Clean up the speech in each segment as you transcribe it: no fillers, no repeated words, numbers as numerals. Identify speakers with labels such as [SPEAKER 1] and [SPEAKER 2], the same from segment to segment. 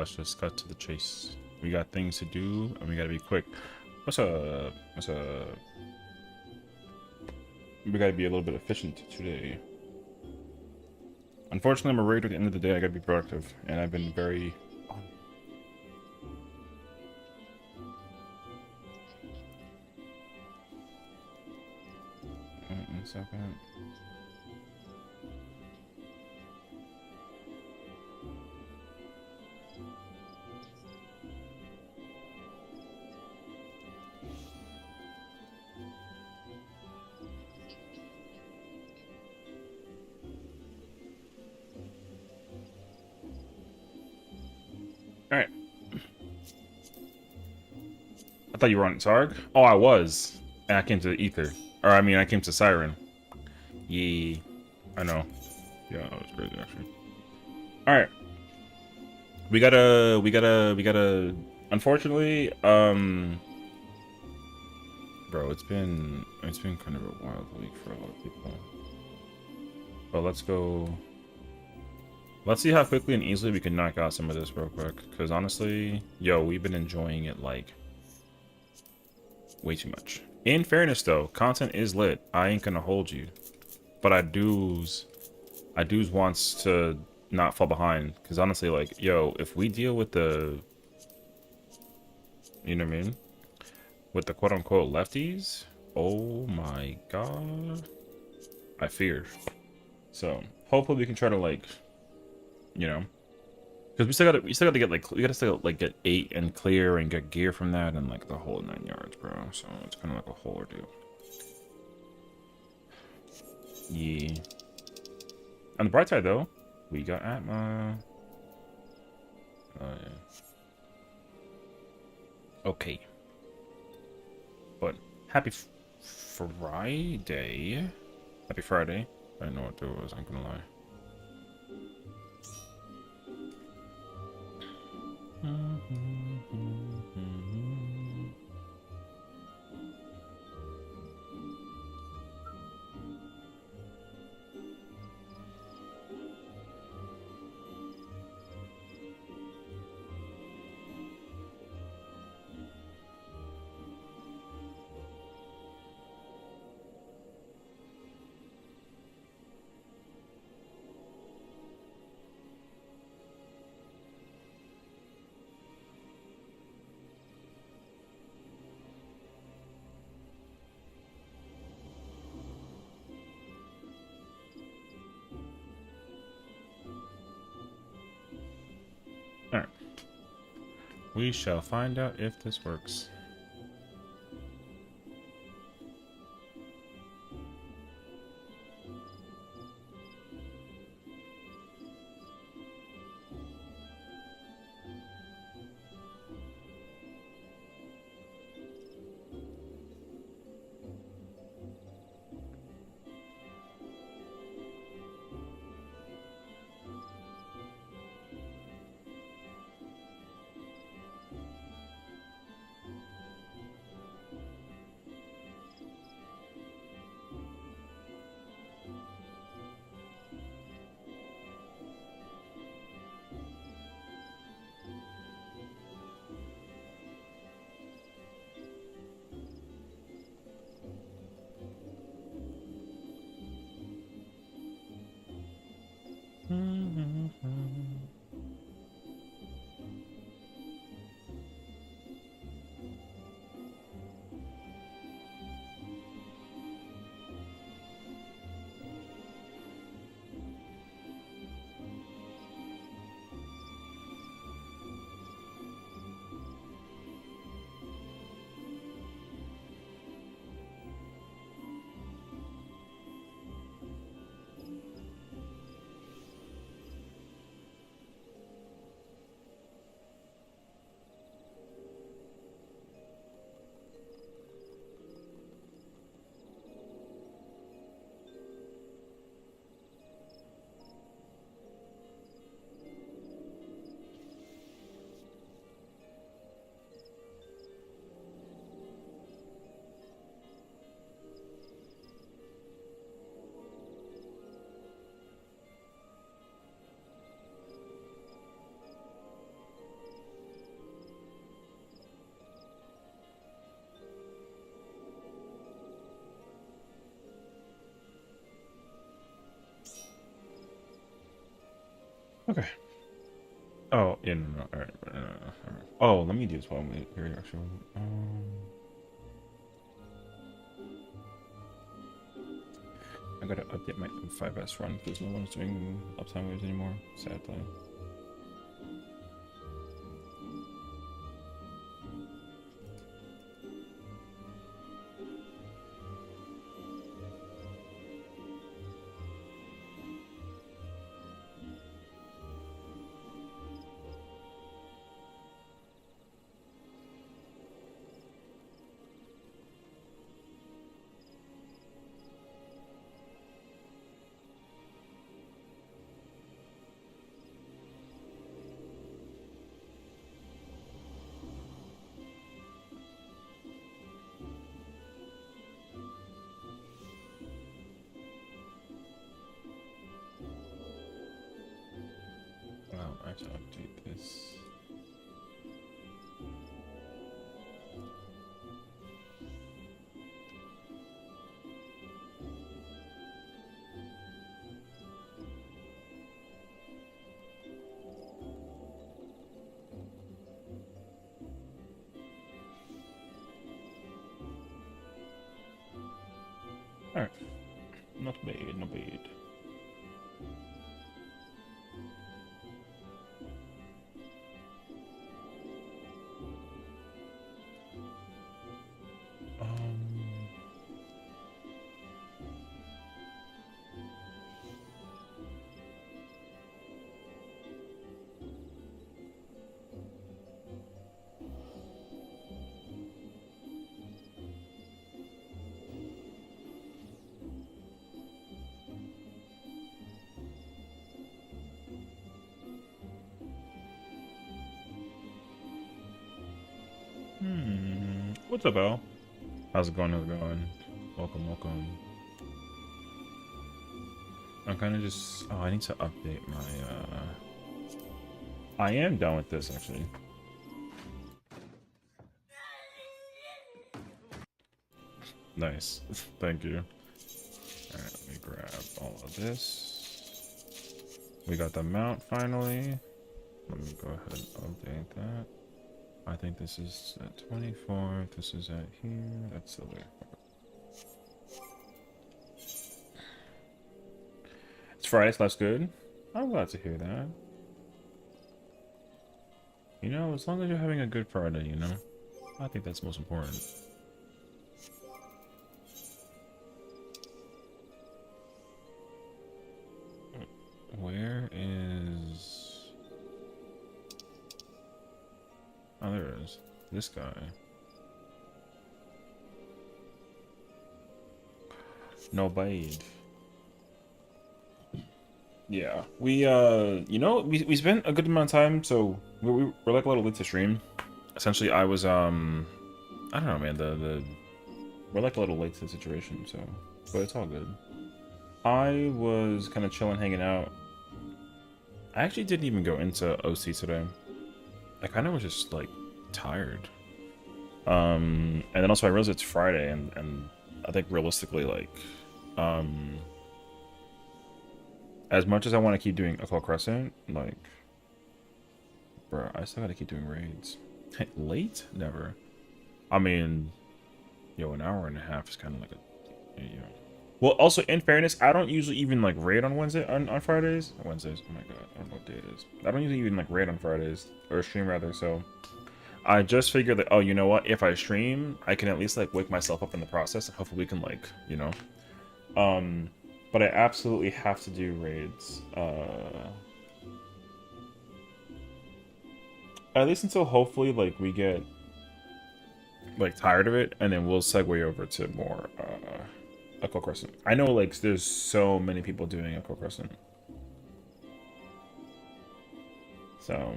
[SPEAKER 1] let's just cut to the chase. We got things to do, and we gotta be quick. What's up? What's up? We gotta be a little bit efficient today. Unfortunately, I'm afraid at the end of the day, I gotta be productive, and I've been very... One second. Alright. I thought you were on Sarg? Oh, I was. And I came to Ether. Or, I mean, I came to Siren. Yeah. I know. Yeah, that was crazy, actually. Alright. We gotta... Unfortunately, bro, it's been kind of a wild week for a lot of people. But let's go... Let's see how quickly and easily we can knock out some of this real quick. Because honestly, yo, we've been enjoying it, like, way too much. In fairness, though, content is lit. I ain't gonna hold you. But I do's wants to not fall behind. Because honestly, like, yo, if we deal with the... You know what I mean? With the quote-unquote lefties, oh my god. I fear. So, hopefully we can try to, like... You know, because we still gotta get like we gotta still like get 8 and clear and get gear from that and like the whole 9 yards, bro. So it's kind of like a whole ordeal. Yeah. On the bright side though, we got Atma. Oh yeah. Okay. But happy Friday. Happy Friday. I didn't know what it was. I'm gonna lie. Alright. We shall find out if this works. Okay. Oh, yeah, no, no, alright. Alright. Oh, let me do this while I'm here, actually. I gotta update my M5S run because no one's doing uptime waves anymore, sadly. Wow, I have to update this. Alright. Not bad, not bad. What's up, Al? How's it going? How's it going? Welcome, welcome. I'm kind of just... Oh, I need to update my, I am done with this, actually. Nice. Thank you. Alright, let me grab all of this. We got the mount, finally. Let me go ahead and update that. I think this is at 24th. This is at here. That's still there. It's Friday, so that's good. I'm glad to hear that. You know, as long as you're having a good Friday, you know? I think that's most important. Where is... Oh, there it is. This guy. No bade. Yeah. We, you know, we spent a good amount of time, so we're like a little late to stream. Essentially, I was, I don't know, man, we're like a little late to the situation, so, but it's all good. I was kind of chilling, hanging out. I actually didn't even go into OC today. I kind of was just, like, tired. And then also I realized it's Friday, and I think realistically, like, as much as I want to keep doing Occult Crescent, like, bro, I still gotta keep doing raids. Late? Never. I mean, yo, an hour and a half is kind of like a, you know. Well, also, in fairness, I don't usually even, like, raid on Wednesday, on Fridays. Wednesdays, oh my god, I don't know what day it is. I don't usually even, like, raid on Fridays, or stream, rather, so... I just figured that, oh, you know what, if I stream, I can at least, like, wake myself up in the process, and hopefully we can, like, you know... But I absolutely have to do raids, at least until, hopefully, like, we get, like, tired of it, and then we'll segue over to more, Occult Crescent. I know, like, there's so many people doing Occult Crescent. So...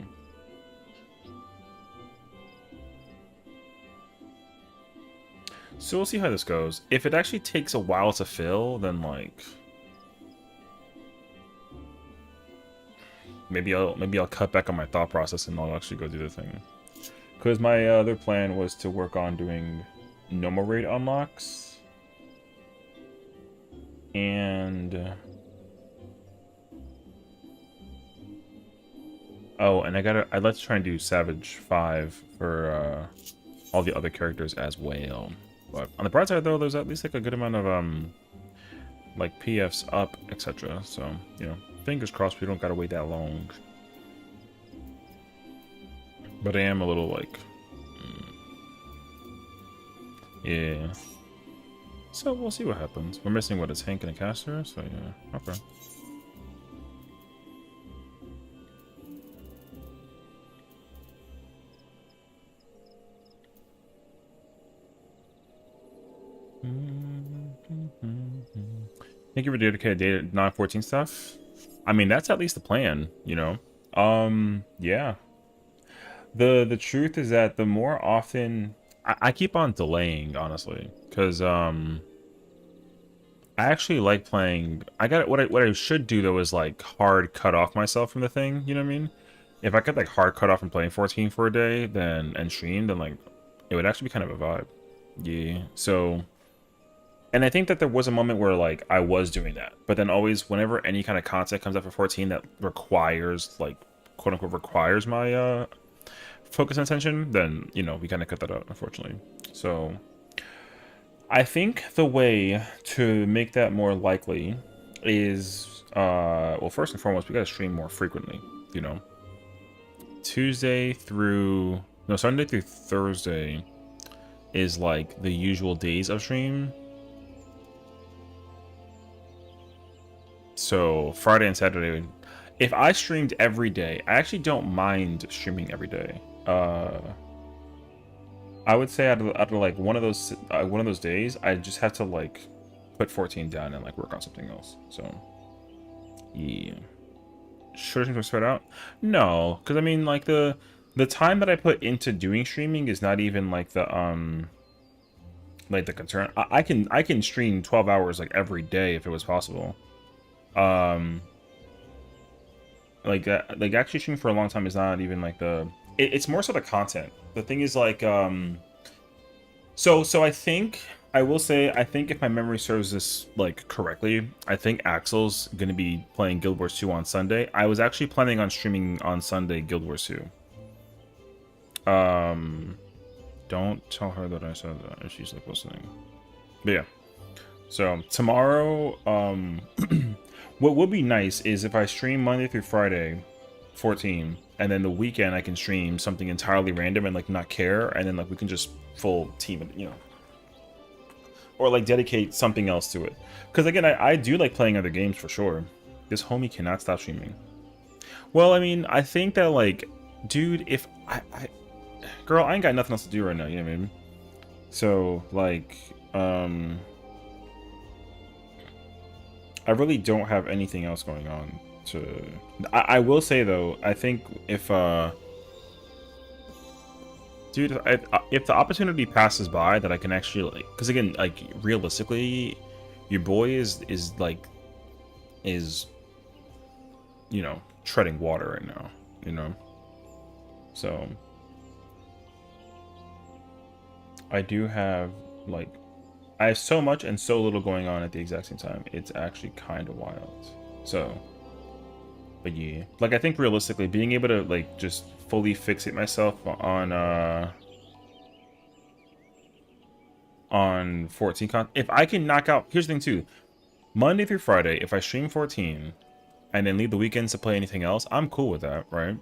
[SPEAKER 1] So we'll see how this goes. If it actually takes a while to fill, then, like... Maybe I'll cut back on my thought process and I'll actually go do the thing. Because my other plan was to work on doing no more raid unlocks. And... Oh, and I'd like to try and do Savage 5 for all the other characters as well. But on the bright side though, there's at least like a good amount of like PFs up, etc. So, you know, fingers crossed we don't gotta wait that long. But I am a little like yeah. So we'll see what happens. We're missing what is Hank and a caster, so yeah, okay. Thank you for dedicated data 914 stuff. I mean, that's at least the plan, you know. Yeah. The truth is that the more often I keep on delaying, honestly, because I actually like playing. I got what I should do though is like hard cut off myself from the thing. You know what I mean? If I could like hard cut off from playing 14 for a day, then and stream, then like it would actually be kind of a vibe. Yeah. So, and I think that there was a moment where like I was doing that, but then always whenever any kind of content comes out for 14 that requires like quote unquote requires my focus and attention, then you know we kind of cut that out, unfortunately. So. I think the way to make that more likely is, well, first and foremost, we gotta stream more frequently, you know. Sunday through Thursday is like the usual days of stream. So Friday and Saturday, if I streamed every day, I actually don't mind streaming every day. I would say out of like one of those days, I just have to like put 14 down and like work on something else. So yeah, should I spread out? No, because I mean like the time that I put into doing streaming is not even like the concern. I can stream 12 hours like every day if it was possible. Like actually streaming for a long time is not even like it's more so the content. The thing is like so I think I will say I think if my memory serves this like correctly, I think Axel's gonna be playing Guild Wars 2 on Sunday. I was actually planning on streaming on Sunday Guild Wars 2. Don't tell her that I said that if she's like listening. But yeah. So tomorrow, what would be nice is if I stream Monday through Friday, 14, and then the weekend I can stream something entirely random and like not care, and then like we can just full team it, you know, or like dedicate something else to it. Because again, I do like playing other games for sure. This homie cannot stop streaming. Well, I mean, I think that like, dude, if girl, I ain't got nothing else to do right now. You know what I mean? So like, I really don't have anything else going on. I will say though, I think if dude, if the opportunity passes by that I can actually like, because again, like realistically, your boy is you know treading water right now, you know. So I do have like I have so much and so little going on at the exact same time. It's actually kind of wild. So. But yeah, like I think realistically, being able to like just fully fixate myself on 14 if I can knock out. Here's the thing too, Monday through Friday, if I stream 14 and then leave the weekends to play anything else, I'm cool with that, right?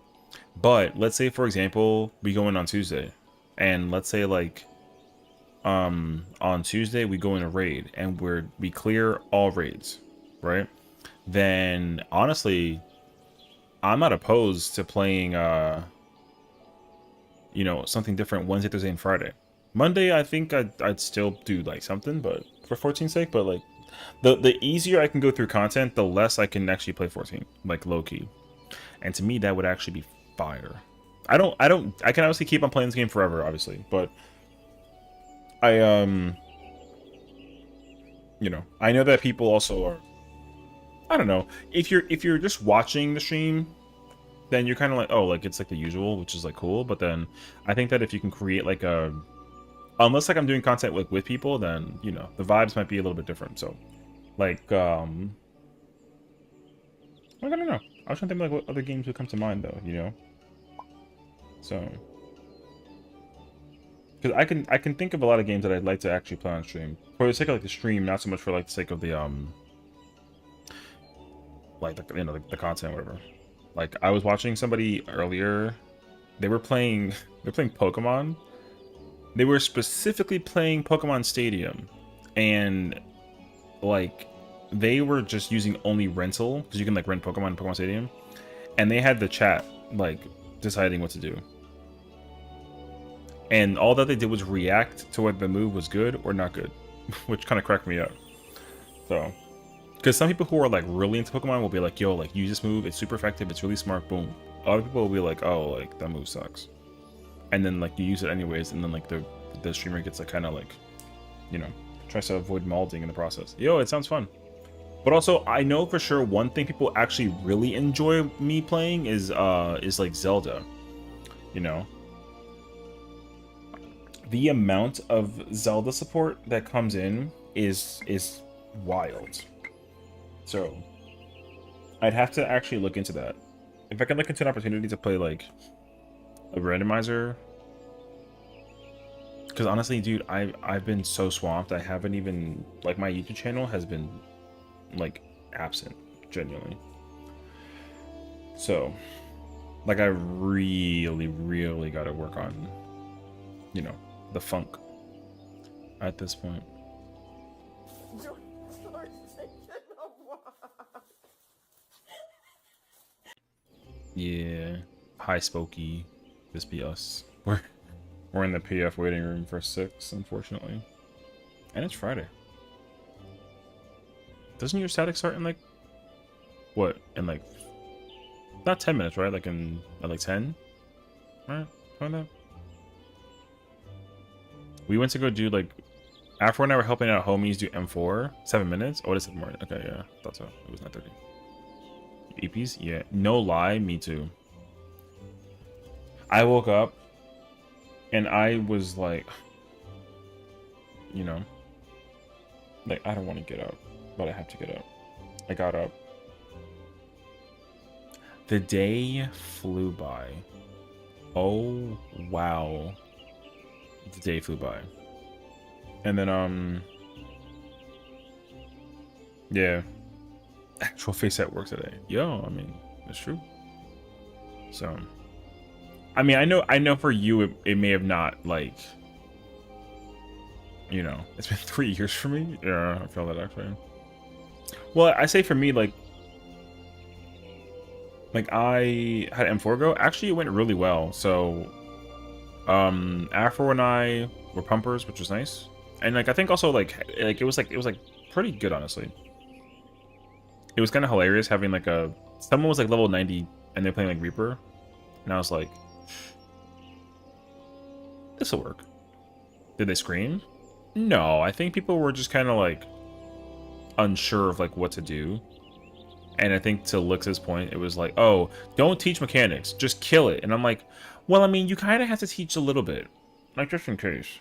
[SPEAKER 1] But let's say for example we go in on Tuesday, and let's say like on Tuesday we go in a raid and we clear all raids, right? Then honestly, I'm not opposed to playing, you know, something different Wednesday, Thursday, and Friday. Monday, I think I'd still do like something, but for 14's sake. But like, the easier I can go through content, the less I can actually play 14, like low key. And to me, that would actually be fire. I can obviously keep on playing this game forever, obviously, but you know, I know that people also are. I don't know, if you're just watching the stream, then you're kind of like, oh, like it's like the usual, which is like cool. But then I think that if you can create like unless like I'm doing content like with people, then you know the vibes might be a little bit different. So like I don't know. I was trying to think like what other games would come to mind though, you know. So, because I can think of a lot of games that I'd like to actually play on stream for the sake of like the stream, not so much for like the sake of the like the the content, whatever. Like I was watching somebody earlier, they were playing they're playing Pokemon. They were specifically playing Pokemon Stadium, and like they were just using only rental because you can like rent Pokemon in Pokemon Stadium, and they had the chat like deciding what to do. And all that they did was react to whether the move was good or not good, which kind of cracked me up. So, because some people who are like really into Pokemon will be like, yo, like use this move, it's super effective, it's really smart, boom. Other people will be like, oh, like that move sucks. And then like you use it anyways, and then like the streamer gets like kind of like, you know, tries to avoid malding in the process. Yo, it sounds fun. But also, I know for sure one thing people actually really enjoy me playing is like Zelda. You know, the amount of Zelda support that comes in is wild. So I'd have to actually look into that. If I can look into an opportunity to play like a randomizer, because honestly, dude, I've been so swamped. I haven't even like my YouTube channel has been like absent, genuinely. So like I really got to work on, you know, the funk at this point. Yeah, hi Spooky, this be us. We're in the PF waiting room for 6, unfortunately, and it's Friday. Doesn't your static start in like what? In like not 10 minutes, right? Like in like 10, right? Find out. We went to go do like after when I were helping out homies do M4, 7 minutes. Oh, it is 7 more. Okay, yeah, thought so. It was 9:30. EPs, yeah. No lie, me too. I woke up and I was like, you know, like I don't want to get up, but I have to get up. I got up. The day flew by. Oh wow. The day flew by. And then yeah. Actual face at work today. Yo, I mean, it's true. So I mean, I know for you it may have not like, you know, it's been 3 years for me. Yeah, I feel that actually. Well, I say for me like I had M4 go. Actually, it went really well. So Afro and I were pumpers, which was nice. And like I think also like it was pretty good, honestly. It was kind of hilarious having like someone was like level 90 and they're playing like Reaper, and I was like, this will work. Did they scream? No, I think people were just kind of like unsure of like what to do. And I think to Lix's point, it was like, oh, don't teach mechanics, just kill it. And I'm like, well, I mean, you kind of have to teach a little bit, like just in case.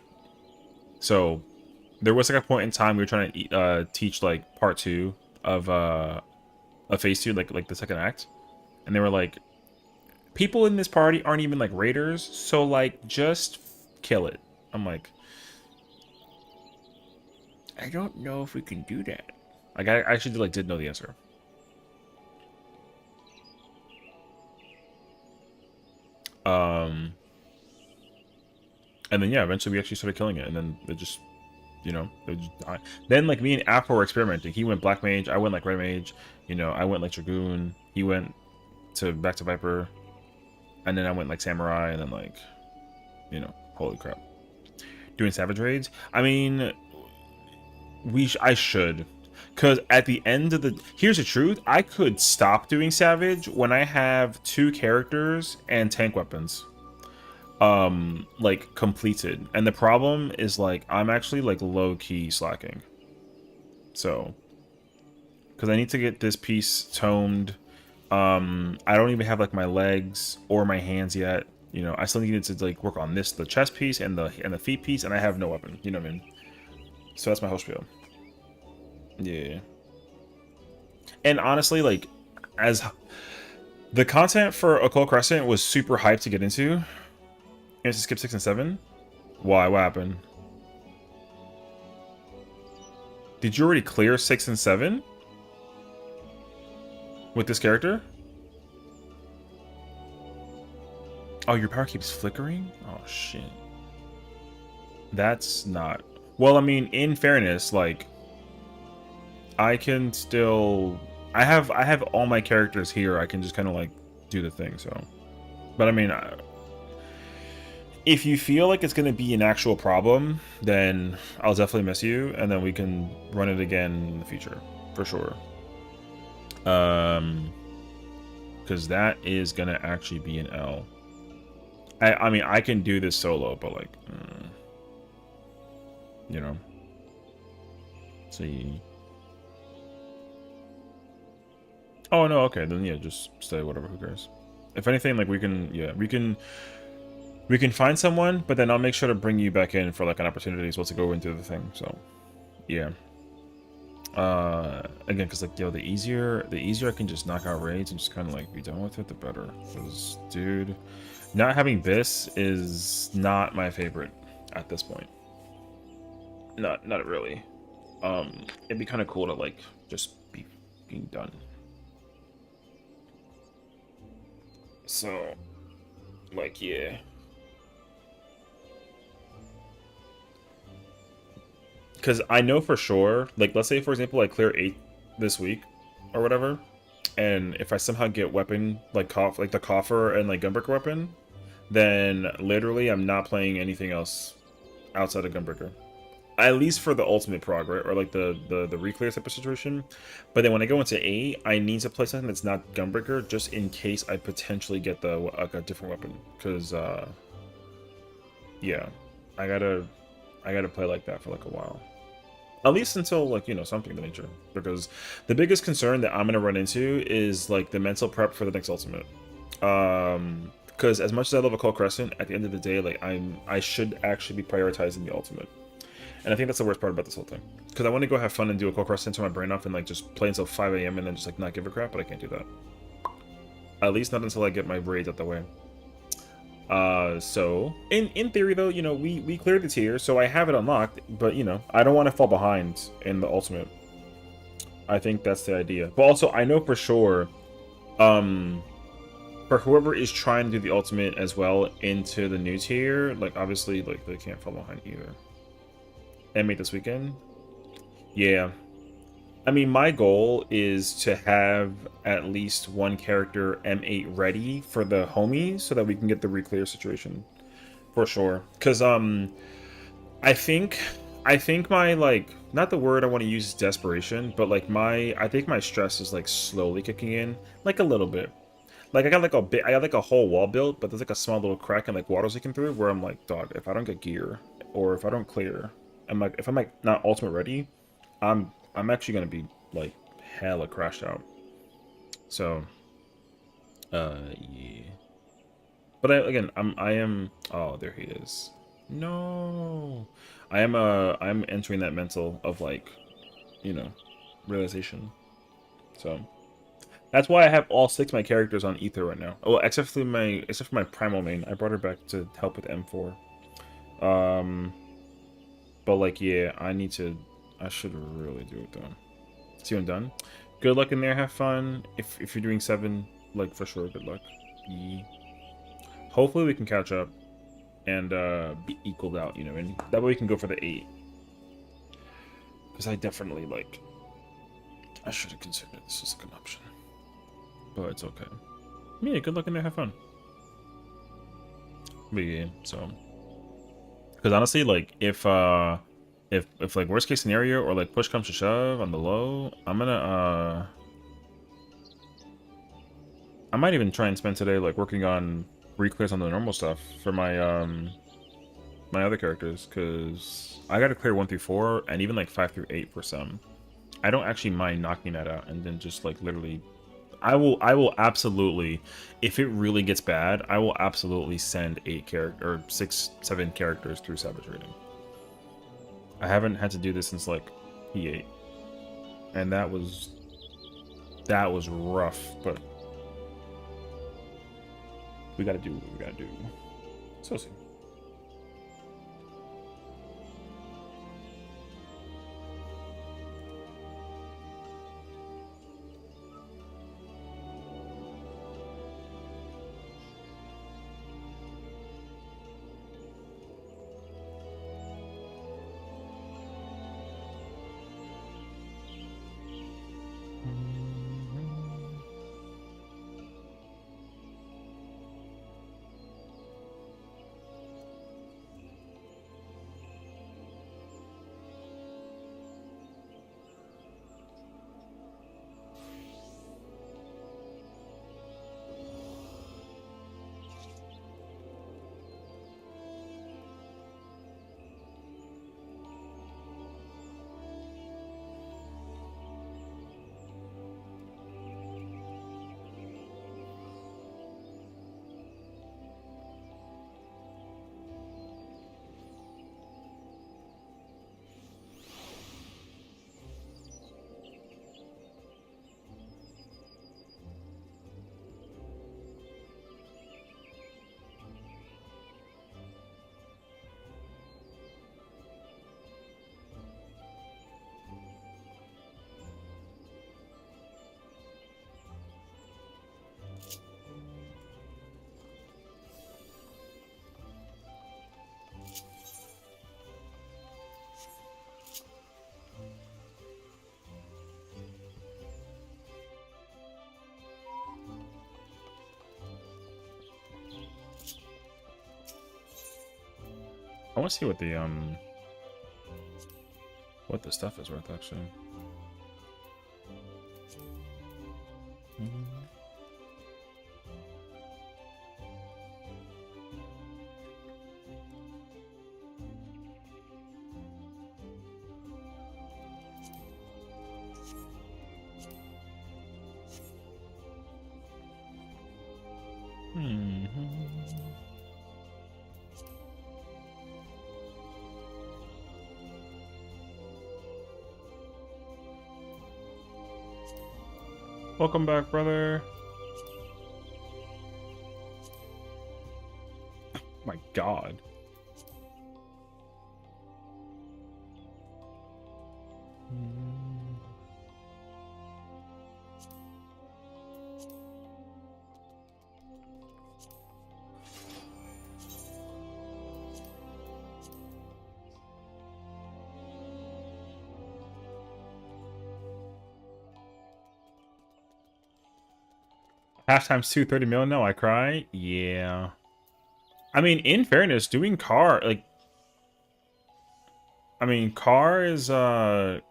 [SPEAKER 1] So there was like a point in time we were trying to teach like part 2 of phase 2, like the second act, and they were like, people in this party aren't even like raiders, so like just kill it. I'm like, I don't know if we can do that. Like I actually did know the answer. And then yeah, eventually we actually started killing it, and then it just, you know, it just died. Then like me and Afro were experimenting. He went Black Mage, I went like Red Mage, you know, I went like Dragoon, he went back to Viper, and then I went like Samurai, and then like, you know, holy crap. Doing Savage Raids? I mean, I should. Because at the end of here's the truth, I could stop doing Savage when I have 2 characters and tank weapons. Like completed. And the problem is like, I'm actually like low-key slacking. So, because I need to get this piece toned. I don't even have like my legs or my hands yet. You know, I still need to like work on the chest piece and the feet piece, and I have no weapon. You know what I mean? So that's my whole spiel. Yeah. And honestly, like, as The content for Occult Crescent was super hyped to get into. And to skip 6 and 7? Why? What happened? Did you already clear 6 and 7? With this character? Oh, your power keeps flickering? Oh, shit. That's not... Well, I mean, in fairness, like... I can still... I have all my characters here. I can just kind of, like, do the thing, so... But, I mean... if you feel like it's going to be an actual problem, then I'll definitely miss you, and then we can run it again in the future. For sure. Because that is going to actually be an L. I mean, I can do this solo, but like, you know. Let's see. Oh no, okay, then yeah, just stay. Whatever, who cares? If anything, like we can find someone, but then I'll make sure to bring you back in for like an opportunity as well to go into the thing. So, yeah. Again, because like, yo, the easier I can just knock out raids and just kind of like be done with it, the better. Because, dude. Not having this is not my favorite at this point. Not really. It'd be kind of cool to like just be being done. So, like, yeah. Because I know for sure, like, let's say for example, I clear 8 this week or whatever, and if I somehow get weapon like the coffer and like gunbreaker weapon, then literally I'm not playing anything else outside of Gunbreaker. At least for the ultimate prog, right? Or like the reclear type of situation. But then when I go into 8, I need to play something that's not Gunbreaker just in case I potentially get like a different weapon. Because yeah, I gotta play like that for like a while. At least until, like, you know, something of the nature. Because the biggest concern that I'm gonna run into is like the mental prep for the next ultimate. Because as much as I love Occult Crescent, at the end of the day, like I should actually be prioritizing the ultimate, and I think that's the worst part about this whole thing. Because I want to go have fun and do Occult Crescent, turn my brain off, and like just play until 5 a.m. and then just like not give a crap, but I can't do that. At least not until I get my raids out the way. So in theory though, you know, we cleared the tier, so I have it unlocked, but you know, I don't want to fall behind in the ultimate. I think that's the idea. But also, I know for sure, for whoever is trying to do the ultimate as well into the new tier, like obviously like they can't fall behind either. And meet this weekend? Yeah. I mean, my goal is to have at least one character M8 ready for the homies so that we can get the reclear situation. For sure. Because I think my, like, not the word I want to use is desperation, but like I think my stress is like slowly kicking in, like a little bit. Like I got like a whole wall built, but there's like a small little crack and like water's leaking through where I'm like, dog, if I don't get gear or if I don't clear, if I'm like not ultimate ready, I'm actually gonna be like hella crashed out. So, yeah. But I am. Oh, there he is. No, I'm entering that mental of like, you know, realization. So. That's why I have all 6 of my characters on Ether right now. Oh, except for my primal main. I brought her back to help with M4. But like, yeah, I should really do it though. See what I'm done? Good luck in there, have fun. If you're doing 7, like for sure, good luck. Yeah. Hopefully we can catch up and be equaled out, you know, and that way we can go for the 8. Because I definitely like I should have considered this as like an option. But it's okay. Yeah, good luck in there, have fun. But yeah, so. Because honestly, like, if like worst case scenario or like push comes to shove on the low, I'm gonna I might even try and spend today like working on reclears on the normal stuff for my my other characters, because I gotta clear 1 through 4 and even like 5 through 8 for some. I don't actually mind knocking that out and then just like literally I will absolutely, if it really gets bad, I will absolutely send 6, 7 characters through Savage Rating. I haven't had to do this since like E8, and that was rough. But We gotta do what we gotta do. So soon. I want to see what the stuff is worth actually. Welcome back, brother. My God. Half times 230 million. No, I cry. Yeah. I mean, in fairness, doing car like. I mean, car is the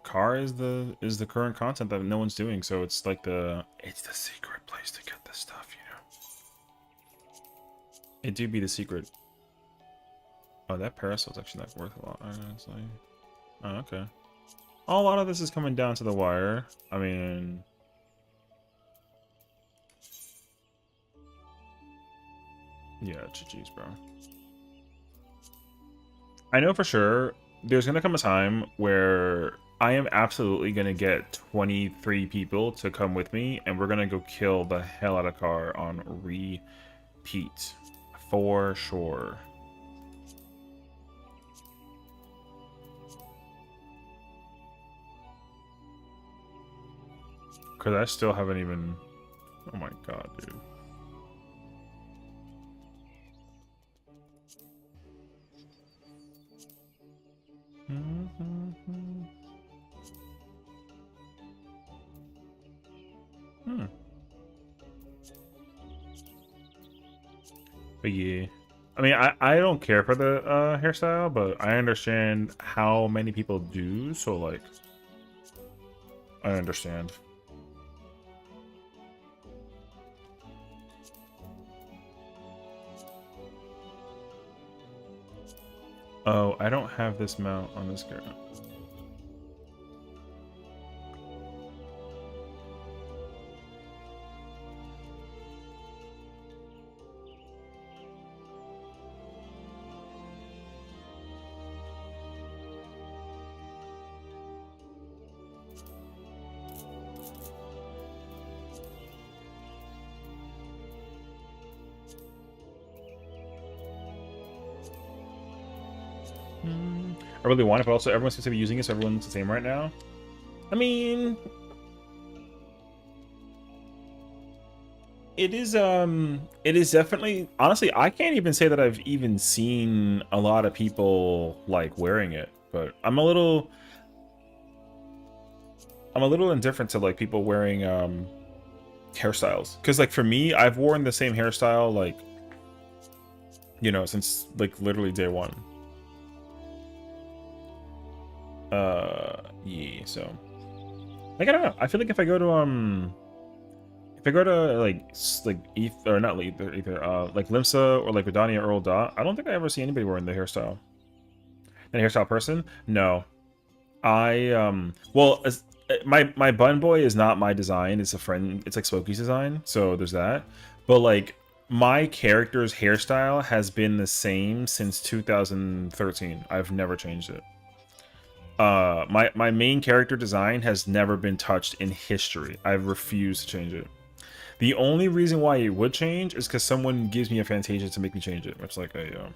[SPEAKER 1] current content that no one's doing, so it's like it's the secret place to get this stuff, you know. It do be the secret. Oh, that parasol's actually not worth a lot, honestly. Oh, okay. A lot of this is coming down to the wire. I mean, yeah, GG's, bro. I know for sure there's gonna come a time where I am absolutely gonna get 23 people to come with me, and we're gonna go kill the hell out of car on repeat. For sure. Because I still haven't even... Oh my god, dude. But yeah. I mean, I don't care for the hairstyle, but I understand how many people do, so like... I understand. Oh, I don't have this mount on this girl. I really want it, but also everyone seems to be using it, so everyone's the same right now. I mean, it is definitely, honestly, I can't even say that I've even seen a lot of people like wearing it, but I'm a little indifferent to like people wearing hairstyles, because like for me, I've worn the same hairstyle like, you know, since like literally day one. Yeah, so like I don't know, I feel like if I go to like ETH, or not either like Limsa or like Vidania or Earl Dot, I don't think I ever see anybody wearing the hairstyle. The hairstyle person? No. I well, my bun boy is not my design. It's a friend. It's like Smokey's design. So there's that. But like my character's hairstyle has been the same since 2013. I've never changed it. My main character design has never been touched in history. I've refused to change it. The only reason why it would change is because someone gives me a Fantasia to make me change it. It's like a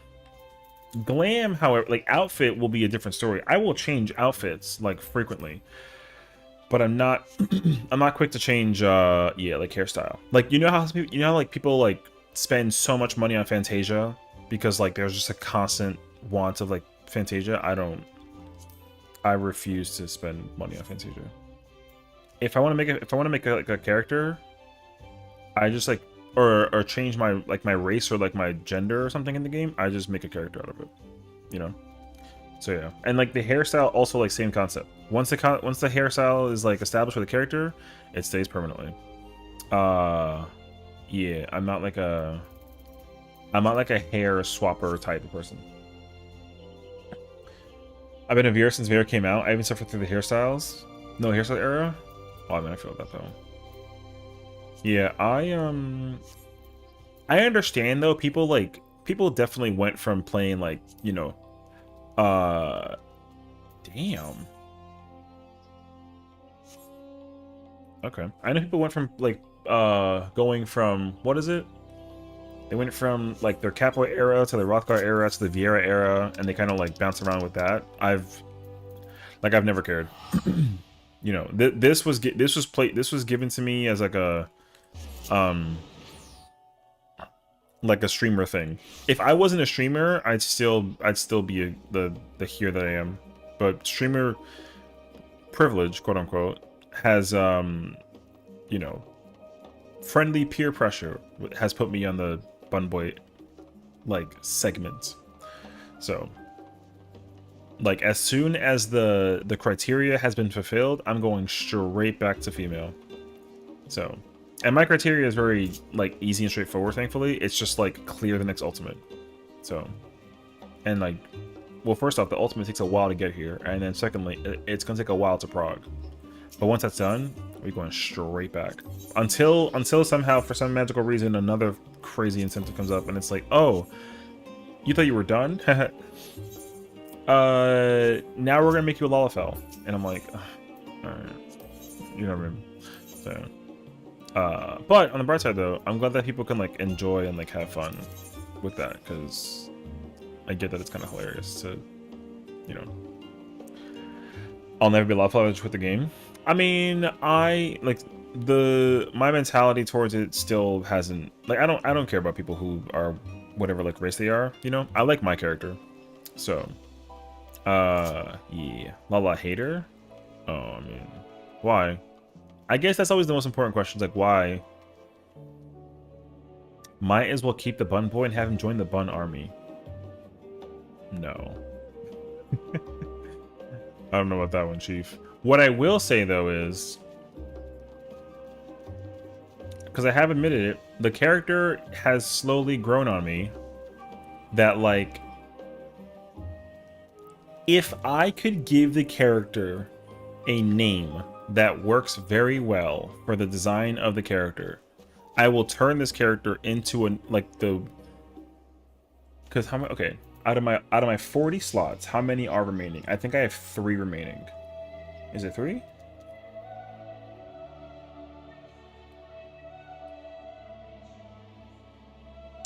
[SPEAKER 1] glam, however, like outfit will be a different story. I will change outfits like frequently, but I'm not I'm not quick to change yeah, like hairstyle. Like you know how like people like spend so much money on Fantasia because like there's just a constant want of like Fantasia. I refuse to spend money on Fantasia. If I want to make like a character, I just like or change my like my race or like my gender or something in the game, I just make a character out of it, you know. So yeah, and like the hairstyle also like same concept. Once the hairstyle is like established for the character, it stays permanently. Yeah, I'm not like a hair swapper type of person. I've been a VR since VR came out. I even suffered through the hairstyles. No hairstyle era. Oh, I mean, I feel that though. Yeah, I understand though. People definitely went from playing like, you know, uh damn. Okay. I know people went from like going from what is it? They went from like their Capoeira era to the Rothgar era to the Vieira era, and they kind of like bounce around with that. I've never cared. You know, this was given to me as um like a streamer thing. If I wasn't a streamer, I'd still be the here that I am. But streamer privilege, quote unquote, has you know, friendly peer pressure has put me on the bun boy like segment. So like as soon as the criteria has been fulfilled, I'm going straight back to female. So, and my criteria is very like easy and straightforward, thankfully. It's just like clear the next ultimate. So, and like, well, first off, the ultimate takes a while to get here, and then secondly, it's gonna take a while to prog. But once that's done, we're going straight back until somehow, for some magical reason, another crazy incentive comes up, and it's like, oh, you thought you were done? Now we're gonna make you a Lalafell, and I'm like, all right, you know what I mean? So. But on the bright side though, I'm glad that people can like enjoy and like have fun with that, because I get that it's kind of hilarious to, you know, I'll never be lawful with the game. I mean, I like my mentality towards it still hasn't like I don't care about people who are whatever like race they are, you know. I like my character, so yeah, Lala hater. Oh, I mean, why? I guess that's always the most important question. Like, why? Might as well keep the bun boy and have him join the bun army. No. I don't know about that one, Chief. What I will say, though, is... because I have admitted it, the character has slowly grown on me. That, like... if I could give the character a name that works very well for the design of the character, I will turn this character into an like the because how many okay out of my 40 slots, how many are remaining? I think I have 3 remaining. Is it 3?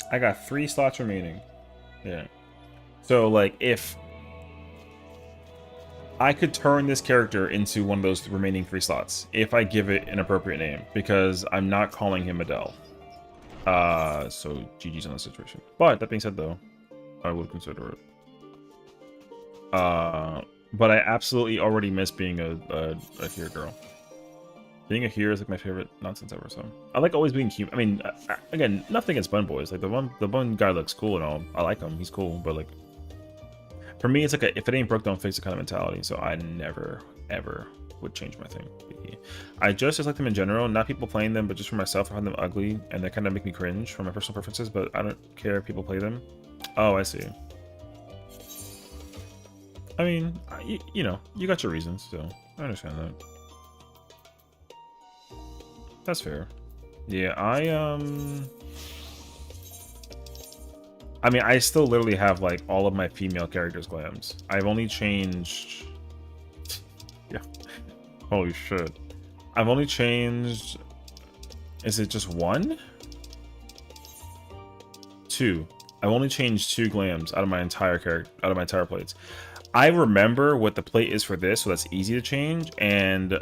[SPEAKER 1] I got 3 slots remaining. Yeah. So like if I could turn this character into one of those remaining 3 slots if I give it an appropriate name, because I'm not calling him Adele. So GG's on the situation. But that being said, though, I would consider it. But I absolutely already miss being a here girl. Being a here is like my favorite nonsense ever. So I like always being cute. I mean, again, nothing against bun boys. Like the one guy looks cool and all. I like him. He's cool. But like, for me, it's like a, if it ain't broke, don't fix it kind of mentality. So I never ever would change my thing. I just like them in general. Not people playing them, but just for myself, I find them ugly and they kind of make me cringe for my personal preferences. But I don't care if people play them. Oh, I see. I mean, you know, you got your reasons, so I understand that. That's fair. Yeah, I mean, I still literally have like all of my female characters' glams. I've only changed. Yeah. Holy shit. I've only changed. Is it just 1? 2. I've only changed 2 glams out of my entire plates. I remember what the plate is for this, so that's easy to change. And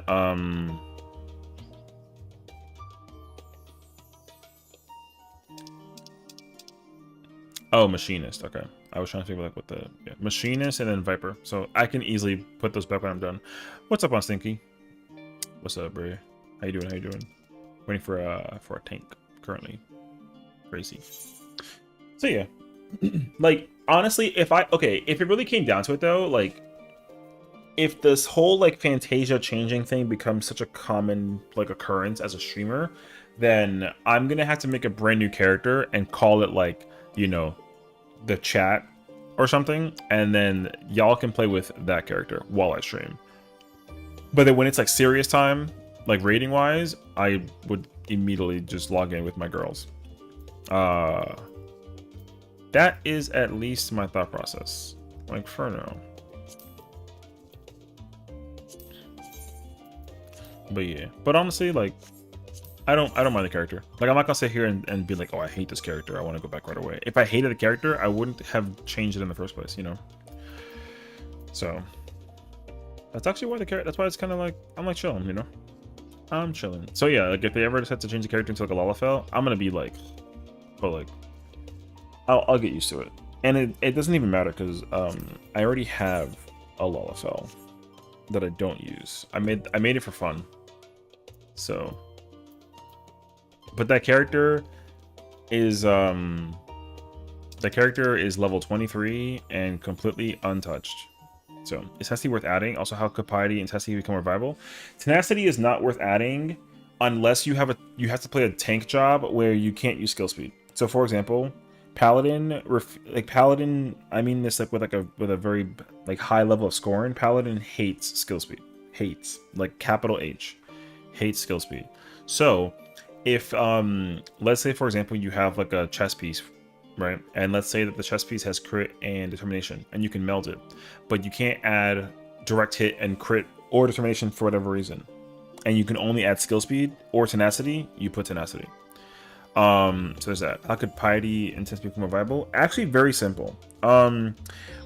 [SPEAKER 1] oh, machinist. Okay, I was trying to figure out like what the machinist and then viper. So I can easily put those back when I'm done. What's up on Stinky? What's up, bro? How you doing? How you doing? Waiting for a tank currently. Crazy. So yeah. Like, honestly, if it really came down to it though, like, if this whole like Fantasia changing thing becomes such a common like occurrence as a streamer, then I'm gonna have to make a brand new character and call it like, you know, the chat or something, and then y'all can play with that character while I stream. But then when it's like serious time, like rating wise, I would immediately just log in with my girls. That is at least my thought process. Like for now. But yeah. But honestly, like I don't mind the character. Like I'm not gonna sit here and be like, oh, I hate this character, I want to go back right away. If I hated a character, I wouldn't have changed it in the first place, you know? So that's actually why that's why it's kinda like I'm like chilling, you know? I'm chilling. So yeah, like if they ever decide to change the character into like a Lalafell, I'm gonna be like, but like I'll get used to it. And it doesn't even matter because I already have a Lalafell that I don't use. I made it for fun. So, but that character is level 23 and completely untouched. So is Testy worth adding? Also, how could Piety and Testy become revival? Tenacity is not worth adding unless you have to play a tank job where you can't use skill speed. So for example, Paladin, I mean this like with a very like high level of scoring. Paladin hates skill speed. Hates, like capital H. Hates skill speed. So if let's say for example you have like a chess piece, right? And let's say that the chess piece has crit and determination and you can meld it, but you can't add direct hit and crit or determination for whatever reason. And you can only add skill speed or tenacity, you put tenacity. So there's that. How could Piety and Tenacity become more viable? Actually, very simple.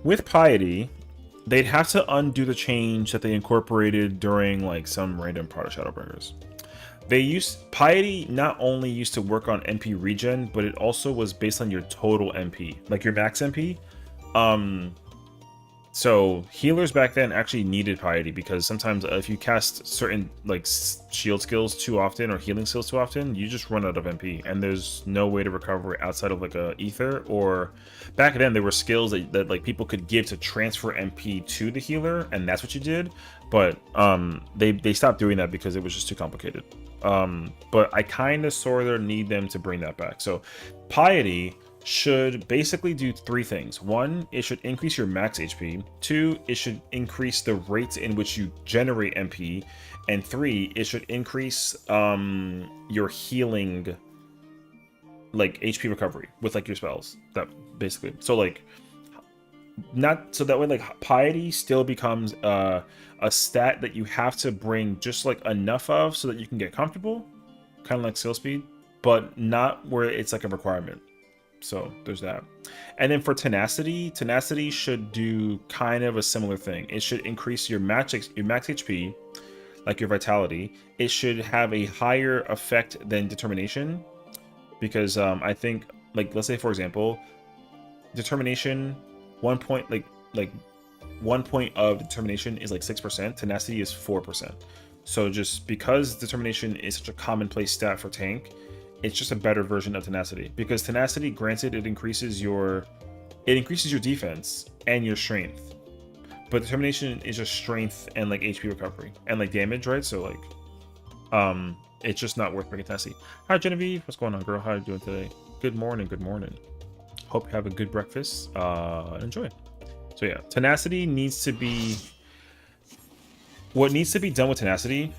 [SPEAKER 1] With Piety, they'd have to undo the change that they incorporated during like some random Prada Shadowbringers. Piety not only used to work on MP regen, but it also was based on your total MP, like your max MP. So healers back then actually needed Piety because sometimes if you cast certain like shield skills too often or healing skills too often, you just run out of MP and there's no way to recover outside of like a ether. Or back then there were skills that like people could give to transfer MP to the healer, and that's what you did. But they stopped doing that because it was just too complicated. But I kind of sort of need them to bring that back. So Piety should basically do 3 things. 1, it should increase your max HP. 2, it should increase the rate in which you generate MP. And 3, it should increase your healing, like HP recovery with like your spells. That basically. So like, not so that way like Piety still becomes a stat that you have to bring just like enough of so that you can get comfortable, kind of like skill speed, but not where it's like a requirement. So there's that. And then for tenacity should do kind of a similar thing. It should increase your max HP, like your vitality. It should have a higher effect than determination, because I think, like, let's say for example, determination, 1 point, like 1 point of determination is like 6%. Tenacity is 4%. So just because determination is such a commonplace stat for tank, it's just a better version of tenacity. Because tenacity, granted, it increases your defense and your strength, but determination is just strength and like HP recovery and like damage, right? So like, it's just not worth breaking tenacity. Hi Genevieve, what's going on, girl? How are you doing today? Good morning. Good morning. Hope you have a good breakfast. Enjoy. So yeah, tenacity needs to be. What needs to be done with tenacity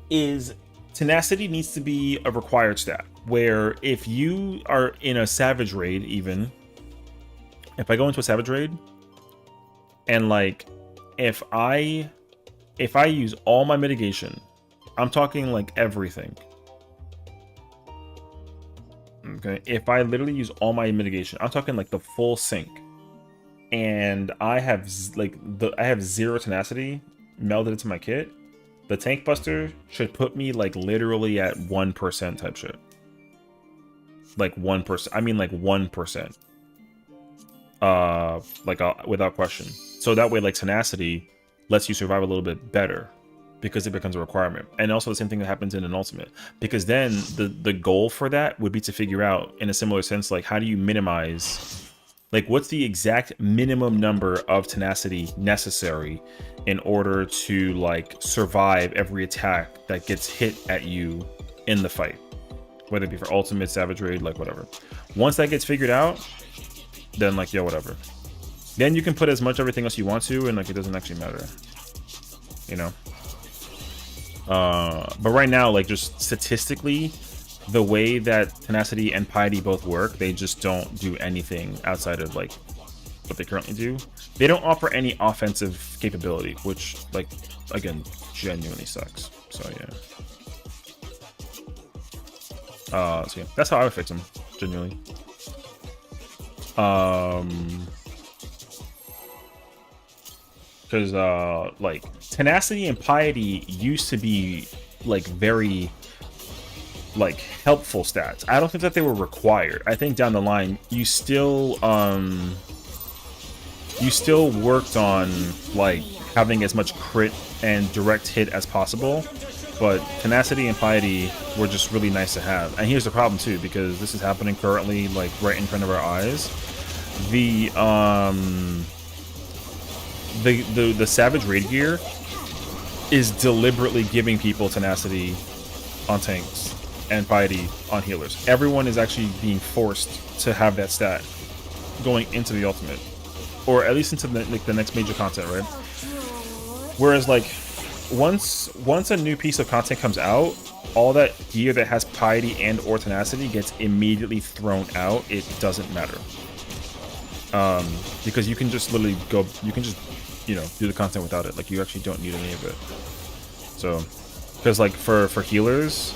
[SPEAKER 1] is tenacity needs to be a required stat, where if you are in a savage raid, even if I go into a savage raid and like if I use all my mitigation, I'm talking like everything. Okay, if I literally use all my mitigation, I'm talking like the full sync, and I have I have 0 tenacity melded into my kit, the tank buster should put me like literally at 1% type shit. Like 1%. I mean like 1%. Without question. So that way, like, tenacity lets you survive a little bit better because it becomes a requirement. And also the same thing that happens in an ultimate, because then the goal for that would be to figure out, in a similar sense, like, how do you minimize, like, what's the exact minimum number of tenacity necessary in order to like survive every attack that gets hit at you in the fight, whether it be for ultimate, savage raid, like whatever. Once that gets figured out, then like, yo, whatever. Then you can put as much everything else you want to, and like, it doesn't actually matter, you know. But right now, like, just statistically, the way that tenacity and piety both work, they just don't do anything outside of like what they currently do. They don't offer any offensive capability, which, like, again, genuinely sucks. So yeah. So yeah, that's how I would fix them, genuinely. Because like, tenacity and piety used to be like very like helpful stats. I don't think that they were required. I think down the line you still worked on like having as much crit and direct hit as possible, but tenacity and piety were just really nice to have. And here's the problem too, because this is happening currently, like right in front of our eyes. The savage raid gear is deliberately giving people tenacity on tanks and piety on healers. Everyone is actually being forced to have that stat going into the ultimate, or at least into the next major content, right? Whereas like once a new piece of content comes out, all that gear that has piety and or tenacity gets immediately thrown out. It doesn't matter, because you can just literally go, you can just, you know, do the content without it. Like, you actually don't need any of it. So, because like for healers,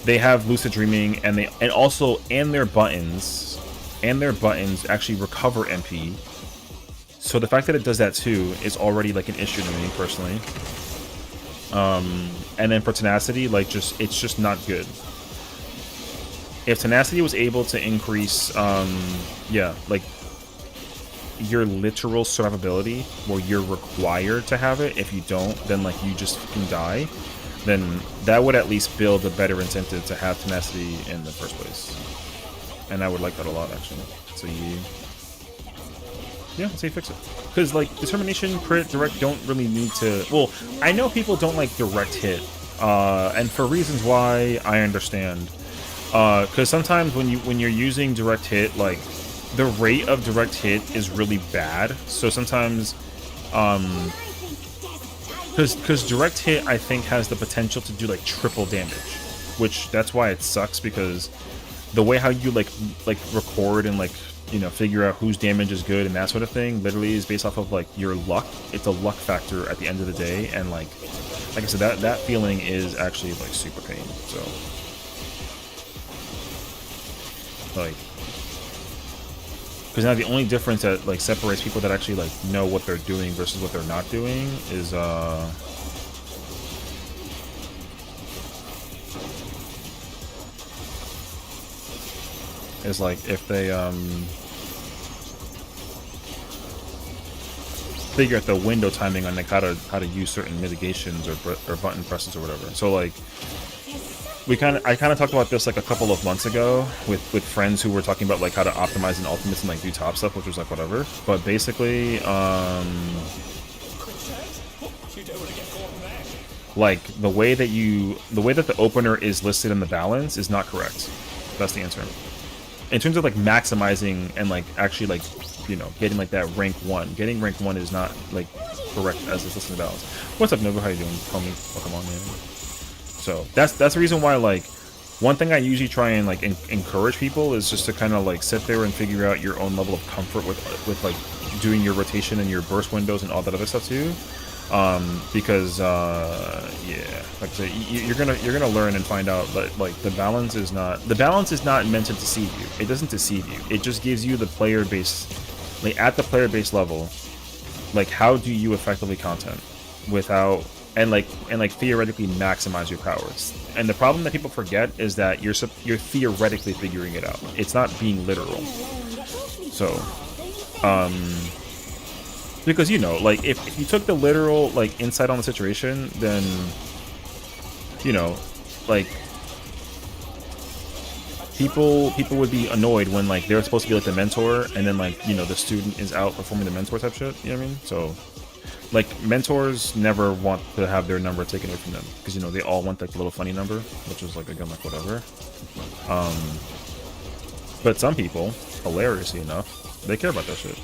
[SPEAKER 1] they have lucid dreaming, and their buttons actually recover MP. So the fact that it does that too is already like an issue to me personally. And then for tenacity, like, it's just not good. If tenacity was able to increase, yeah, like your literal survivability, where you're required to have it. If you don't, then like you just fucking die. Then that would at least build a better incentive to have tenacity in the first place. And I would like that a lot, actually. So yeah, let's say fix it. Because like determination, crit, direct don't really need to. Well, I know people don't like direct hit, and for reasons why I understand. Because sometimes when you're using direct hit, like, the rate of direct hit is really bad. So sometimes, because direct hit, I think, has the potential to do like triple damage, which that's why it sucks, because the way how you like record and like, you know, figure out whose damage is good and that sort of thing literally is based off of like your luck. It's a luck factor at the end of the day, and like I said, that feeling is actually like super pain. So like, Because now the only difference that like separates people that actually like know what they're doing versus what they're not doing is like if they figure out the window timing on like how to use certain mitigations or button presses or whatever. So like I kind of talked about this like a couple of months ago with friends who were talking about like how to optimize in ultimates and like do top stuff, which was like whatever. But basically, like the way that the opener is listed in the balance is not correct. That's the answer. In terms of like maximizing and like actually like, you know, getting like that rank 1. Getting rank 1 is not like correct as it's listed in the balance. What's up, Nova? How you doing? Homie, welcome on, man. So that's the reason why like one thing I usually try and like encourage people is just to kind of like sit there and figure out your own level of comfort with like doing your rotation and your burst windows and all that other stuff too. Because yeah, like I said, you're gonna learn and find out that like the balance is not meant to deceive you. It doesn't deceive you. It just gives you the player base, like at the player base level, like how do you effectively content without and theoretically maximize your powers. And the problem that people forget is that you're theoretically figuring it out. It's not being literal. So, because you know, like if you took the literal like insight on the situation, then you know, like people would be annoyed when like they're supposed to be like the mentor and then like, you know, the student is outperforming the mentor type shit. You know what I mean? So like mentors never want to have their number taken away from them because, you know, they all want like the little funny number, which is like, again, like whatever. But some people, hilariously enough, they care about that shit.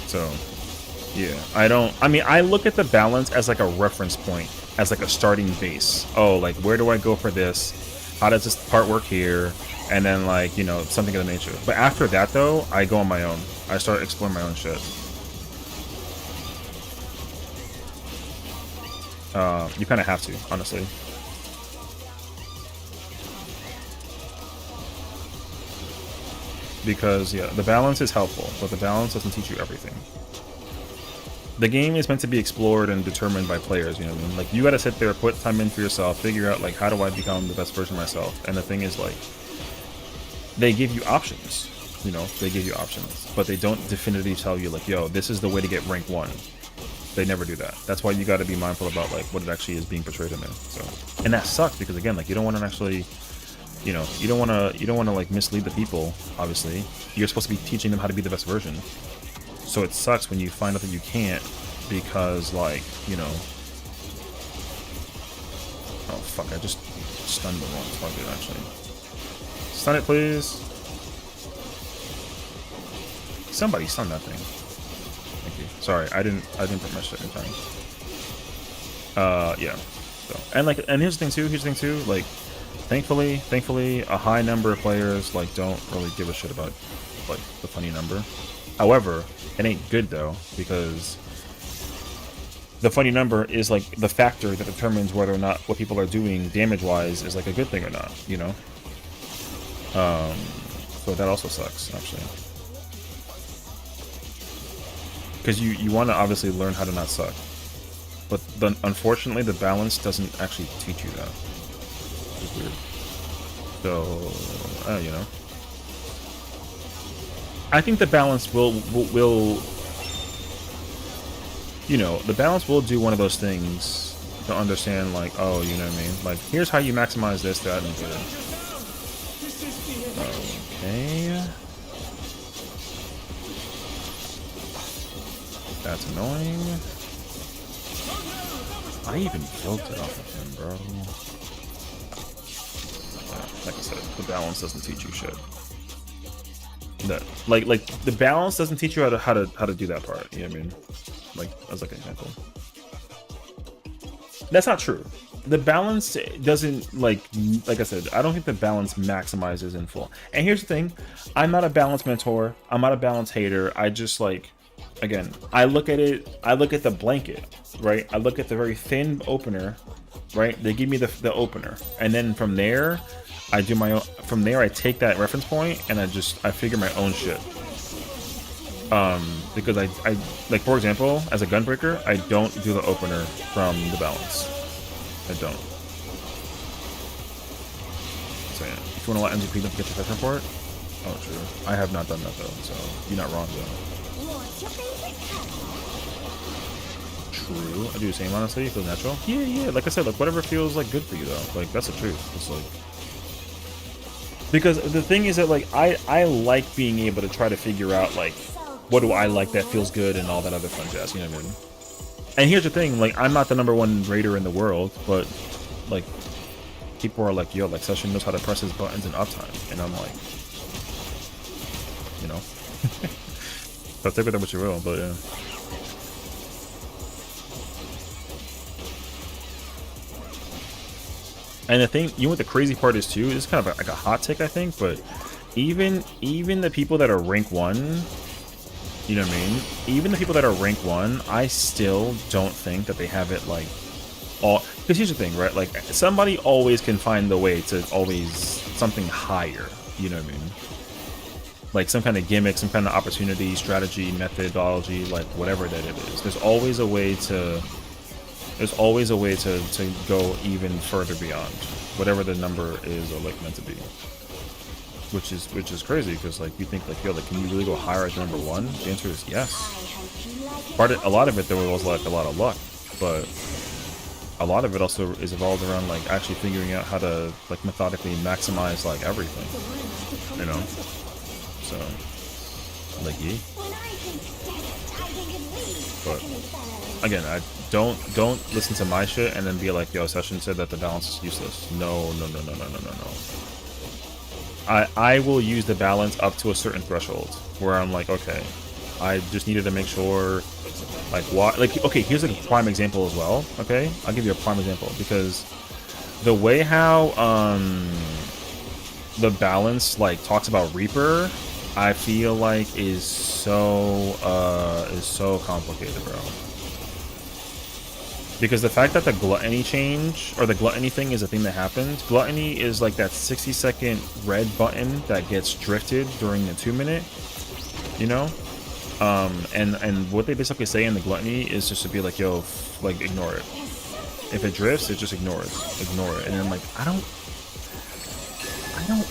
[SPEAKER 1] So, yeah, I look at the balance as like a reference point, as like a starting base. Oh, like, where do I go for this? How does this part work here? And then, like, you know, something of the nature. But after that, though, I go on my own. I start exploring my own shit. You kind of have to, honestly. Because, yeah, the balance is helpful, but the balance doesn't teach you everything. The game is meant to be explored and determined by players, you know what I mean? Like, you gotta sit there, put time in for yourself, figure out, like, how do I become the best version of myself? And the thing is, like, they give you options, you know? They give you options. But they don't definitively tell you, like, yo, this is the way to get rank 1. They never do that. That's why you gotta be mindful about, like, what it actually is being portrayed in there. So, and that sucks, because, again, like, you don't want to actually... You know, you don't want to like mislead the people. Obviously, you're supposed to be teaching them how to be the best version. So it sucks when you find out that you can't, because like, you know. Oh fuck! I just stunned the wrong target. Actually, stun it, please. Somebody stun that thing. Thank you. Sorry, I didn't put my shit in time. Yeah. So and here's the thing too. Like. Thankfully, a high number of players like don't really give a shit about like the funny number. However, it ain't good though, because the funny number is like the factor that determines whether or not what people are doing damage-wise is like a good thing or not, you know. So that also sucks actually, because you want to obviously learn how to not suck, but then unfortunately the balance doesn't actually teach you that. It's weird. So, you know, I think the balance will, you know, the balance will do one of those things to understand, like, oh, you know what I mean? Like, here's how you maximize this, that, and the other. Okay. That's annoying. I even built it off of him, bro. Like I said, the balance doesn't teach you shit. That like the balance doesn't teach you how to do that part. You know what I mean? Like as like an example. That's not true. The balance doesn't like I said. I don't think the balance maximizes in full. And here's the thing: I'm not a balance mentor. I'm not a balance hater. I just like again, I look at the blanket, right? I look at the very thin opener, right? They give me the opener, and then from there, I do my own. From there, I take that reference point and I figure my own shit. Because I like, for example, as a gunbreaker, I don't do the opener from the balance. I don't. So yeah, if you want to let MGP don't forget your first report. Oh, true. I have not done that though, so you're not wrong though. True. I do the same, honestly. It feels natural. Yeah. Like I said, like whatever feels like good for you though. Like that's the truth. It's like, because the thing is that like I like being able to try to figure out like what do I like that feels good and all that other fun jazz. You know what I mean? And here's the thing, like I'm not the #1 raider in the world, but like people are like, yo, like Session knows how to press his buttons in uptime, and I'm like, you know, so take with that what you will, but yeah. And the thing, you know what the crazy part is too, this is kind of like a hot take, I think, but even the people that are rank 1, you know what I mean? Even the people that are rank 1, I still don't think that they have it like all. Because here's the thing, right? Like somebody always can find the way to always something higher. You know what I mean? Like some kind of gimmick, some kind of opportunity, strategy, methodology, like whatever that it is. There's always a way to. There's always a way to go even further beyond whatever the number is or like meant to be, which is crazy because like you think like, yo, like can you really go higher at #1? The answer is yes. A lot of it there was like a lot of luck, but a lot of it also is evolved around like actually figuring out how to like methodically maximize like everything, you know. So like yeah. But again, I don't listen to my shit and then be like, yo, Session said that the balance is useless. No. I will use the balance up to a certain threshold where I'm like, okay, I just needed to make sure, like, what, like, okay, here's like a prime example as well. Okay, I'll give you a prime example because the way how the balance like talks about Reaper, I feel like is so complicated, bro. Because the fact that the gluttony change, or the gluttony thing is a thing that happens. Gluttony is like that 60-second red button that gets drifted during the 2-minute, you know? And what they basically say in the gluttony is just to be like, yo, like ignore it. If it drifts, it just ignore it. And I'm like, I don't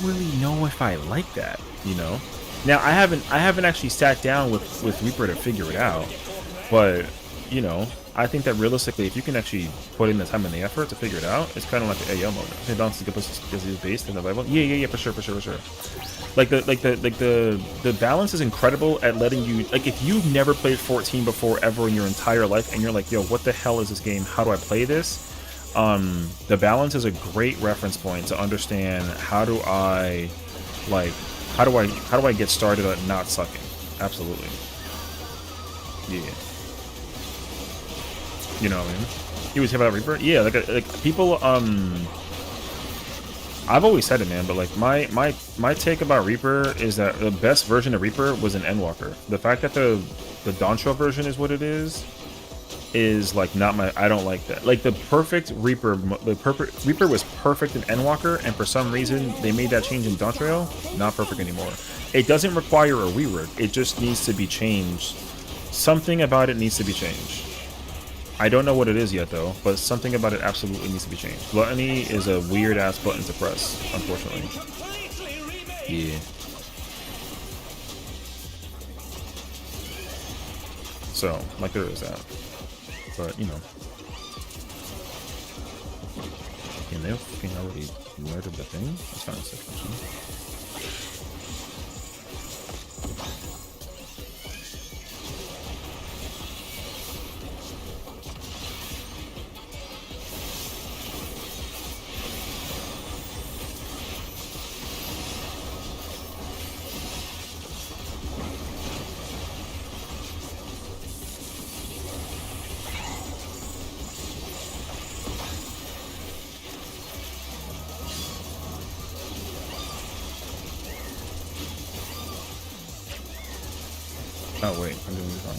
[SPEAKER 1] really know if I like that, you know? Now I haven't actually sat down with Reaper to figure it out, but you know, I think that realistically, if you can actually put in the time and the effort to figure it out, it's kind of like the AO mode. The balance is good because it's based in the Bible. Yeah, for sure. Like the balance is incredible at letting you, like, if you've never played 14 before ever in your entire life, and you're like, yo, what the hell is this game? How do I play this? The balance is a great reference point to understand how do I get started at not sucking. Absolutely. Yeah. You know what I mean? You was talking about Reaper? Yeah, like people, I've always said it, man, but like my take about Reaper is that the best version of Reaper was an Endwalker. The fact that the Doncho version is what it is like not my, I don't like that. Like the perfect Reaper, Reaper was perfect in Endwalker, and for some reason they made that change in Doncho, not perfect anymore. It doesn't require a rework, it just needs to be changed. Something about it needs to be changed. I don't know what it is yet though, but something about it absolutely needs to be changed. Gluttony is a weird ass button to press, unfortunately. Yeah. So, like, there is that. But, you know. Can they fucking already murdered the thing? That's kind of sick, actually. Oh wait, I'm doing this wrong.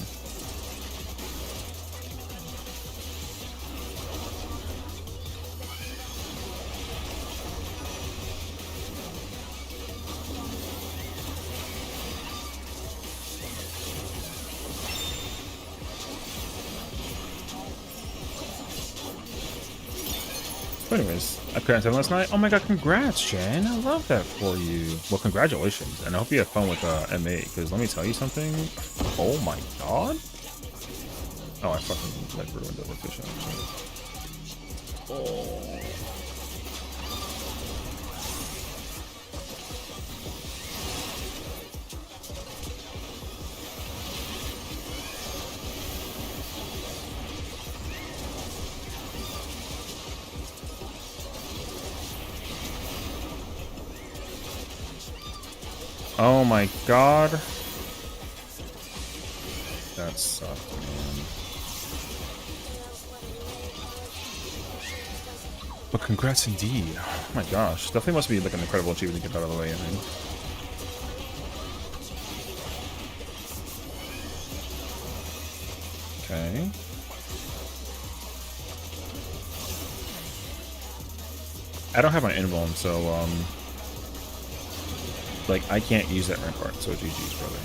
[SPEAKER 1] But anyways, I couldn't have last night. Oh my god, congrats, Jen. I love that for you. Well, congratulations. And I hope you have fun with MA, because let me tell you something. Oh my god. Oh, I fucking like ruined the location. Oh. Oh my god. That sucked, man. But congrats indeed. Oh my gosh. Definitely must be like an incredible achievement to get out of the way, I think. Okay. I don't have my invuln, so like I can't use that rampart, so GG's, brother.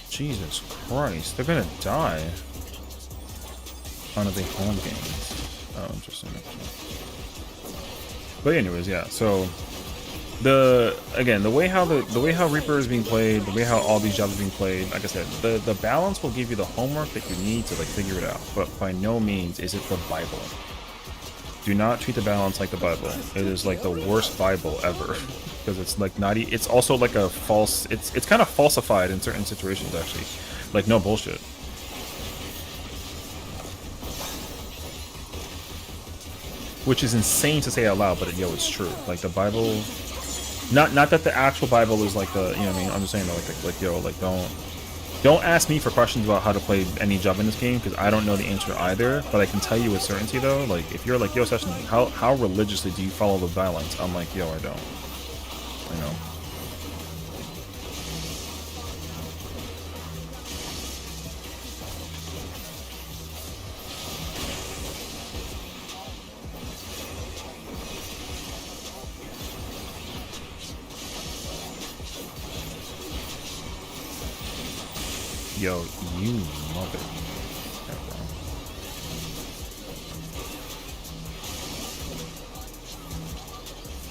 [SPEAKER 1] Jesus Christ, they're gonna die on the home games. Oh, interesting. But anyways, yeah. So the way how Reaper is being played, the way how all these jobs are being played, like I said, the balance will give you the homework that you need to like figure it out. But by no means is it the Bible. Do not treat the balance like the Bible. It is like the worst Bible ever. Because it's like not. It's also like a false. It's kind of falsified in certain situations, actually. Like no bullshit. Which is insane to say out loud, but yo, it's true. Like the Bible. Not that the actual Bible is like the. You know what I mean? I'm just saying that like yo, like don't ask me for questions about how to play any job in this game, because I don't know the answer either. But I can tell you with certainty though. Like if you're like yo, Sesh, how religiously do you follow the balance? I'm like yo, I don't. You know. Yo, you mother.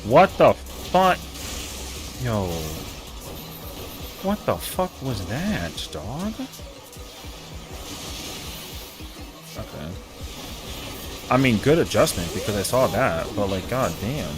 [SPEAKER 1] What the fuck? Yo. What the fuck was that, dog? Okay. I mean, good adjustment because I saw that, but like, god damn.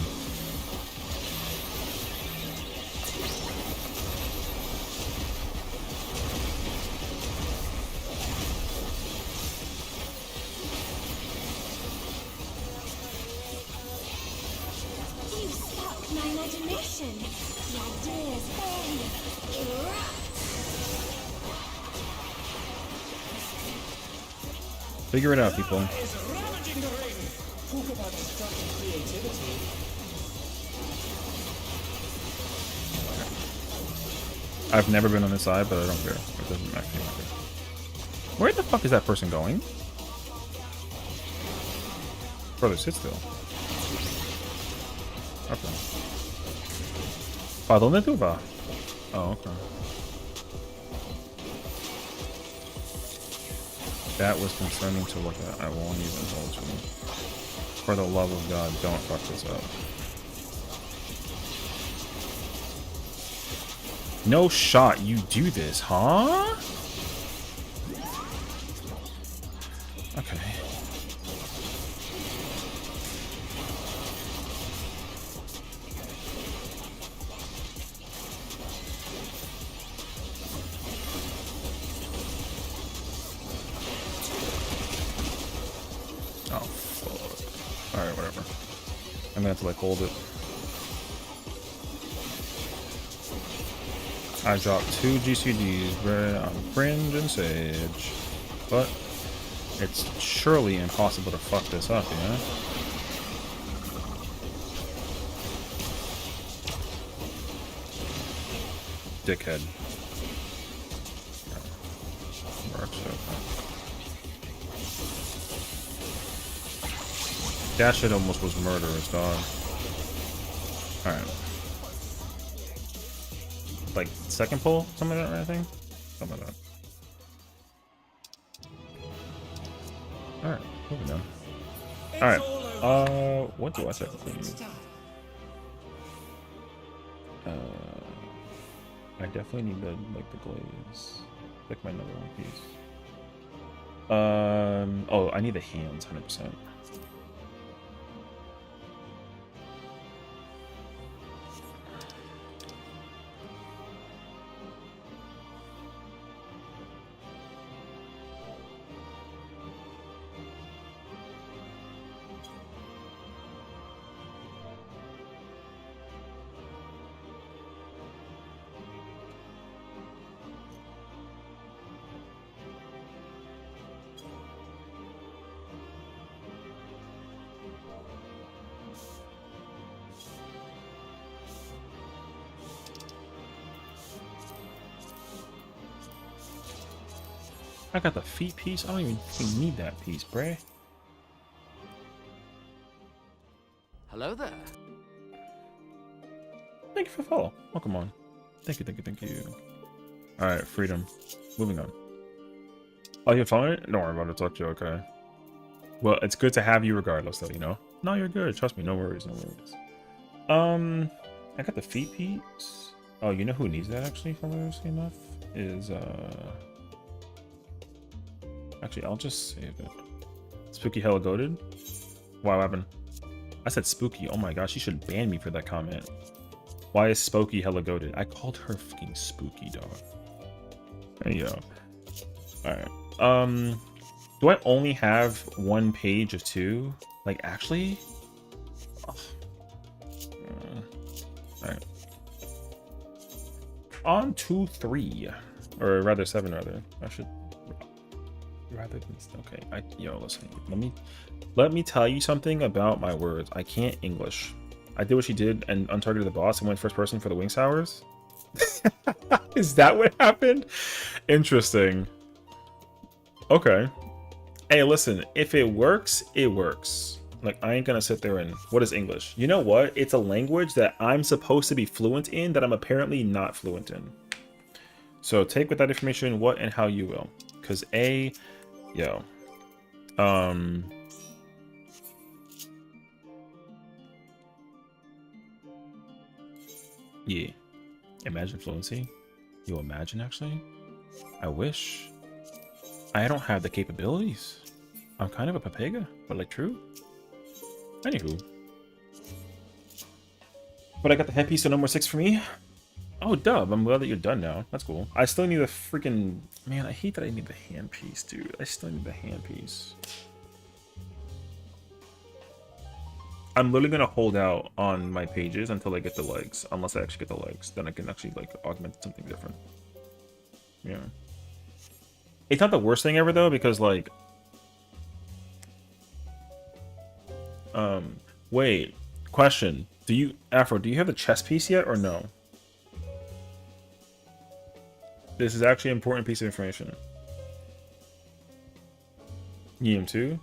[SPEAKER 1] Figure it out, people. I've never been on this side, but I don't care. It doesn't actually matter. Where the fuck is that person going? Brother, sit still. Okay. ¿Para dónde tú vas? Oh, okay. That was concerning to look at. I won't even hold you. For the love of God, don't fuck this up. No shot, you do this, huh? Okay. I'm gonna have to like hold it. I dropped 2 GCDs, bruh. I'm cringe and Sage. But it's surely impossible to fuck this up, yeah? Dickhead. That shit almost was murderous, dog. Alright. Like, second pull? Something like that, I think? Something like that. Alright, moving on. Alright, what do I technically need? I definitely need the glaze. Like my number one piece. Oh, I need the hands, 100%. I got the feet piece. I don't even need that piece, bruh.
[SPEAKER 2] Hello there.
[SPEAKER 1] Thank you for the follow. Welcome on. Thank you, thank you, thank you. Alright, freedom. Moving on. Oh, you're following it? Don't worry about it. Talk to you, okay? Well, it's good to have you regardless, though, you know? No, you're good. Trust me. No worries, no worries. I got the feet piece. Oh, you know who needs that, actually, hilariously enough? Is, Actually, I'll just save it. Spooky hella goated? Wow, what happened? I said spooky. Oh my gosh, you should ban me for that comment. Why is Spooky hella goated? I called her fucking spooky, dog. There you go. Alright. Do I only have 1 page of 2? Like, actually? Alright. On to 3. Or rather, 7, rather. I should... Rather than... Okay, yo, listen. Let me tell you something about my words. I can't English. I did what she did and untargeted the boss and went first person for the wing towers. Is that what happened? Interesting. Okay. Hey, listen, if it works, it works. Like, I ain't gonna sit there and... What is English? You know what? It's a language that I'm supposed to be fluent in that I'm apparently not fluent in. So take with that information what and how you will. Because yo. Yeah. Imagine fluency. You imagine, actually? I wish. I don't have the capabilities. I'm kind of a papega, but like true. Anywho. But I got the headpiece, so no more 6 for me. Oh, dub. I'm glad that you're done now. That's cool. I still need a freaking... Man, I hate that I need the handpiece, dude. I still need the handpiece. I'm literally going to hold out on my pages until I get the legs. Unless I actually get the legs. Then I can actually, like, augment something different. Yeah. It's not the worst thing ever, though, because, like... Wait. Question. Afro, do you have the chest piece yet, or no? This is actually an important piece of information. EM2?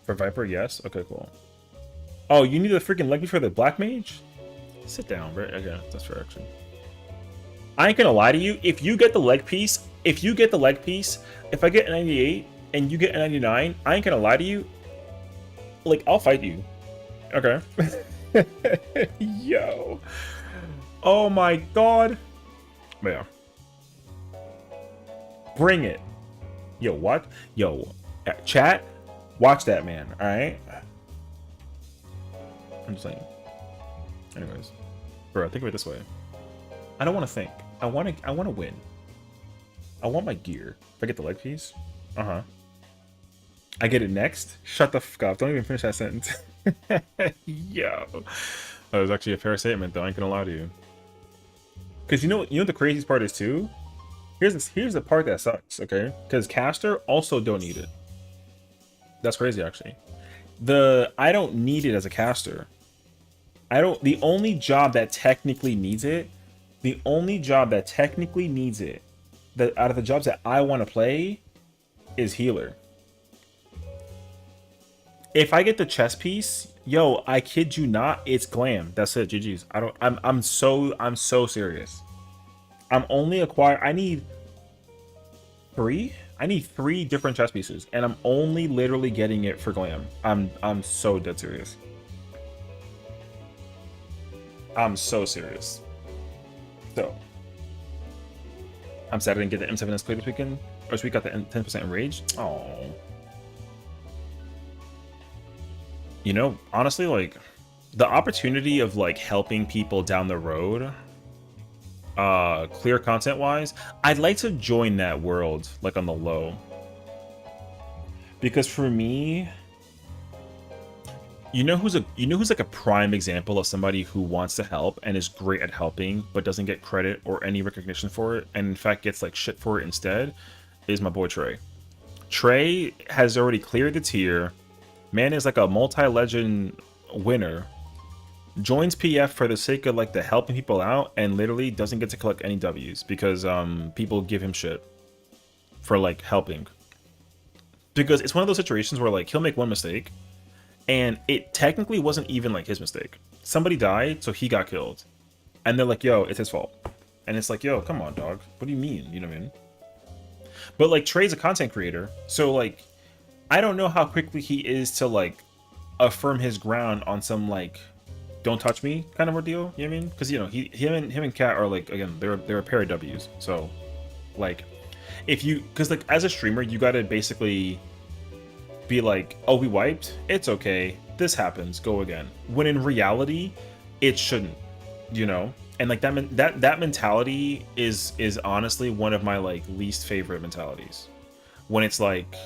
[SPEAKER 1] For Viper, yes? Okay, cool. Oh, you need a freaking leg for the Black Mage? Sit down, right? Okay, that's fair, actually. I ain't gonna lie to you. If you get the leg piece, if I get a 98 and you get a 99, I ain't gonna lie to you. Like, I'll fight you. Okay. Yo. Oh my god. Yeah. Bring it. Yo, what? Yo, chat, watch that man, alright? I'm just saying. Anyways. Bro, think of it this way. I don't want to think. I want to win. I want my gear. If I get the leg piece. Uh-huh. I get it next? Shut the fuck up. Don't even finish that sentence. Yo. That was actually a fair statement, though. I ain't gonna lie to you. Because you know the craziest part is too. Here's the part that sucks. Okay, because caster also don't need it. That's crazy actually. I don't need it as a caster. I don't. The only job that technically needs it, the only job that technically needs it, that out of the jobs that I want to play, is healer. If I get the chess piece, yo, I kid you not, it's glam. That's it. GG's. I don't. I'm so serious. I'm only acquire. I need three. I need 3 different chess pieces, and I'm only literally getting it for glam. I'm so dead serious. I'm so serious. So I'm sad I didn't get the M7S clear this weekend. Or we got the 10% enrage. Oh. You know, honestly, like the opportunity of like helping people down the road, clear content wise, I'd like to join that world like on the low. Because for me, you know who's like a prime example of somebody who wants to help and is great at helping but doesn't get credit or any recognition for it, and in fact gets like shit for it instead, is my boy Trey. Trey has already cleared the tier. Man is like a multi-legend winner. Joins PF for the sake of like the helping people out, and literally doesn't get to collect any W's because people give him shit for like helping. Because it's one of those situations where like he'll make one mistake, and it technically wasn't even like his mistake. Somebody died, so he got killed, and they're like, "Yo, it's his fault," and it's like, "Yo, come on, dog. What do you mean?" You know what I mean? But like Trey's a content creator, so like I don't know how quickly he is to like affirm his ground on some like don't touch me kind of ordeal. You know what I mean? Because you know him and Kat are like, again, they're a pair of W's. So like if you, because like as a streamer you gotta basically be like, oh, we wiped, it's okay, this happens, go again, when in reality it shouldn't, you know. And like that mentality is honestly one of my like least favorite mentalities, when it's like,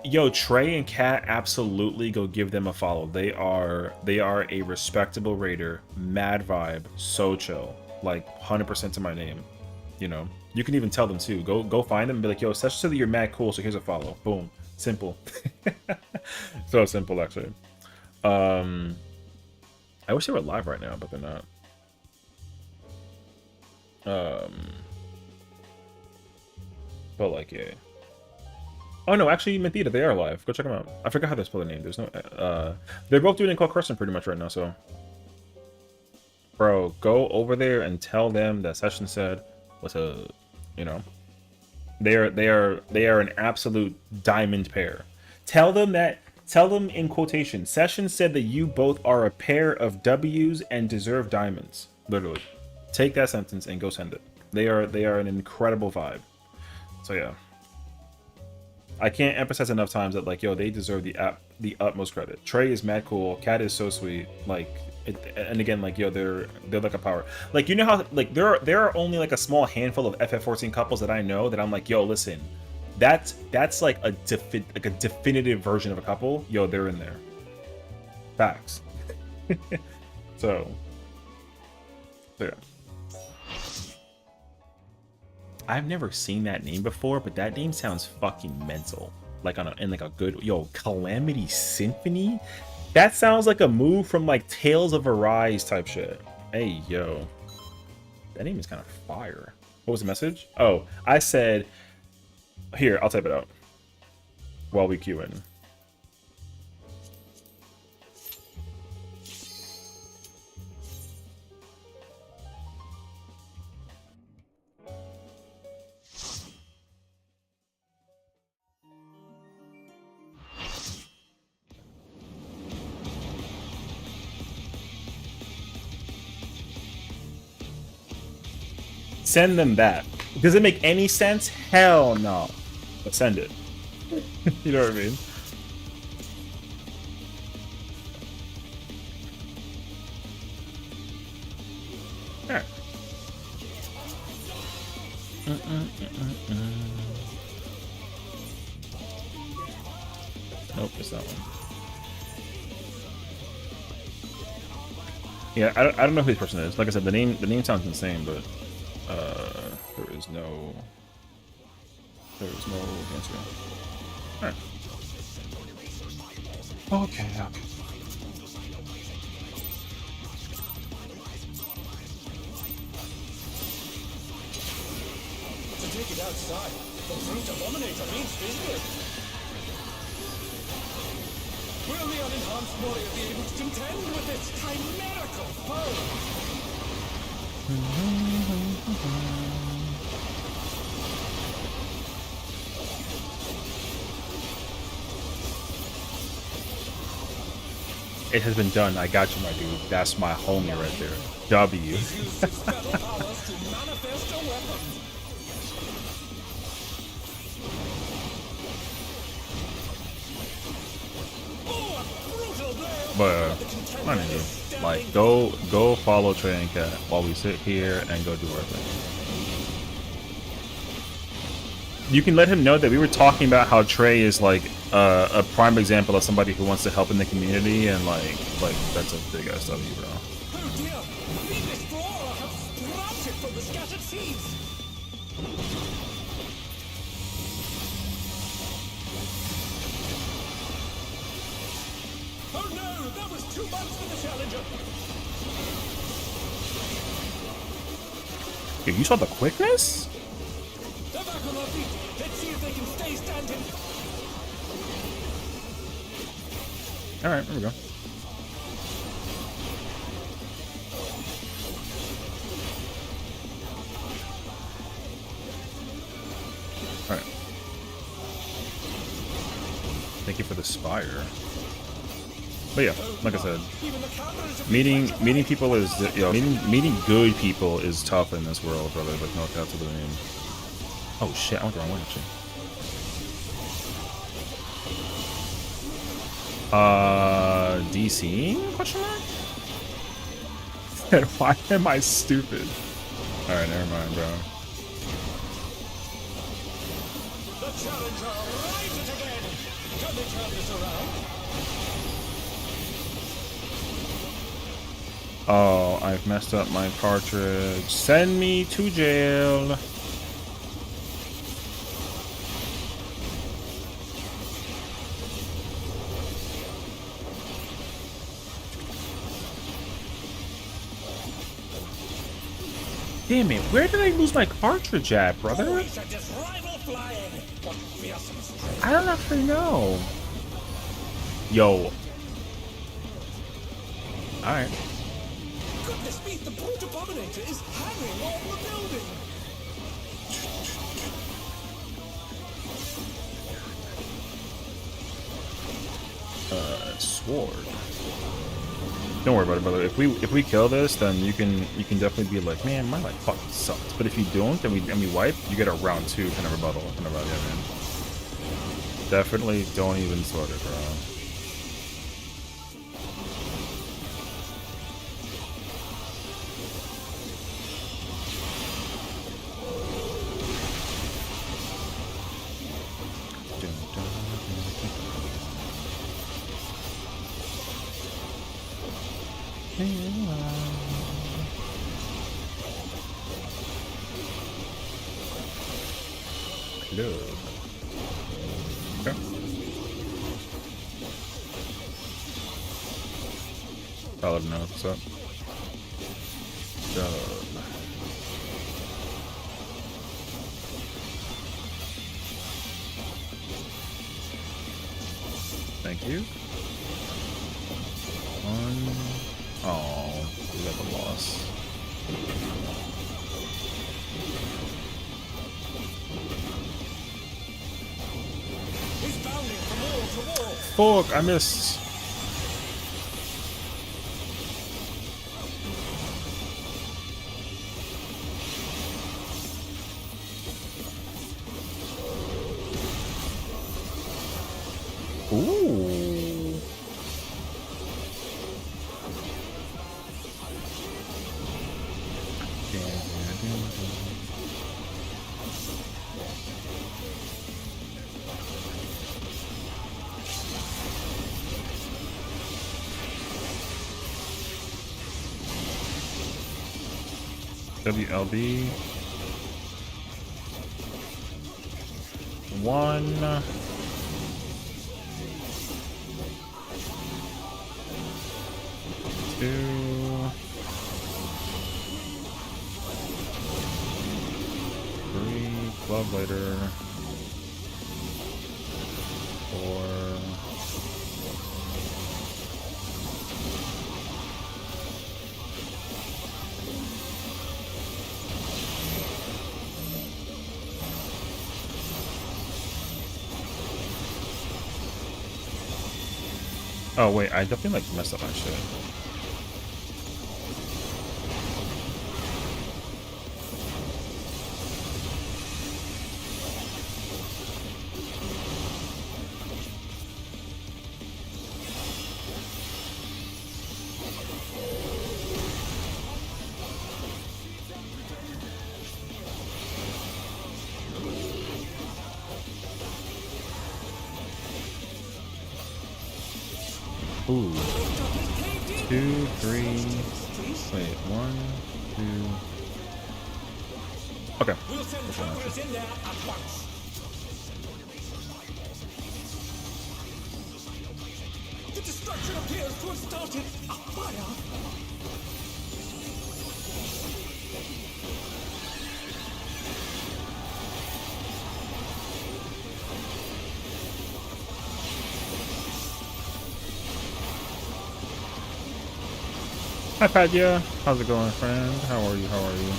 [SPEAKER 1] yo, Trey and Kat, absolutely go give them a follow. They are a respectable raider, mad vibe, so chill, like 100% to my name. You know, you can even tell them too. Go find them and be like, yo, Sesh said that you're mad cool, so here's a follow. Boom, simple. So simple actually. I wish they were live right now, but they're not. But like, yeah. Oh no, actually, Mentira, they are live. Go check them out. I forgot how they spell their name. There's no, they're both doing Call Carson pretty much right now. So, bro, go over there and tell them that Session said, "What's up?" You know, they are an absolute diamond pair. Tell them that. Tell them in quotation. Session said that you both are a pair of W's and deserve diamonds. Literally, take that sentence and go send it. They are an incredible vibe. So yeah. I can't emphasize enough times that like, yo, they deserve the utmost credit. Trey is mad cool. Kat is so sweet. Like, and again, like, yo, they're like a power. Like, you know how like there are only like a small handful of FF14 couples that I know that I'm like, yo, listen, that's like a definitive version of a couple. Yo, they're in there. Facts. So yeah. I've never seen that name before, but that name sounds fucking mental. Like in like a good, yo, Calamity Symphony? That sounds like a move from like Tales of Arise type shit. Hey, yo. That name is kind of fire. What was the message? Oh, I said, here, I'll type it out while we queue in. Send them that. Does it make any sense? Hell no. But send it. You know what I mean? Alright. Nope, it's that one. Yeah, I don't know who this person is. Like I said, the name sounds insane, but There is no answer. Alright. Okay.
[SPEAKER 3] To take it outside, the brute abominator means business. Will the unenhanced warrior be able to contend with this chimerical foe?
[SPEAKER 1] It has been done. I got you, my dude. That's my homie right there. W.
[SPEAKER 3] Use his spell powers to manifest a weapon. Oh, a brutal blow!
[SPEAKER 1] But my nigga, like go follow Trey and Cat while we sit here and go do our thing. You can let him know that we were talking about how Trey is like a prime example of somebody who wants to help in the community, and like that's a big ass W, bro.
[SPEAKER 3] Oh dear! Fiendish flora have sprouted from the scattered seeds! Oh no! That was too much for the challenger!
[SPEAKER 1] Dude, you saw the quickness?
[SPEAKER 3] They're back on our feet! Let's see if they can stay standing!
[SPEAKER 1] Alright, there we go. Alright. Thank you for the spire. But yeah, like I said, meeting people is, you know, meeting good people is tough in this world, brother. Like, no cap to the name. Oh shit, I went the wrong way actually. DC? Question mark? Why am I stupid? Alright, never mind, bro.
[SPEAKER 3] The challenger rides it again! Can they turn this around?
[SPEAKER 1] Oh, I've messed up my cartridge. Send me to jail. Damn it, where did I lose my cartridge at, brother? I don't actually know. Yo. Alright.
[SPEAKER 3] Goodness me, the brute abominator is hanging on the building!
[SPEAKER 1] Sword. Don't worry about it, brother. If we kill this, then you can definitely be like, man, my life fucking sucks. But if you don't, and we wipe, you get a round 2 kind of rebuttal. Kind of about yeah, man. Definitely don't even sweat it, bro. Club. Okay. I'll let him know what's up. Dub. Thank you. Oh, we got the loss.
[SPEAKER 3] He's bounding from wall to wall.
[SPEAKER 1] Fuck, I missed. Ooh. WLB. 1. 2. 3. Glove later. 4. Oh wait, I definitely like messed up my shit. Ooh. 2, 3. Wait, 1, 2. Okay.
[SPEAKER 3] We'll send travelers in there at once. The destruction appears to have started a fire.
[SPEAKER 1] Hi Padya, how's it going, friend? How are you? How are you?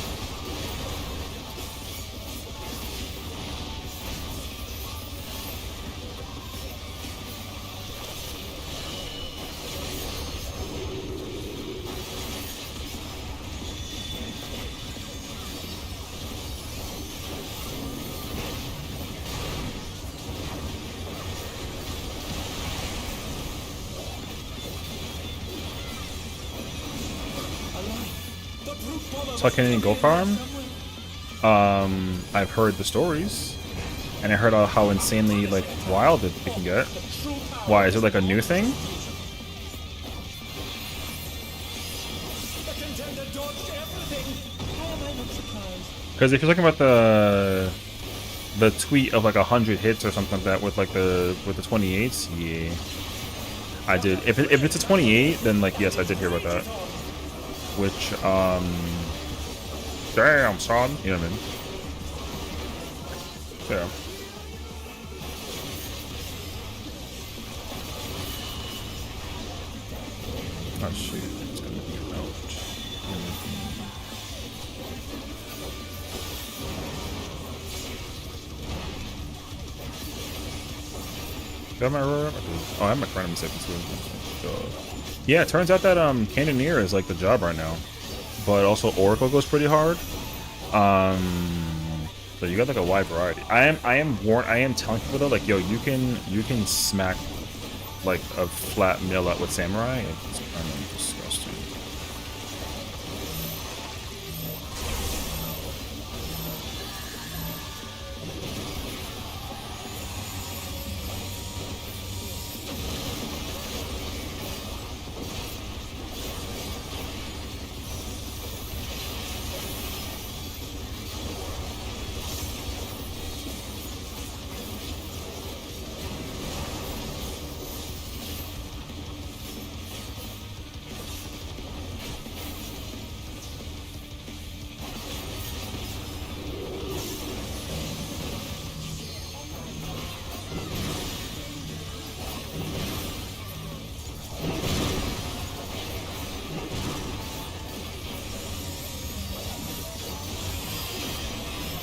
[SPEAKER 1] So can you go farm? I've heard the stories, and I heard how insanely like wild it can get. Why is it like a new thing? Because if you're talking about the tweet of like 100 hits or something like that with like the 28s, yeah, I did. If it's a 28, then like yes, I did hear about that. Which damn son, you know what I mean? Yeah. Oh shoot, it's gonna be out. Got my Aurora? Oh, I have my friend in second too. Yeah, it turns out that Cannoneer is like the job right now. But also Oracle goes pretty hard. So you got like a wide variety. I am telling people though, like, yo, you can smack like a flat mill out with Samurai. It's kind of disgusting.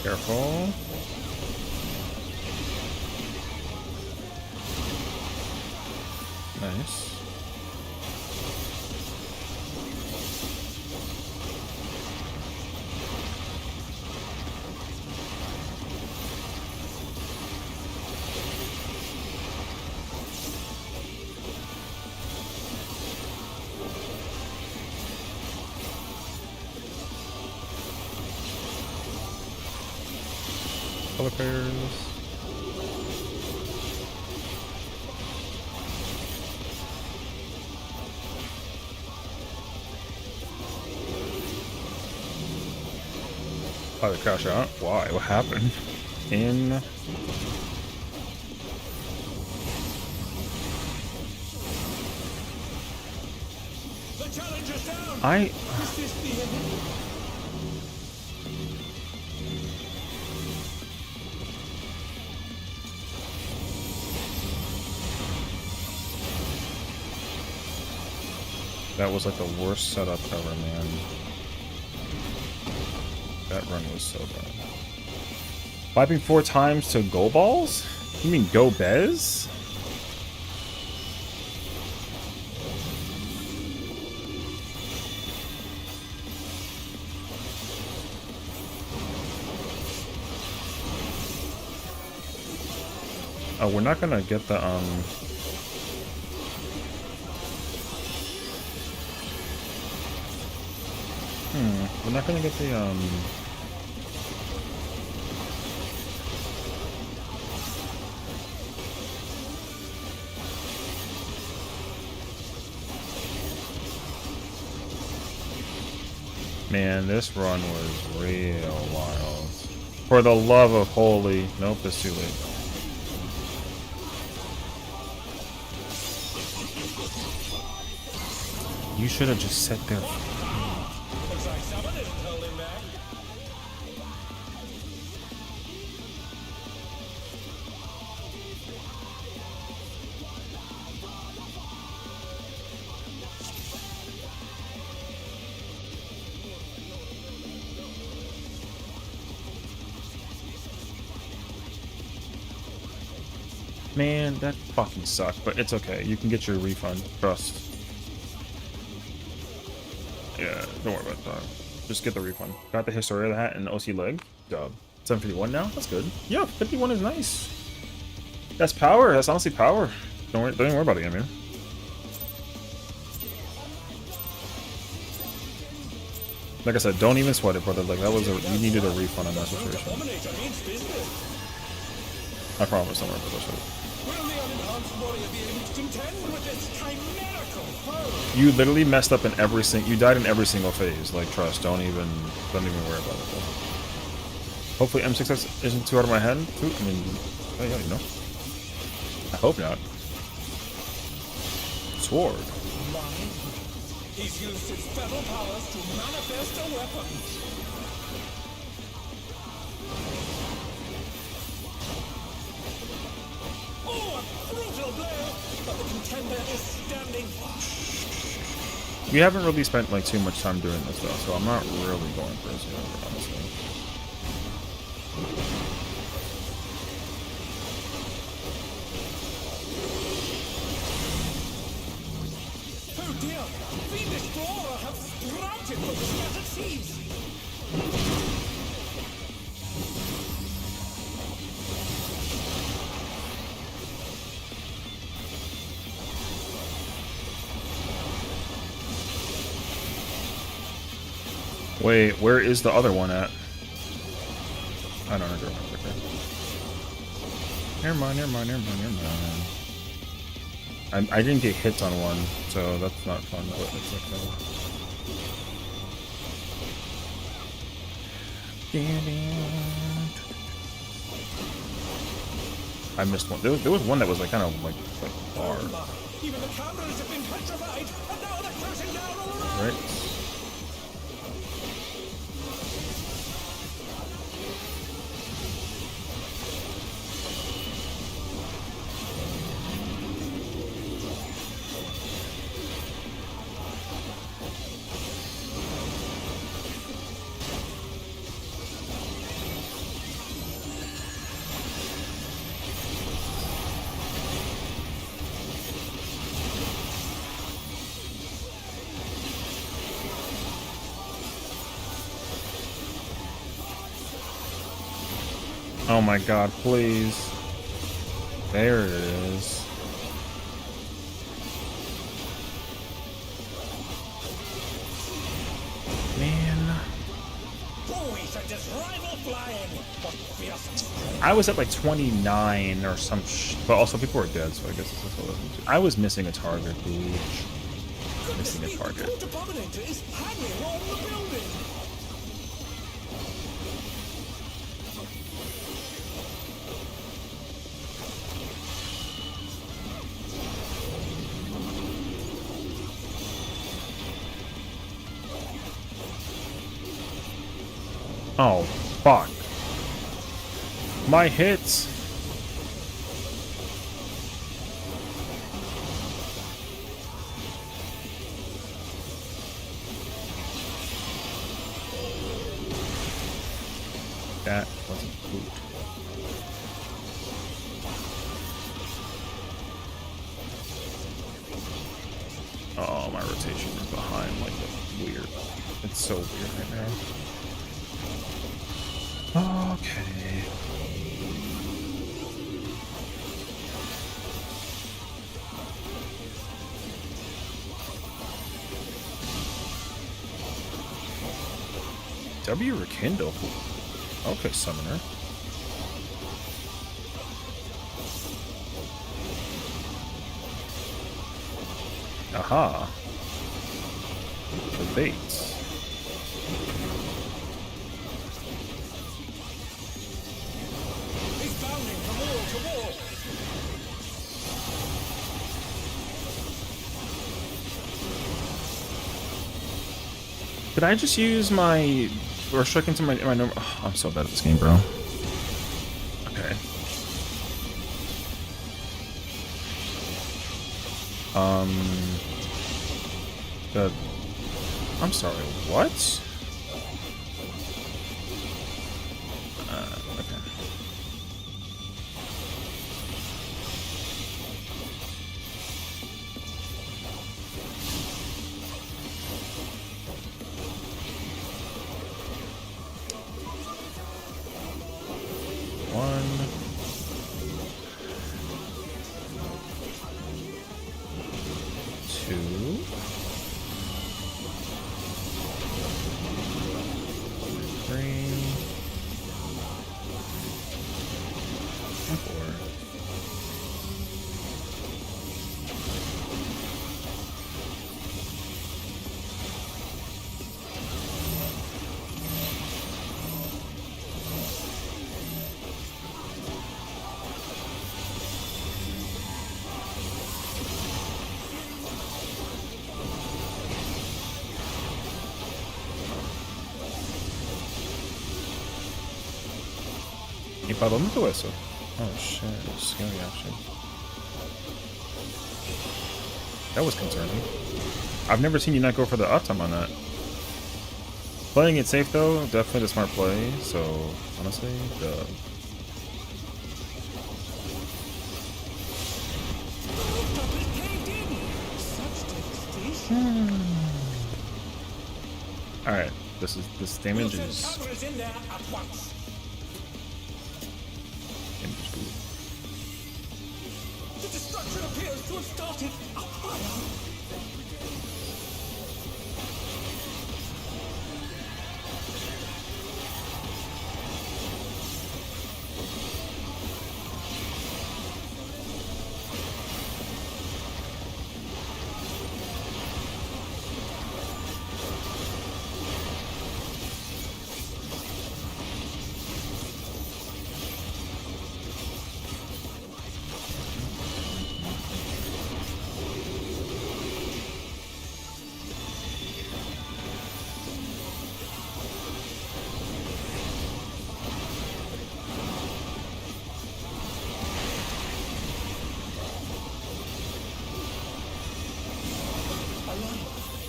[SPEAKER 1] Careful. Nice. Color pairs. Oh, they crash out? Why? What happened? In
[SPEAKER 3] Ranger's down!
[SPEAKER 1] I
[SPEAKER 3] Is this the end?
[SPEAKER 1] that was like the worst setup ever, man. That run was so bad. Wiping 4 times to go balls? You mean go bez? Oh, we're not gonna get the we're not gonna get the Man, this run was real wild. For the love of holy... Nope, it's too late. You should have just sat there.
[SPEAKER 3] Looks like someone isn't holding back.
[SPEAKER 1] Man, that fucking sucked, but it's okay. You can get your refund. Trust. Yeah, don't worry about that. Just get the refund. Got the Historia of the Hat and OC leg. Dub. 751 now? That's good. Yeah, 51 is nice. That's power. That's honestly power. Don't even worry about it, man. Like I said, don't even sweat it, brother. Like that was you needed a refund on that situation. I promise, don't worry about that shit.
[SPEAKER 3] Will the unenhanced warrior be able to contend with this chimerical foe?
[SPEAKER 1] You literally messed up in every single. You died in every single phase. Like, trust. Don't even worry about it. Though. Hopefully, M6S isn't too out of my head. Too. I mean, oh yeah, you know. I hope not. Sword.
[SPEAKER 3] He's used his feral powers to manifest a weapon. Oh, a brutal blow! But the contender is standing.
[SPEAKER 1] We haven't really spent like too much time doing this though, so I'm not really going crazy over it, honestly.
[SPEAKER 3] Oh dear! Fiendish Flora have sprouted from the scattered seas!
[SPEAKER 1] Wait, where is the other one at? I don't know. Okay. Never mind. I didn't get hits on one, so that's not fun, but it's okay. I missed one. There was one that was like kind of like far.
[SPEAKER 3] Even the cameras have been petrified, and now they're closing down all around!
[SPEAKER 1] Right? Oh my god, please. There it is. Man. I was at like 29 or some but also people were dead, so I guess this is what I was missing a target, dude. Missing a target. Oh, fuck. My hits. That wasn't good. Oh, my rotation is behind like weird. It's so weird right now. Okay. W rekindle. Okay, summoner. Aha. The baits.
[SPEAKER 3] He's bounding from wall to wall.
[SPEAKER 1] Did I just use my or strike into my normal? Oh, I'm so bad at this game, bro. Okay. I'm sorry. What? Okay. One. Two. Three. And four. ¿Y para dónde todo eso? Oh shit, scary action. That was concerning. I've never seen you not go for the uptime on that. Playing it safe though, definitely the smart play, so honestly, the Alright, this damage is
[SPEAKER 3] Cover is in there at once. The destruction appears to have started a fire.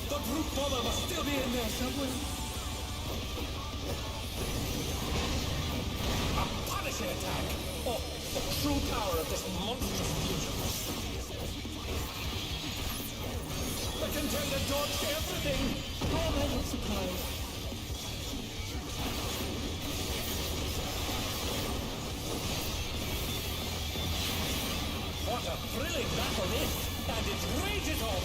[SPEAKER 3] The brute bomber must still be in there somewhere. A punishing attack! Oh, the true power of this monstrous fusion. The contender dodged everything! How am I not surprised? What a thrilling battle this! And it rages on!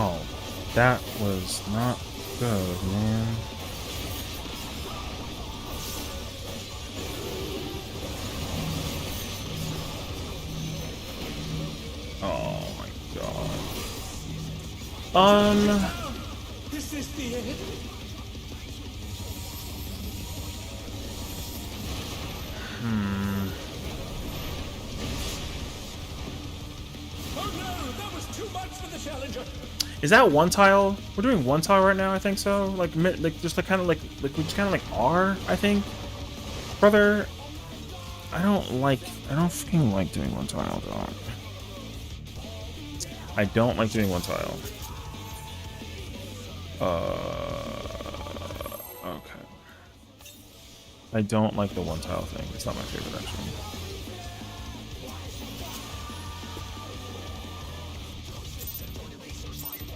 [SPEAKER 1] Oh, that was not good, man. Oh my god.
[SPEAKER 3] Is this the end? Oh no, that was too much for the challenger.
[SPEAKER 1] Is that one tile? We're doing one tile right now, I think so. Like just like kind of like we just kind of like R, I think. Brother, I don't fucking like doing one tile, dog. I don't like doing one tile. Okay. I don't like the one tile thing. It's not my favorite, actually.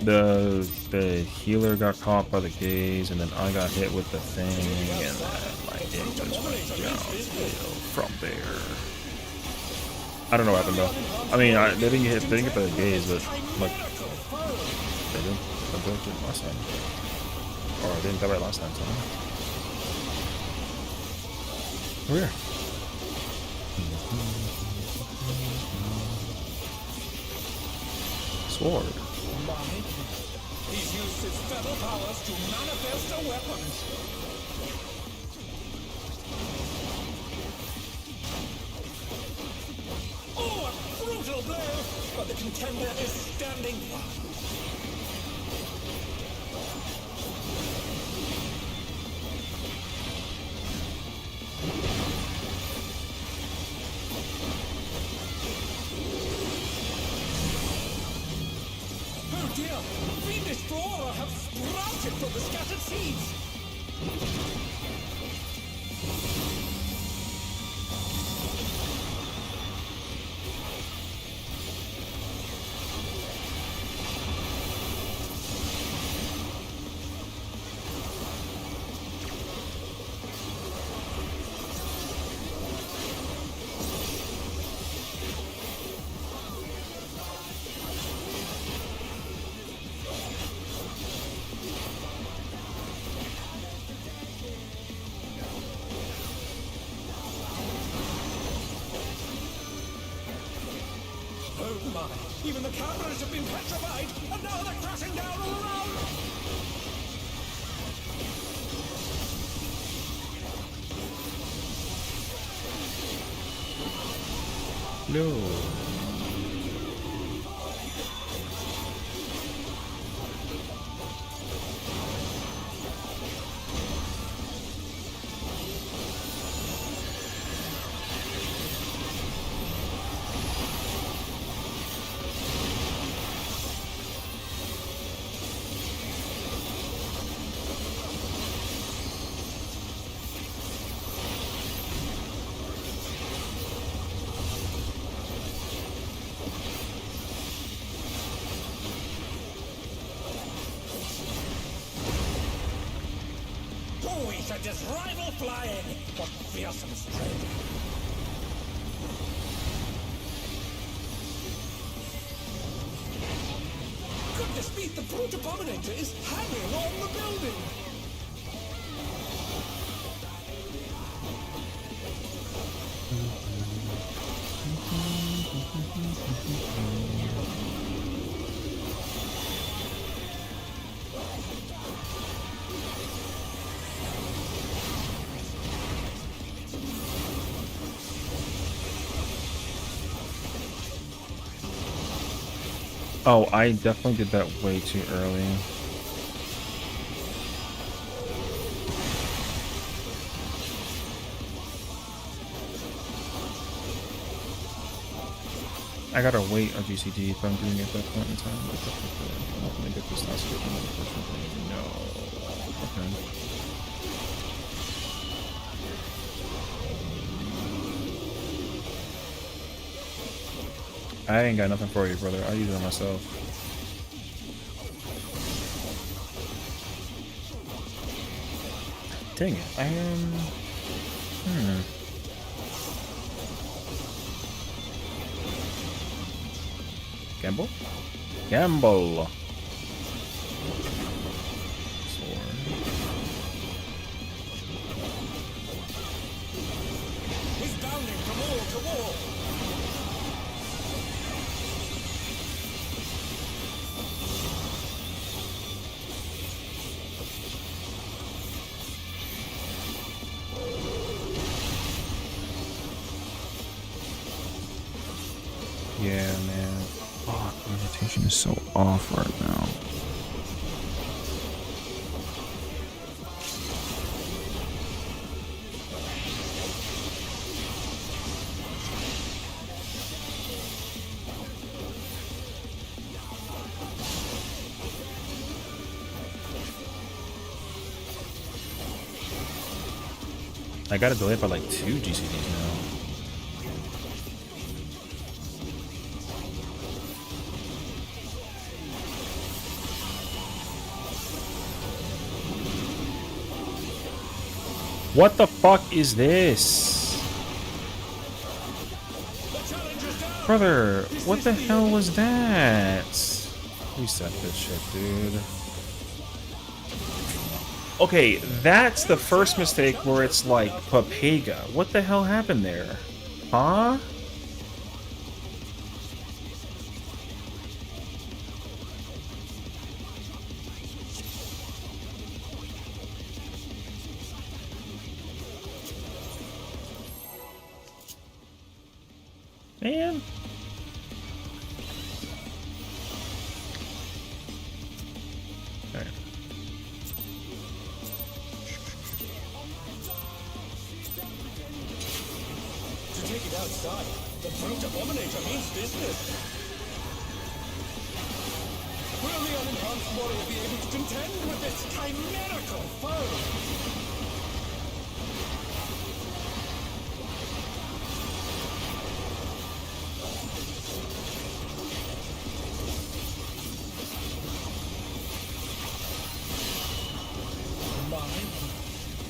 [SPEAKER 1] The healer got caught by the gaze, and then I got hit with the thing, and then my game just went downhill from there. I don't know what happened though. I mean, they didn't get by the gaze, but like they did last time, or I didn't die right last time. So weird. Sword.
[SPEAKER 3] He's used his feather powers to manifest a weapon. Oh, a brutal blow! But the contender is standing firm. Oh dear! Fiendish flora have sprouted from the scattered seeds! Oh my! Even the cameras have been petrified, and now they're crashing down all around!
[SPEAKER 1] No.
[SPEAKER 3] We should just rival flying! What fearsome strength! Goodness me, the brute abominator is hanging on the building!
[SPEAKER 1] Oh, I definitely did that way too early. I gotta wait a GCD if I'm doing it at that point in time. Let me get this last bit. No. Okay. I ain't got nothing for you, brother. I use it myself. Dang it. I am... Gamble? Gamble! Sword.
[SPEAKER 3] He's bounding from wall to wall.
[SPEAKER 1] Yeah, man. Fuck, my rotation is so off right now. I gotta delay it by like 2 GCDs now. What the fuck is this? Brother, what the hell was that? Reset this shit, dude. Okay, that's the first mistake where it's like Papega. What the hell happened there? Huh? Man. Alright.
[SPEAKER 3] To take it outside, the brute abominator means business. Will the unenhanced warrior be able to contend with this chimerical foe?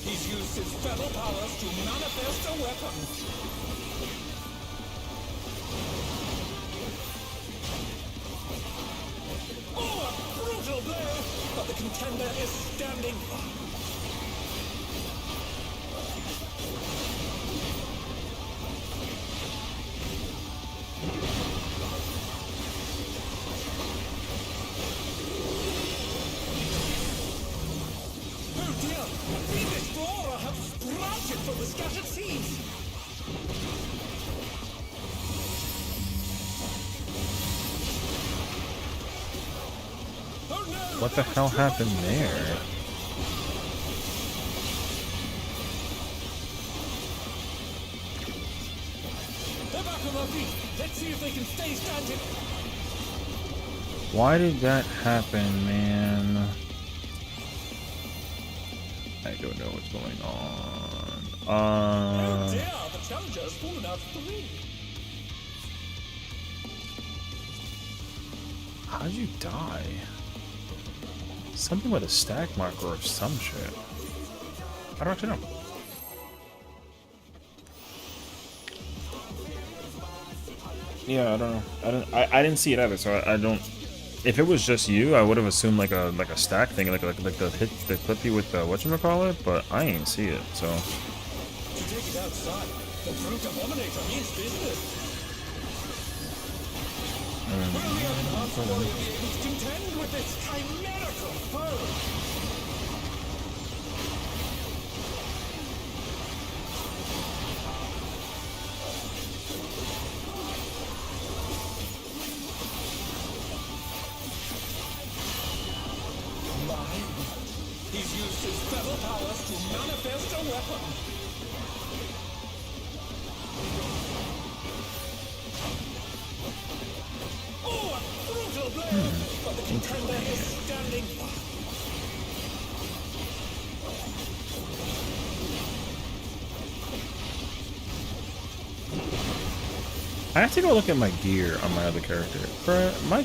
[SPEAKER 3] He's used his feather powers to manifest a weapon. Oh, a brutal blow! But the contender is standing. Oh dear! Fiendish flora have sprouted from the scattered seeds! Oh no!
[SPEAKER 1] What the hell happened there?
[SPEAKER 3] They're back on their feet! Let's see if they can stay standing!
[SPEAKER 1] Why did that happen, man? I don't know what's going on.
[SPEAKER 3] Oh dear! The challenger has fallen out 3!
[SPEAKER 1] How'd you die? Something with a stack marker or some shit. I don't actually know. Yeah, I don't know. I didn't see it either, so I don't. If it was just you, I would have assumed like a stack thing, like the hit that clip you with the whatchamacallit, but I ain't see it, so.
[SPEAKER 3] To take it outside, the brute abominator means business. Will the unenhanced warrior be able to contend with this chimerical foe? He's used his feather powers to manifest a weapon. what the contender is standing for.
[SPEAKER 1] I have to go look at my gear on my other character. Bruh, my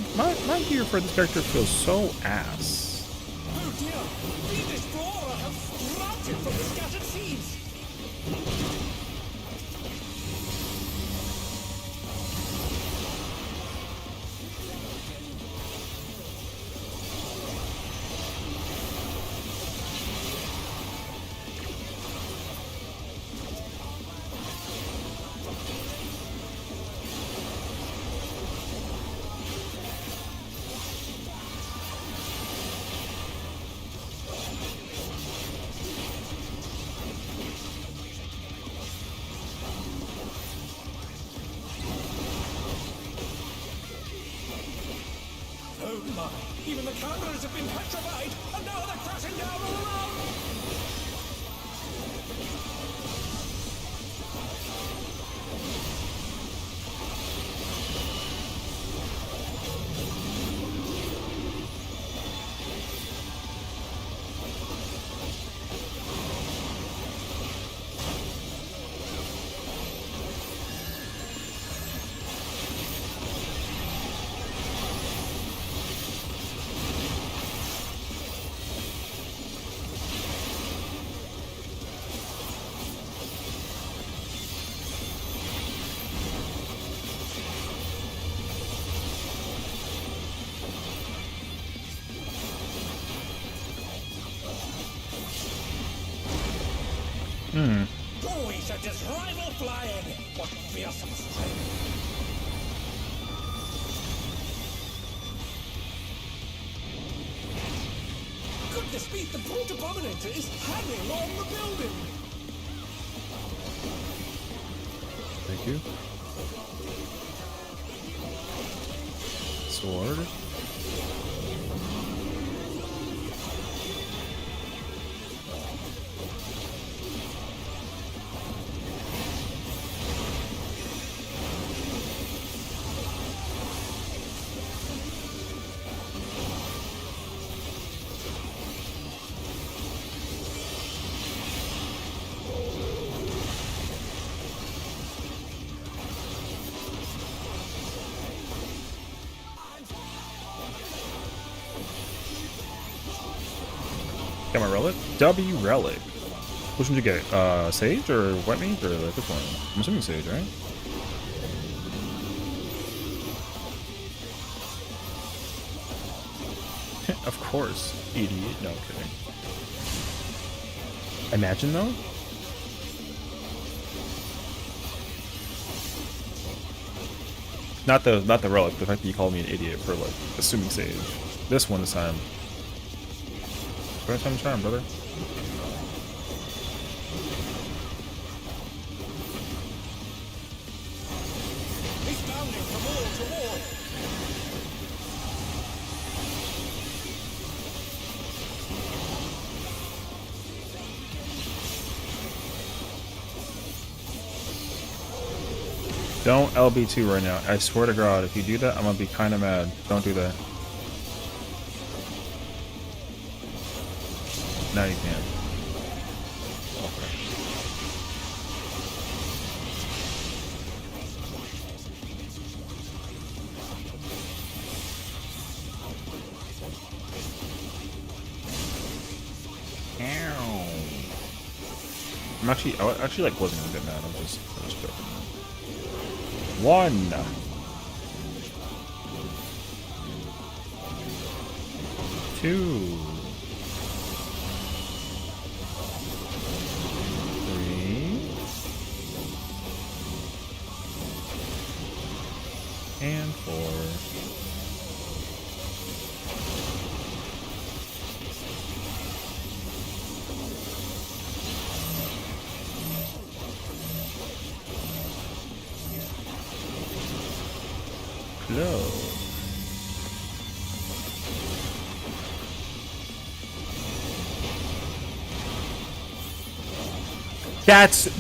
[SPEAKER 1] gear for this character feels so ass.
[SPEAKER 3] Oh dear! Fiendish flora have sprouted from the scattered seeds! Oh my! Even the cameras have been petrified, and now they're crashing down all around! Oh, he said his rival flying! What fearsome strength! Goodness me, the brute abominator is hanging on the building!
[SPEAKER 1] Thank you. Sword. Got my relic? W relic. Which one did you get? Sage or White Mage or like which one? I'm assuming Sage, right? Of course. Idiot. No, I'm kidding. Imagine though? Not the relic, the fact that you called me an idiot for like assuming Sage. This one this time. First time charm, brother.
[SPEAKER 3] He's bounding from wall to wall!
[SPEAKER 1] Don't LB2 right now. I swear to God, if you do that, I'm gonna be kind of mad. Don't do that. Now you can. Okay. Ow. I actually like wasn't gonna get mad. I'm just joking. 1. 2. 3. And 4. Close.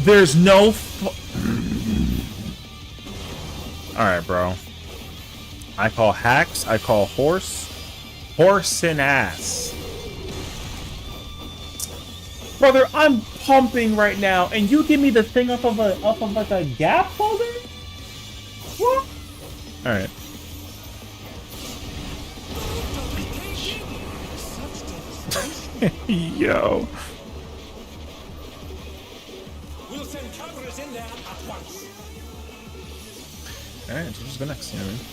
[SPEAKER 1] There's no Alright, bro. I call hacks, I call horse, Horse and ass. Brother, I'm pumping right now, and you give me the thing off of like a gap holder? What? Alright. Yo.
[SPEAKER 3] We'll send cameras in there at once.
[SPEAKER 1] Alright, so just go next, you know what I mean?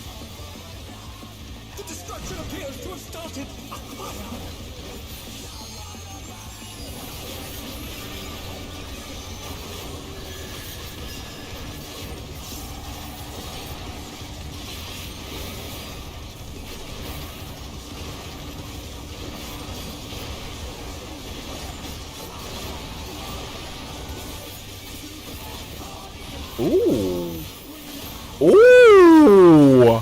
[SPEAKER 3] The destruction appears to have started a fire.
[SPEAKER 1] Ooh. Ooh.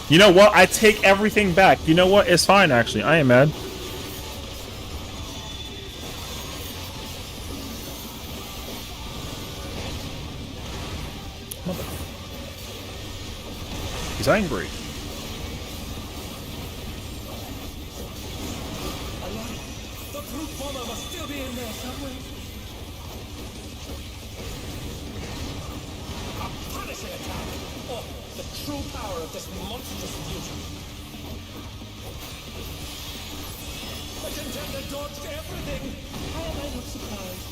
[SPEAKER 1] You know what? I take everything back. You know what? It's fine, actually. I ain't mad. Mother. He's angry.
[SPEAKER 3] The brute bomber must still be in there somewhere. A punishing attack. Oh, the true power of this monstrous beauty. The contender dodged everything. How am I not surprised?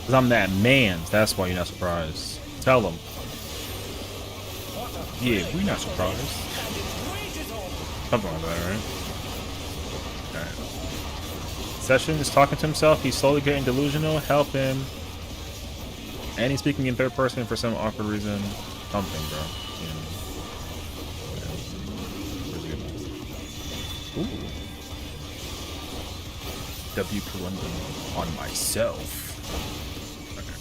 [SPEAKER 1] Because I'm that man. That's why you're not surprised. Tell them. Yeah, we're not surprised.
[SPEAKER 3] And its rage is on.
[SPEAKER 1] Something like that, right? Alright. Session is talking to himself. He's slowly getting delusional. Help him. And he's speaking in third person for some awkward reason. Something, bro. Yeah. Really good. Ooh. W Corundum on myself. Okay.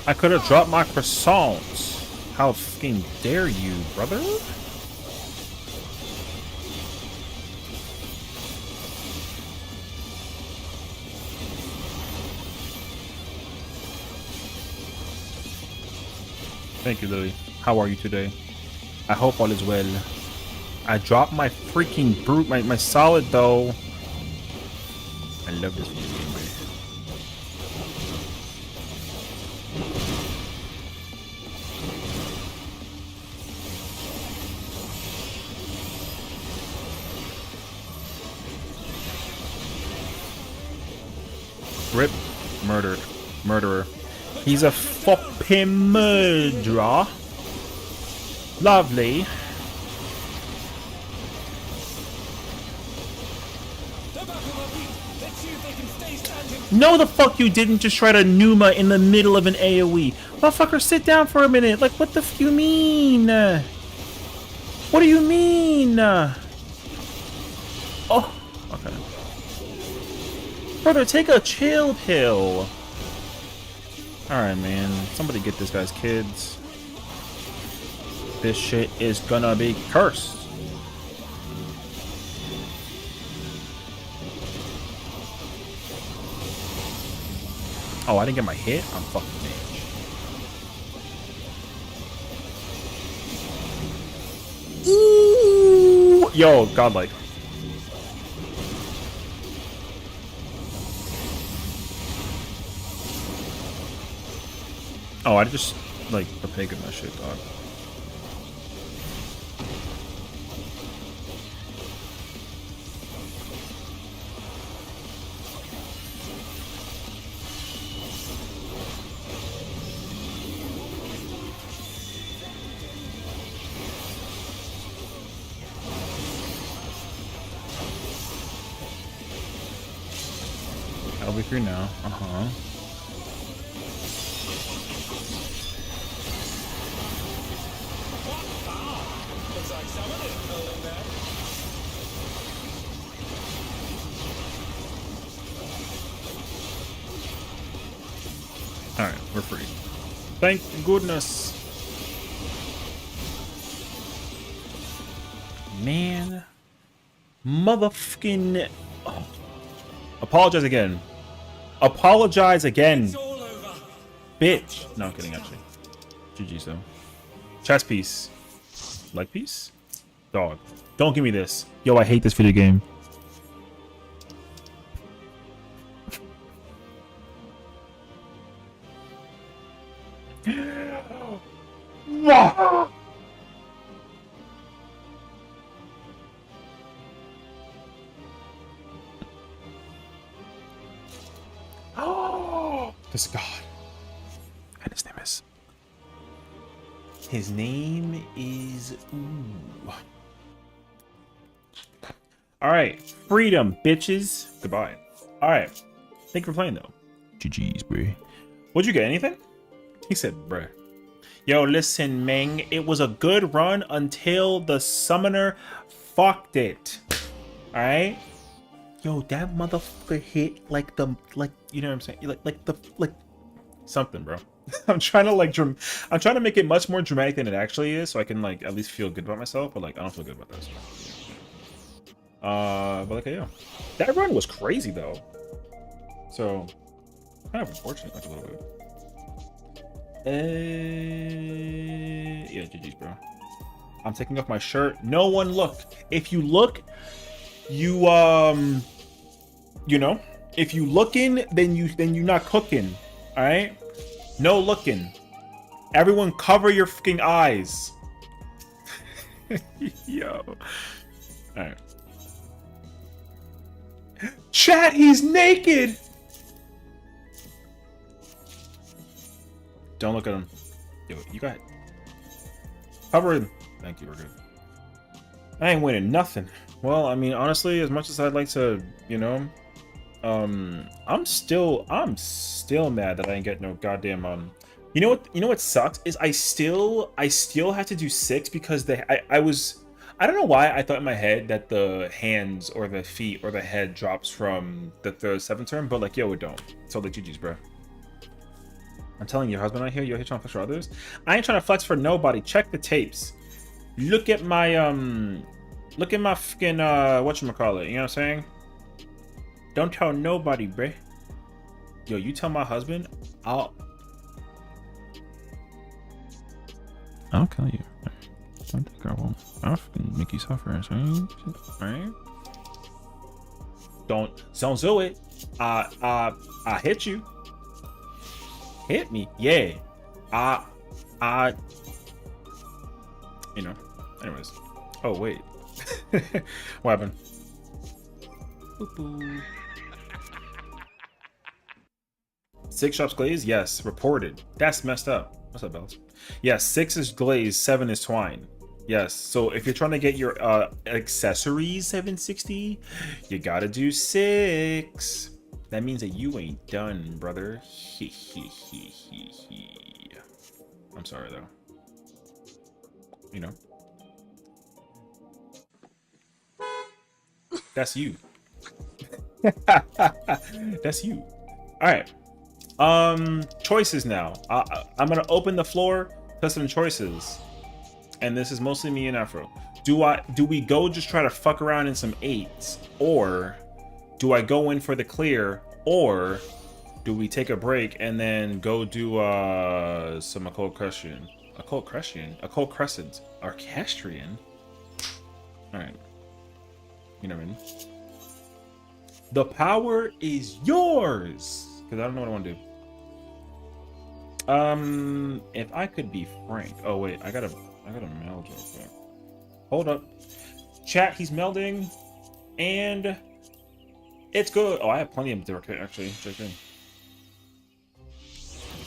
[SPEAKER 1] I could have dropped my croissants. How fucking dare you, brother? Thank you, Lily. How are you today? I hope all is well. I dropped my freaking brute, my solid though. I love this video game, man. Rip. Murdered. Murderer. He's a fucking murderer. Lovely. No, the fuck you didn't just try to Numa in the middle of an AoE. Motherfucker, sit down for a minute. Like, what the f you mean? What do you mean? Oh, okay. Brother, take a chill pill. Alright, man. Somebody get this guy's kids. This shit is gonna be cursed. Oh, I didn't get my hit? I'm fucking bitch. Ooh! Yo, godlike. Oh, I just, like, opaqued my shit, dog. I'll be through now. All right, we're free. Thank goodness. Man, motherfucking. Oh. Apologize again. Apologize again.
[SPEAKER 3] It's all over.
[SPEAKER 1] Bitch. No, I'm kidding, actually. GG's, though. Chest piece. Leg piece? Dog. Don't give me this. Yo, I hate this video game. This god. And his name is. His name is. Ooh. Alright. Freedom, bitches. Goodbye. Alright. Thank you for playing, though. GG's, bro. What'd you get? Anything? He said, bruh. Yo, listen, Meng. It was a good run until the summoner fucked it. Alright? Yo, that motherfucker hit like the, you know what I'm saying? Like something, bro. I'm trying to make it much more dramatic than it actually is, so I can like at least feel good about myself. But like, I don't feel good about that. But like, yeah, that run was crazy though. So kind of unfortunate, like a little bit. Yeah, GG's, bro. I'm taking off my shirt. No one look. If you look, you know, if you looking, then you're not cooking. All right, no looking. Everyone, cover your fucking eyes. Yo, all right. Chat, he's naked. Don't look at him. Yo, you got it. Cover him. Thank you. We're good. I ain't winning nothing. Well, I mean, honestly, as much as I'd like to, you know, I'm still mad that I didn't get no goddamn you know what sucks is I still have to do 6 because I don't know why I thought in my head that the hands or the feet or the head drops from the 7th turn, but like, yo, it don't. So like, GG's, bro. I'm telling you, husband, I hear you're trying to flex for others. I ain't trying to flex for nobody. Check the tapes. Look at my fucking whatchamacallit, you know what I'm saying? Don't tell nobody, bruh. Yo, you tell my husband, I'll kill you. Don't think I won't. I'll fucking make you suffer, right? Don't do it. I hit you. Hit me, yeah. You know. Anyways. Oh wait. What happened? Boop-boop. 6 shops glazed? Yes. Reported. That's messed up. What's up, Bells? Yes, 6 is glazed, 7 is twine. Yes. So if you're trying to get your accessories 760, you gotta do 6. That means that you ain't done, brother. I'm sorry though. You know. That's you. That's you. All right. Choices now. I'm gonna open the floor to some choices, and this is mostly me and Afro. Do we go just try to fuck around in some 8s, or do I go in for the clear, or do we take a break and then go do some occult crescent, orchestrion? All right. You know what I mean? The power is yours. Because I don't know what I want to do. If I could be frank. Oh wait, I gotta meld real quick. Hold up. Chat, he's melding. And it's good. Oh, I have plenty of direct actually.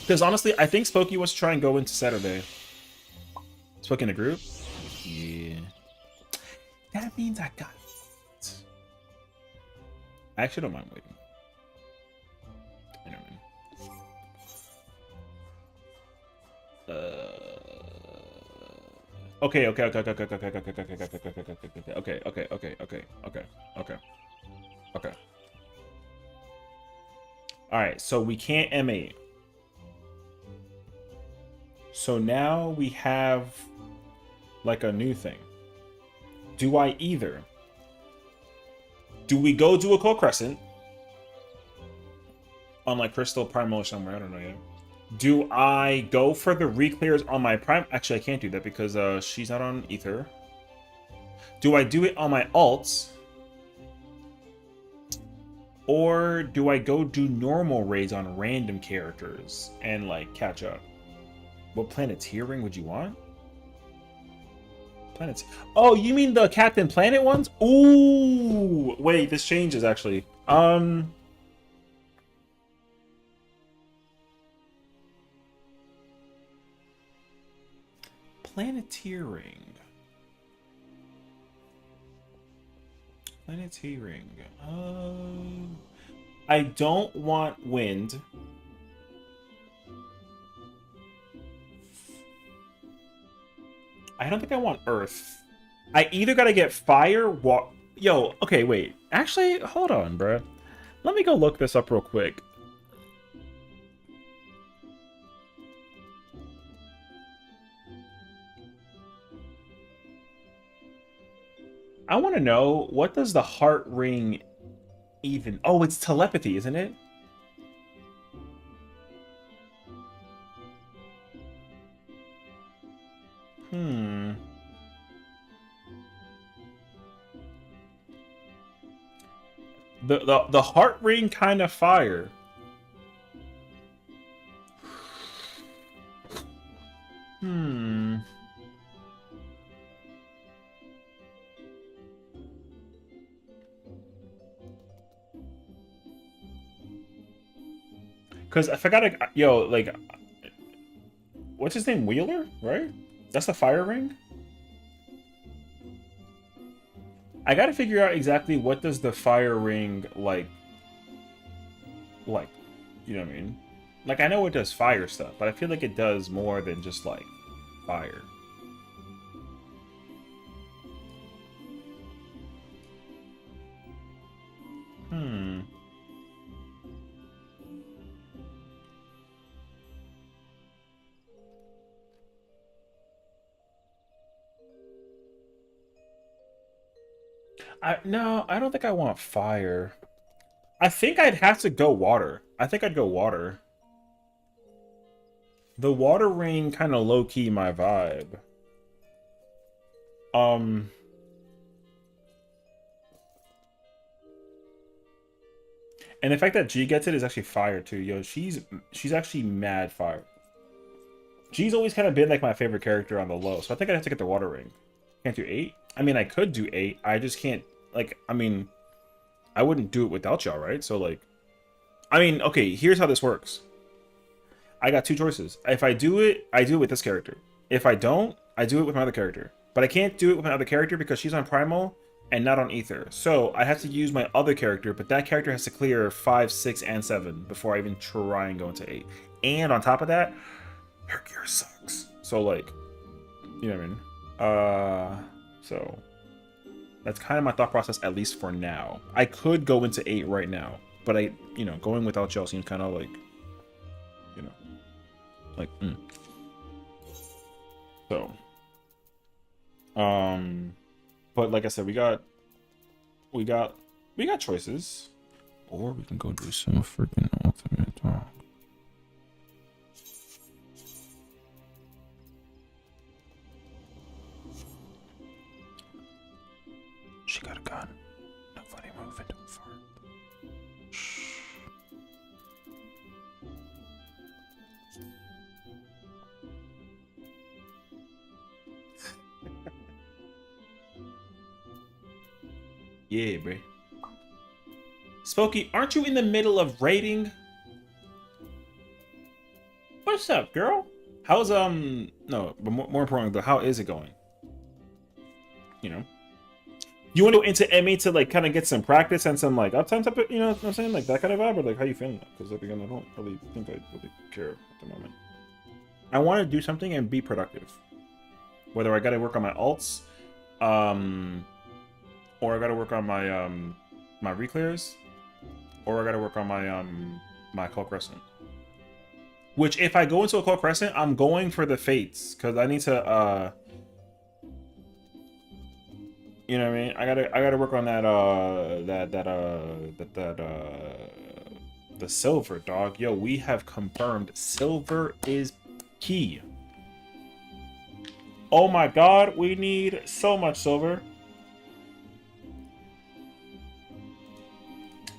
[SPEAKER 1] Because honestly, I think Spooky wants to try and go into Saturday. Spooky in the group? Yeah. That means I got it. I actually don't mind waiting. You know what I mean? Okay. All right, so we can't M8. So now we have like a new thing. Do I either? Do we go do a cold crescent on like Crystal Primal or somewhere? I don't know yet. Do I go for the reclears on my prime? Actually, I can't do that because she's not on Ether. Do I do it on my alts? Or do I go do normal raids on random characters and like catch up? What Planeteer ring would you want? Planets. Oh, you mean the Captain Planet ones? Ooh, wait, this changes actually. Planeteer ring. Planeteer ring. I don't want wind. I don't think I want earth. I either gotta get fire, Yo, okay, wait. Actually, hold on, bruh. Let me go look this up real quick. I want to know, what does the heart ring even... Oh, it's telepathy, isn't it? The heart ring kind of fire. Because if I gotta... Yo, like... What's his name? Wheeler, right? That's the fire ring? I gotta figure out exactly what does the fire ring, like... You know what I mean? Like, I know it does fire stuff, but I feel like it does more than just, like, fire. No, I don't think I want fire. I think I'd have to go water. I think I'd go water. The water ring kind of low-key my vibe. And the fact that G gets it is actually fire too. Yo, she's actually mad fire. G's always kind of been like my favorite character on the low, so I think I'd have to get the water ring. Can't do 8? I mean, I could do 8. I just can't, like, I mean, I wouldn't do it without y'all, right? So, like, I mean, okay, here's how this works. I got two choices. If I do it, I do it with this character. If I don't, I do it with my other character. But I can't do it with my other character because she's on Primal and not on Ether. So I have to use my other character, but that character has to clear 5, 6, and 7 before I even try and go into 8. And on top of that, her gear sucks. So, like, you know what I mean? So that's kind of my thought process, at least for now. I could go into 8 right now, but you know, going without y'all seems kind of like, you know, like, So, but like I said, we got choices, or we can go do some freaking ultimate talk. She got a gun. Nobody move into a fart. Shh. Yeah, bro. Spooky, aren't you in the middle of raiding? What's up, girl? How's no, but more importantly though, how is it going? You know? You want to go into M8 to like kind of get some practice and some like uptime type of, you know what I'm saying? Like that kind of vibe, or like how you feeling? Because like again, I don't really think I really care at the moment. I want to do something and be productive. Whether I gotta work on my alts, or I gotta work on my my reclears, or I gotta work on my my Call Crescent. Which, if I go into a cold crescent, I'm going for the fates because I need to. You know what I mean? I gotta work on that. The silver, dog. Yo, we have confirmed silver is key. Oh my god, we need so much silver.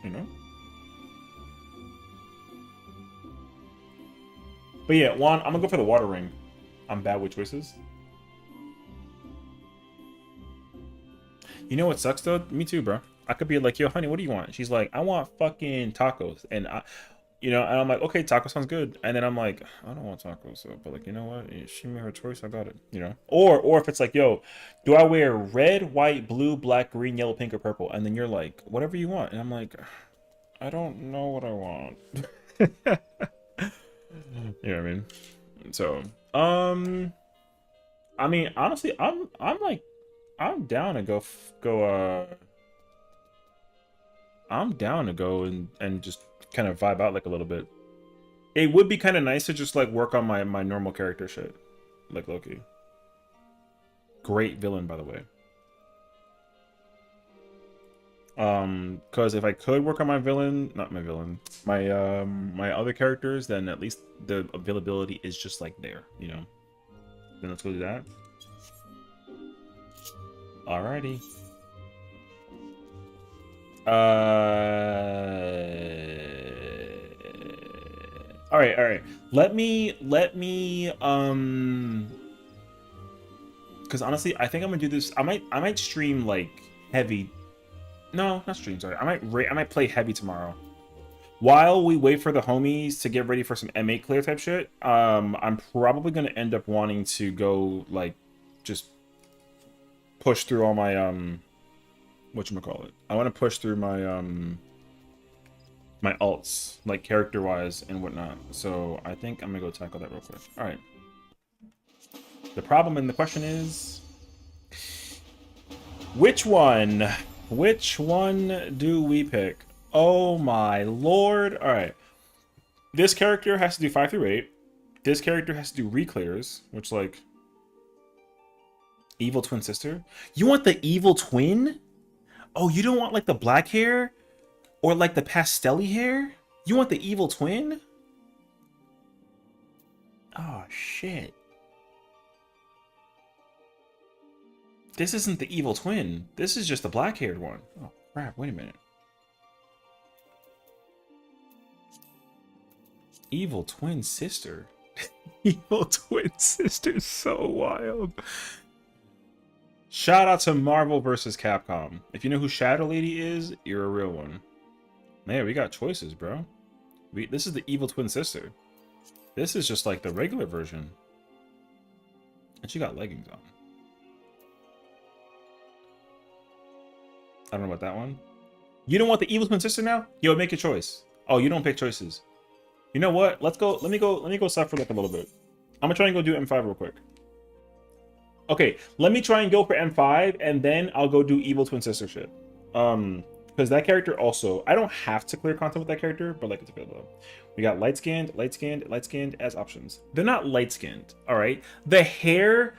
[SPEAKER 1] You know? But yeah, Juan, I'm gonna go for the water ring. I'm bad with choices. You know what sucks though? Me too, bro. I could be like, yo, honey, what do you want? She's like, I want fucking tacos. And and I'm like, okay, taco sounds good. And then I'm like, I don't want tacos, so, but like, you know what? If she made her choice, I got it. You know? Or if it's like, yo, do I wear red, white, blue, black, green, yellow, pink, or purple? And then you're like, whatever you want. And I'm like, I don't know what I want. You know what I mean? So, I mean, honestly, I'm like, I'm down to I'm down to go and just kind of vibe out like a little bit. It would be kind of nice to just like work on my normal character shit, like Loki. Great villain, by the way. Because if I could work on my other characters, then at least the availability is just like there, you know. Then let's go do that. Alrighty. All right. Let me because honestly, I think I'm gonna do this. I might stream like heavy. No, not stream. Sorry, I might play heavy tomorrow. While we wait for the homies to get ready for some M8 clear type shit, I'm probably gonna end up wanting to go like just push through all my whatchamacallit. I want to push through my my alts, like character wise and whatnot. So I think I'm gonna go tackle that real quick. All right. The problem and the question is, which one do we pick? Oh my lord! All right. This character has to do 5 through 8. This character has to do reclears, which like evil twin sister. You want the evil twin? Oh, you don't want like the black hair or like the pastel-y hair? You want the evil twin? Oh shit. This isn't the evil twin. This is just the black-haired one. Oh crap, wait a minute. Evil twin sister. Evil twin sister is so wild. Shout out to Marvel vs. Capcom. If you know who Shadow Lady is, you're a real one. Man, we got choices, bro. This is the evil twin sister. This is just like the regular version. And she got leggings on. I don't know about that one. You don't want the evil twin sister now? Yo, make your choice. Oh, you don't pick choices. You know what? Let's go. Let me go suffer like a little bit. I'm gonna try and go do M5 real quick. Okay, let me try and go for M5, and then I'll go do evil twin sister shit. Because that character also, I don't have to clear content with that character, but like it's available. We got light skinned as options. They're not light skinned, all right. The hair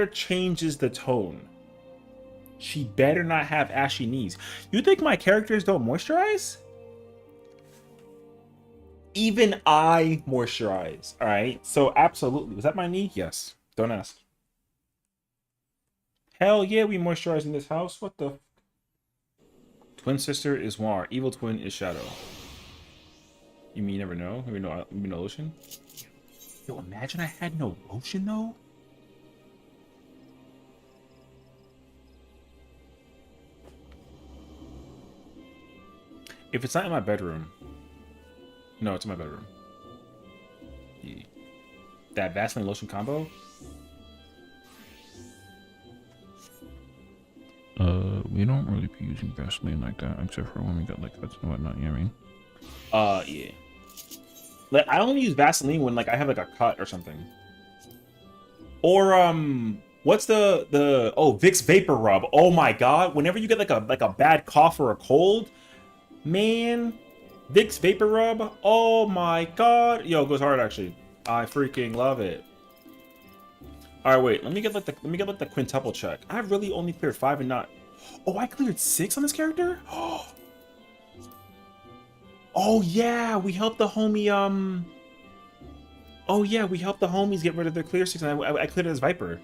[SPEAKER 1] changes the tone. She better not have ashy knees. You think my characters don't moisturize? Even I moisturize, all right? So absolutely. Was that my knee? Yes. Don't ask. Hell yeah, we moisturize in this house. What the? Twin sister is War. Evil twin is Shadow. You mean you never know? You know lotion? Yo, imagine I had no lotion though. If it's not in my bedroom. No, it's in my bedroom. Yeah. That Vaseline lotion combo?
[SPEAKER 4] We don't really be using Vaseline like that, except for when we got like cuts and whatnot, you know what I mean?
[SPEAKER 1] Yeah. Like, I only use Vaseline when like I have like a cut or something. Or what's the Vicks Vapor Rub? Oh my god! Whenever you get like a bad cough or a cold, man, Vicks Vapor Rub. Oh my god. Yo, it goes hard actually. I freaking love it. Alright, wait. Let me get like the quintuple check. I really only cleared 5 and not. Oh, I cleared 6 on this character? Oh yeah, we helped the homie oh yeah, we helped the homies get rid of their clear 6 and I cleared it as Viper.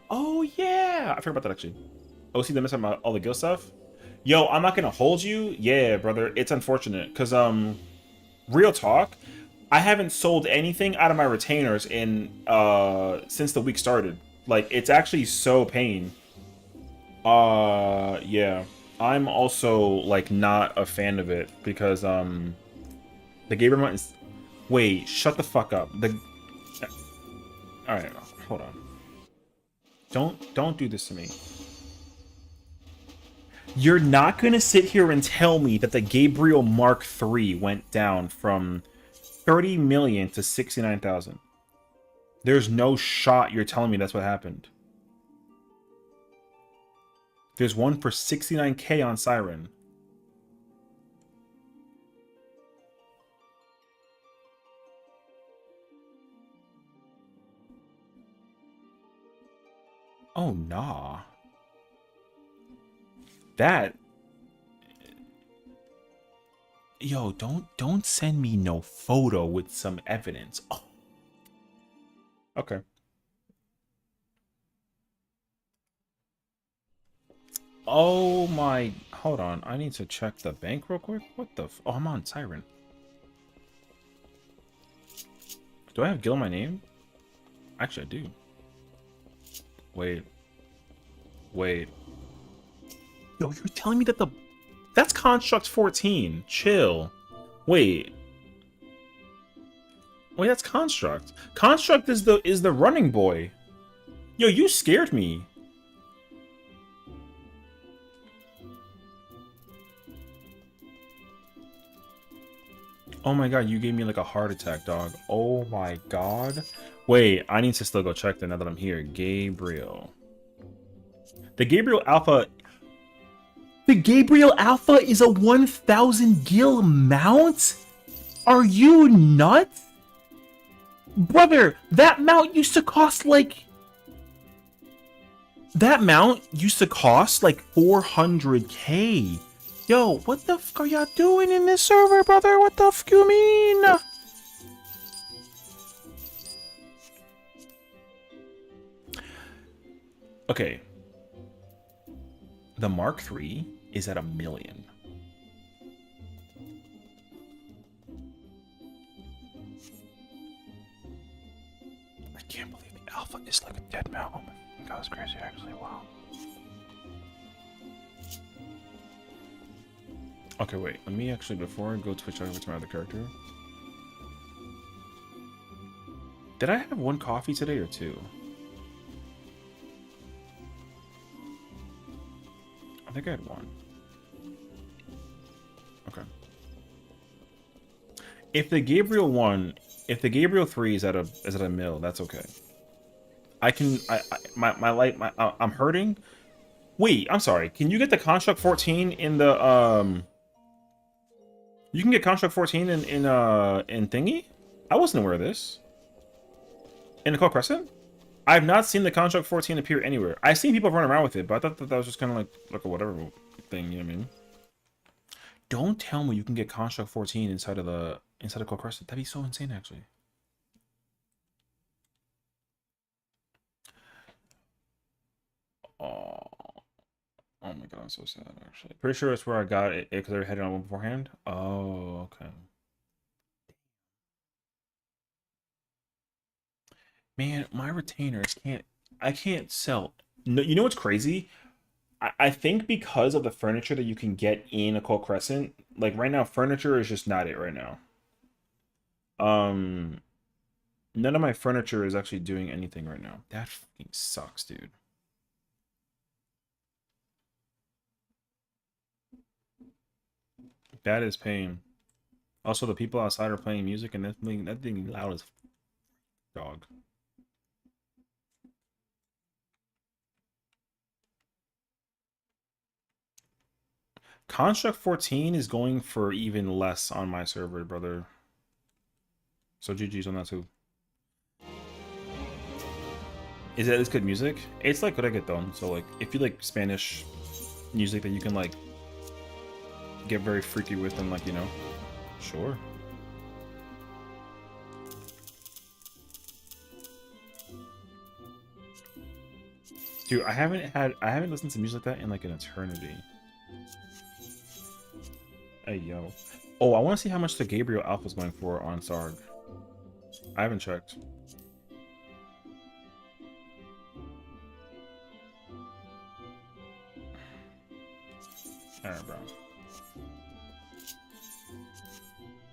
[SPEAKER 1] Oh yeah. I forgot about that actually. Oh, see, they missed out all the guild stuff. Yo, I'm not gonna hold you. Yeah, brother. It's unfortunate. Cause real talk, I haven't sold anything out of my retainers in since the week started. Like, it's actually so pain. Yeah. I'm also like not a fan of it because the Gabriel Martin is. Wait, shut the fuck up. All right, hold on. Don't do this to me. You're not gonna sit here and tell me that the Gabriel Mark III went down from 30 million to 69,000. There's no shot you're telling me that's what happened. There's one for 69k on Siren. Oh nah. That. Yo, don't send me no photo with some evidence. Oh. Okay. Oh my, hold on. I need to check the bank real quick. What the oh, I'm on Siren. Do I have Gil in my name? Actually, I do. Wait. Wait. Yo, you're telling me that that's Construct 14. Chill. Wait. Wait, that's Construct. Construct is the running boy. Yo, you scared me. Oh my god, you gave me like a heart attack, dog. Oh my god. Wait, I need to still go check that now that I'm here. Gabriel. The Gabriel Alpha. The Gabriel Alpha is a 1,000 gil mount? Are you nuts? Brother, that mount used to cost like... That mount used to cost like 400k. Yo, what the fuck are y'all doing in this server, brother? What the fuck you mean? Okay. The Mark III is at 1 million. I can't believe the Alpha is like a dead mount. Oh my god, that's crazy actually. Wow. Okay, wait. Let me actually, before I go switch over to my other character. Did I have 1 coffee today or 2? I think I had 1. Okay. If the Gabriel 1, if the Gabriel 3 is at a mill, that's okay. I can, I'm hurting. Wait, I'm sorry. Can you get the Construct 14 in the, you can get Construct 14 in Thingy? I wasn't aware of this. In the Cold Crescent? I've not seen the Construct 14 appear anywhere. I've seen people run around with it, but I thought that was just kind of like a whatever thing, you know what I mean? Don't tell me you can get Construct 14 inside of Cold Crescent. That'd be so insane, actually. Oh. Oh my god, I'm so sad, actually. Pretty sure it's where I got it because I had it on one beforehand. Oh, okay. Man, my retainers I can't sell. No, you know what's crazy? I think because of the furniture that you can get in a Cold Crescent, like right now, furniture is just not it right now. None of my furniture is actually doing anything right now. That fucking sucks, dude. That is pain. Also, the people outside are playing music, and that thing loud as dog. Construct 14 is going for even less on my server, brother. So GG's on that too. Is it good music? It's like reggaeton. So like, if you like Spanish music that you can like get very freaky with, and like, you know, sure. Dude, I haven't listened to music like that in like an eternity. Hey yo. Oh, I want to see how much the Gabriel Alpha is going for on Sarg. I haven't checked. Alright, bro.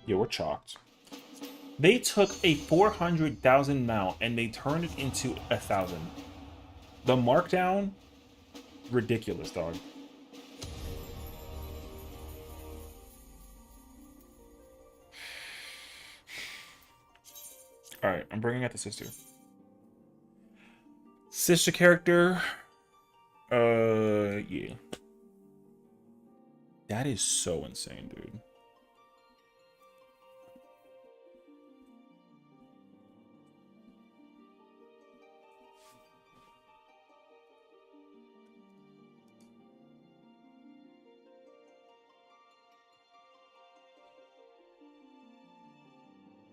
[SPEAKER 1] Yo, we're chalked. They took a 400,000 mount and they turned it into 1,000. The markdown, ridiculous, dog. Alright, I'm bringing out the sister. Sister character. Yeah. That is so insane, dude.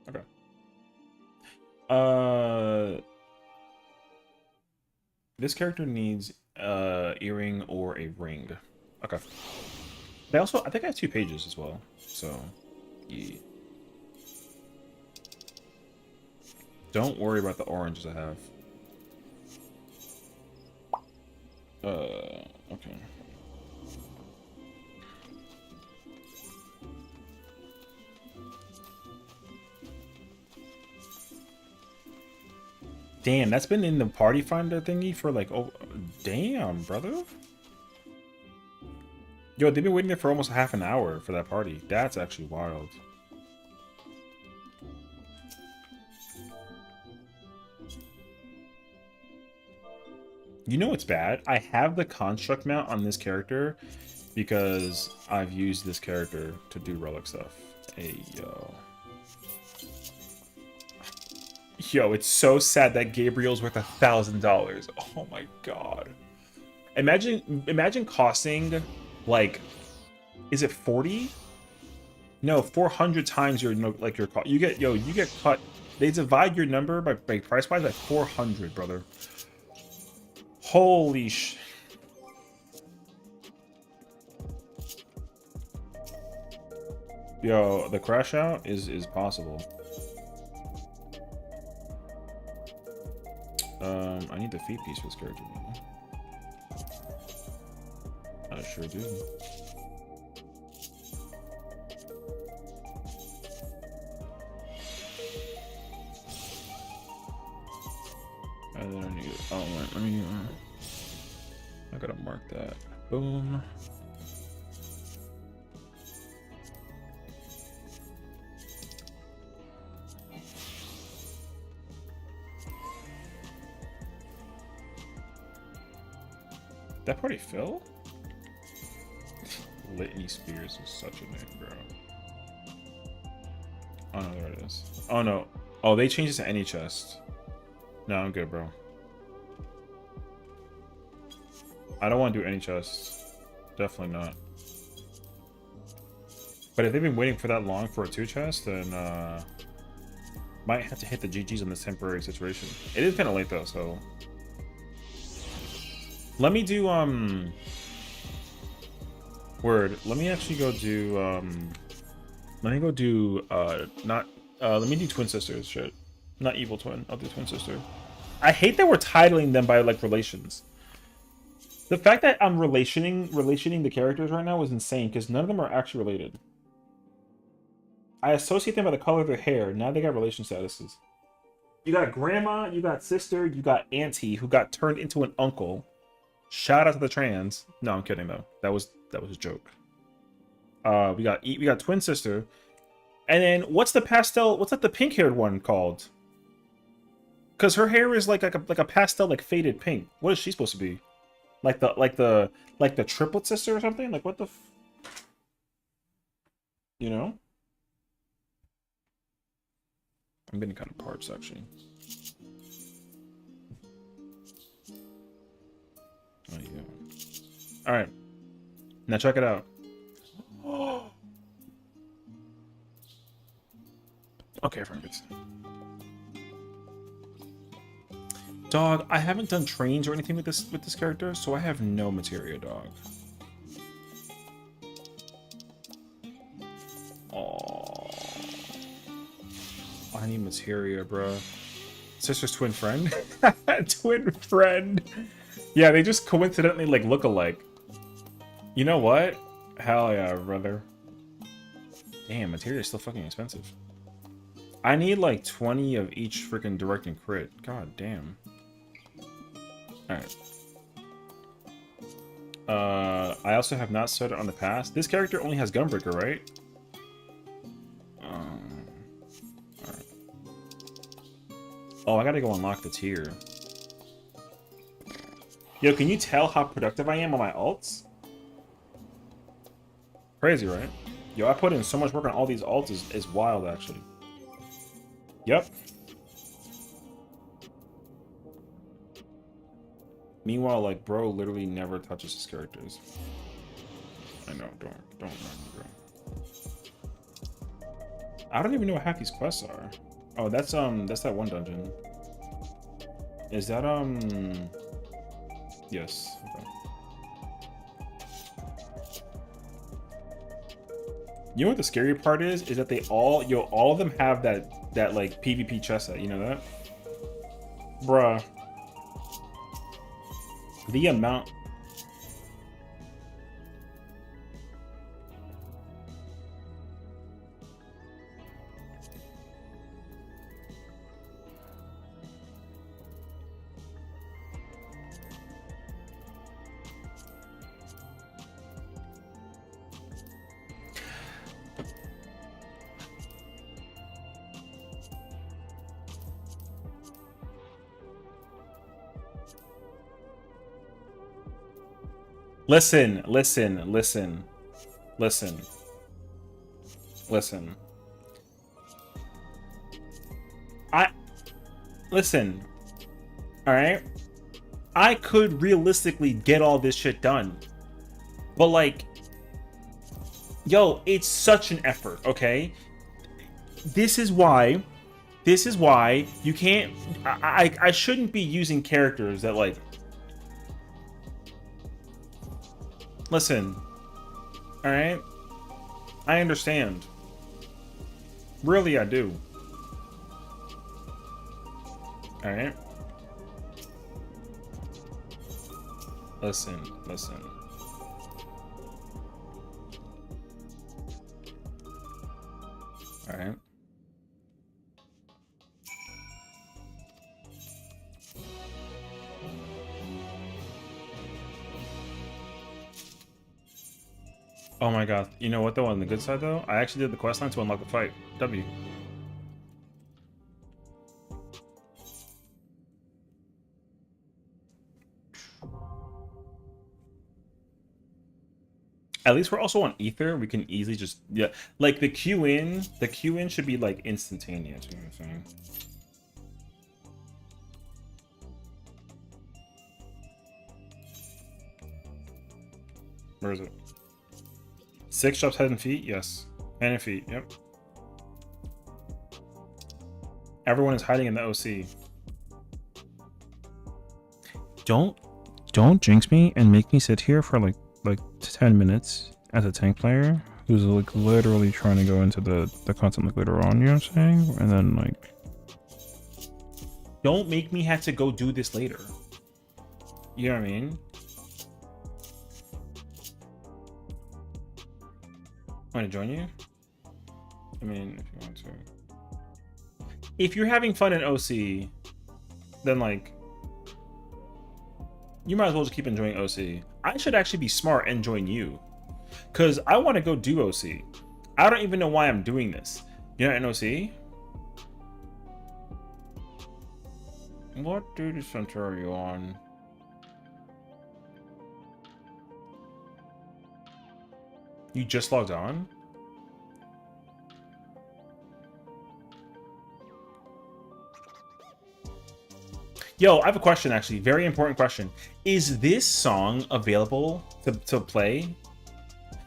[SPEAKER 1] Okay. This character needs earring or a ring. Okay. They also, I think I have 2 pages as well. So, yeah. Don't worry about the oranges I have. Okay. Damn, that's been in the party finder thingy for like, oh, damn, brother. Yo, they've been waiting there for almost half an hour for that party. That's actually wild. You know what's bad? I have the construct mount on this character because I've used this character to do relic stuff. Hey, yo. Yo, it's so sad that Gabriel's worth $1,000. Oh my god. Imagine costing like, is it 40? No, 400 times your cost. You get cut. They divide your number by price wise by 400, brother. Holy sh. Yo, the crash out is possible. I need the feed piece for this character now. I sure do. And then I need. Oh wait, let me. I gotta mark that. Boom. That party fill? Litany Spears is such a name, bro. Oh no, there it is. Oh no. Oh, they changed it to any chest. No, I'm good, bro. I don't want to do any chests. Definitely not. But if they've been waiting for that long for a 2 chest, then might have to hit the GGs on this temporary situation. It is kind of late though, so let me do word. Let me actually go do let me do let me do Twin Sisters shit. Not Evil Twin. I'll do Twin Sister. I hate that we're titling them by like relations. The fact that I'm relationing the characters right now is insane because none of them are actually related. I associate them by the color of their hair. Now they got relation statuses. You got grandma, you got sister, you got auntie who got turned into an uncle. Shout out to the trans. No, I'm kidding though. That was a joke. We got twin sister, and then what's the pastel? What's like the pink haired one called? Because her hair is like a pastel, like faded pink. What is she supposed to be? Like the triplet sister or something? Like what the? You know? I'm getting kind of parched, actually. Oh, yeah. Alright. Now check it out. Okay, friends. Dog, I haven't done trains or anything with this character, so I have no materia, dog. Oh, I need materia, bro. Sister's twin friend? Twin friend. Yeah, they just coincidentally like look alike. You know what? Hell yeah, brother. Damn, materia is still fucking expensive. I need like 20 of each freaking direct and crit. God damn. Alright. I also have not started on the pass. This character only has Gunbreaker, right? Alright. Oh, I gotta go unlock the tier. Yo, can you tell how productive I am on my alts? Crazy, right? Yo, I put in so much work on all these alts is wild, actually. Yep. Meanwhile, like, bro literally never touches his characters. I know, don't remind me, bro. I don't even know what half these quests are. Oh, that's that one dungeon. Is that, yes. Okay. You know what the scary part is? Is that they all, all of them have that like PvP chest set. You know that? Bruh. The amount. Listen. Listen. Alright? I could realistically get all this shit done. But like, yo, it's such an effort, okay? This is why you can't, I shouldn't be using characters that like, listen, all right? I understand. Really, I do. All right? Listen. All right? Oh my god. You know what though, on the good side though? I actually did the questline to unlock the fight. W. At least we're also on Ether. We can easily just, yeah. Like the queue in should be like instantaneous, you know what I'm saying? Where is it? 6 shops, head and feet? Yes. Hand and feet, yep. Everyone is hiding in the OC.
[SPEAKER 4] Don't jinx me and make me sit here for like 10 minutes as a tank player who's like literally trying to go into the content like later on, you know what I'm saying? And then like,
[SPEAKER 1] don't make me have to go do this later. You know what I mean? Want to join you? I mean, if you want to. If you're having fun in OC, then like, you might as well just keep enjoying OC. I should actually be smart and join you, because I want to go do OC. I don't even know why I'm doing this. You're not in OC? What duty center are you on? You just logged on? Yo, I have a question, actually. Very important question. Is this song available to play?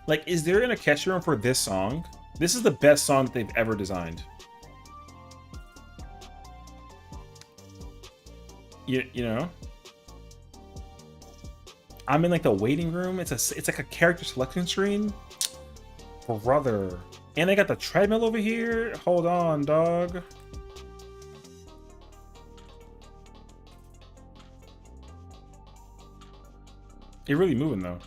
[SPEAKER 1] Like, is there an orchestra room for this song? This is the best song that they've ever designed. You know? I'm in like the waiting room. It's like a character selection screen. Brother. And they got the treadmill over here. Hold on, dog. You're really moving though.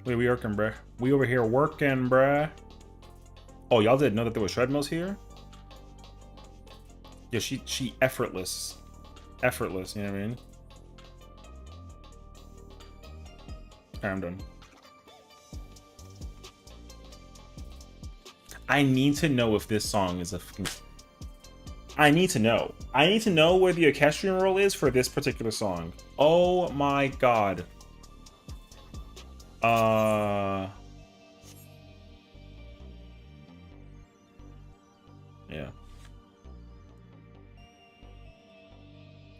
[SPEAKER 1] Wait, we working, bruh. We over here working, bruh. Oh, y'all didn't know that there was treadmills here? Yeah, she effortless. Effortless, you know what I mean? Alright, I'm done. I need to know if this song is a fucking... I need to know. I need to know where the orchestral roll is for this particular song. Oh my god. Yeah.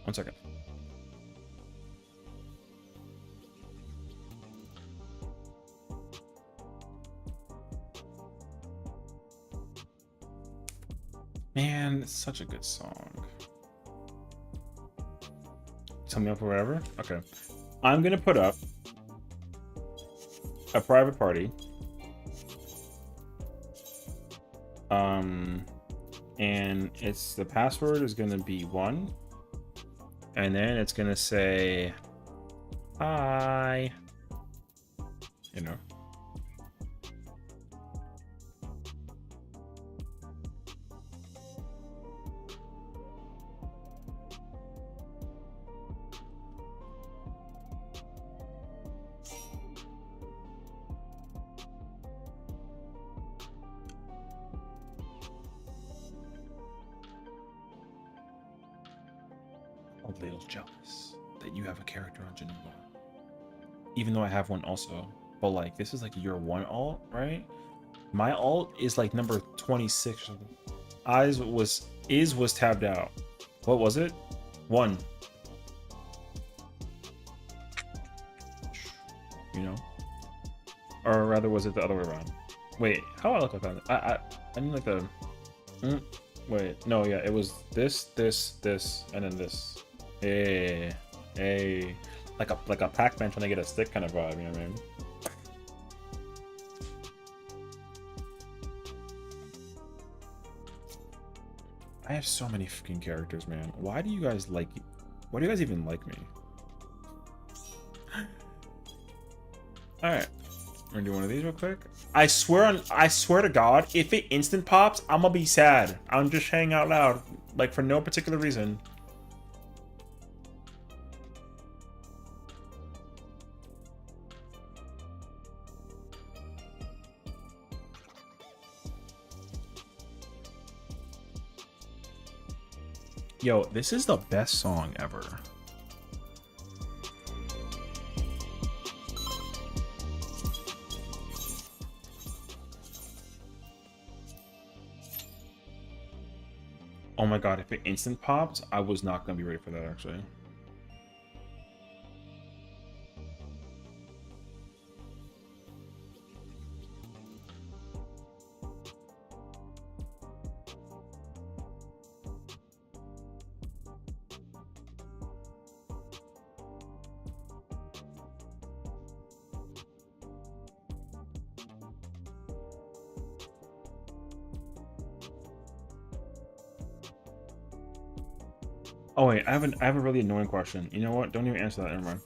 [SPEAKER 1] 1 second. Man, it's such a good song. Tell me up or whatever. Okay. I'm gonna put up a private party. And the password is gonna be 1. And then it's gonna say hi. You know. A little jealous that you have a character on Geneva. Even though I have one also. But like, this is like your one alt, right? My alt is like number 26 or something. Was tabbed out. What was it? 1. You know? Or rather, was it the other way around? Wait, how do I look like that? I mean like the... wait, no, yeah, it was this, and then this. Hey, like a Pac-Man trying to get a stick kind of vibe, you know what I mean? I have so many fucking characters, man. Why do you guys even like me? All right, we're gonna do one of these real quick. I swear to God, if it instant pops, I'm gonna be sad. I'm just saying out loud, like for no particular reason. Yo, this is the best song ever. Oh my god, if it instant popped, I was not gonna be ready for that actually. Oh wait, I have a really annoying question. You know what? Don't even answer that. Never mind.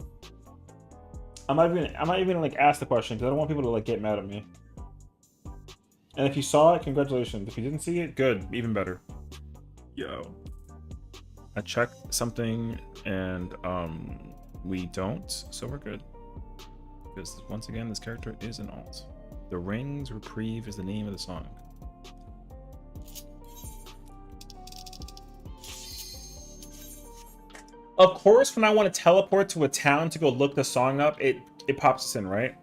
[SPEAKER 1] I'm not even gonna like ask the question because I don't want people to like get mad at me. And if you saw it, congratulations. If you didn't see it, good, even better. Yo, I checked something and we don't, so we're good. Because once again, this character is an alt. The Rings Reprieve is the name of the song. Of course, when I want to teleport to a town to go look the song up, it pops us in, right?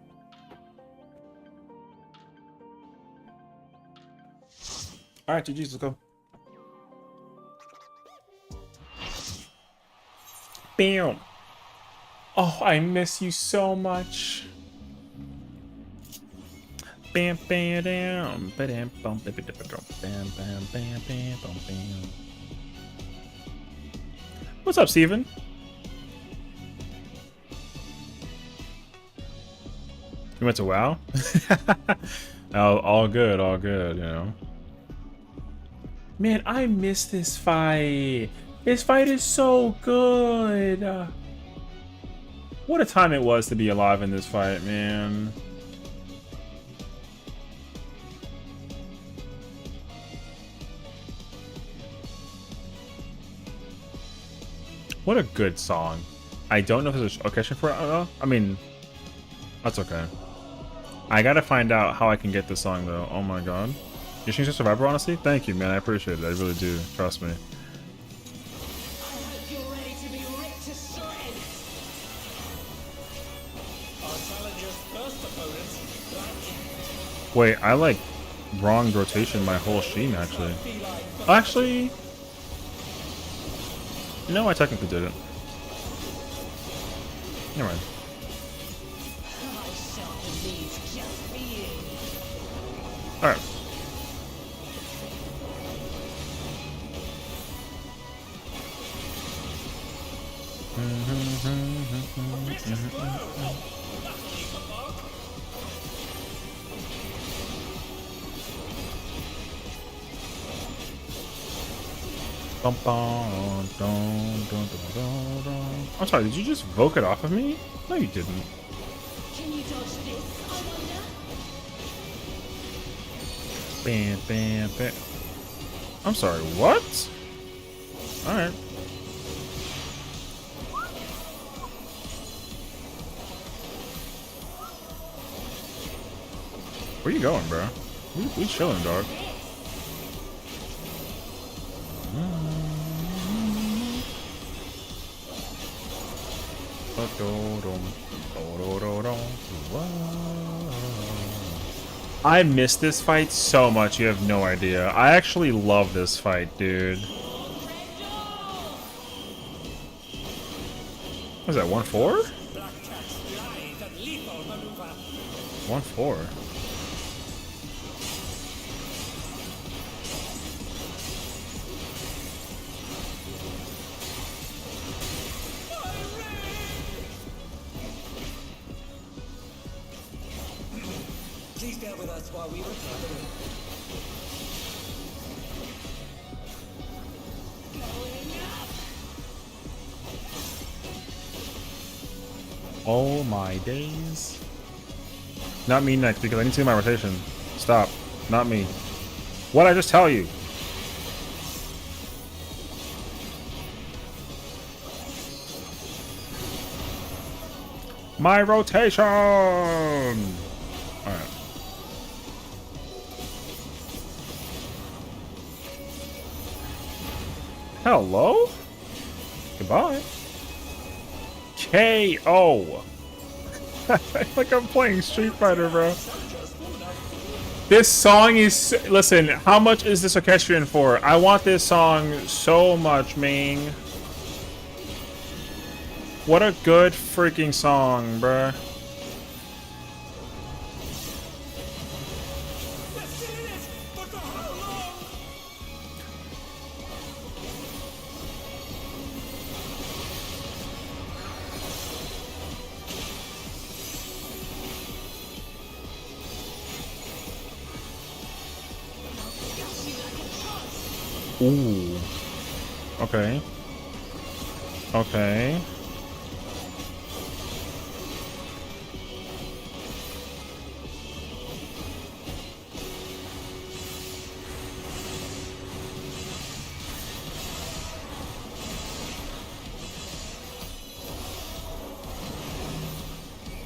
[SPEAKER 1] All right, GG's, let's go. Bam. Oh, I miss you so much. Bam, bam, down. Bam, bam, bam, bam, bam, bam, bam, bam, bam. What's up, Steven? You went to WoW? all good, you know. Man, I miss this fight. This fight is so good. What a time it was to be alive in this fight, man. What a good song. I don't know if there's a occasion for it. I don't know. I mean, that's okay. I gotta find out how I can get this song though. Oh my god. You changed your survivor, honestly? Thank you, man. I appreciate it. I really do. Trust me. Wait, I like wronged rotation my whole stream actually. Actually, no, I technically did it. Never mind. Alright. I'm sorry, did you just voke it off of me? No, you didn't.
[SPEAKER 5] Can you dodge this, I wonder?
[SPEAKER 1] Bam, bam, bam. I'm sorry, what? Alright. Where you going, bro? We chilling, dog. I miss this fight so much, you have no idea. I actually love this fight, dude. What is that, 1-4? 1-4.
[SPEAKER 3] Please bear with us while we recover.
[SPEAKER 1] Oh my days. Not me next, because I need to do my rotation. Stop. Not me. What'd I just tell you? My rotation! Alright. Hello? Goodbye. KO! Like I'm playing Street Fighter, bro. This song is... Listen, how much is this orchestrion for? I want this song so much, man. What a good freaking song, bruh. Ooh. Okay. Okay.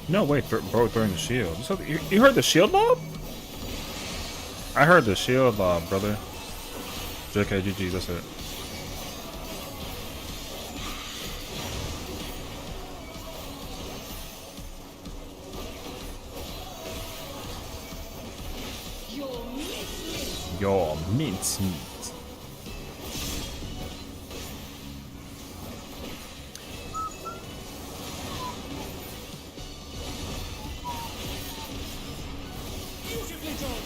[SPEAKER 1] No, wait, bro, throwing the shield. You heard the shield lob? I heard the shield lob, brother. JK, GG, that's it. Your mincemeat.
[SPEAKER 3] Beautifully done.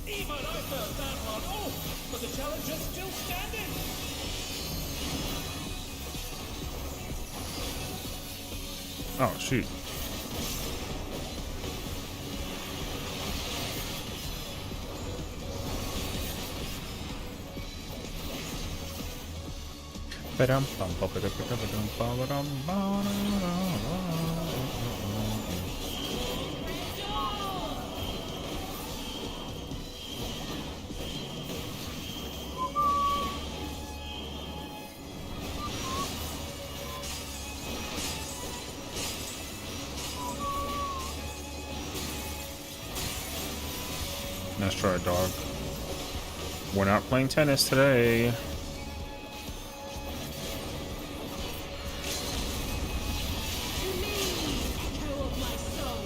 [SPEAKER 3] Even I felt that one. Oh, but the challenger's still standing.
[SPEAKER 1] Oh, shoot. Nice try, dog. We're not playing tennis today.
[SPEAKER 5] To me, echo of my soul.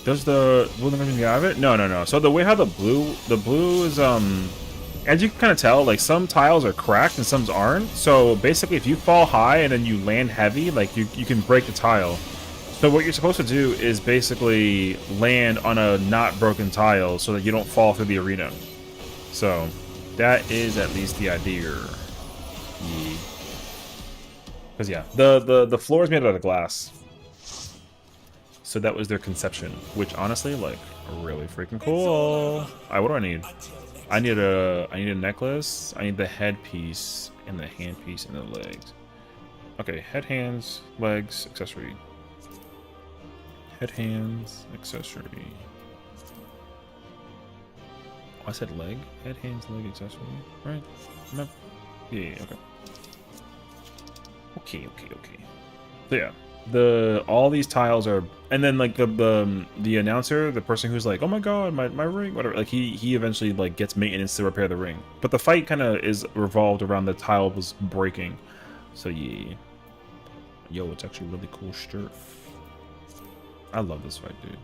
[SPEAKER 1] Does the blue thing have it? No, no, no. So the way how the blue is as you can kind of tell, like some tiles are cracked and some aren't. So basically, if you fall high and then you land heavy, like you can break the tile. So what you're supposed to do is basically land on a not broken tile so that you don't fall through the arena. So that is at least the idea. Because yeah, the floor is made out of glass. So that was their conception, which honestly, like, really freaking cool. All right, what do I need? I need a necklace. I need the headpiece and the handpiece and the legs. Okay, head, hands, legs, accessory. Head, hands, accessory. Oh, I said leg. Head, hands, leg, accessory. Right? Yeah, okay. Okay. So yeah. All these tiles are, and then like the announcer, the person who's like, oh my god, my ring, whatever, like he eventually like gets maintenance to repair the ring, but the fight kind of is revolved around the tile was breaking. So yeah, yo, it's actually really cool stuff. I love this fight, dude.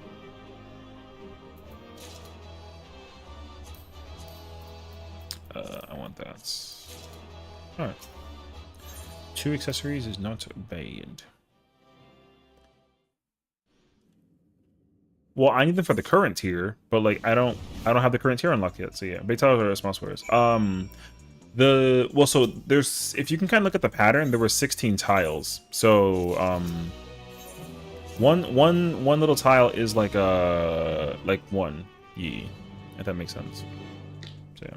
[SPEAKER 1] I want that. All right, 2 accessories is not bad. Well, I need them for the current tier, but like I don't have the current tier unlocked yet. So yeah, big tiles are small squares. So there's, if you can kind of look at the pattern, there were 16 tiles. So one little tile is like one, yeah, if that makes sense. So yeah.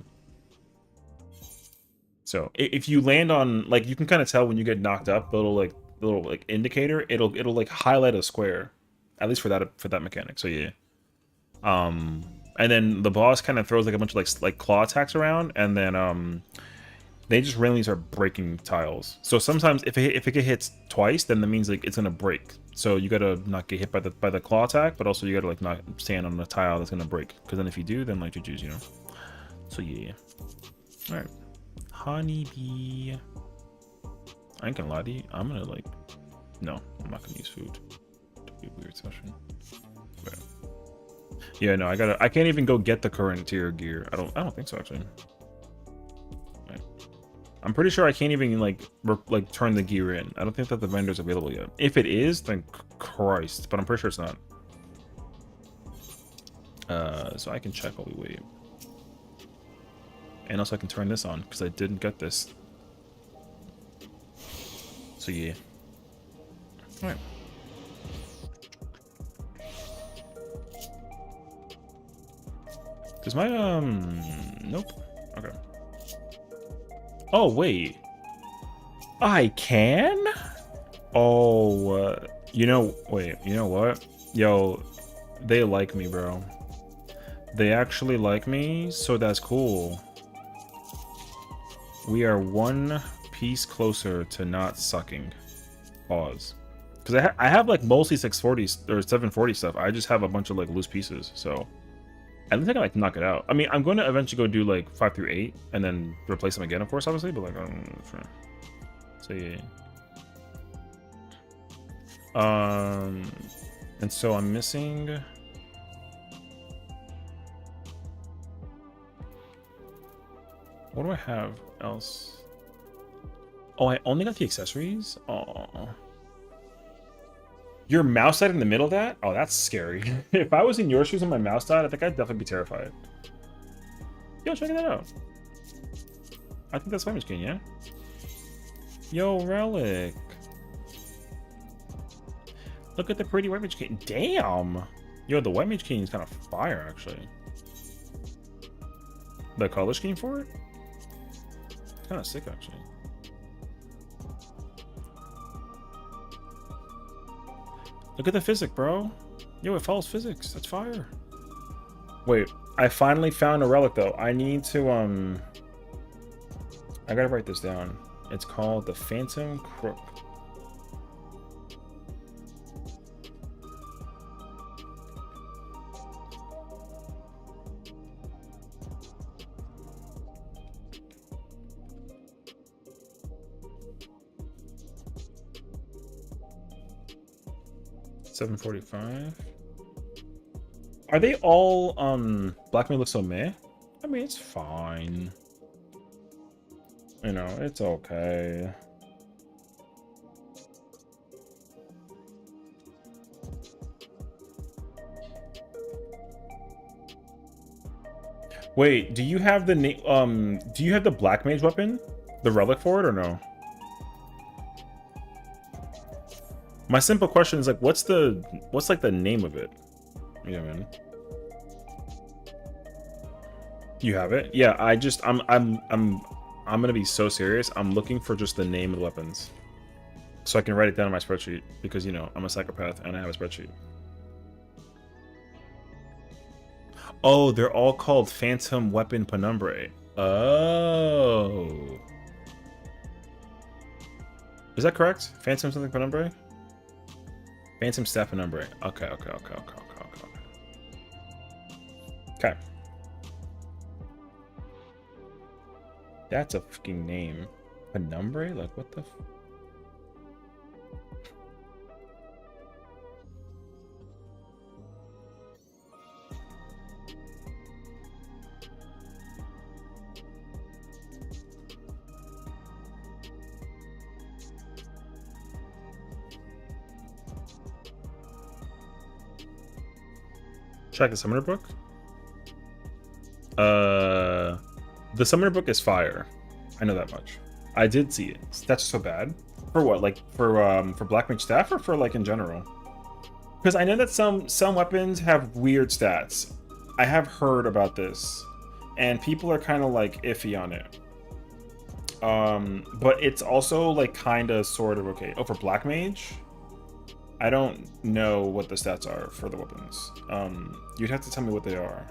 [SPEAKER 1] So if you land on, like, you can kind of tell when you get knocked up, the little indicator, it'll like highlight a square. At least for that mechanic. So yeah. And then the boss kind of throws like a bunch of like claw attacks around, and then they just randomly start breaking tiles. So sometimes if it hits twice, then that means like it's gonna break. So you gotta not get hit by the claw attack, but also you gotta like not stand on the tile that's gonna break. Because then if you do, then like GG's, you know. So yeah. All right, honeybee. I ain't gonna lie to you. I'm gonna like, no, I'm not gonna use food. Be a weird session. But yeah, no, I can't even go get the current tier gear. I don't think so, actually. Right. I'm pretty sure I can't even like turn the gear in. I don't think that the vendor's available yet. If it is, then Christ, but I'm pretty sure it's not. So I can check while we wait. And also I can turn this on because I didn't get this. So yeah. All right. Does my, nope. Okay. Oh, wait. I can? Oh, you know, wait, you know what? Yo, they like me, bro. They actually like me, so that's cool. We are one piece closer to not sucking. Pause. Because I have like mostly 640 or 740 stuff. I just have a bunch of like loose pieces. So I don't think I like knock it out. I mean, I'm going to eventually go do like 5 through 8 and then replace them again, of course, obviously. But like, sure. So yeah. And so I'm missing. What do I have else? Oh, I only got the accessories? Oh. Your mouse died in the middle of that? Oh, that's scary. If I was in your shoes and my mouse died, I think I'd definitely be terrified. Yo, check that out. I think that's Weapons King, yeah? Yo, Relic. Look at the pretty Weapons King. Damn! Yo, the Weapons King is kind of fire, actually. The color scheme for it? It's kind of sick, actually. Look at the physics, bro. Yo, it follows physics. That's fire. Wait, I finally found a relic, though. I need to, I gotta write this down. It's called the Phantom Crook. $7.45. Are they all Black Man looks so meh? I mean, it's fine. You know, it's okay. Wait, do you have the do you have the Black Mage weapon? The relic for it or no? My simple question is like, what's like the name of it? You know what I mean? You have it? Yeah, I'm gonna be so serious. I'm looking for just the name of the weapons, so I can write it down in my spreadsheet because you know I'm a psychopath and I have a spreadsheet. Oh, they're all called Phantom Weapon Penumbrae. Oh, is that correct? Phantom something Penumbrae? Phantom Staff Penumbrae. Okay. Okay. That's a fucking name. Penumbrae? Like, what the Check the Summoner Book. The Summoner Book is fire. I know that much. I did see it. That's so bad. For what? Like for Black Mage Staff or for like in general? Because I know that some weapons have weird stats. I have heard about this, and people are kind of like iffy on it. But it's also like kind of sort of okay. Oh, for Black Mage, I don't know what the stats are for the weapons. You'd have to tell me what they are.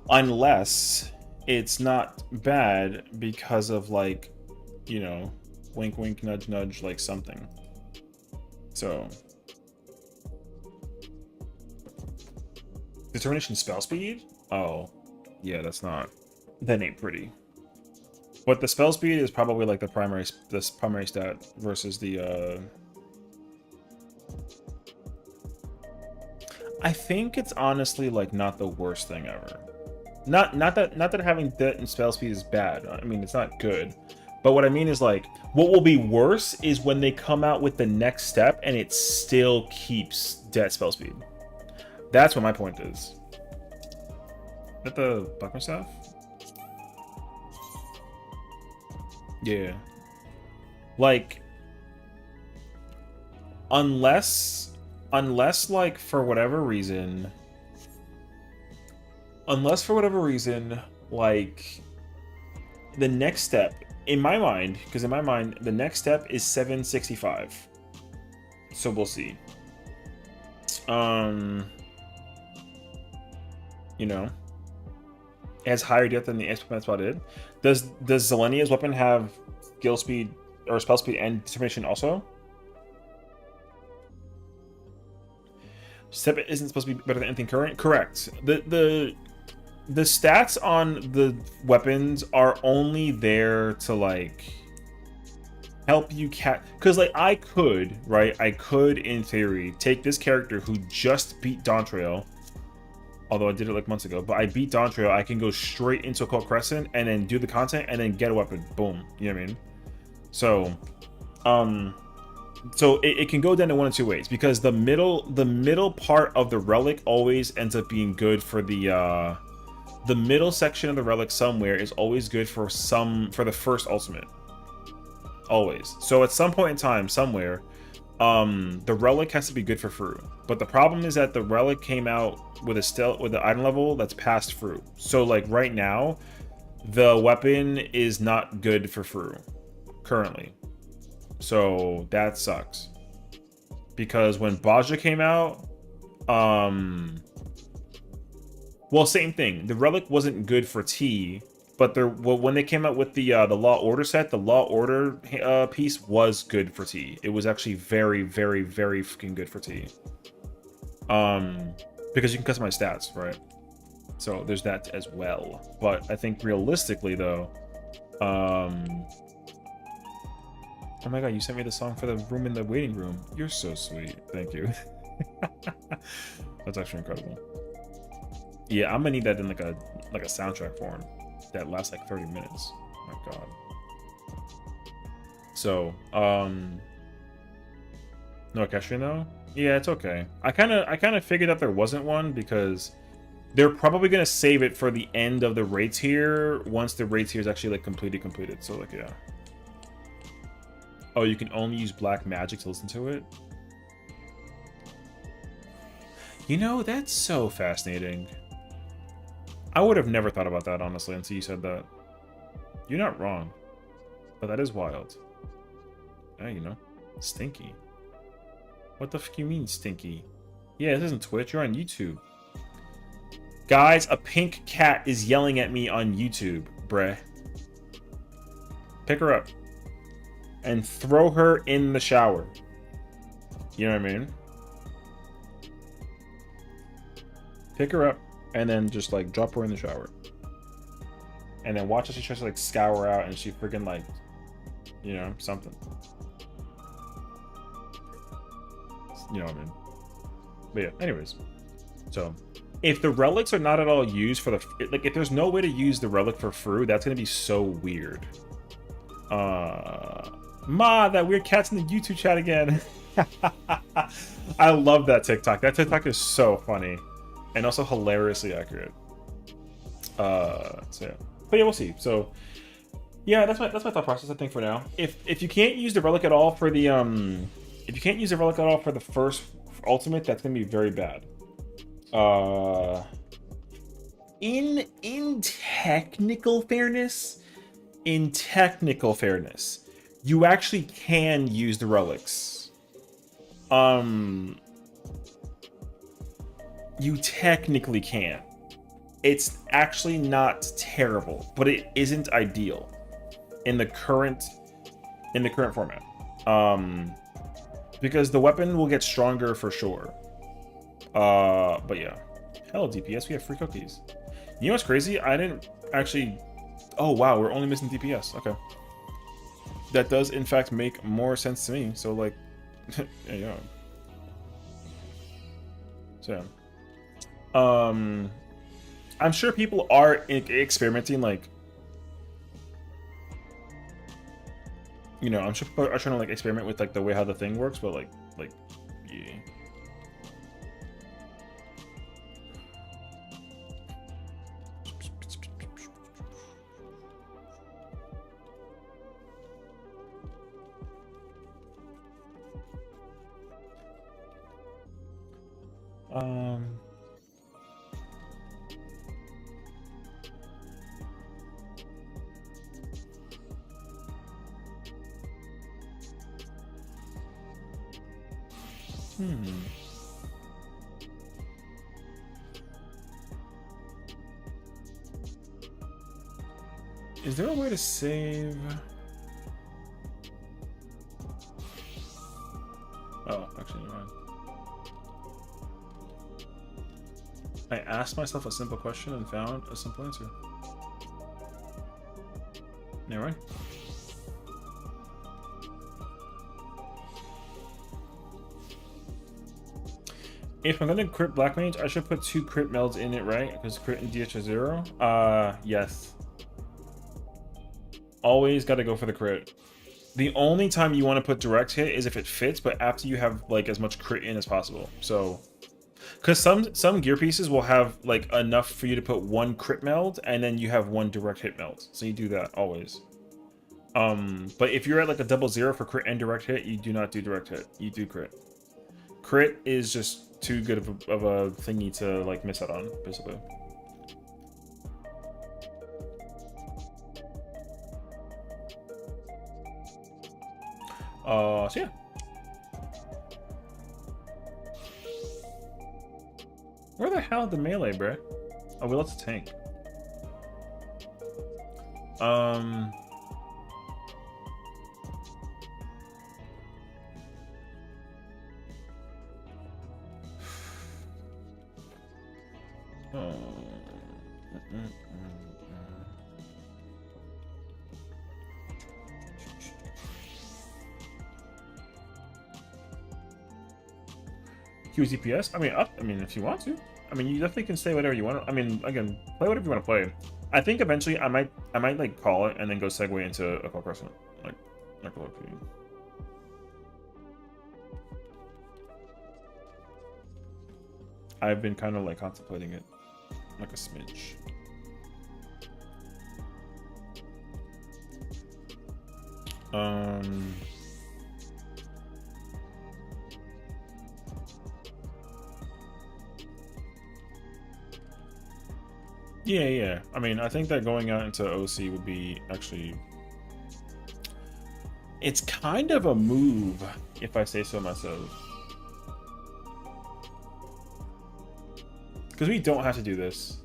[SPEAKER 1] Unless it's not bad because of like, you know, wink wink nudge nudge like something. So determination spell speed? Oh, yeah, that ain't pretty. But the spell speed is probably like the primary stat versus the I think it's honestly like not the worst thing ever. Not that having that in spell speed is bad. I mean, it's not good. But what I mean is like what will be worse is when they come out with the next step and it still keeps dead spell speed. That's what my point is. Is that the Buckner staff? Yeah. Like unless like for whatever reason like the next step in my mind, because in my mind the next step is 765, so we'll see. You know, It has higher death than the Ace weapon. That's about it. Does Zelenia's weapon have skill speed or spell speed and determination also? Step isn't supposed to be better than anything current. Correct. The stats on the weapons are only there to like help you because like I could in theory take this character who just beat Dawntrail, although I did it like months ago, but I beat Dawntrail. I can go straight into Occult Crescent and then do the content and then get a weapon. Boom. You know what I mean? So it can go down to one of two ways, because the middle part of the relic always ends up being good for the middle section of the relic somewhere is always good for the first ultimate. Always. So at some point in time, somewhere, the relic has to be good for Fru. But the problem is that the relic came out with the item level that's past Fru. So like right now, the weapon is not good for Fru currently. So that sucks. Because when Baja came out, well, same thing. The relic wasn't good for T, but when they came out with the Law Order set, the Law Order piece was good for T. It was actually very, very, very fucking good for T. Because you can customize stats, right? So there's that as well. But I think realistically, though, oh my god, you sent me the song for the room in the waiting room. You're so sweet. Thank you. That's actually incredible. Yeah, I'm gonna need that in like a soundtrack form that lasts like 30 minutes. Oh my god. So, no Equestrian though? Yeah, it's okay. I kind of figured that there wasn't one because they're probably gonna save it for the end of the raid tier once the raid tier is actually like completed. So like yeah. Oh, you can only use black magic to listen to it? You know, that's so fascinating. I would have never thought about that, honestly, until you said that. You're not wrong. But that is wild. Yeah, you know. Stinky. What the fuck you mean, stinky? Yeah, this isn't Twitch. You're on YouTube. Guys, a pink cat is yelling at me on YouTube, bruh. Pick her up. And throw her in the shower. You know what I mean? Pick her up and then just like drop her in the shower. And then watch as she tries to like scour out and she freaking like, you know, something. You know what I mean? But yeah, anyways. So, if the relics are not at all used for the... Like, if there's no way to use the relic for Fru, that's going to be so weird. Ma, that weird cat's in the YouTube chat again. I love that TikTok. That TikTok is so funny. And also hilariously accurate. So yeah. But yeah, we'll see. So yeah, that's my thought process, I think, for now. If you can't use the relic at all for the if you can't use the relic at all for the first ultimate, that's gonna be very bad. In technical fairness, you actually can use the relics. You technically can. It's actually not terrible, but it isn't ideal in the current format. Because the weapon will get stronger for sure. But yeah. Hell, DPS, we have free cookies. You know what's crazy? I didn't actually... Oh, wow, we're only missing DPS. Okay. That does, in fact, make more sense to me. So, like... yeah. So, yeah. I'm sure people are experimenting, like... You know, I'm sure people are trying to, like, experiment with, like, the way how the thing works, but, like, yeah. Is there a way to save? Oh, actually, never mind. I asked myself a simple question and found a simple answer. Never mind. If I'm gonna crit Black Mage, I should put 2 crit melds in it, right? Because crit and DH are 0. Yes. Always gotta go for the crit. The only time you want to put direct hit is if it fits, but after you have like as much crit in as possible. So, because some gear pieces will have like enough for you to put 1 crit meld, and then you have 1 direct hit meld. So you do that always. But if you're at like a 0-0 for crit and direct hit, you do not do direct hit. You do crit. Crit is just too good of a thingy to like miss out on, basically. So yeah. Where the hell the melee, bruh? Oh, we lost a tank. Oh. Use DPS? I mean, if you want to. I mean, you definitely can say whatever you want. I mean, again, play whatever you want to play. I think eventually I might like call it and then go segue into a call crescent, like a low key. I've been kind of like contemplating it, like a smidge. Yeah. I mean, I think that going out into OC would be actually... It's kind of a move, if I say so myself. Because we don't have to do this.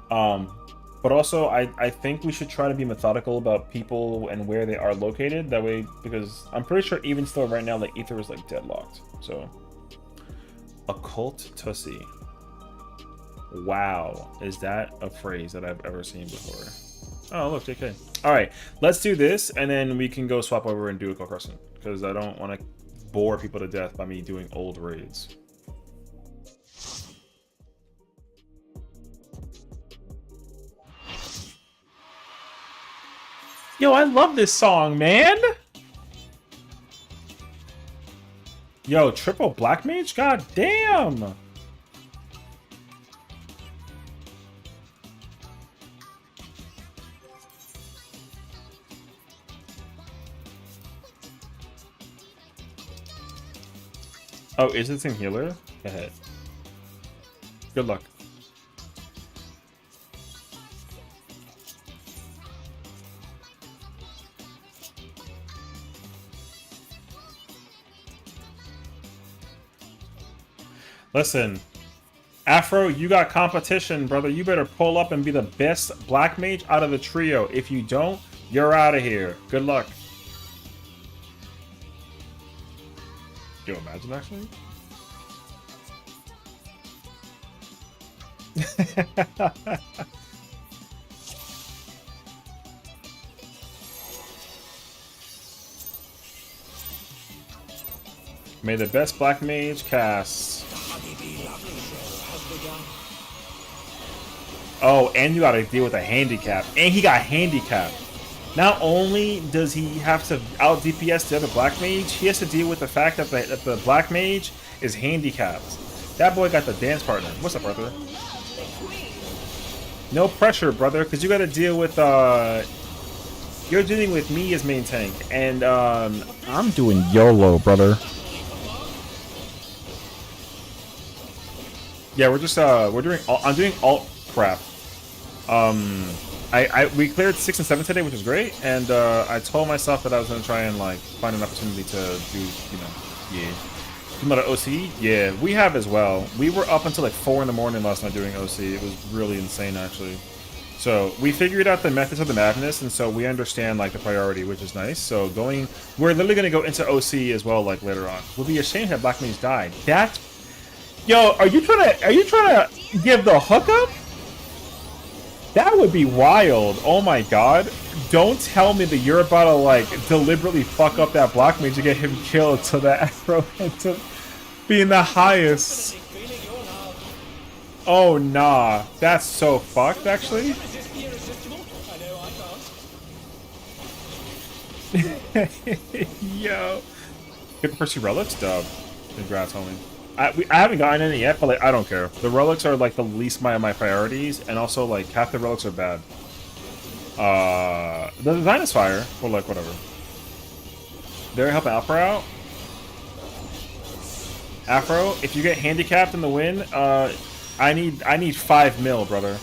[SPEAKER 1] But also, I think we should try to be methodical about people and where they are located. That way, because I'm pretty sure even still right now, like, Ether is, like, deadlocked. So, Occult Tussie. Wow, is that a phrase that I've ever seen before? Oh, look, JK. All right, let's do this, and then we can go swap over and do a Call Crescent, because I don't want to bore people to death by me doing old raids. Yo, I love this song, man! Yo, triple Black Mage? God damn! Oh, is this thing healer? Ahead. Good luck. Listen, Afro, you got competition, brother. You better pull up and be the best Black Mage out of the trio. If you don't, you're out of here. Good luck. Yo, imagine actually. May the best Black Mage cast. Oh, and you gotta deal with a handicap. And he got handicapped. Not only does he have to out DPS the other Black Mage, he has to deal with the fact that the Black Mage is handicapped. That boy got the dance partner. What's up, brother? No pressure, brother, because you gotta deal with you're dealing with me as main tank, and I'm doing YOLO, brother. Yeah, we're just I'm doing alt crap. We cleared 6 and 7 today, which is great, and I told myself that I was gonna try and like find an opportunity to do, another OC. Yeah, we have as well. We were up until like 4 in the morning last night doing OC. It was really insane, actually. So we figured out the methods of the madness, and so we understand like the priority, which is nice. So we're literally gonna go into OC as well, like later on. Would be a shame that Black Mage died. That, yo, are you trying to give the hookup? That would be wild. Oh my god! Don't tell me that you're about to like deliberately fuck up that Black Mage to get him killed to the Afro and to being the highest. Oh nah, that's so fucked actually.
[SPEAKER 3] Resist the irresistible? I know I can't.
[SPEAKER 1] Yo, get the first 2 relics, dub. Congrats, homie. I haven't gotten any yet, but like I don't care. The relics are like the least my priorities, and also like half the relics are bad. The design is fire, but like whatever. They're helping Afro out. Afro, if you get handicapped in the win, I need 5 mil, brother.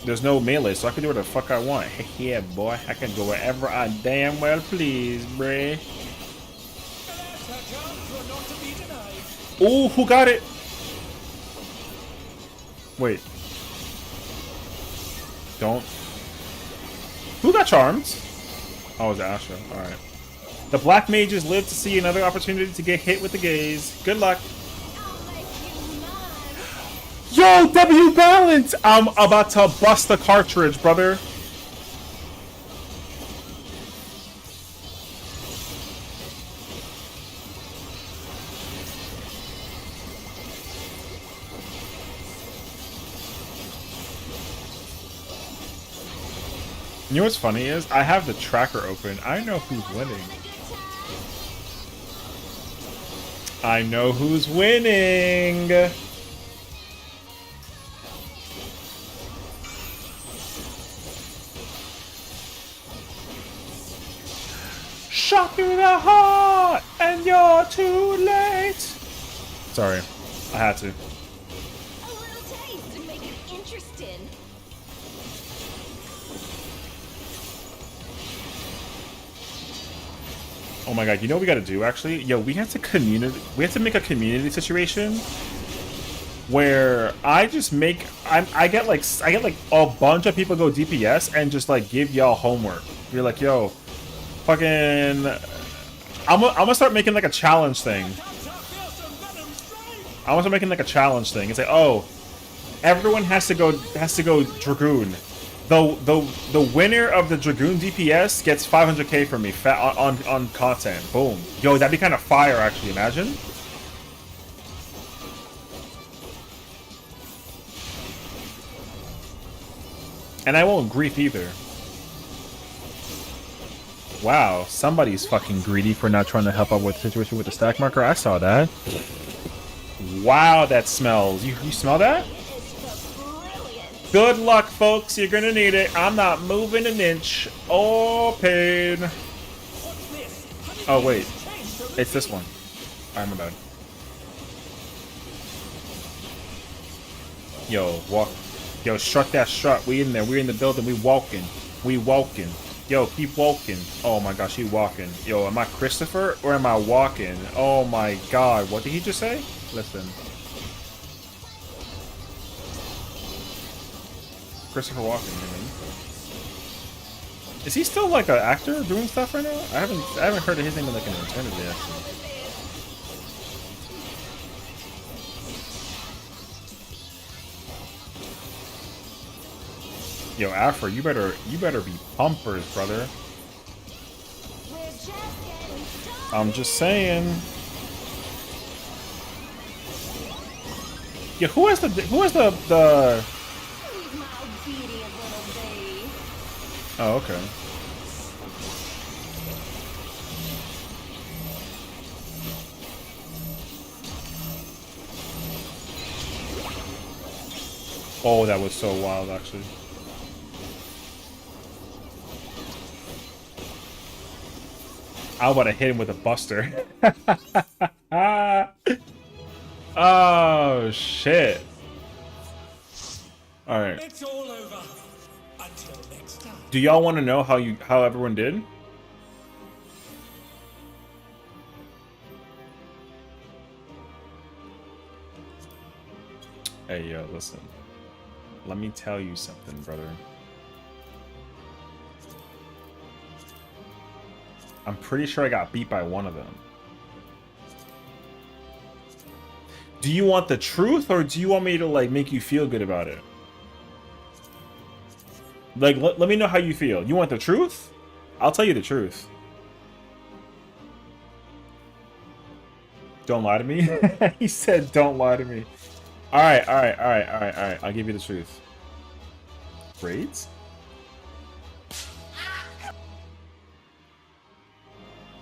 [SPEAKER 1] There's no melee, so I can do whatever the fuck I want. Yeah, boy, I can go wherever I damn well please, bruh.
[SPEAKER 3] That's her chance for not to be denied.
[SPEAKER 1] Ooh, who got it? Wait. Don't. Who got charmed? Oh, it was Asha. Alright. The Black Mages live to see another opportunity to get hit with the gaze. Good luck.
[SPEAKER 5] I'll make you mine.
[SPEAKER 1] Yo, W balance! I'm about to bust the cartridge, brother. You know what's funny is I have the tracker open. I know who's winning. I know who's winning. Shot through the heart, and you're too late. Sorry, I had to.
[SPEAKER 5] A little taste to make it interesting.
[SPEAKER 1] Oh my god, you know what we gotta do actually? Yo, we have to make a community situation where I just make I get like a bunch of people go DPS and just like give y'all homework. You're like, yo, fucking I'm gonna start making like a challenge thing. I'm gonna start making like a challenge thing. It's like, oh, everyone has to go Dragoon. The winner of the Dragoon DPS gets 500k from me on content. Boom. Yo, that'd be kind of fire, actually. Imagine. And I won't grief either. Wow, somebody's fucking greedy for not trying to help out with the situation with the stack marker. I saw that. Wow, that smells. You smell that? Good luck, folks. You're gonna need it. I'm not moving an inch. Oh, pain. Oh, wait. It's this one. Alright, my bad. Yo, walk. Yo, strut that strut. We in there. We in the building. We walking. We walking. Yo, keep walking. Oh my gosh, he walking. Yo, am I Christopher or am I walking? Oh my god. What did he just say? Listen. Christopher Walken, you mean? Is he still like an actor doing stuff right now? I haven't heard of his name in like an eternity actually. Yo, Afro, you better be pumpers, brother.
[SPEAKER 5] We're just getting started.
[SPEAKER 1] I'm just saying. Yeah, who has the
[SPEAKER 5] Leave my obedient little babe.
[SPEAKER 1] Oh, okay. Oh, that was so wild, actually. I would have hit him with a buster. Oh, shit. Alright.
[SPEAKER 3] It's all over. Until next time.
[SPEAKER 1] Do y'all want to know how everyone did? Hey, yo, listen. Let me tell you something, brother. I'm pretty sure I got beat by one of them. Do you want the truth, or do you want me to, like, make you feel good about it? Like, let me know how you feel. You want the truth? I'll tell you the truth. Don't lie to me? He said, don't lie to me. Alright. I'll give you the truth. Braids?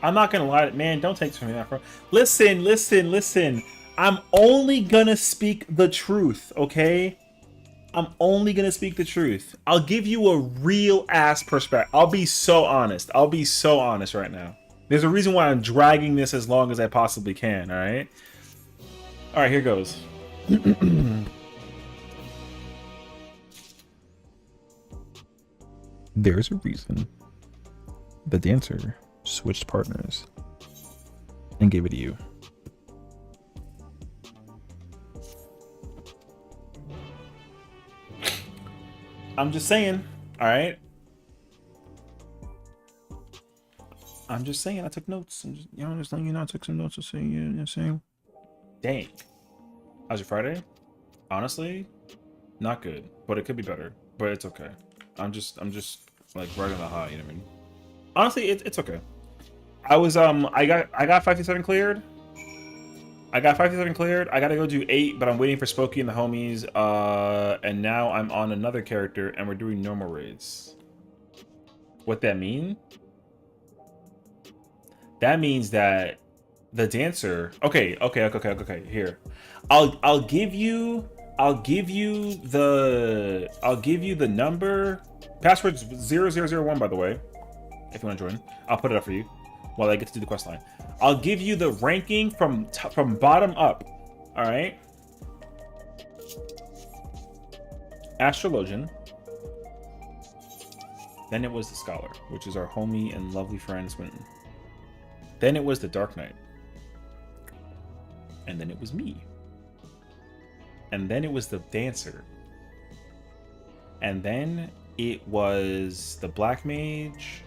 [SPEAKER 1] I'm not gonna lie. Man, don't take this from me, bro. Listen. I'm only gonna speak the truth, okay? I'm only gonna speak the truth. I'll give you a real ass perspective. I'll be so honest. I'll be so honest right now. There's a reason why I'm dragging this as long as I possibly can, alright? Alright, here goes.
[SPEAKER 4] There's a reason the dancer switched partners and gave it to you.
[SPEAKER 1] I'm just saying, alright? I'm just saying, I took notes. I'm just letting you know I took some notes to say, you know what I'm saying? Dang. How's your Friday? Honestly, not good, but it could be better. But it's okay. I'm just like right on the high, you know what I mean? Honestly, it's okay. I was I got 557 cleared. I got 557 cleared. I gotta go do 8, but I'm waiting for Spooky and the homies. And now I'm on another character, and we're doing normal raids. What that mean? That means that the dancer. Okay. Here, I'll give you the number. Password's 0001, by the way. If you want to join, I'll put it up for you while I get to do the quest line. I'll give you the ranking from bottom up. All right. Astrologian. Then it was the Scholar, which is our homie and lovely friend Swinton. Then it was the Dark Knight. And then it was me. And then it was the Dancer. And then it was the Black Mage.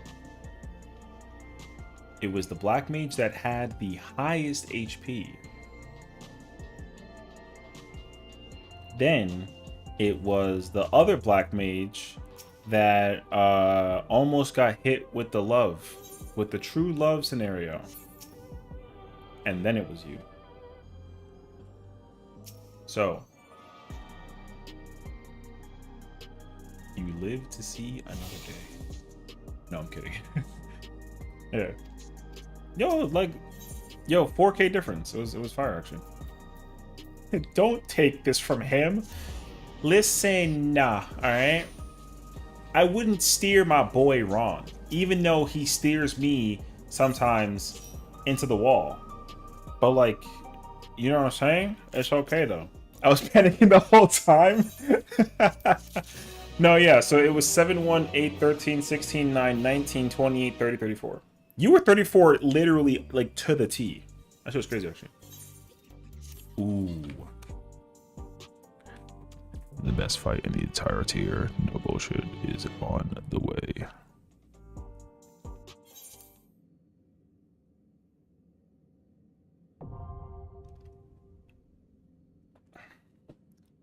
[SPEAKER 1] It was the Black Mage that had the highest HP. Then it was the other Black Mage that almost got hit with the love. With the true love scenario. And then it was you. So, you live to see another day. No, I'm kidding. Yeah. Yo, 4K difference. It was fire, actually. Don't take this from him. Listen, nah, alright? I wouldn't steer my boy wrong, even though he steers me sometimes into the wall. But, like, you know what I'm saying? It's okay, though. I was panicking the whole time. No, yeah, so it was 7, 1, 8, 13, 16, 9, 19, 28, 30, 34. You were 34 literally, like, to the T. That shit was crazy, actually. Ooh.
[SPEAKER 4] The best fight in the entire tier, no bullshit, is on the way.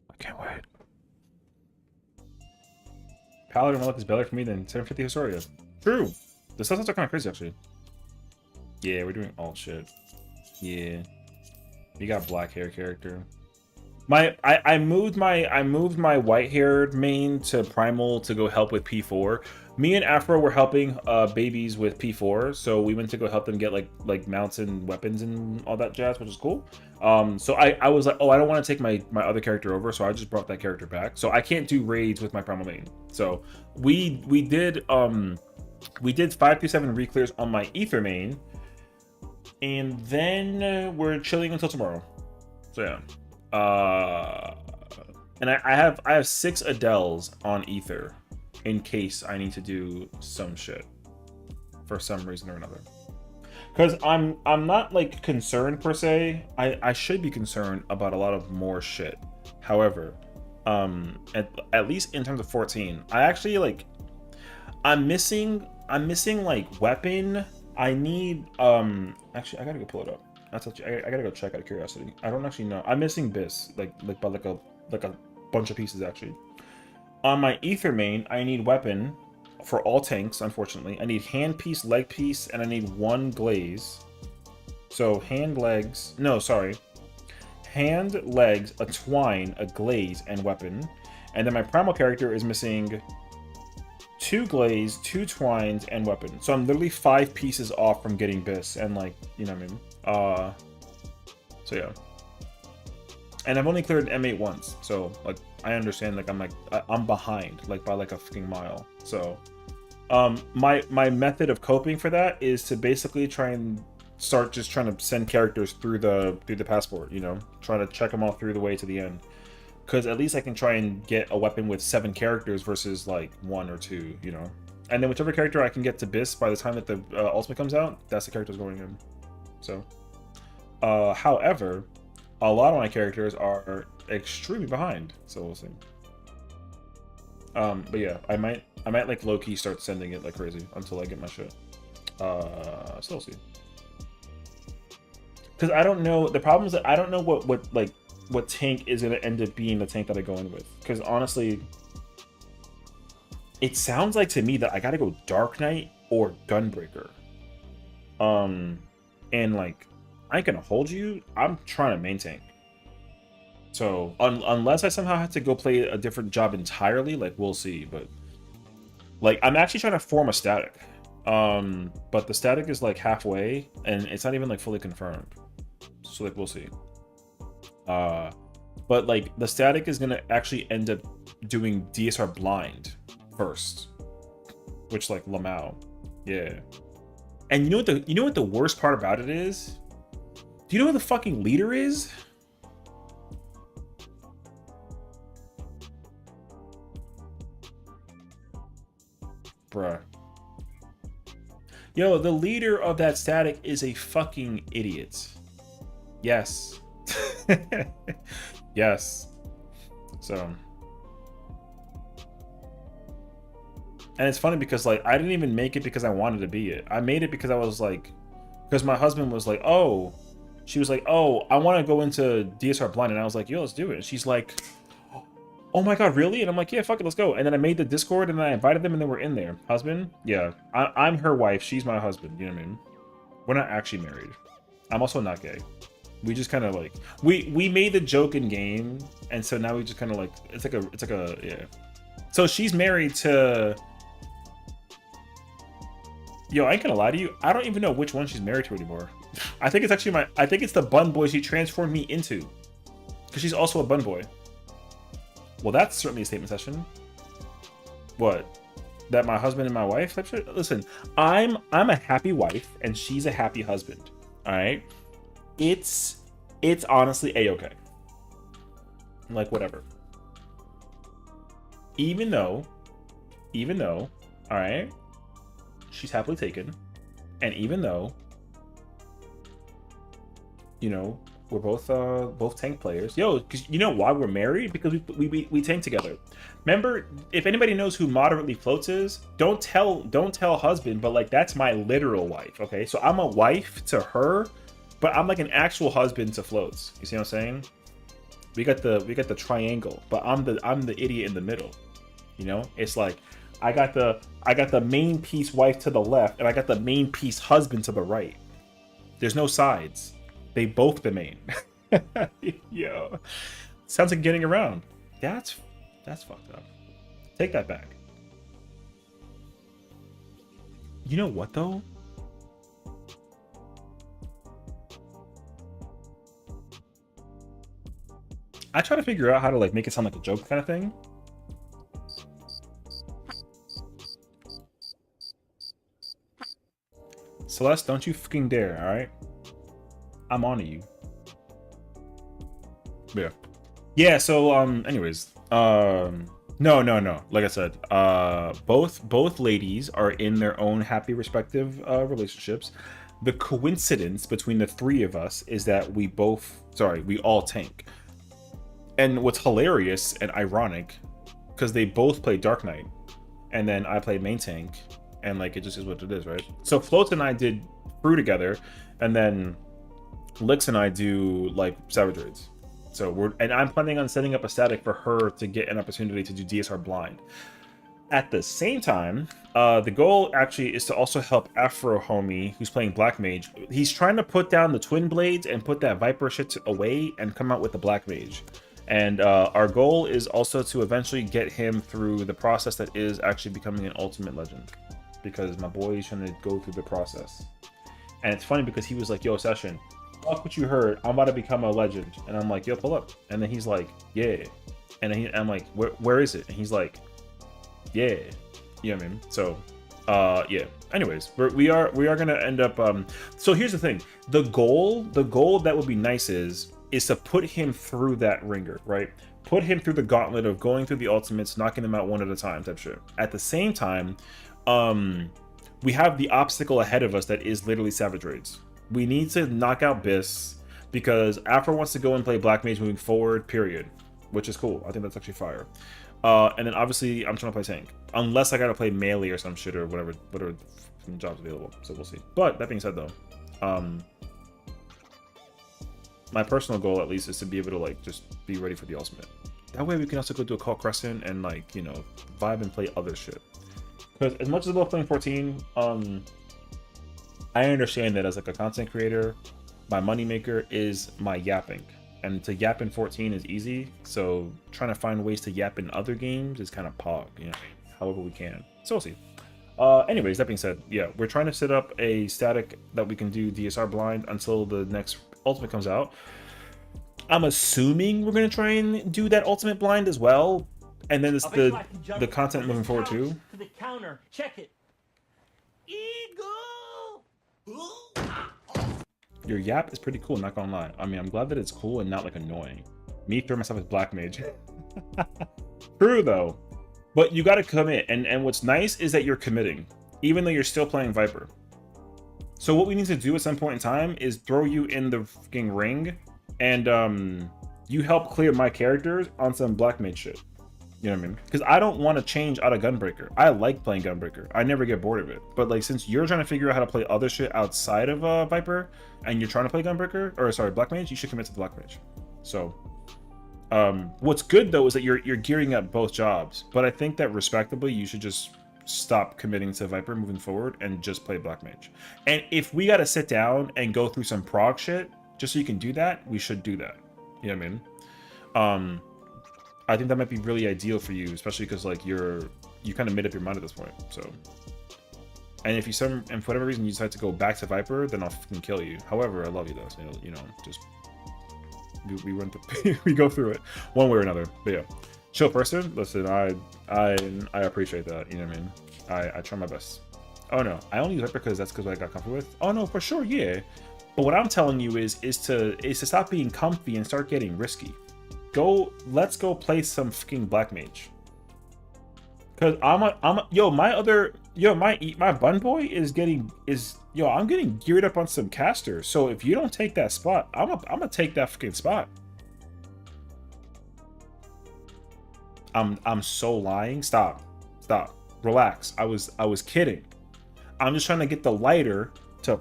[SPEAKER 4] I can't wait.
[SPEAKER 1] Paladin Relic is better for me than 750 Historia. True. The stuff's kind of crazy, actually. Yeah, we're doing all shit. Yeah. We got black hair character. I moved my white-haired main to Primal to go help with P4. Me and Afro were helping babies with P4, so we went to go help them get like mounts and weapons and all that jazz, which is cool. So I was like, oh, I don't want to take my other character over, so I just brought that character back. So I can't do raids with my Primal main. So we did 527 reclears on my Ether main, and then we're chilling until tomorrow. So yeah. And I have 6 Adels on Ether in case I need to do some shit for some reason or another. Because I'm not like concerned per se. I should be concerned about a lot of more shit. However, at least in terms of 14, I actually like I'm missing like weapon. I need actually I gotta go pull it up. That's actually, I gotta go check out of curiosity. I don't actually know. I'm missing Biss by like a bunch of pieces actually. On my ether main, I need weapon for all tanks, unfortunately. I need hand piece, leg piece, and I need one glaze. So hand, legs, no, sorry. Hand, legs, a twine, a glaze, and weapon. And then my primal character is missing 2 glaze, 2 twines, and weapon. So I'm literally 5 pieces off from getting Biss, and like, you know what I mean? So yeah. And I've only cleared M8 once, so like I understand like I'm behind like by like a fucking mile. So my method of coping for that is to basically try and start just trying to send characters through the passport, you know, trying to check them all through the way to the end. Because at least I can try and get a weapon with 7 characters versus like 1 or 2, you know. And then whichever character I can get to Biss by the time that the ultimate comes out, that's the character's going in. So however, a lot of my characters are extremely behind, so we'll see. But yeah, I might like low-key start sending it like crazy until I get my shit. So we'll see. Because I don't know, the problem is that I don't know what tank is gonna end up being the tank that I go in with. Because honestly, it sounds like to me that I gotta go Dark Knight or Gunbreaker. And like, I ain't gonna hold you. I'm trying to main tank. So unless I somehow have to go play a different job entirely, like we'll see. But like I'm actually trying to form a static. But the static is like halfway, and it's not even like fully confirmed. So like we'll see. But like the static is gonna actually end up doing DSR blind first, which like Lamau, yeah. And you know what the worst part about it is? Do you know who the fucking leader is? Bruh. Yo, the leader of that static is a fucking idiot. Yes. Yes. So. And it's funny because like I didn't even make it because I wanted to be it. I made it because I was like, because my husband was like, oh, she was like, oh, I want to go into DSR blind, and I was like, yo, let's do it. And she's like, oh my god, really? And I'm like, yeah, fuck it, let's go. And then I made the Discord and I invited them and they were in there. Husband? Yeah. I'm her wife, she's my husband, you know what I mean? We're not actually married. I'm also not gay. We just kind of like, we made the joke in game, and so now we just kind of like, it's like a, yeah. So she's married to, yo, I ain't gonna lie to you, I don't even know which one she's married to anymore. I think it's actually I think it's the bun boy she transformed me into. Because she's also a bun boy. Well, that's certainly a statement session. What? That my husband and my wife type shit? Listen, I'm a happy wife and she's a happy husband. Alright? It's honestly a-okay. Like whatever. Even though, alright, she's happily taken. And even though, you know, we're both tank players. Yo, because you know why we're married? Because we tank together. Remember, if anybody knows who moderately floats is, don't tell husband, but like that's my literal wife. Okay, so I'm a wife to her, but I'm like an actual husband to floats. You see what I'm saying? We got the triangle, but I'm the idiot in the middle. You know, it's like I got the main piece wife to the left, and I got the main piece husband to the right. There's no sides. They both the main. Yo, sounds like getting around. That's fucked up. Take that back. You know what though? I try to figure out how to like make it sound like a joke kind of thing. Celeste, don't you fucking dare, alright? I'm on to you. Yeah, so anyways, no. Like I said, both ladies are in their own happy respective relationships. The coincidence between the three of us is that we all tank. And what's hilarious and ironic, because they both play Dark Knight, and then I play main tank, and like it just is what it is, right? So Float and I did Brew together, and then Lix and I do like Savage Raids. So I'm planning on setting up a static for her to get an opportunity to do DSR blind. At the same time, the goal actually is to also help Afro Homie, who's playing Black Mage. He's trying to put down the Twin Blades and put that Viper shit away and come out with the Black Mage. And our goal is also to eventually get him through the process that is actually becoming an Ultimate Legend. Because my boy is trying to go through the process. And it's funny because he was like, yo, Session, fuck what you heard, I'm about to become a legend. And I'm like, yo, pull up. And then he's like, yeah. And then I'm like, where is it? And he's like, yeah. You know what I mean? So yeah, anyways, we are gonna end up so here's the thing. The goal that would be nice is to put him through that ringer, right? Put him through the gauntlet of going through the ultimates, knocking them out one at a time type shit. At the same time, we have the obstacle ahead of us that is literally Savage Raids. We need to knock out Biss because Afro wants to go and play Black Mage moving forward, period. Which is cool. I think that's actually fire. And then obviously I'm trying to play tank. Unless I gotta play melee or some shit or whatever jobs available. So we'll see. But that being said though, my personal goal at least is to be able to like just be ready for the ultimate. That way we can also go do a Call Crescent and like, you know, vibe and play other shit. Because as much as I love playing 14, I understand that as like a content creator, my moneymaker is my yapping. And to yap in 14 is easy, so trying to find ways to yap in other games is kind of pog, you know, however we can. So we'll see. Anyways, that being said, yeah, we're trying to set up a static that we can do DSR blind until the next ultimate comes out. I'm assuming we're gonna try and do that ultimate blind as well, and then it's the content moving forward too.
[SPEAKER 3] To the counter, check it. Eagle.
[SPEAKER 1] Your yap is pretty cool, not gonna lie. I mean, I'm glad that it's cool and not like annoying. Me throw myself as Black Mage. True though, but you gotta commit, and what's nice is that you're committing, even though you're still playing Viper. So what we need to do at some point in time is throw you in the fucking ring, and you help clear my characters on some Black Mage shit. You know what I mean? Because I don't want to change out of Gunbreaker. I like playing Gunbreaker. I never get bored of it. But like, since you're trying to figure out how to play other shit outside of Viper, and you're trying to play Gunbreaker, or sorry, Black Mage, you should commit to Black Mage. So, what's good though is that you're gearing up both jobs. But I think that respectably, you should just stop committing to Viper moving forward and just play Black Mage. And if we got to sit down and go through some prog shit just so you can do that, we should do that. You know what I mean? I think that might be really ideal for you, especially because like you kind of made up your mind at this point. So, and if and for whatever reason you decide to go back to Viper, then I'll fucking kill you. However, I love you though, so you know, just we run through, we go through it one way or another. But yeah, chill person. Listen, I appreciate that. You know what I mean? I try my best. Oh no, I only use Viper because that's because I got comfy with. Oh no, for sure, yeah. But what I'm telling you is to stop being comfy and start getting risky. Let's go play some fucking Black Mage. Cause my bun boy I'm getting geared up on some casters. So if you don't take that spot, I'm gonna take that fucking spot. I'm so lying. Stop. Relax. I was kidding. I'm just trying to get the lighter to,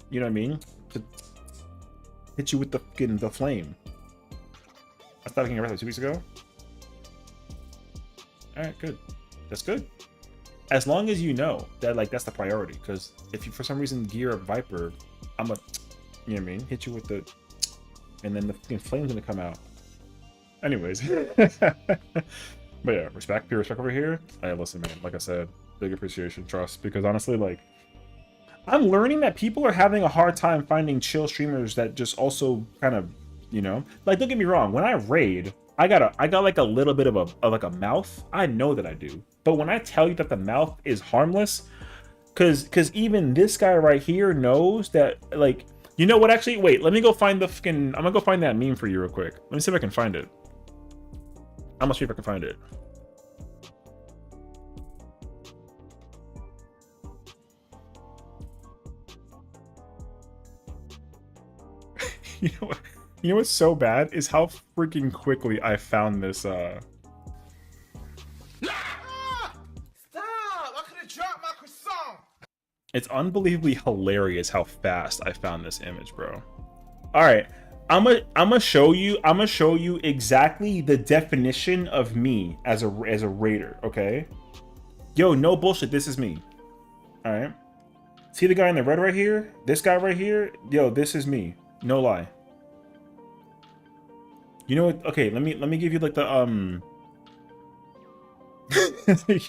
[SPEAKER 1] you know what I mean, to hit you with the flame. I started getting arrested 2 weeks ago. Alright, good. That's good. As long as you know that like that's the priority. Because if you for some reason gear up Viper, I'm a, you know what I mean, hit you with the, and then the fucking flame's gonna come out. Anyways. But yeah, pure respect over here. Hey, listen man, like I said, big appreciation, trust. Because honestly, like, I'm learning that people are having a hard time finding chill streamers that just also kind of, you know, like, don't get me wrong, when I raid, I got like a little bit of a mouth. I know that I do. But when I tell you that the mouth is harmless, cause even this guy right here knows that, like, you know what, actually, wait, let me go find the fucking, I'm gonna go find that meme for you real quick. Let me see if I can find it. I'm gonna see if I can find it. You know what's so bad is how freaking quickly I found this.
[SPEAKER 3] Stop! I could have dropped my croissant.
[SPEAKER 1] It's unbelievably hilarious how fast I found this image, bro. All right, I'm gonna show you exactly the definition of me as a raider. Okay, yo, no bullshit. This is me. All right. See the guy in the red right here? This guy right here? Yo, this is me. No lie. You know what? Okay, let me give you like the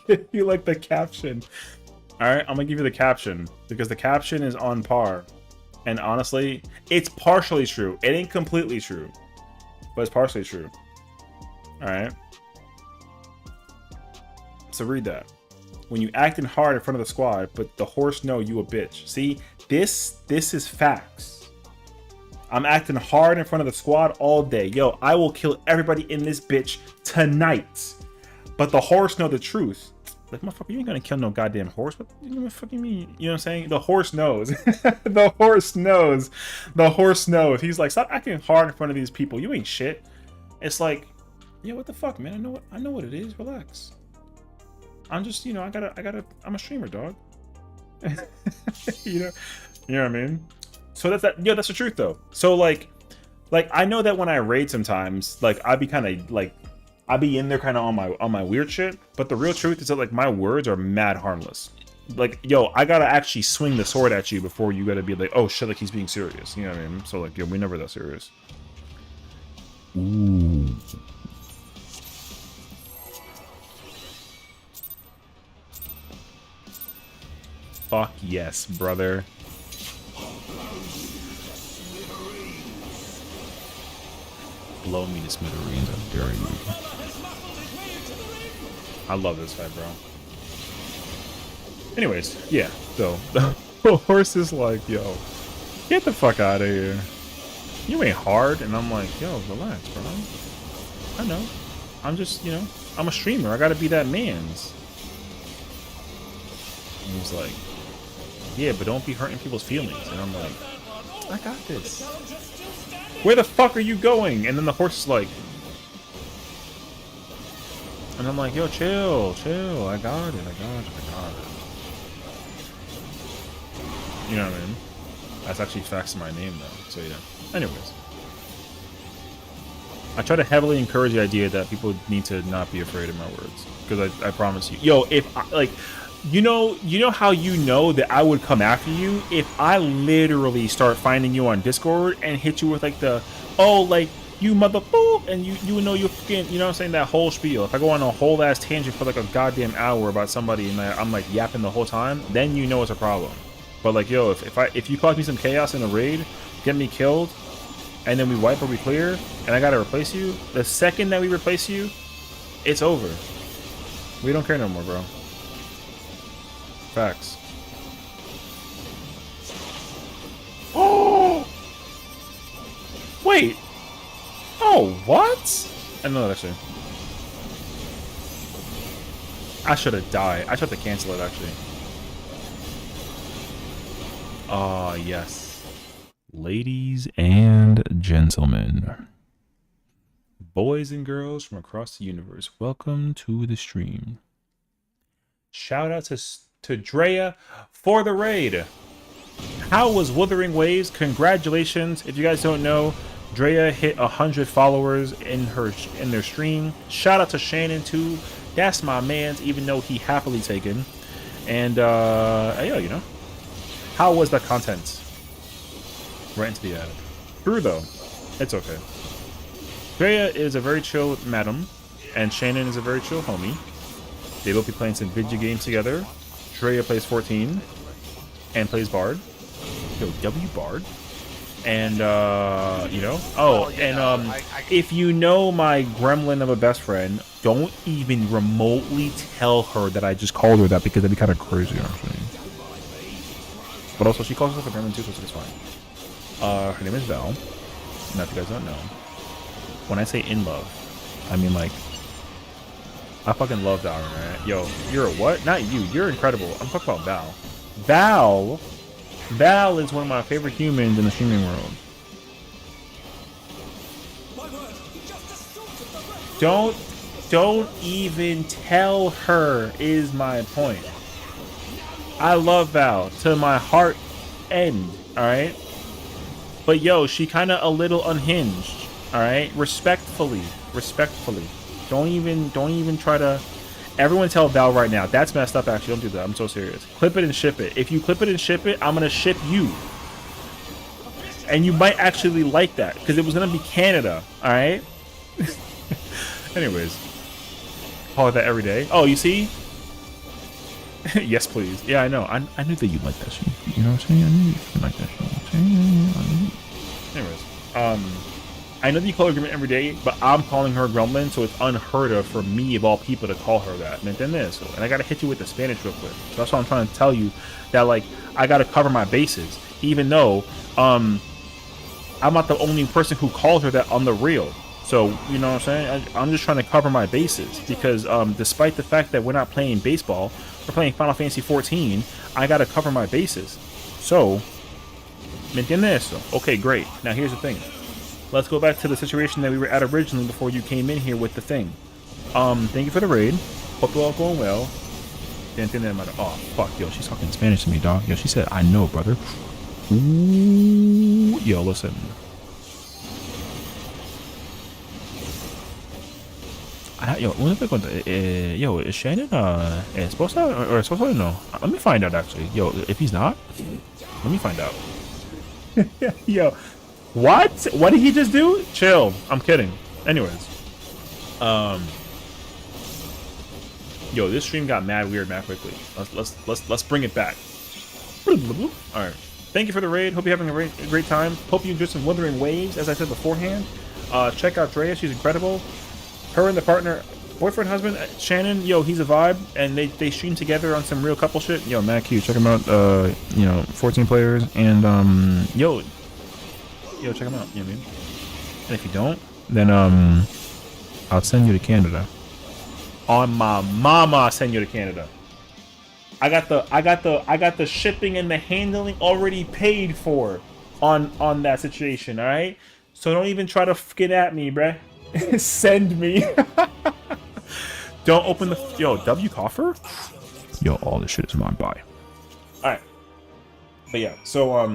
[SPEAKER 1] give you like the caption. All right, I'm gonna give you the caption because the caption is on par, and honestly, it's partially true. It ain't completely true, but it's partially true. All right. So read that. When you acting hard in front of the squad, but the horse know you a bitch. See, this is facts. I'm acting hard in front of the squad all day. Yo, I will kill everybody in this bitch tonight. But the horse know the truth. Like, motherfucker, you ain't gonna kill no goddamn horse. What the fuck you mean? You know what I'm saying? The horse knows. The horse knows. The horse knows. He's like, stop acting hard in front of these people. You ain't shit. It's like, yeah, what the fuck, man? I know what it is. Relax. I'm just, you know, I'm a streamer, dog. you know what I mean? So that's the truth though. So like I know that when I raid sometimes, like I be kind of like I be in there kind of on my weird shit, but the real truth is that like my words are mad harmless. Like, yo, I gotta actually swing the sword at you before you gotta be like, oh shit, like he's being serious. You know what I mean? So like, yo, we never that serious. Ooh. Fuck yes, brother. Blow me to smithereens, I dare you. I love this fight, bro. Anyways, yeah, so the horse is like, yo, get the fuck out of here. You ain't hard. And I'm like, yo, relax, bro. I know. I'm just, you know, I'm a streamer. I gotta be that man's. And he's like, yeah, but don't be hurting people's feelings. And I'm like, I got this. Where the fuck are you going? And then the horse is like, and I'm like, yo, chill. I got it. You know what I mean? That's actually facts in my name, though. So, yeah. Anyways. I try to heavily encourage the idea that people need to not be afraid of my words. Because I promise you. Yo, if I, like, you know how you know that I would come after you if I literally start finding you on Discord and hit you with like the, oh, like, you mother boop, and you know you fucking, you know what I'm saying, that whole spiel. If I go on a whole ass tangent for like a goddamn hour about somebody and I'm like yapping the whole time, then you know it's a problem. But like, yo, if you cause me some chaos in a raid, get me killed, and then we wipe or we clear, and I gotta replace you, the second that we replace you, it's over. We don't care no more, bro. Facts. Oh! Wait! Oh, what? I know that actually. I should have died. I should have canceled it actually. Ah, yes. Ladies and gentlemen, boys and girls from across the universe, welcome to the stream. Shout out to Drea for the raid. How was Wuthering Waves? Congratulations. If you guys don't know, Drea hit 100 followers in their stream. Shout out to Shannon too. That's my man's, even though he happily taken. And yeah, you know, how was the content? Right into the ad. True though, it's okay. Drea is a very chill madam, and Shannon is a very chill homie. They will be playing some video games together. Drea plays 14 and plays Bard. Yo, W Bard. And you know, oh, and if you know my gremlin of a best friend, don't even remotely tell her that I just called her that, because that'd be kind of crazy, actually. But also, she calls herself a gremlin too, so it's fine. Her name is Val. Now, if you guys don't know, when I say in love, I mean like, I fucking love Val, right? Yo, you're a what? Not you. You're incredible. I'm talking about Val. Val is one of my favorite humans in the streaming world. Don't even tell her is my point. I love Val to my heart end, alright? But yo, she kinda a little unhinged. Alright? Respectfully. Don't even try to. Everyone tell Val right now. That's messed up actually. Don't do that. I'm so serious. Clip it and ship it. If you clip it and ship it, I'm gonna ship you. And you might actually like that. Because it was gonna be Canada. Alright? Anyways. Call it that every day. Oh, you see? Yes, please. Yeah, I know. I knew that you'd like that shit. You know what I'm saying? I knew you'd like that shit. Anyways, I know that you call her Gremlin every day, but I'm calling her Gremlin, so it's unheard of for me, of all people, to call her that. And then this, and I gotta hit you with the Spanish real quick. So that's why I'm trying to tell you that, like, I gotta cover my bases, even though I'm not the only person who called her that on the real. So, you know what I'm saying? I'm just trying to cover my bases because despite the fact that we're not playing baseball, we're playing Final Fantasy XIV, I gotta cover my bases. So, ¿me entiendes? Okay, great. Now here's the thing. Let's go back to the situation that we were at originally before you came in here with the thing. Thank you for the raid. Hope you're all going well. Oh, fuck, yo, she's talking Spanish to me, dog. Yo, she said, I know, brother. Ooh, yo, listen. Yo, is Shannon esposa or esposo? No. Let me find out actually. Yo, if he's not, let me find out. Yo, what? What did he just do? Chill. I'm kidding. Anyways, yo, this stream got mad weird mad quickly. Let's bring it back. All right. Thank you for the raid. Hope you're having a great time. Hope you enjoy some Wuthering Waves, as I said beforehand. Check out Drea. She's incredible. Her and the partner, boyfriend, husband, Shannon, yo, he's a vibe, and they stream together on some real couple shit. Yo, mad cute. Check him out. 14 players, and yo, check him out. You know what I mean? And if you don't, then I'll send you to Canada. On my mama, I'll send you to Canada. I got the shipping and the handling already paid for on that situation. All right, so don't even try to get at me, bruh. Send me. Don't open the W coffer. Yo, all this shit is mine. Bye. All right, but yeah. So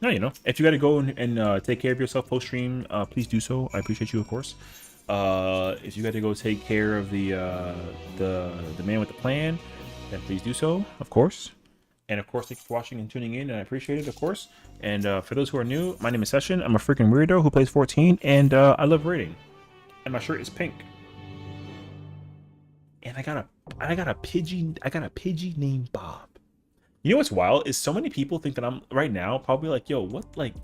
[SPEAKER 1] now you know. If you got to go and take care of yourself post stream, please do so. I appreciate you, of course. If you got to go take care of the man with the plan, then please do so, of course. And of course, thanks for watching and tuning in, and I appreciate it, of course. And for those who are new, my name is Sesh. I'm a freaking weirdo who plays 14, and I love raiding. And my shirt is pink. And I got a Pidgey named Bob. You know what's wild is so many people think that I'm right now probably like, yo, what, like,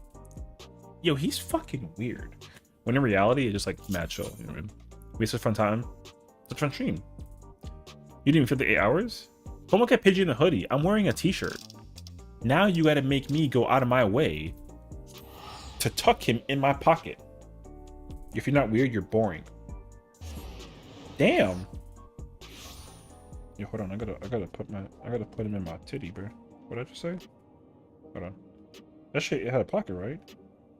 [SPEAKER 1] yo, he's fucking weird. When in reality, it's just like mad chill. You know what I mean? We had such a fun time. Such a fun stream. You didn't even feel the 8 hours? Don't look at Pidgey in the hoodie. I'm wearing a t-shirt. Now you gotta make me go out of my way to tuck him in my pocket. If you're not weird, you're boring. Damn. Yo, hold on. I gotta put him in my titty, bro. What did I just say? Hold on. That shit, it had a pocket, right?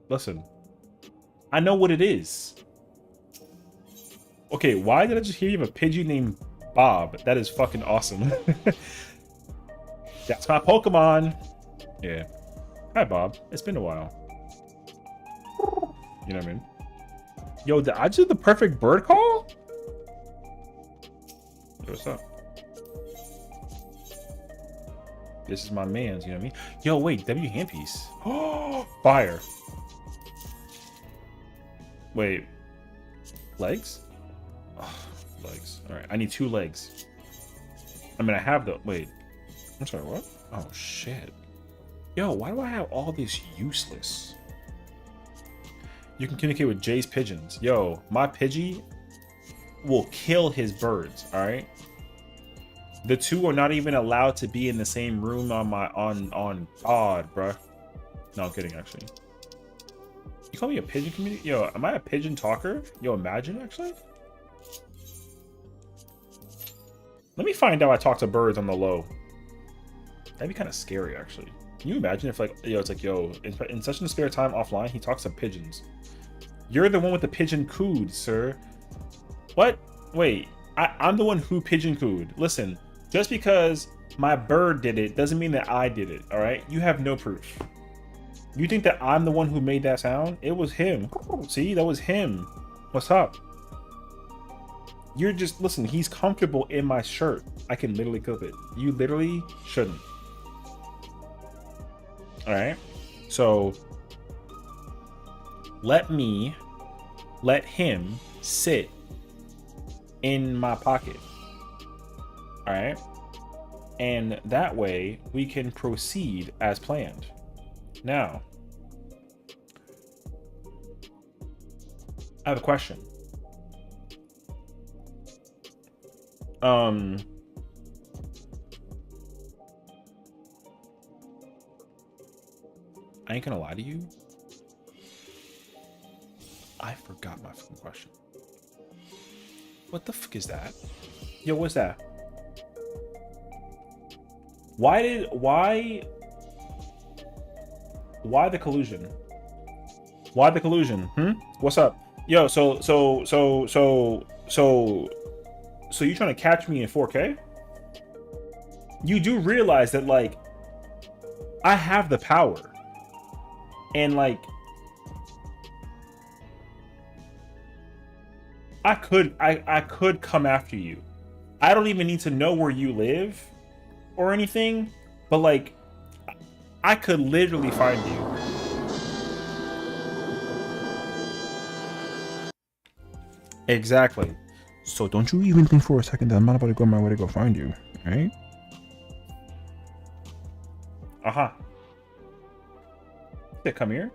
[SPEAKER 1] Listen. I know what it is. Okay, why did I just hear you have a Pidgey named Bob? That is fucking awesome. That's my Pokemon. Yeah. Hi, Bob. It's been a while. You know what I mean? Yo, did I do the perfect bird call? Yo, what's up? This is my man's, you know what I mean? Yo, wait, W handpiece. Oh, fire. Wait. Legs? Oh, legs. Alright, I need 2 legs. I mean, I have the... Wait. I'm sorry, what? Oh, shit. Yo, why do I have all this useless? You can communicate with Jay's pigeons. Yo, my Pidgey will kill his birds, alright? The 2 are not even allowed to be in the same room on my... on God, bruh. No, I'm kidding, actually. You call me a pigeon community? Yo, am I a pigeon talker? Yo, imagine, actually. Let me find out I talk to birds on the low. That'd be kind of scary, actually. Can you imagine if, like, yo, it's like, yo, in such a spare time offline, he talks to pigeons. You're the one with the pigeon cooed, sir. What? Wait, I'm the one who pigeon cooed. Listen, just because my bird did it doesn't mean that I did it, all right? You have no proof. You think that I'm the one who made that sound? It was him. See, that was him. What's up? You're just, listen, he's comfortable in my shirt. I can literally clip it. You literally shouldn't. All right? So, let him sit in my pocket. All right? And that way we can proceed as planned. Now, I have a question. I ain't gonna lie to you. I forgot my fucking question. What the fuck is that? Yo, what's that? Why the collusion? Why the collusion? What's up? Yo, so you trying to catch me in 4K? You do realize that, like, I have the power. And, like, I could come after you. I don't even need to know where you live or anything, but, like, I could literally find you. Exactly.
[SPEAKER 4] So don't you even think for a second that I'm not about to go my way to go find you, right?
[SPEAKER 1] Uh-huh. Yeah, come here.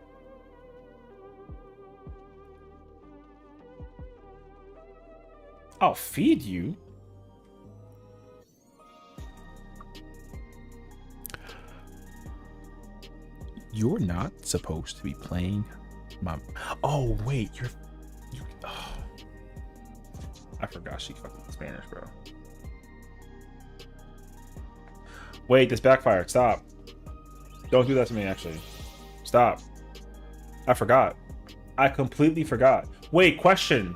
[SPEAKER 1] I'll feed you. You're not supposed to be playing my... Oh, wait, you... Oh. I forgot she fucking Spanish, bro. Wait, this backfired. Stop. Don't do that to me, actually. Stop. I forgot. I completely forgot. Wait, question.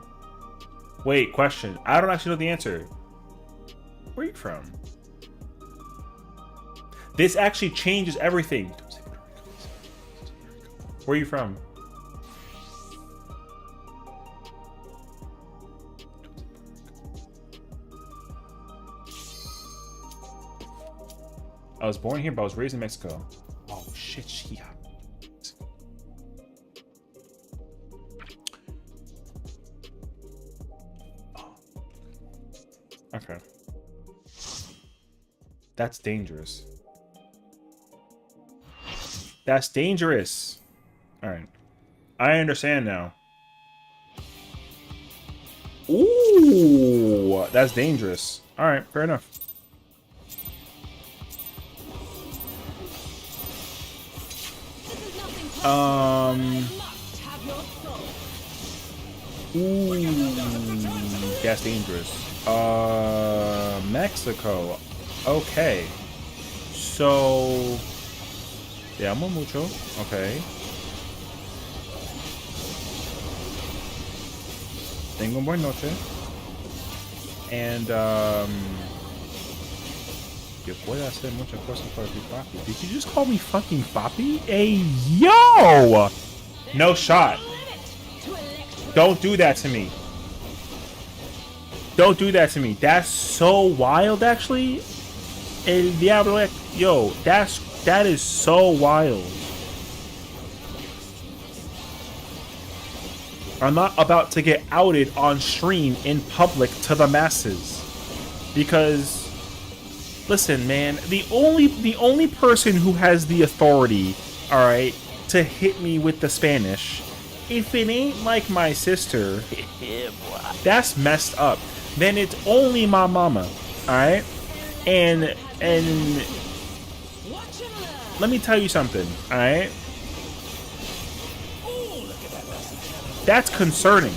[SPEAKER 1] Wait, question. I don't actually know the answer. Where are you from? This actually changes everything. Where are you from? I was born here, but I was raised in Mexico. Oh shit, she. Oh. Okay. That's dangerous. That's dangerous. All right. I understand now. Ooh, that's dangerous. All right, fair enough. Ooh, that's dangerous. Mexico. Okay. So, te amo mucho. Okay. Tengo un buen noche. And, yo puedo hacer muchas cosas para ti, papi. Did you just call me fucking papi? Hey, yo! No shot. Don't do that to me. Don't do that to me. That's so wild, actually. El Diablo. Yo, that is so wild. I'm not about to get outed on stream in public to the masses. Because, listen, man, the only person who has the authority, alright, to hit me with the Spanish, if it ain't like my sister, that's messed up. Then it's only my mama, alright? And let me tell you something, alright? That's concerning.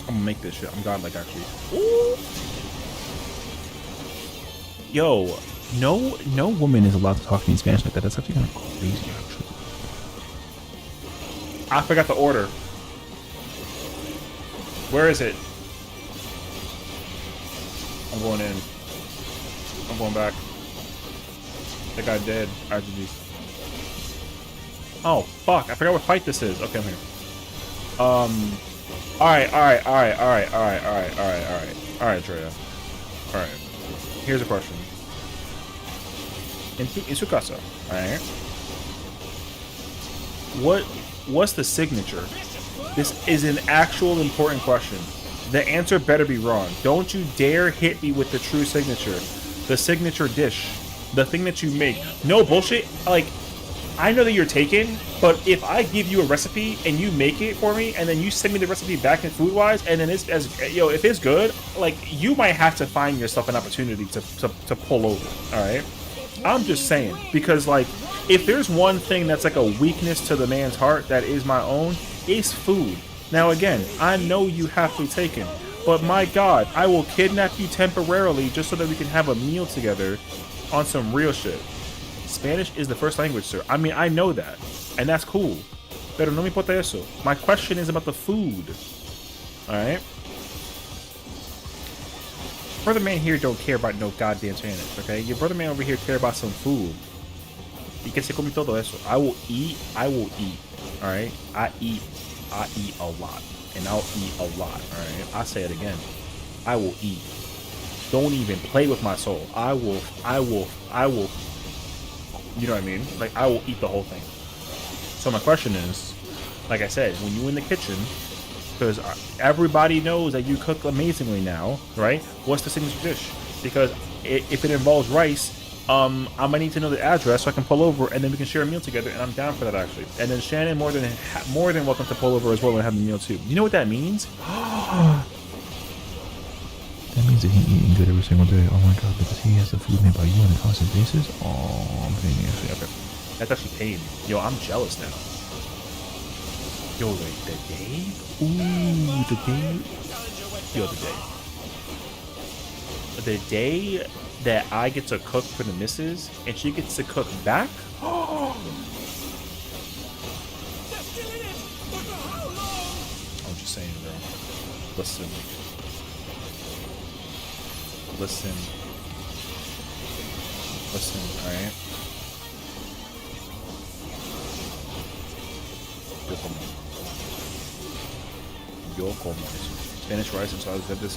[SPEAKER 1] I'm gonna make this shit. I'm godlike, actually. Ooh. Yo, no woman is allowed to talk to me in Spanish like that. That's actually kind of crazy, actually. I forgot the order. Where is it? I'm going in. I'm going back. That guy dead. RGG's. Oh, fuck. I forgot what fight this is. Okay, I'm here. Alright, Drea. Alright. Here's a question. In Isukasa, alright? What's the signature? This is an actual important question. The answer better be wrong. Don't you dare hit me with the true signature. The signature dish. The thing that you make. No bullshit. Like, I know that you're taken, but if I give you a recipe and you make it for me, and then you send me the recipe back in food-wise, and then it's if it's good, like, you might have to find yourself an opportunity to pull over. All right. I'm just saying, because like, if there's one thing that's like a weakness to the man's heart that is my own, it's food. Now again, I know you have to be taken, but my God, I will kidnap you temporarily just so that we can have a meal together on some real shit. Spanish is the first language, sir. I mean, I know that, and that's cool. Pero no me importa eso. My question is about the food. All right. Brother man here don't care about no goddamn Spanish, okay? Your brother man over here care about some food. Y que se come todo eso. I will eat. All right. I eat a lot, and I'll eat a lot. All right. I say it again. I will eat. Don't even play with my soul. I will. You know what I mean? Like, I will eat the whole thing. So my question is, like I said, when you in the kitchen, because everybody knows that you cook amazingly now, right? What's the signature dish? Because if it involves rice, I'm gonna need to know the address so I can pull over, and then we can share a meal together. And I'm down for that, actually. And then Shannon more than welcome to pull over as well and have a meal too. You know what that means?
[SPEAKER 4] That means that he's eating good every single day. Oh my God, because he has the food made by you on a constant basis. Oh, I'm paying actually. Okay.
[SPEAKER 1] That's actually pain. Yo, I'm jealous now. Yo, wait, the day? Ooh, the day? Yo, the day. The day that I get to cook for the missus and she gets to cook back? I'm just saying, bro. Listen. Listen, alright? Yo como. Spanish rice and salad verde.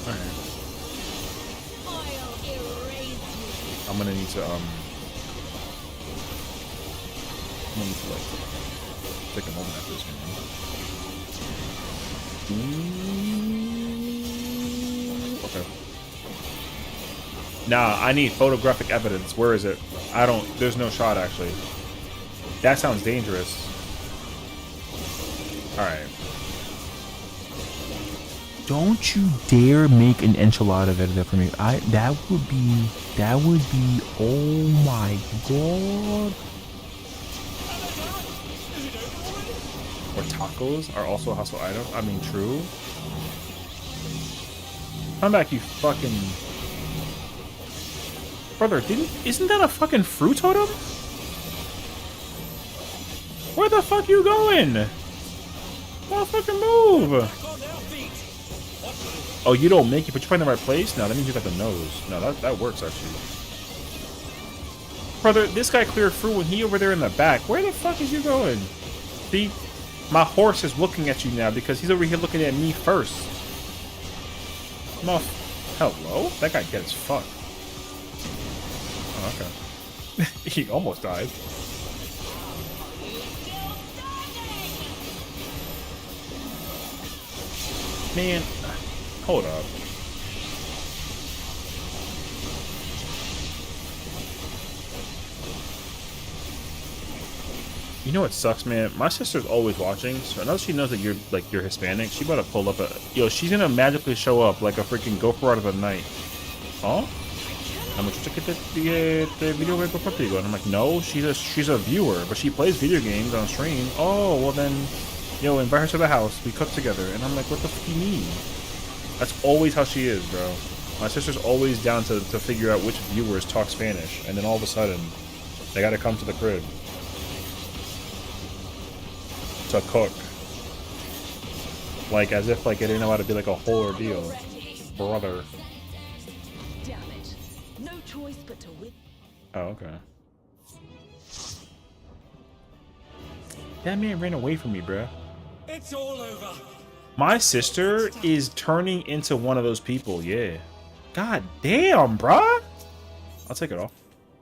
[SPEAKER 1] Alright. I'm gonna need to like take a moment after this one. Okay. Nah, I need photographic evidence. Where is it? There's no shot actually. That sounds dangerous. Alright.
[SPEAKER 4] Don't you dare make an enchilada video for me. That would be, oh my God.
[SPEAKER 1] Or tacos are also a household item. I mean, true. Come back, you fucking... Brother, isn't that a fucking fruit totem? Where the fuck you going? Motherfucking move! Oh, you don't make it, but you find the right place? No, that means you got the nose. No, that works, actually. Brother, this guy cleared fruit when he over there in the back. Where the fuck is you going? See? My horse is looking at you now because he's over here looking at me first. Hello? That guy dead as fuck. Oh, okay. He almost died. Man, hold up. You know what sucks, man? My sister's always watching, so now she knows that you're Hispanic, she better pull up she's gonna magically show up like a freaking gopher out of the night. Oh? I'm like, check the video right contigo. And I'm like, no, she's a viewer, but she plays video games on stream. Oh, well then, invite her to the house. We cook together. And I'm like, what the fuck do you mean? That's always how she is, bro. My sister's always down to figure out which viewers talk Spanish, and then all of a sudden, they gotta come to the crib. to cook. Like, as if, like, it didn't know how to be, like, a whole ordeal. Brother.
[SPEAKER 5] Damn it. No choice but to win.
[SPEAKER 1] Oh, okay. That man ran away from me, bruh.
[SPEAKER 3] It's all over.
[SPEAKER 1] My sister is turning into one of those people, yeah. God damn, bruh. I'll take it off.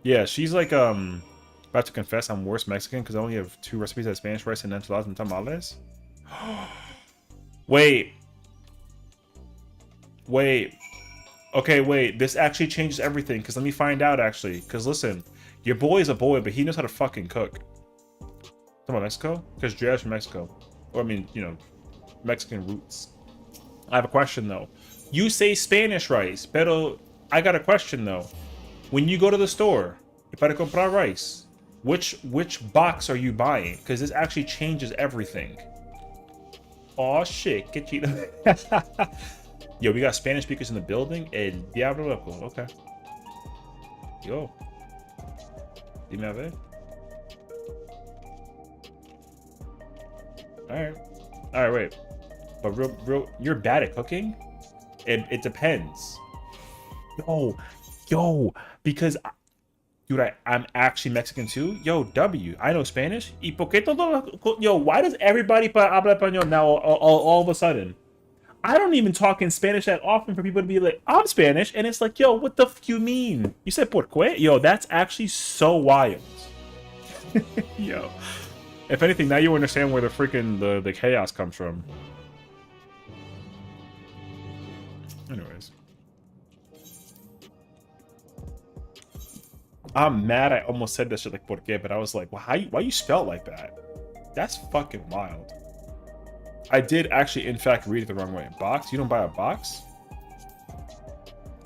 [SPEAKER 1] Yeah, she's like, about to confess I'm worse Mexican because I only have 2 recipes of Spanish rice and enchiladas and tamales. Wait. Wait. Okay, wait. This actually changes everything because let me find out, actually. Because listen, your boy is a boy, but he knows how to fucking cook. Talking about Mexico? Because Jared's from Mexico. Or, I mean, you know, Mexican roots. I have a question, though. You say Spanish rice, pero I got a question, though. When you go to the store, para comprar rice, which box are you buying? Because this actually changes everything. Oh shit, get you. Yo, we got Spanish speakers in the building. El diablo loco. Okay. Yo. Dime a ver. Alright. Alright, wait. But real, you're bad at cooking? It depends. Yo, because dude, I'm actually Mexican too. Yo, W, I know Spanish. ¿Y por qué todo? Yo, why does everybody habla español now all of a sudden? I don't even talk in Spanish that often for people to be like, I'm Spanish, and it's like, yo, what the f you mean? You said por qué? Yo, that's actually so wild. Yo, if anything, now you understand where the freaking the chaos comes from. Anyways. I'm mad I almost said that shit like por qué, but I was like, well, why you spell it like that? That's fucking wild. I did actually, in fact, read it the wrong way. Box? You don't buy a box?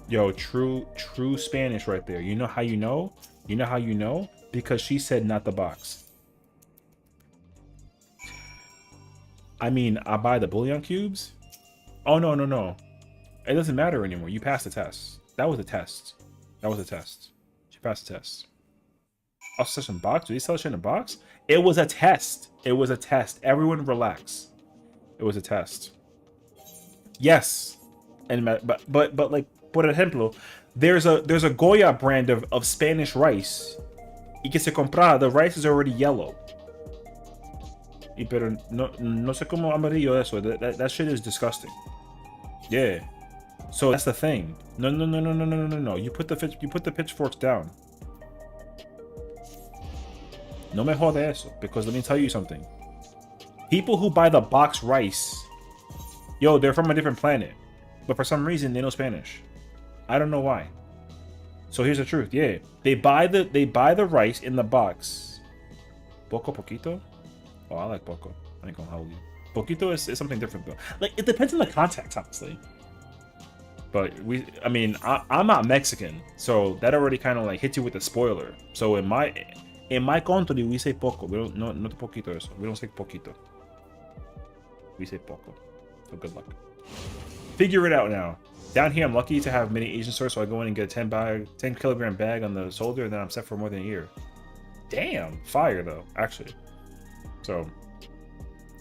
[SPEAKER 1] Yo, true Spanish right there. You know how you know? You know how you know? Because she said not the box. I mean, I buy the bouillon cubes? Oh, no. It doesn't matter anymore. You passed the test. That was a test. That was a test. Passed the test. I'll sell some box. Do they sell shit in a box? It was a test. It was a test. Everyone relax. It was a test. Yes. And but like, por ejemplo, there's a Goya brand of Spanish rice. Y que se compra, the rice is already yellow. Y pero no sé cómo amarillo eso. That shit is disgusting. Yeah. So that's the thing. No. You put the pitchforks down. No me jode eso, because let me tell you something. People who buy the box rice, yo, they're from a different planet, but for some reason they know Spanish. I don't know why. So here's the truth. Yeah, they buy the rice in the box. Poco poquito. Oh, I like poco. I ain't gonna hold you. Poquito is something different though. Like, it depends on the context, honestly. But I mean, I'm not Mexican, so that already kind of like hits you with a spoiler. So in my country, we say poco. We don't not poquito eso. We don't say poquito. We say poco. So good luck. Figure it out now. Down here, I'm lucky to have many Asian stores, so I go in and get a 10 kilogram bag on the shoulder, and then I'm set for more than a year. Damn, fire though, actually. So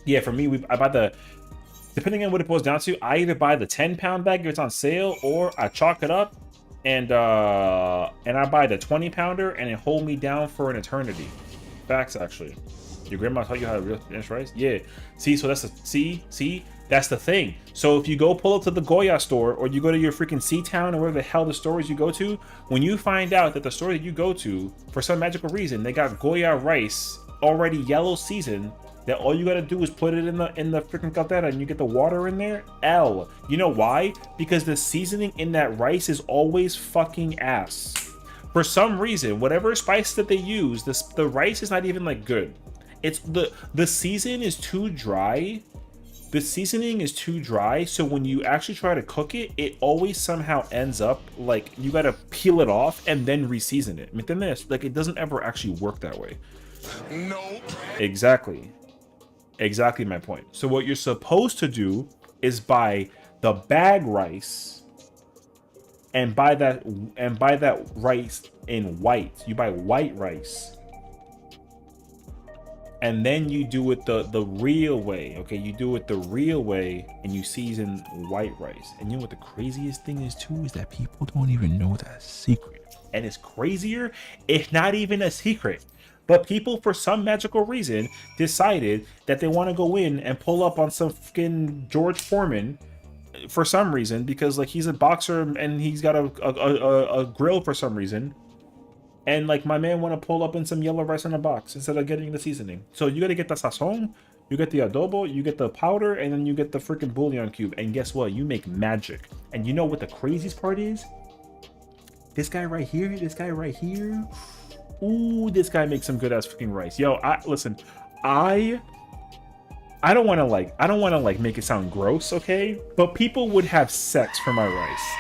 [SPEAKER 1] yeah, for me, I buy the. Depending on what it boils down to, I either buy the 10-pound bag if it's on sale, or I chalk it up and I buy the 20-pounder and it hold me down for an eternity. Facts, actually. Your grandma taught you how to real Spanish rice? Yeah. See, so that's that's the thing. So if you go pull up to the Goya store, or you go to your freaking C-Town or wherever the hell the stores you go to, when you find out that the store that you go to, for some magical reason, they got Goya rice already yellow seasoned, that all you gotta do is put it in the freaking caldera and you get the water in there. You know why? Because the seasoning in that rice is always fucking ass. For some reason, whatever spice that they use, the rice is not even like good. It's the season is too dry. The seasoning is too dry, so when you actually try to cook it, it always somehow ends up like you gotta peel it off and then re-season it. Like, it doesn't ever actually work that way. No. Exactly my point. So what you're supposed to do is buy the bag rice and buy that rice in white. You buy white rice. and then you do it the real way. Okay, you do it the real way, and you season white rice. And you know what the craziest thing is too, is that people don't even know that secret. And it's crazier, it's not even a secret. But people, for some magical reason, decided that they want to go in and pull up on some fucking George Foreman for some reason, because like he's a boxer and he's got a grill for some reason. And like my man want to pull up in some yellow rice in a box instead of getting the seasoning. So you got to get the sazon, you get the adobo, you get the powder, and then you get the freaking bouillon cube. And guess what? You make magic. And you know what the craziest part is? This guy right here, ooh, this guy makes some good ass freaking rice. Yo, listen, I don't want to like make it sound gross, okay? But people would have sex for my rice.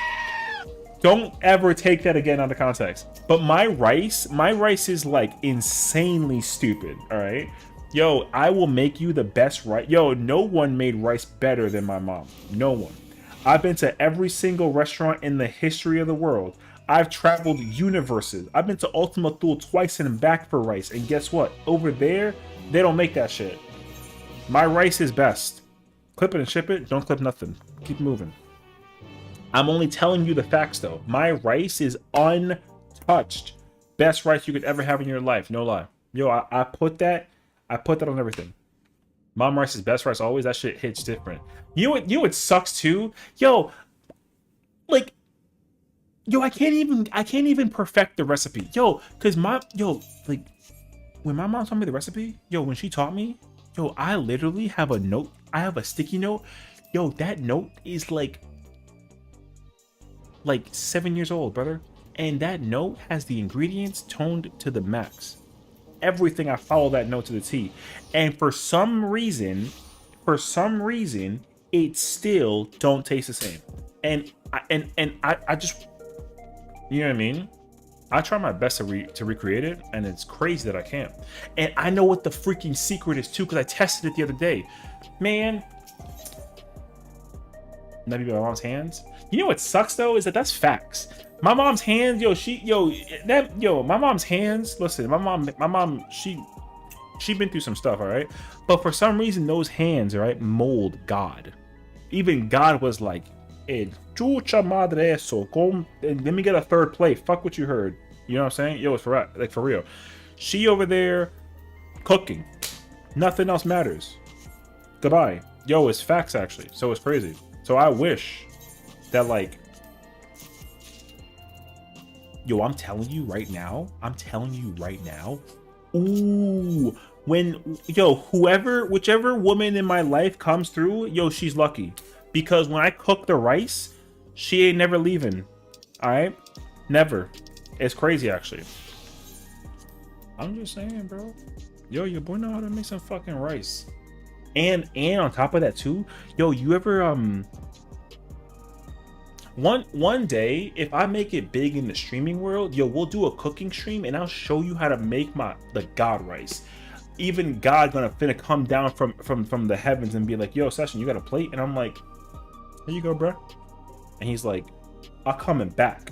[SPEAKER 1] Don't ever take that again out of context. But my rice is like insanely stupid, all right? Yo, I will make you the best rice. Yo, no one made rice better than my mom. No one. I've been to every single restaurant in the history of the world. I've traveled universes. I've been to Ultima Thule twice and back for rice. And guess what? Over there, they don't make that shit. My rice is best. Clip it and ship it. Don't clip nothing. Keep moving. I'm only telling you the facts, though. My rice is untouched. Best rice you could ever have in your life. No lie. Yo, I put that on everything. Mom rice is best rice always. That shit hits different. You know what sucks too? Yo, like, yo, I can't even perfect the recipe. Yo, cause like when my mom taught me the recipe, yo, when she taught me, yo, I literally have a note. I have a sticky note. Yo, that note is like 7 years old, brother. And that note has the ingredients toned to the max. Everything, I follow that note to the T. And for some reason, it still don't taste the same. And I just, you know what I mean? I try my best to recreate it, and it's crazy that I can't. And I know what the freaking secret is too, because I tested it the other day. Man, maybe my mom's hands. You know what sucks though is that's facts. My mom's hands, my mom's hands. Listen, my mom, she been through some stuff, all right. But for some reason, those hands, all right, mold God. Even God was like, chucha madre eso, let me get a third plate. Fuck what you heard. You know what I'm saying? Yo, it's for real. She over there cooking. Nothing else matters. Goodbye. Yo, it's facts actually. So it's crazy. So I wish that like, yo, I'm telling you right now. Ooh, whichever woman in my life comes through, yo, she's lucky. Because when I cook the rice, she ain't never leaving. All right? Never. It's crazy, actually. I'm just saying, bro. Yo, your boy know how to make some fucking rice. And on top of that, too, yo, you ever, one day, if I make it big in the streaming world, yo, we'll do a cooking stream, and I'll show you how to make the God rice. Even God finna come down from the heavens and be like, yo, Session, you got a plate? And I'm like, here you go, bro. And he's like, I'll come back.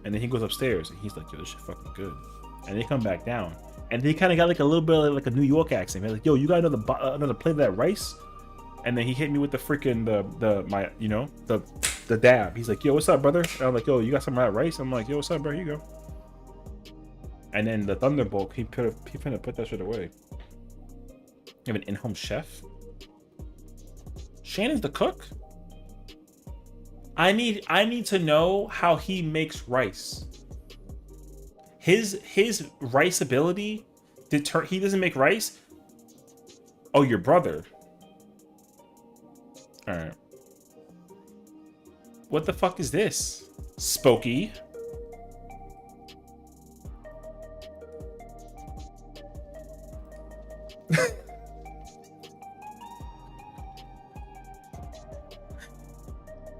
[SPEAKER 1] And then he goes upstairs and he's like, yo, this shit fucking good. And they come back down. And they kind of got like a little bit of like a New York accent. They're like, yo, you got another plate of that rice? And then he hit me with the freaking the dab. He's like, yo, what's up, brother? And I'm like, yo, you got some of that rice? I'm like, yo, what's up, bro? Here you go. And then the Thunderbolt, he finna put that shit away. You have an in-home chef? Shannon's the cook? I need to know how he makes rice. His rice ability, he doesn't make rice? Oh, your brother. Alright. What the fuck is this? Spooky.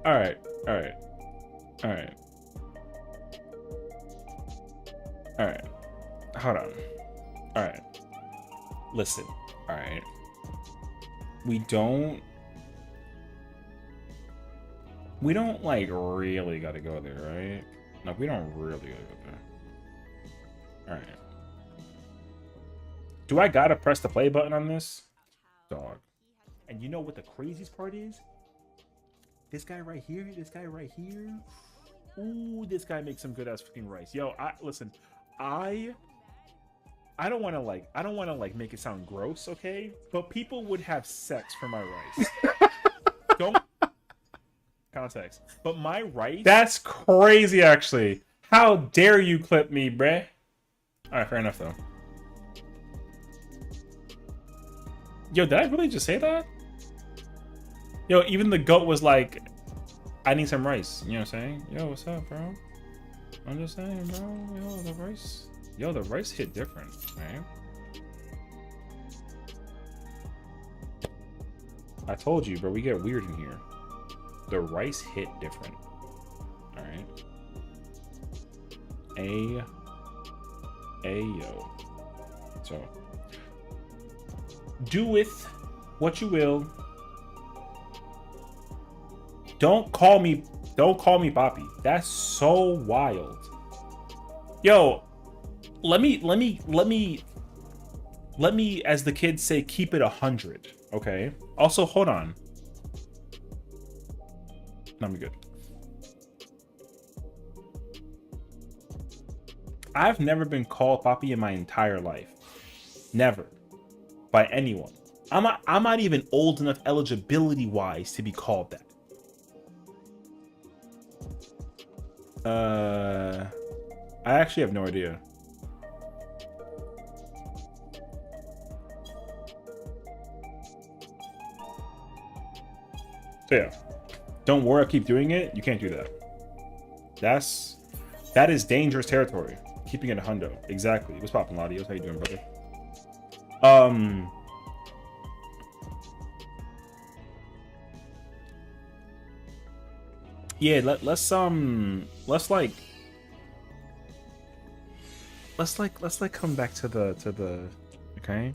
[SPEAKER 1] Alright. Hold on. Alright. Listen. Alright. We don't like really gotta go there, right? No, we don't really gotta go there. Alright. Do I gotta press the play button on this? Dog. And you know what the craziest part is? This guy right here, this guy right here. Ooh, this guy makes some good ass fucking rice. Yo, listen, I don't want to like make it sound gross, okay? But people would have sex for my rice. Don't context. But my rice. That's crazy, actually. How dare you clip me, bruh? All right, fair enough though. Yo, did I really just say that? Yo, even the goat was like, I need some rice. You know what I'm saying? Yo, what's up, bro? I'm just saying, bro. Yo, the rice. Yo, the rice hit different, man. I told you, bro. We get weird in here. The rice hit different. All right. Ayo. So, do with what you will. Don't call me Poppy. That's so wild. Yo, let me, as the kids say, keep it 100. Okay. Also, hold on. No, I'm good. I've never been called Poppy in my entire life. Never. By anyone. I'm not even old enough eligibility wise to be called that. I actually have no idea. So yeah, don't worry, I'll keep doing it. You can't do that. That is dangerous territory. Keeping it a hundo. Exactly. What's poppin', Ladios? How you doing, brother? Yeah, let's come back to the okay.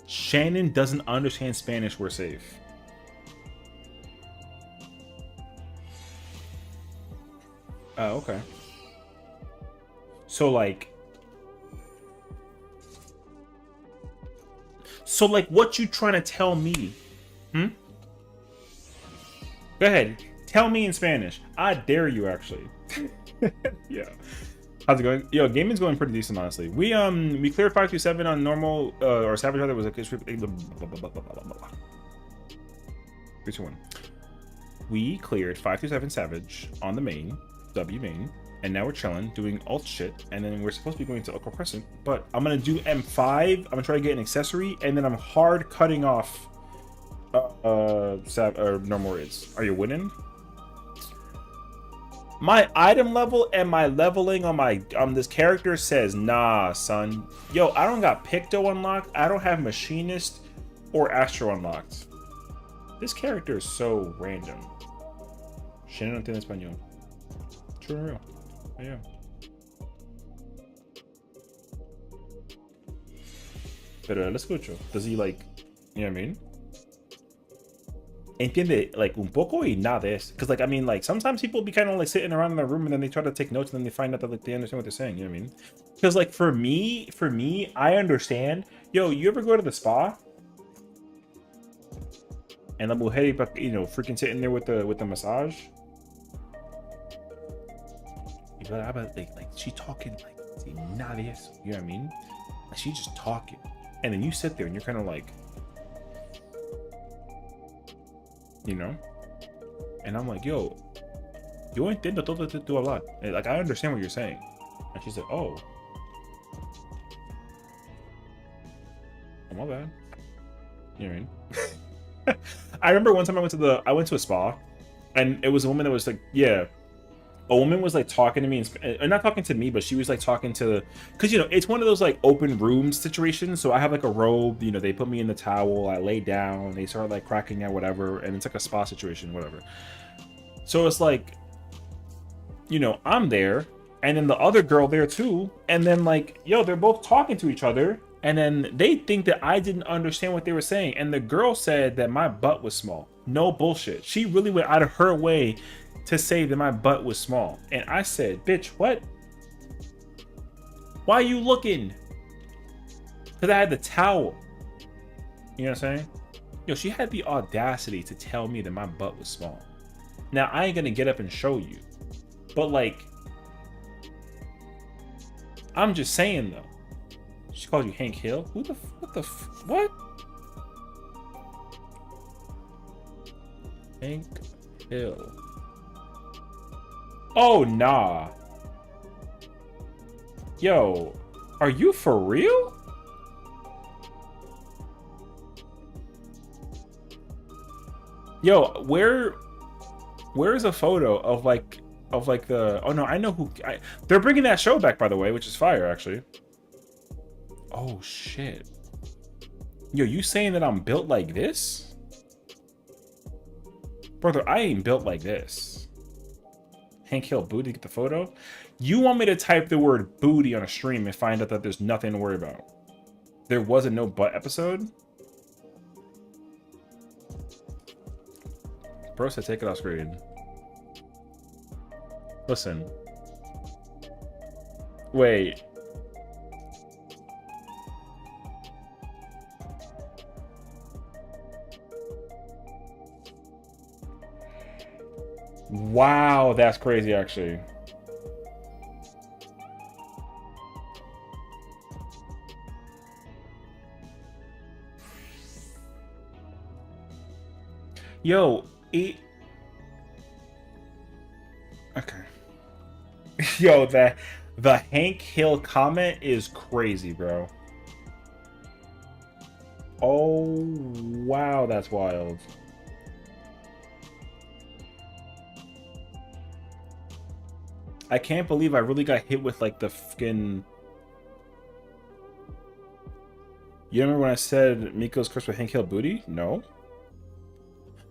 [SPEAKER 1] Shannon doesn't understand Spanish, we're safe. Oh, okay. So like what you trying to tell me? Go ahead. Tell me in Spanish. I dare you, actually. Yeah. How's it going? Yo, gaming's going pretty decent, honestly. We cleared 527 on normal or Savage rather was a 3, 2, 1. We cleared 527 Savage on the main, W main, and now we're chilling, doing alt shit, and then we're supposed to be going to Aqua Crescent, but I'm gonna do M5, I'm gonna try to get an accessory, and then I'm hard cutting off normal raids. Are you winning? My item level and my leveling on this character says nah, son. Yo, I don't got Picto unlocked, I don't have Machinist or Astro unlocked. This character is so random. Shannon no entiende español. True and real. Yeah. Pero lo escucho. Does he like, you know what I mean? Entiende like un poco y nada es. Because like, I mean, like sometimes people be kind of like sitting around in their room and then they try to take notes and then they find out that like they understand what they're saying. You know what I mean? Because like for me, I understand. Yo, you ever go to the spa? And la mujer, you know, freaking sitting there with the massage. Like she talking like nada es. You know what I mean? Like she just talking, and then you sit there and you're kind of like, you know. And I'm like, yo, yo entiendo todo tu hablar. Like I understand what you're saying. And she said, oh, my bad. You know what I mean? I remember one time I went to a spa, and it was a woman that was like, yeah, a woman was like talking to me, and not talking to me, but she was like talking to, because you know it's one of those like open rooms situations. So I have like a robe, you know, they put me in the towel, I lay down, they start like cracking out whatever, and it's like a spa situation, whatever. So it's like, you know, I'm there, and then the other girl there too, and then like, yo, they're both talking to each other. And then they think that I didn't understand what they were saying. And the girl said that my butt was small. No bullshit. She really went out of her way to say that my butt was small. And I said, bitch, what? Why are you looking? Because I had the towel. You know what I'm saying? Yo, she had the audacity to tell me that my butt was small. Now, I ain't gonna get up and show you. But, like, I'm just saying, though. She called you Hank Hill? Who the what? Hank Hill. Oh, nah. Yo, are you for real? Yo, where's a photo of like the, oh no, I know who, they're bringing that show back, by the way, which is fire, actually. Oh shit. Yo, you saying that I'm built like this? Brother, I ain't built like this. Hank Hill booty, get the photo? You want me to type the word booty on a stream and find out that there's nothing to worry about? There was a no butt episode? Bro said take it off screen. Listen. Wait. Wow, that's crazy, actually. Yo, okay. Yo, the Hank Hill comment is crazy, bro. Oh, wow, that's wild. I can't believe I really got hit with like the fucking. You remember when I said Miko's cursed with Hank Hill booty? No.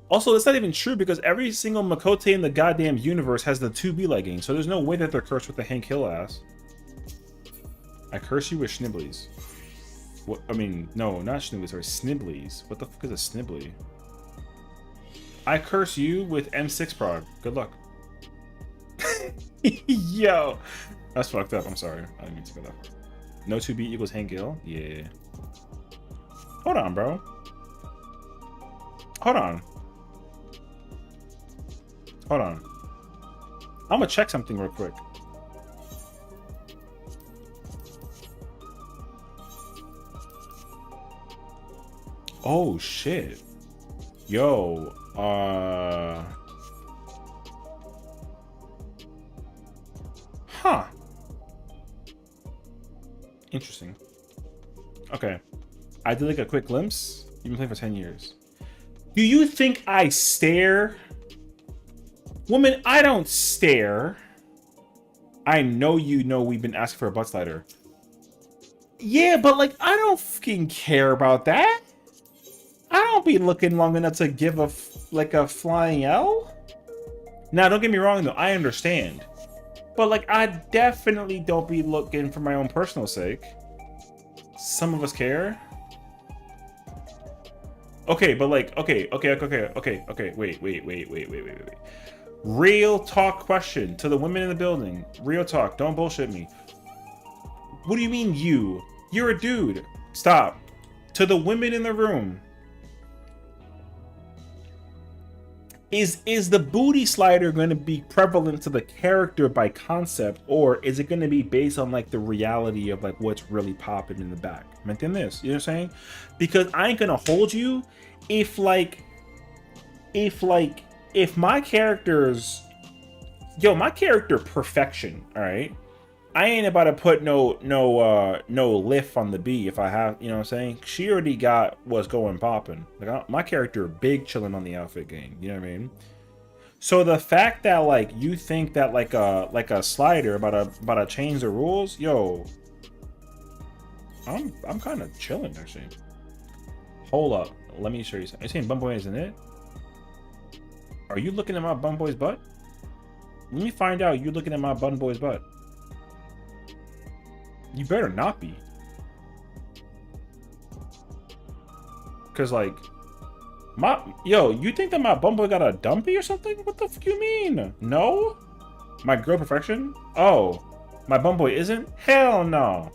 [SPEAKER 1] Also, that's not even true because every single Makote in the goddamn universe has the 2B legging, so there's no way that they're cursed with the Hank Hill ass. I curse you with Schnibblies. What? I mean, no, not Schnibblies, sorry, Snibblies. What the fuck is a Snibbly? I curse you with M6 prog. Good luck. Yo, that's fucked up. I'm sorry. I didn't mean to go that far. No 2B equals Hank Hill? Yeah. Hold on, bro. Hold on. Hold on. I'm gonna check something real quick. Oh shit. Yo, huh. Interesting. Okay. I did like a quick glimpse. You've been playing for 10 years. Do you think I stare? Woman, I don't stare. I know you know we've been asking for a butt slider. Yeah, but like, I don't fucking care about that. I don't be looking long enough to give a flying L. Now, don't get me wrong though, I understand. But like, I definitely don't be looking for my own personal sake. Some of us care. Okay, but like, okay, wait. Real talk question to the women in the building. Real talk, don't bullshit me. What do you mean you? You're a dude. Stop. To the women in the room. Is the booty slider going to be prevalent to the character by concept, or is it going to be based on like the reality of like what's really popping in the back? ¿Me entiendes? You know what I'm saying? Because I ain't gonna hold you if my character's my character perfection, all right? I ain't about to put no lift on the B if I have, you know what I'm saying? She already got what's going popping. Like my character big chilling on the outfit game, you know what I mean? So the fact that like you think that like a slider about to change the rules, yo, I'm kind of chilling actually. Hold up, let me show you something. Are you saying Bumboy isn't it? Are you looking at my bum boy's butt? Let me find out you're looking at my bum boy's butt. You better not be. Because, like, Yo, you think that my bumboy got a dumpy or something? What the fuck you mean? No? My girl perfection? Oh, my bumboy isn't? Hell no.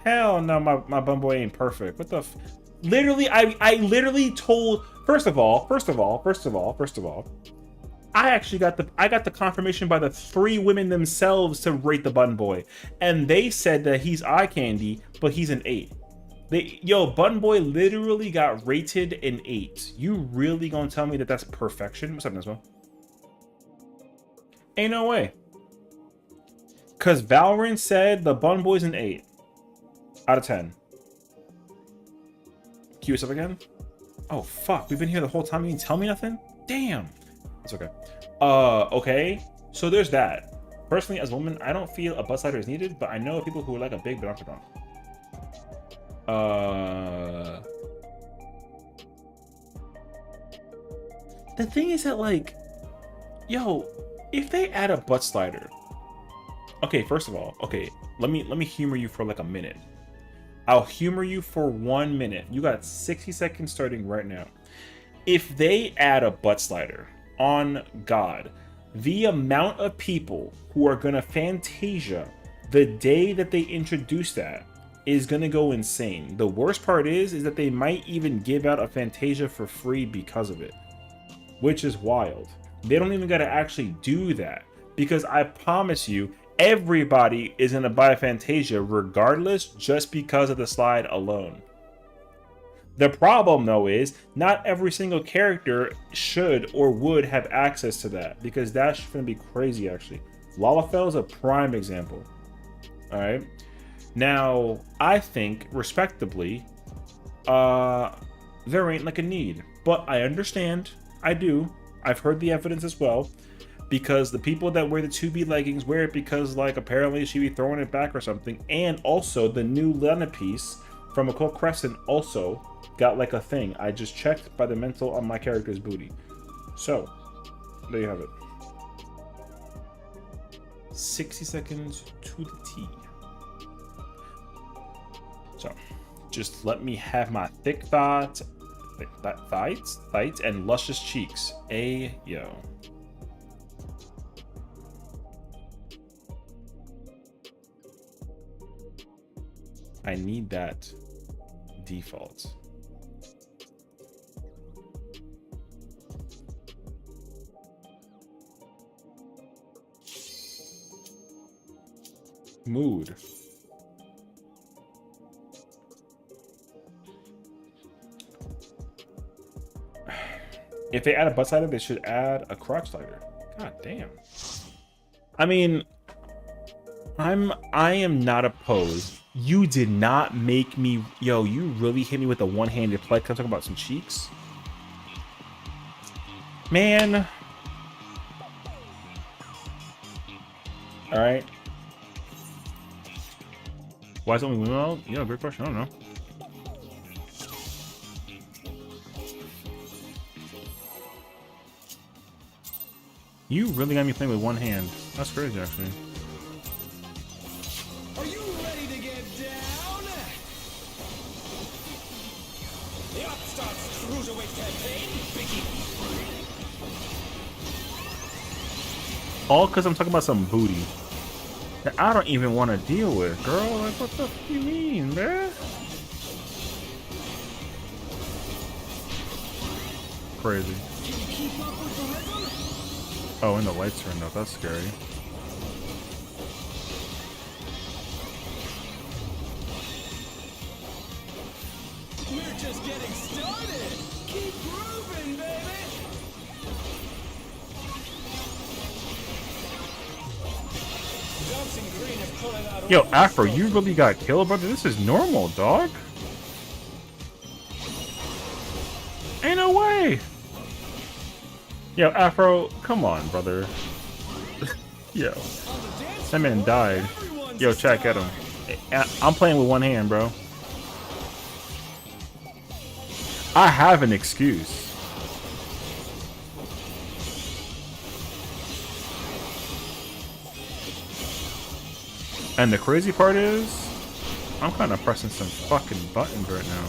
[SPEAKER 1] Hell no, my bumboy ain't perfect. What the literally, I literally told, first of all, I actually got the confirmation by the 3 women themselves to rate the Bun Boy, and they said that he's eye candy, but he's an 8. Bun Boy literally got rated an 8. You really gonna tell me that that's perfection? What's up, Nismo? Ain't no way. Cause Valorant said the Bun Boy's an 8 out of 10. Cue us up again. Oh fuck, we've been here the whole time. You didn't tell me nothing. Damn. It's okay. Okay. So there's that. Personally, as a woman, I don't feel a butt slider is needed, but I know people who like a big banana. The thing is that, like, yo, if they add a butt slider, okay, first of all, okay, let me humor you for like a minute. I'll humor you for 1 minute. You got 60 seconds starting right now. If they add a butt slider, on God, the amount of people who are gonna Fantasia the day that they introduce that is gonna go insane. The worst part is that they might even give out a Fantasia for free because of it, which is wild. They don't even gotta actually do that, because I promise you, everybody is gonna buy a Fantasia regardless, just because of the slide alone. The problem, though, is not every single character should or would have access to that, because that's going to be crazy, actually. Lalafell is a prime example. All right. Now, I think, respectably, there ain't like a need. But I understand. I do. I've heard the evidence as well. Because the people that wear the 2B leggings wear it because, like, apparently she be throwing it back or something. And also, the new Lena piece from McCall Crescent also got like a thing. I just checked by the mental on my character's booty. So, there you have it. 60 seconds to the T. So, just let me have my thick thighs and luscious cheeks. Ayo. I need that default. Mood. If they add a butt slider, they should add a crotch slider. God damn. I mean, I am not opposed. You did not make me, yo, you really hit me with a one-handed play. Can I talk about some cheeks? Man. All right. Why is it only women mode? Yeah, great question. I don't know. You really got me playing with one hand. That's crazy, actually.
[SPEAKER 3] Are you ready to get down? The Upstart's Cruiserweight campaign begins.
[SPEAKER 1] All because I'm talking about some booty that I don't even want to deal with, girl. Like, what the f you mean, man? Crazy.
[SPEAKER 3] Can you keep up with the rhythm?
[SPEAKER 1] Oh, and the lights turned up. That's scary.
[SPEAKER 3] We're just getting started. Keep grooving, baby. Dancing Green is pulling out.
[SPEAKER 1] Yo,
[SPEAKER 3] all
[SPEAKER 1] Afro,
[SPEAKER 3] the
[SPEAKER 1] you really got killed, brother. This is normal, dog. Ain't no way. Yo, Afro, come on, brother. Yo, that man died. Yo, check at him. I'm playing with one hand, bro. I have an excuse. And the crazy part is, I'm kind of pressing some fucking buttons right now.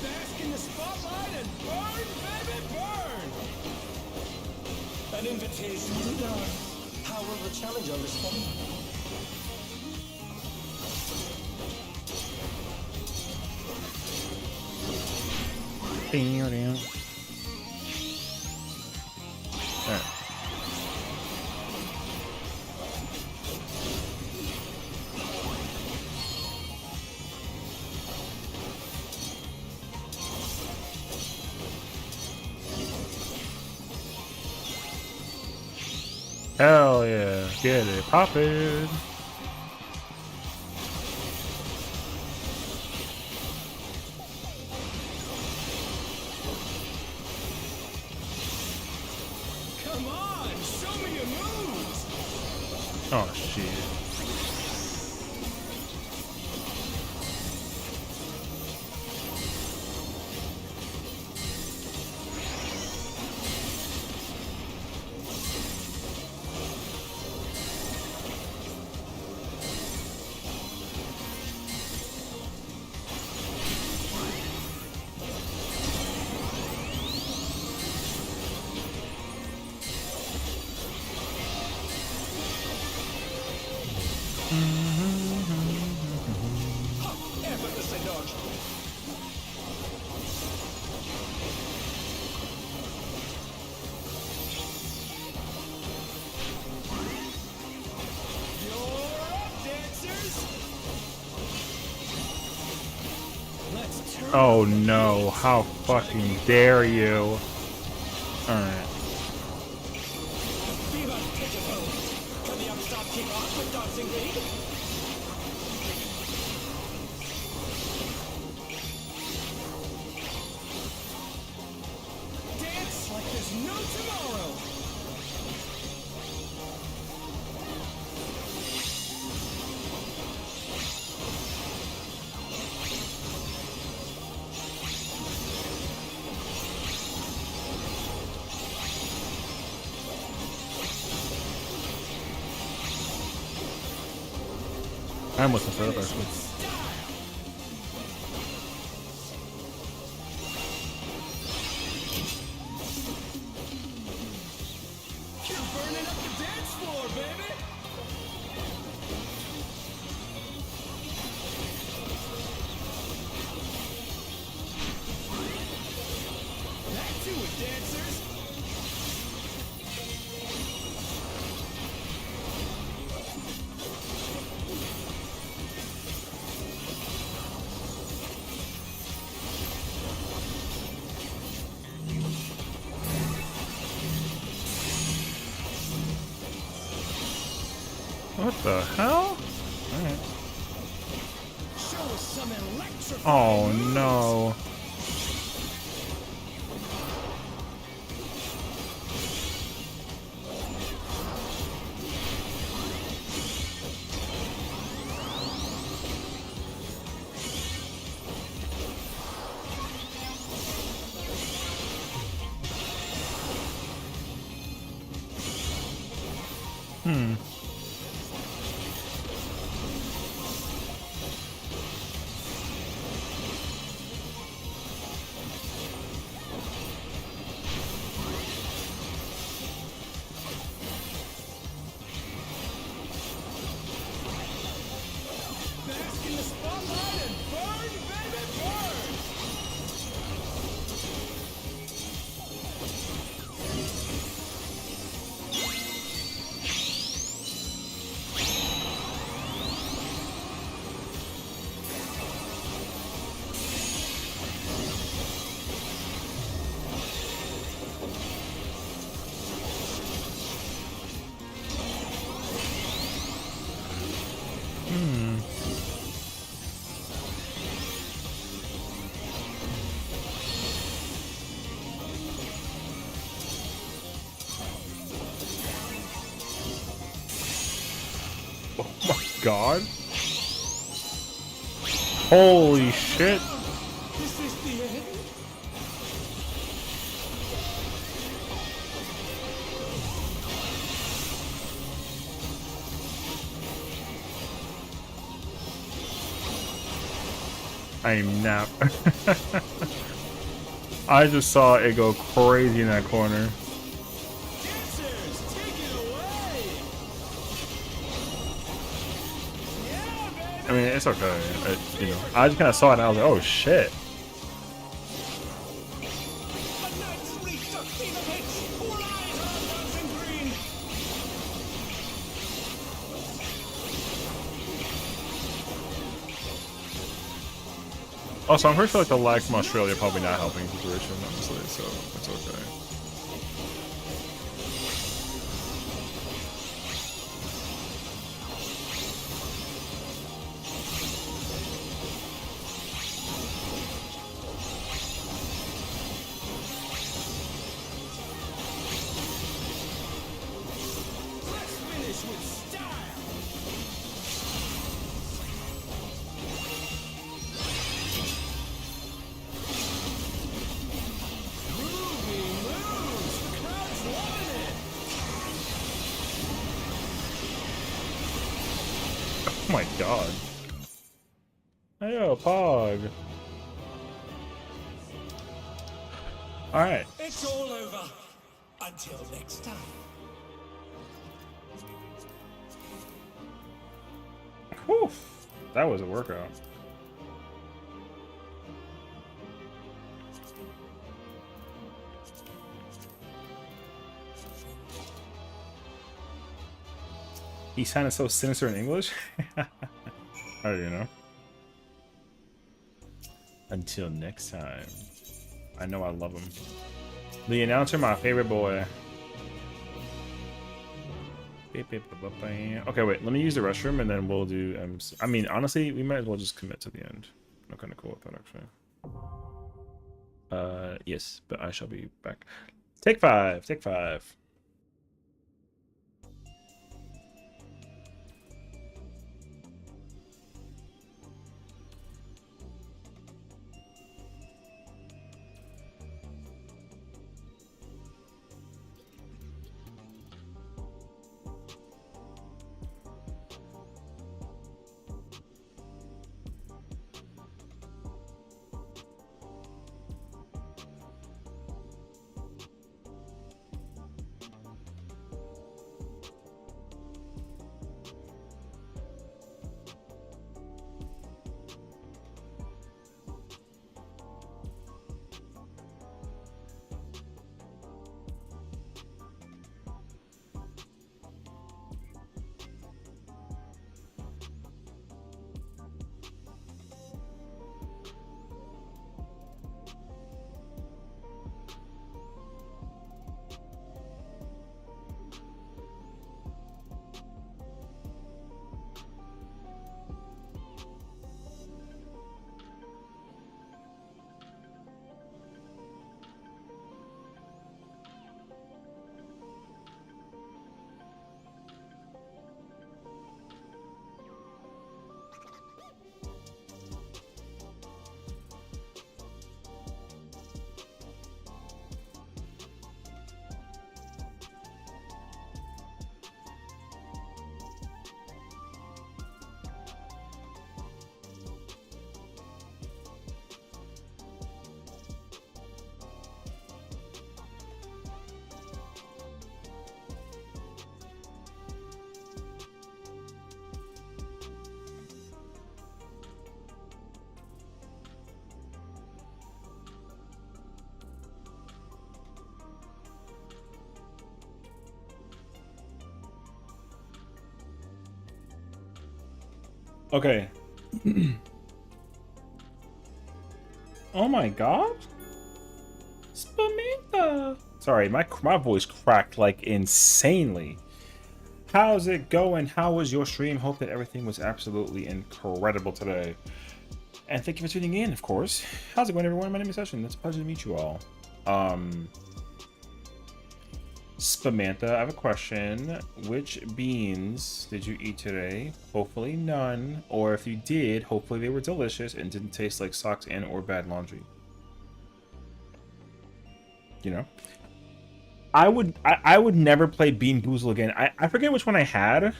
[SPEAKER 3] Bask in the spotlight and burn, baby, burn! An invitation to dance. How will the challenger respond?
[SPEAKER 1] Alright. Hell yeah, get it poppin'.
[SPEAKER 3] Come on, show me your moves!
[SPEAKER 1] Oh shit.
[SPEAKER 3] Effortlessly dodged. You're up, dancers! Let's turn.
[SPEAKER 1] Oh no, how fucking dare you. Alright.
[SPEAKER 3] Viva Pitiful! Can the upstart kick off with dancing lead? Dance like there's no tomorrow!
[SPEAKER 1] I almost messed that up actually.
[SPEAKER 3] You're burning up the dance floor, baby! Back to it, dancers!
[SPEAKER 1] What the hell? Alright.
[SPEAKER 3] Show us some electrifying
[SPEAKER 1] Oh
[SPEAKER 3] moves.
[SPEAKER 1] no.
[SPEAKER 3] Bask in the spotlight and burn, baby, burn!
[SPEAKER 1] God. Holy shit.
[SPEAKER 3] This is the end?
[SPEAKER 1] I am not. I just saw it go crazy in that corner.
[SPEAKER 3] Dancers, take it away! Yeah, baby!
[SPEAKER 1] I mean, it's okay. You know, I just kind of saw it and I was like, oh shit.
[SPEAKER 3] A night's reached a fever pitch! All eyes are on dancing green!
[SPEAKER 1] Also, I'm pretty sure like the lag from Australia probably not helping the situation, honestly, so it's okay.
[SPEAKER 3] Let's finish with style! Groovy moves! The crowd's loving it!
[SPEAKER 1] Oh my god. Hey, yo, Pog. Alright.
[SPEAKER 3] It's all over. Until next time.
[SPEAKER 1] Whew. That was a workout. He sounded so sinister in English. Oh, you know. Until next time. I know I love him. The announcer, my favorite boy. Okay, wait. Let me use the restroom and then we'll do. I mean, honestly, we might as well just commit to the end. I'm kind of cool with that, actually. Yes, but I shall be back. Take 5. Take 5. Okay. Oh my god. Spamenta. Sorry, my voice cracked like insanely. How's it going? How was your stream? Hope that everything was absolutely incredible today. And thank you for tuning in, of course. How's it going, everyone? My name is Sesh. It's a pleasure to meet you all. Spamantha, I have a question. Which beans did you eat today? Hopefully none. Or if you did, hopefully they were delicious and didn't taste like socks and or bad laundry. You know? I would never play Bean Boozle again. I forget which one I had.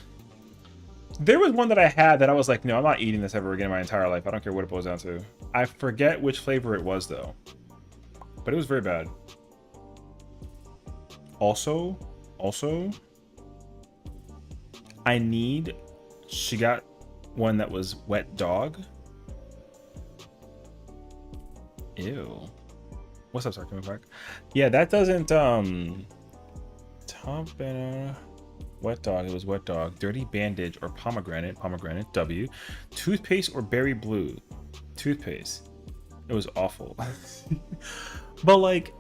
[SPEAKER 1] There was one that I had that I was like, no, I'm not eating this ever again in my entire life. I don't care what it boils down to. I forget which flavor it was though, but it was very bad. Also, she got one that was wet dog. Ew. What's up, sir? Coming back? Yeah, that doesn't, top banana. Wet dog, it was wet dog. Dirty bandage or pomegranate, W. Toothpaste or berry blue. Toothpaste. It was awful. But like,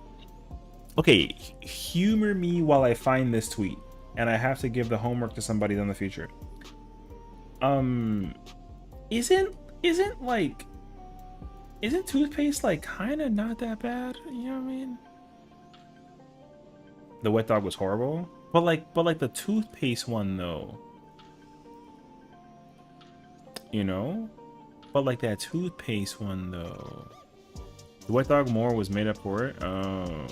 [SPEAKER 1] okay, humor me while I find this tweet. And I have to give the homework to somebody in the future. Isn't toothpaste like kind of not that bad? You know what I mean? The wet dog was horrible. But like the toothpaste one though, you know? But like that toothpaste one though. The wet dog more was made up for it. Oh.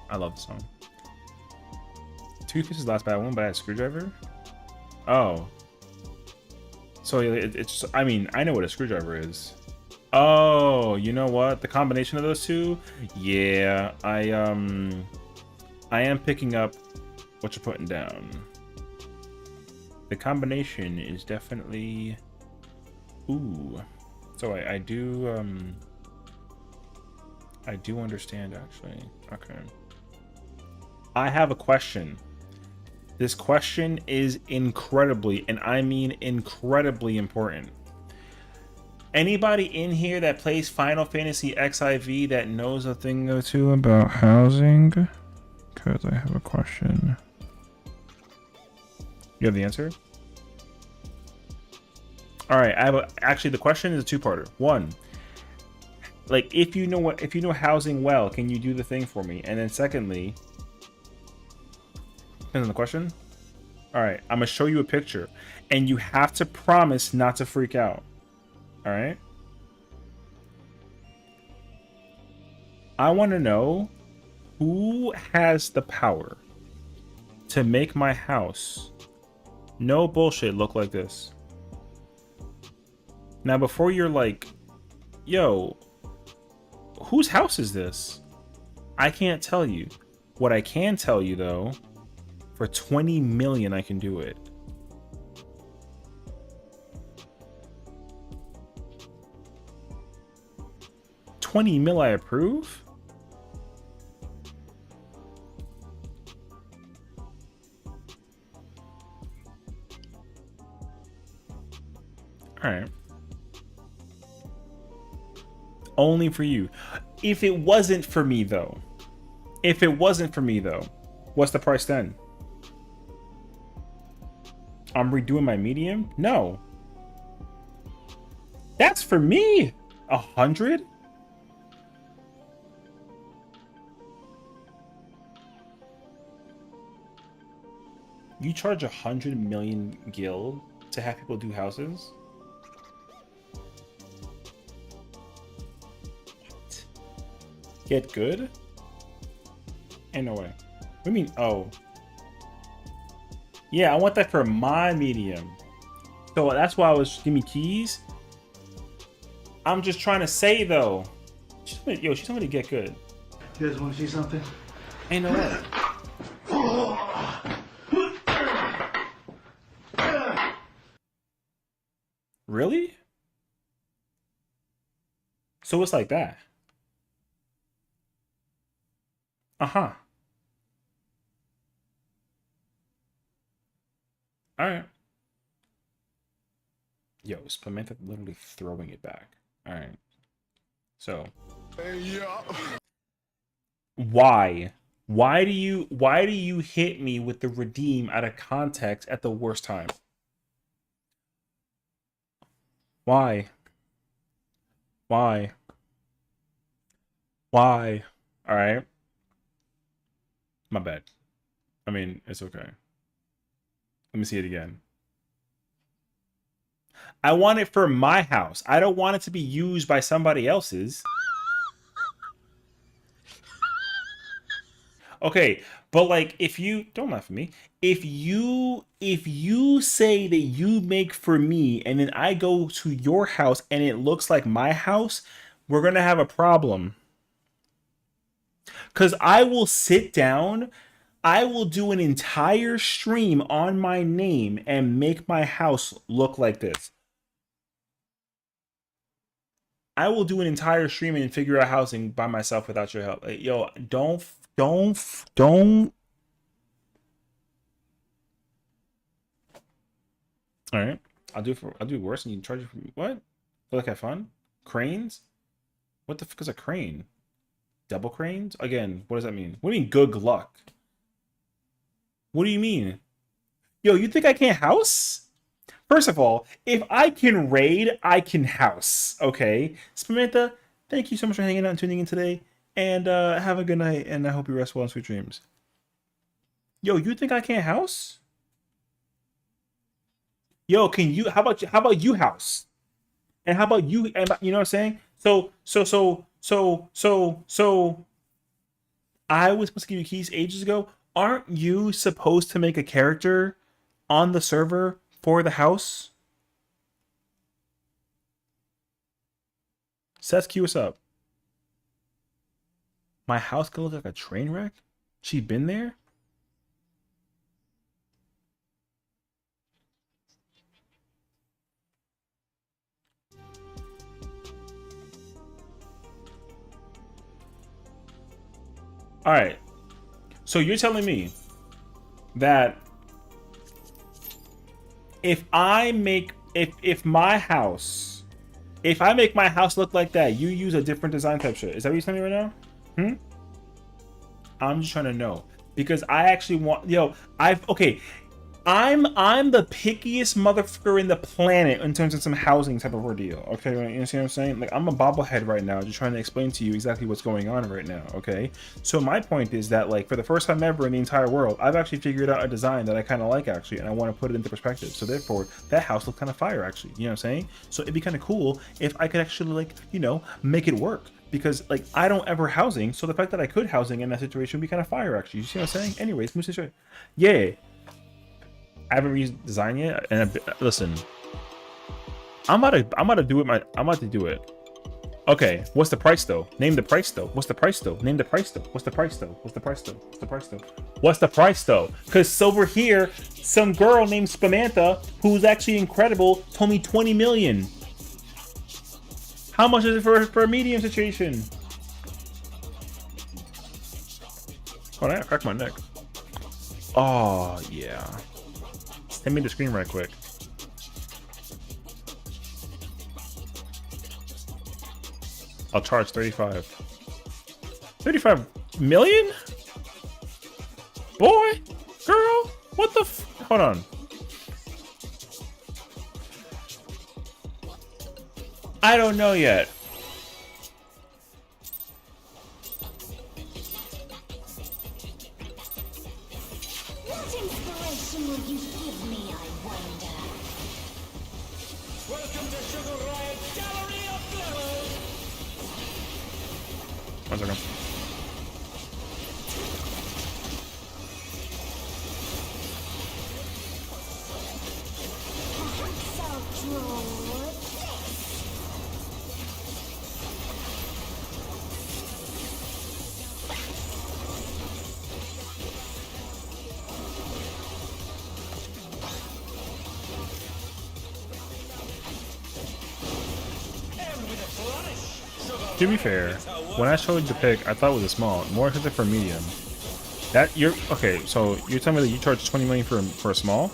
[SPEAKER 1] I love the song. Toothpaste is the last bad one, but I had a screwdriver? Oh. So it's I mean, I know what a screwdriver is. Oh, you know what? The combination of those two? Yeah, I am picking up what you're putting down. The combination is definitely ooh. So I do understand actually. Okay. I have a question. This question is incredibly, and I mean incredibly important. Anybody in here that plays Final Fantasy XIV that knows a thing or two
[SPEAKER 4] About housing? Because I have a question.
[SPEAKER 1] You have the answer? All right, actually the question is a two-parter. One, like if you know housing well, can you do the thing for me? And then secondly, depends on the question. All right, I'm gonna show you a picture, and you have to promise not to freak out. All right. I want to know who has the power to make my house, no bullshit, look like this. Now, before you're like, yo, whose house is this? I can't tell you. What I can tell you though, for 20 million, I can do it. $20 million, I approve. All right. Only for you. If it wasn't for me though, what's the price then? I'm redoing my medium? No. That's for me. 100? You charge 100 million gil to have people do houses? What? Get good? Ain't no way. What do you mean, oh? Yeah, I want that for my medium. So that's why I was give me keys. I'm just trying to say though. Yo, she's somebody get good.
[SPEAKER 6] You guys want to see something?
[SPEAKER 1] Ain't no way. Really? So it's like that. Uh-huh. All right. Yo, Spamantha literally throwing it back. All right. So. Why? Why do you hit me with the redeem out of context at the worst time? Why? Why? Why? All right. My bad. I mean, it's okay. Let me see it again. I want it for my house. I don't want it to be used by somebody else's. Okay, but like if you don't laugh at me, if you say that you make for me and then I go to your house and it looks like my house, we're gonna have a problem. Cause I will sit down, I will do an entire stream on my name and make my house look like this. I will do an entire stream and figure out housing by myself without your help. Like, yo, don't. All right, I'll do worse, and you charge it for me. What? Feel like have fun? Cranes? What the fuck is a crane? Double cranes? Again, what does that mean? What do you mean good luck? What do you mean? Yo, you think I can't house? First of all, if I can raid, I can house. Okay, Samantha, thank you so much for hanging out and tuning in today, and have a good night. And I hope you rest well and sweet dreams. Yo, you think I can't house? Yo, can you? How about you house? And how about you? And you know what I'm saying? So. I was supposed to give you keys ages ago. Aren't you supposed to make a character on the server for the house? Seth Q, what's up? My house could look like a train wreck? She been there? All right. So you're telling me that if I make if my house, if I make my house look like that, you use a different design type shit. Is that what you're telling me right now? I'm just trying to know because I actually want. Yo, okay. I'm the pickiest motherfucker in the planet in terms of some housing type of ordeal. Okay, you understand what I'm saying? Like I'm a bobblehead right now, just trying to explain to you exactly what's going on right now. Okay, so my point is that like for the first time ever in the entire world, I've actually figured out a design that I kind of like actually, and I want to put it into perspective. So therefore, that house looks kind of fire actually. You know what I'm saying? So it'd be kind of cool if I could actually like make it work. Because like I don't ever housing, so the fact that I could housing in that situation would be kind of fire actually. You see what I'm saying? Anyways, move to yeah. I haven't redesigned yet, and listen, I'm about to do it. Okay, what's the price though? Name the price though. What's the price though? Name the price though. What's the price though? What's the price though? What's the price though? What's the price though? Because over here, some girl named Samantha, who's actually incredible, told me 20 million. How much is it for a medium situation? Oh, I cracked my neck. Oh yeah. Send me the screen right quick. I'll charge 35. 35 million? Boy? Girl? What the hold on. I don't know yet.
[SPEAKER 5] What inspiration will you give me, I wonder?
[SPEAKER 3] Welcome to Sugar Riot's Gallery of Flowers!
[SPEAKER 1] 1 second.
[SPEAKER 5] Perhaps I'll draw this.
[SPEAKER 1] To be fair, when I showed you the pic, I thought it was a small. More expensive for medium. That you're okay. So you're telling me that you charge 20 million for a small?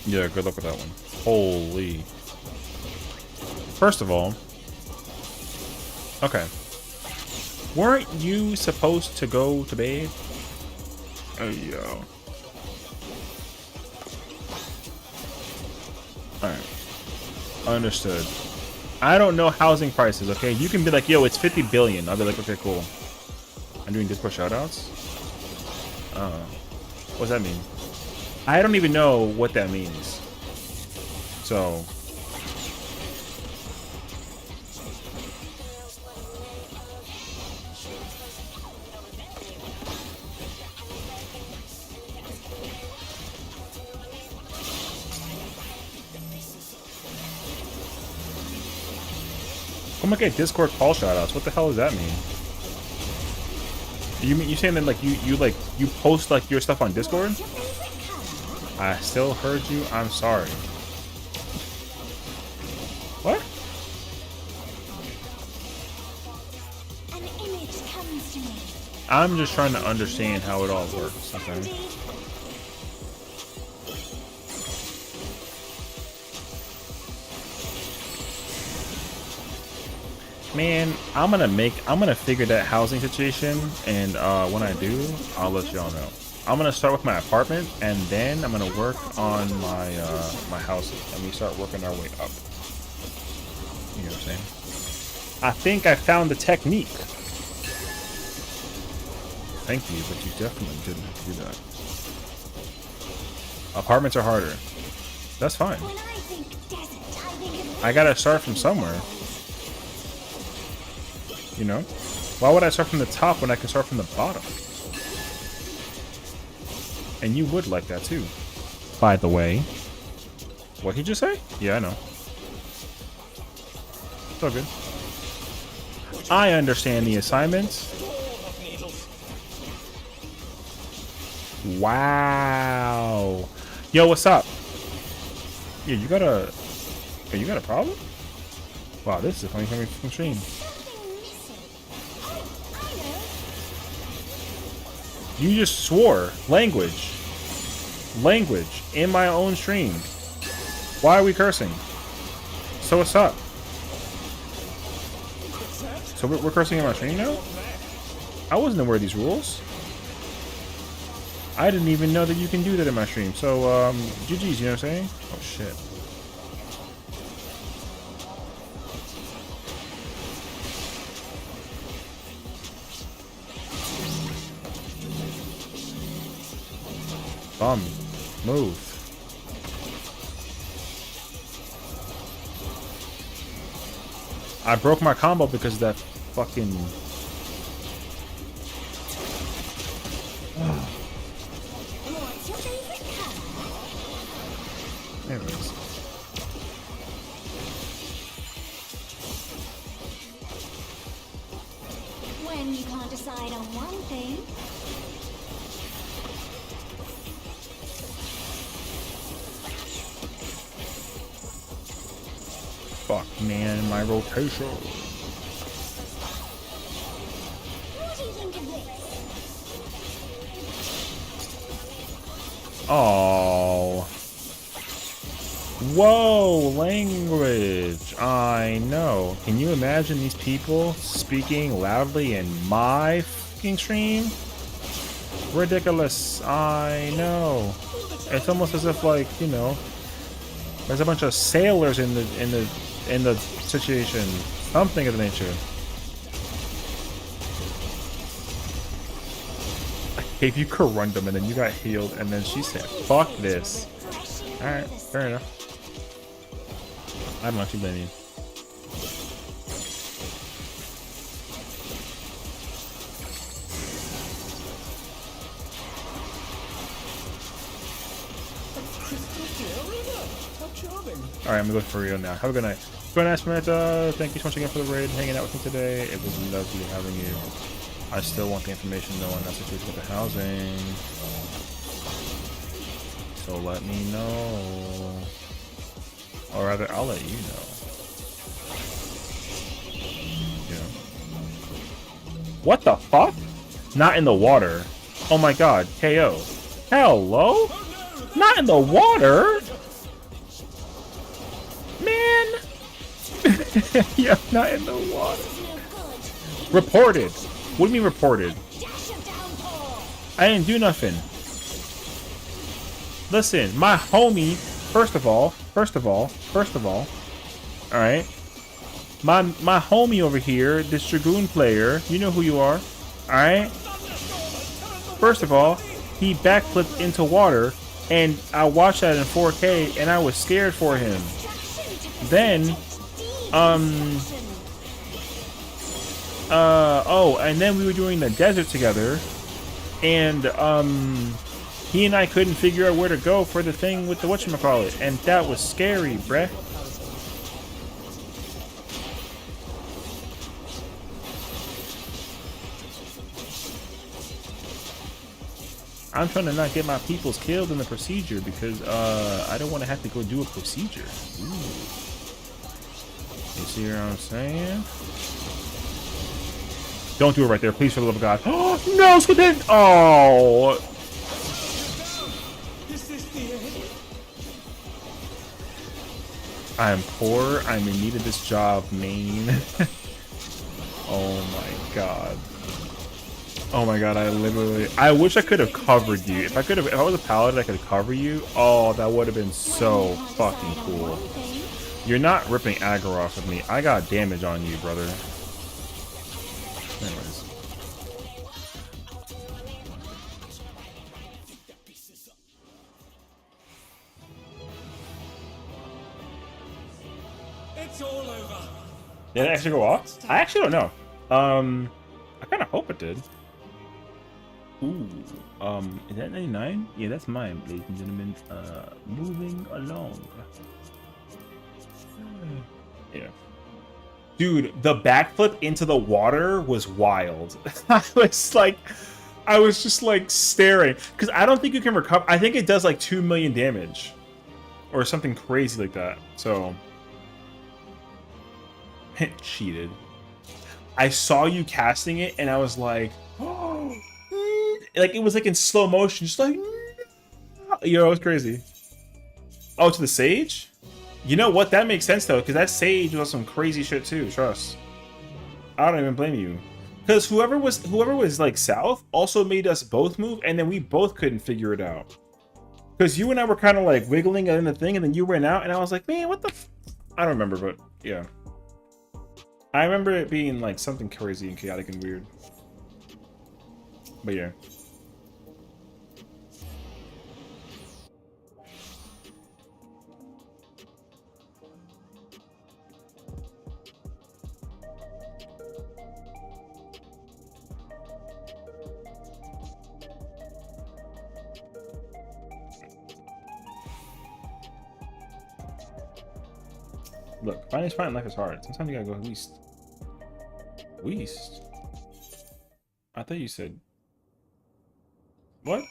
[SPEAKER 1] Yeah. Good luck with that one. Holy. First of all, okay. Weren't you supposed to go to bed? Oh yo. All right. Understood. I don't know housing prices, okay? You can be like, yo, it's 50 billion. I'll be like, okay, cool. I'm doing Discord shoutouts? What's that mean? I don't even know what that means. So. Someone get Discord call shoutouts. What the hell does that mean? You saying that like you post like your stuff on Discord?
[SPEAKER 5] What's your favorite color?
[SPEAKER 1] I still heard you. I'm sorry. What?
[SPEAKER 5] An image comes to me.
[SPEAKER 1] I'm just trying to understand how it all works. Okay. Man, I'm gonna figure that housing situation, and when I do, I'll let y'all know. I'm gonna start with my apartment, and then I'm gonna work on my my houses, and we start working our way up. You know what I'm saying? I think I found the technique. Thank you, but you definitely didn't do that. Apartments are harder. That's fine.
[SPEAKER 5] When I think desert, I think of
[SPEAKER 1] I gotta start from somewhere. You know? Why would I start from the top when I can start from the bottom? And you would like that too. By the way. What'd he just say? Yeah, I know. It's all good. I understand the assignments. Wow. Yo, what's up? Yeah, you got a problem? Wow, this is funny coming from stream.
[SPEAKER 5] something missing. Oh, I know.
[SPEAKER 1] You just swore. Language in my own stream. Why are we cursing? So what's up? So we're cursing in my stream now? I wasn't aware of these rules. I didn't even know that you can do that in my stream. So, GG's, you know what I'm saying? Oh, shit. Move. I broke my combo because of that fucking...
[SPEAKER 5] What's your favorite color?
[SPEAKER 1] There it is.
[SPEAKER 5] When you can't decide on one thing,
[SPEAKER 1] Fuck, man, my rotation.
[SPEAKER 5] what do you think of this?
[SPEAKER 1] Oh. Whoa, language. I know. Can you imagine these people speaking loudly in my fucking stream? Ridiculous. I know. It's almost as if, like, you know, there's a bunch of sailors in the situation. Something of the nature. I gave you corundum and then you got healed and then she said, fuck this. Alright, fair enough. I don't actually blame you. Alright, I'm gonna go for real now. Have a good night. Go nice, Samantha. Thank you so much again for the raid and hanging out with me today. It was lovely having you. I still want the information though on that situation with the housing. So let me know. Or rather, I'll let you know. Yeah. What the fuck? Not in the water. Oh my god, KO. Hello? Not in the water? Man! Yeah, not in the water. Reported. What do you mean reported? I didn't do nothing. Listen, my homie, first of all, alright? My homie over here, this Dragoon player, you know who you are, alright? First of all, he backflipped into water, and I watched that in 4K, and I was scared for him. Then, oh, and then we were doing the desert together, and, he and I couldn't figure out where to go for the thing with the whatchamacallit, and that was scary, bruh. I'm trying to not get my peoples killed in the procedure because I don't want to have to go do a procedure. Ooh. You see what I'm saying? Don't do it right there, please, for the love of God. Oh no, Squid! Oh.
[SPEAKER 3] Is this the end?
[SPEAKER 1] I am poor. I'm in need of this job, main. Oh my god. Oh my god, I wish I could have covered you. If I was a paladin, I could cover you. Oh, that would have been so fucking cool. You're not ripping aggro off of me. I got damage on you, brother. Anyways.
[SPEAKER 3] It's all over.
[SPEAKER 1] Did it actually go off? I actually don't know. I kind of hope it did. Ooh, is that 99? Yeah, that's mine, ladies and gentlemen. Moving along. Yeah. Dude, the backflip into the water was wild. I was just like staring. Because I don't think you can recover. I think it does like 2 million damage. Or something crazy like that. So. Cheated. I saw you casting it and I was like, oh, like it was like in slow motion, just like, you know, it was crazy. Oh, to the sage? You know what? That makes sense though, because that sage was some crazy shit too. Trust. I don't even blame you, because whoever was like south also made us both move, and then we both couldn't figure it out. Because you and I were kind of like wiggling in the thing, and then you ran out, and I was like, man, what the? I don't remember, but yeah. I remember it being like something crazy and chaotic and weird. But yeah. Look, finding life is hard. Sometimes you gotta go east. West? I thought you said... What?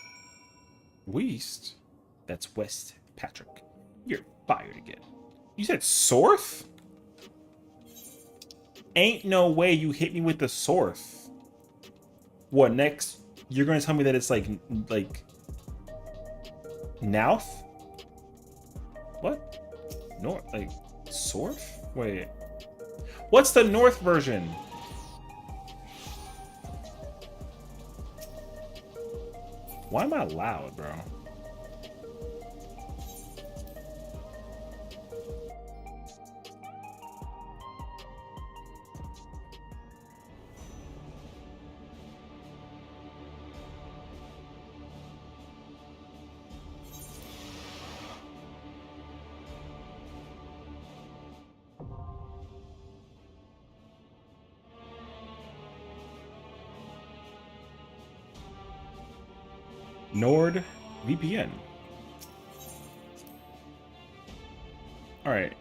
[SPEAKER 1] West? That's West, Patrick. You're fired again. You said Sorth? Ain't no way you hit me with the Sorth. What, next? You're gonna tell me that it's like Nouth? What? North, like, Sorth? Wait. What's the North version? Why am I loud, bro? Nord VPN. All right.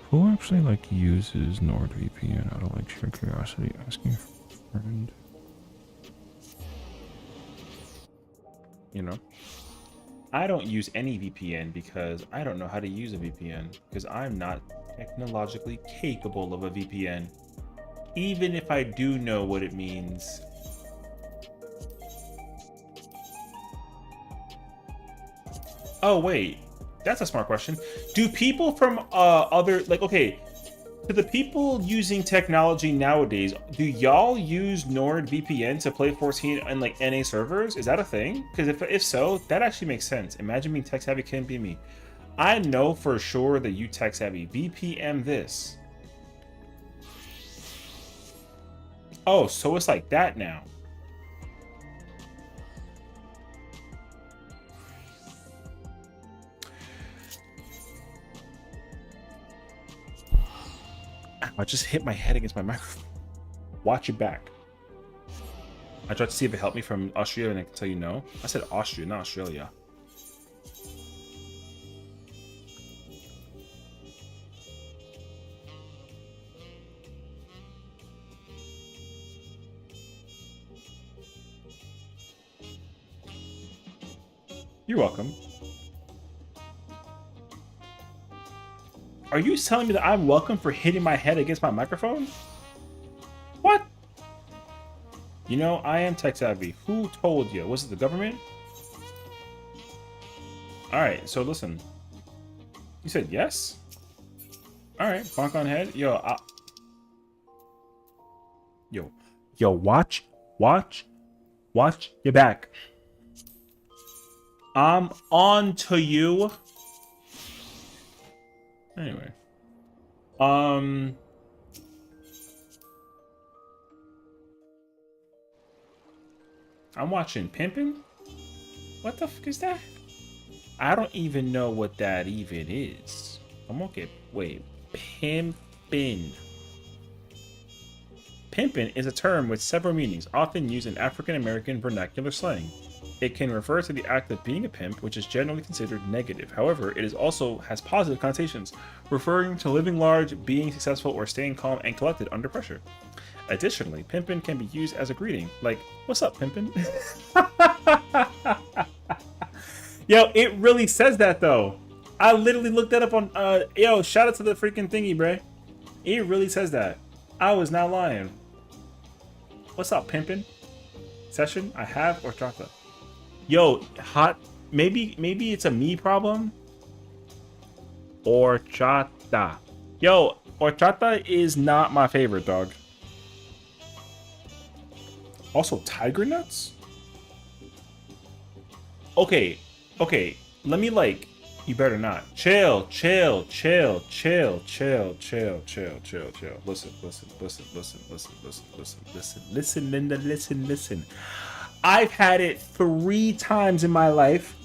[SPEAKER 4] Who actually like uses NordVPN out of like sheer curiosity? Asking for a friend.
[SPEAKER 1] You know, I don't use any VPN because I don't know how to use a VPN because I'm not technologically capable of a VPN. Even if I do know what it means. Oh, wait. That's a smart question. Do people from other, like, okay, to the people using technology nowadays, do y'all use NordVPN to play 14 on, like, NA servers? Is that a thing? Because if so, that actually makes sense. Imagine being tech savvy can't be me. I know for sure that you tech savvy. VPN this. Oh, so it's like that now. I just hit my head against my microphone. Watch your back. I tried to see if it helped me from Austria, and I can tell you no. I said Austria, not Australia. You're welcome. Are you telling me that I'm welcome for hitting my head against my microphone? What? You know, I am tech savvy. Who told you? Was it the government? Alright, so listen. You said yes? Alright, bonk on head. Yo, Yo, watch your back. I'm on to you. Anyway. I'm watching Pimpin'? What the fuck is that? I don't even know what that even is. I'm okay. Wait. Pimpin'. Pimpin' is a term with several meanings, often used in African American vernacular slang. It can refer to the act of being a pimp, which is generally considered negative. However, it is also has positive connotations, referring to living large, being successful, or staying calm and collected under pressure. Additionally, pimpin' can be used as a greeting, like, "What's up, pimpin'?" Yo, it really says that though. I literally looked that up on yo, shout out to the freaking thingy, bruh. It really says that. I was not lying. What's up, pimpin'? Session, I have horchata. Yo, hot. Maybe it's a me problem. Horchata. Yo, horchata is not my favorite, dog. Also, tiger nuts? Okay, let me like, you better not. Chill. Listen. Linda, listen. I've had it 3 times in my life.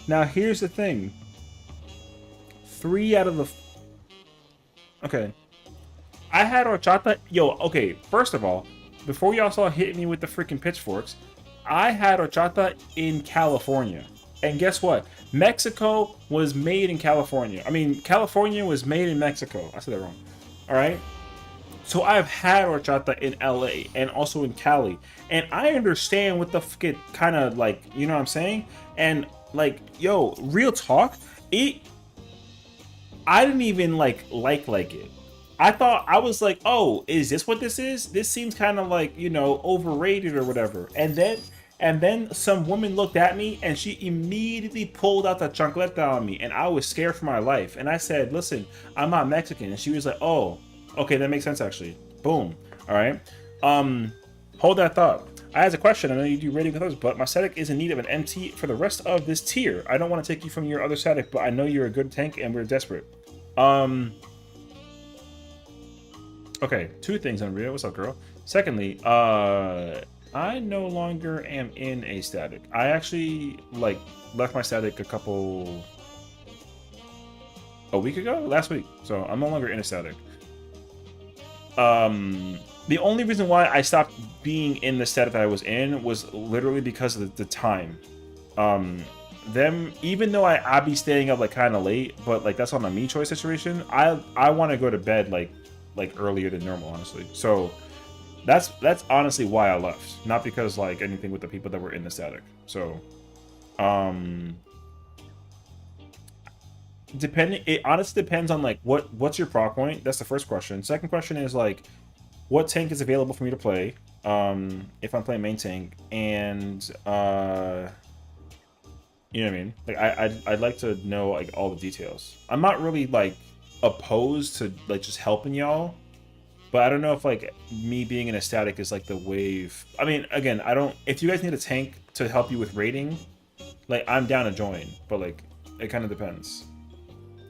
[SPEAKER 1] Now, here's the thing. 3 out of the... Okay. I had horchata... Yo, okay, first of all, before y'all saw hit me with the freaking pitchforks, I had horchata in California. And guess what? Mexico was made in California. I mean, California was made in Mexico. I said that wrong. All right? So I've had horchata in LA and also in Cali. And I understand what the fuck it kind of like, you know what I'm saying? And like, yo, real talk, I didn't even like it. I was like, oh, is this what this is? This seems kind of like, you know, overrated or whatever. And then some woman looked at me and she immediately pulled out the chancleta on me, and I was scared for my life. And I said, listen, I'm not Mexican. And she was like, oh, okay, that makes sense actually. Boom. All right. Hold that thought. I have a question. I know you do rating with others, but my static is in need of an MT for the rest of this tier. I don't want to take you from your other static, but I know you're a good tank and we're desperate. Okay, 2 things, Unreal. What's up, girl? Secondly, I no longer am in a static. I actually like left my static a week ago, last week. So I'm no longer in a static. The only reason why I stopped being in the static that I was in was literally because of the time. Even though I be staying up like kind of late, but like that's on a me choice situation. I want to go to bed like earlier than normal, honestly. So that's honestly why I left, not because like anything with the people that were in the static. So it honestly depends on like what's your proc point. That's the first question. Second question is like, what tank is available for me to play if I'm playing main tank, and you know what I mean? Like I'd like to know like all the details. I'm not really like opposed to like just helping y'all, but I don't know if like me being in a static is like the wave. I mean, again, I don't, if you guys need a tank to help you with raiding, like I'm down to join, but like it kind of depends.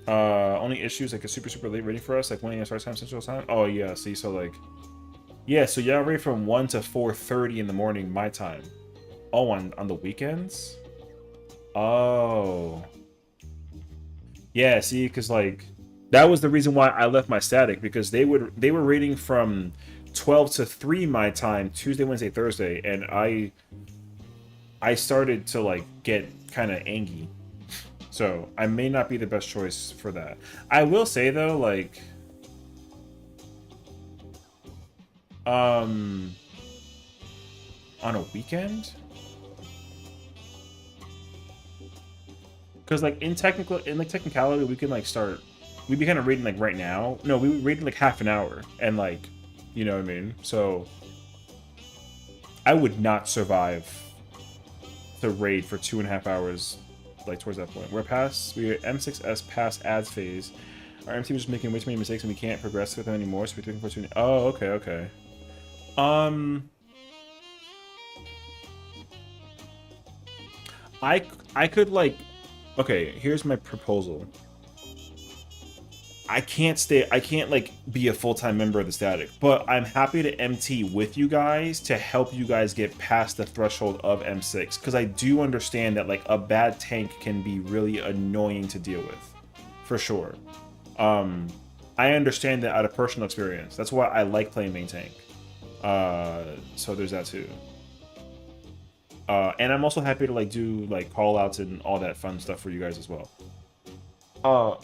[SPEAKER 1] Only issues like a super late raiding for us, like 1 a.m. start time, Central Time. Oh yeah, see, so like, yeah, so y'all raid from 1 to 4:30 in the morning my time. Oh, on the weekends. Oh yeah, see, because like that was the reason why I left my static, because they were raiding from 12 to 3 my time, Tuesday, Wednesday, Thursday, and I started to like get kind of angry. So I may not be the best choice for that. I will say though, like, on a weekend, Because like in technicality, we can like start. We'd be kind of raiding like right now. No, we would raid in like half an hour, and like, you know what I mean. So I would not survive the raid for 2.5 hours, like towards that point. We're M6S past ads phase. Our MT was just making way too many mistakes, and we can't progress with them anymore. So we're looking for two. Oh, okay, okay. I could like, okay, here's my proposal. I can't like be a full-time member of the Static, but I'm happy to MT with you guys to help you guys get past the threshold of M6, because I do understand that like a bad tank can be really annoying to deal with, for sure. I understand that out of personal experience. That's why I like playing main tank. So there's that too. And I'm also happy to like do like call outs and all that fun stuff for you guys as well.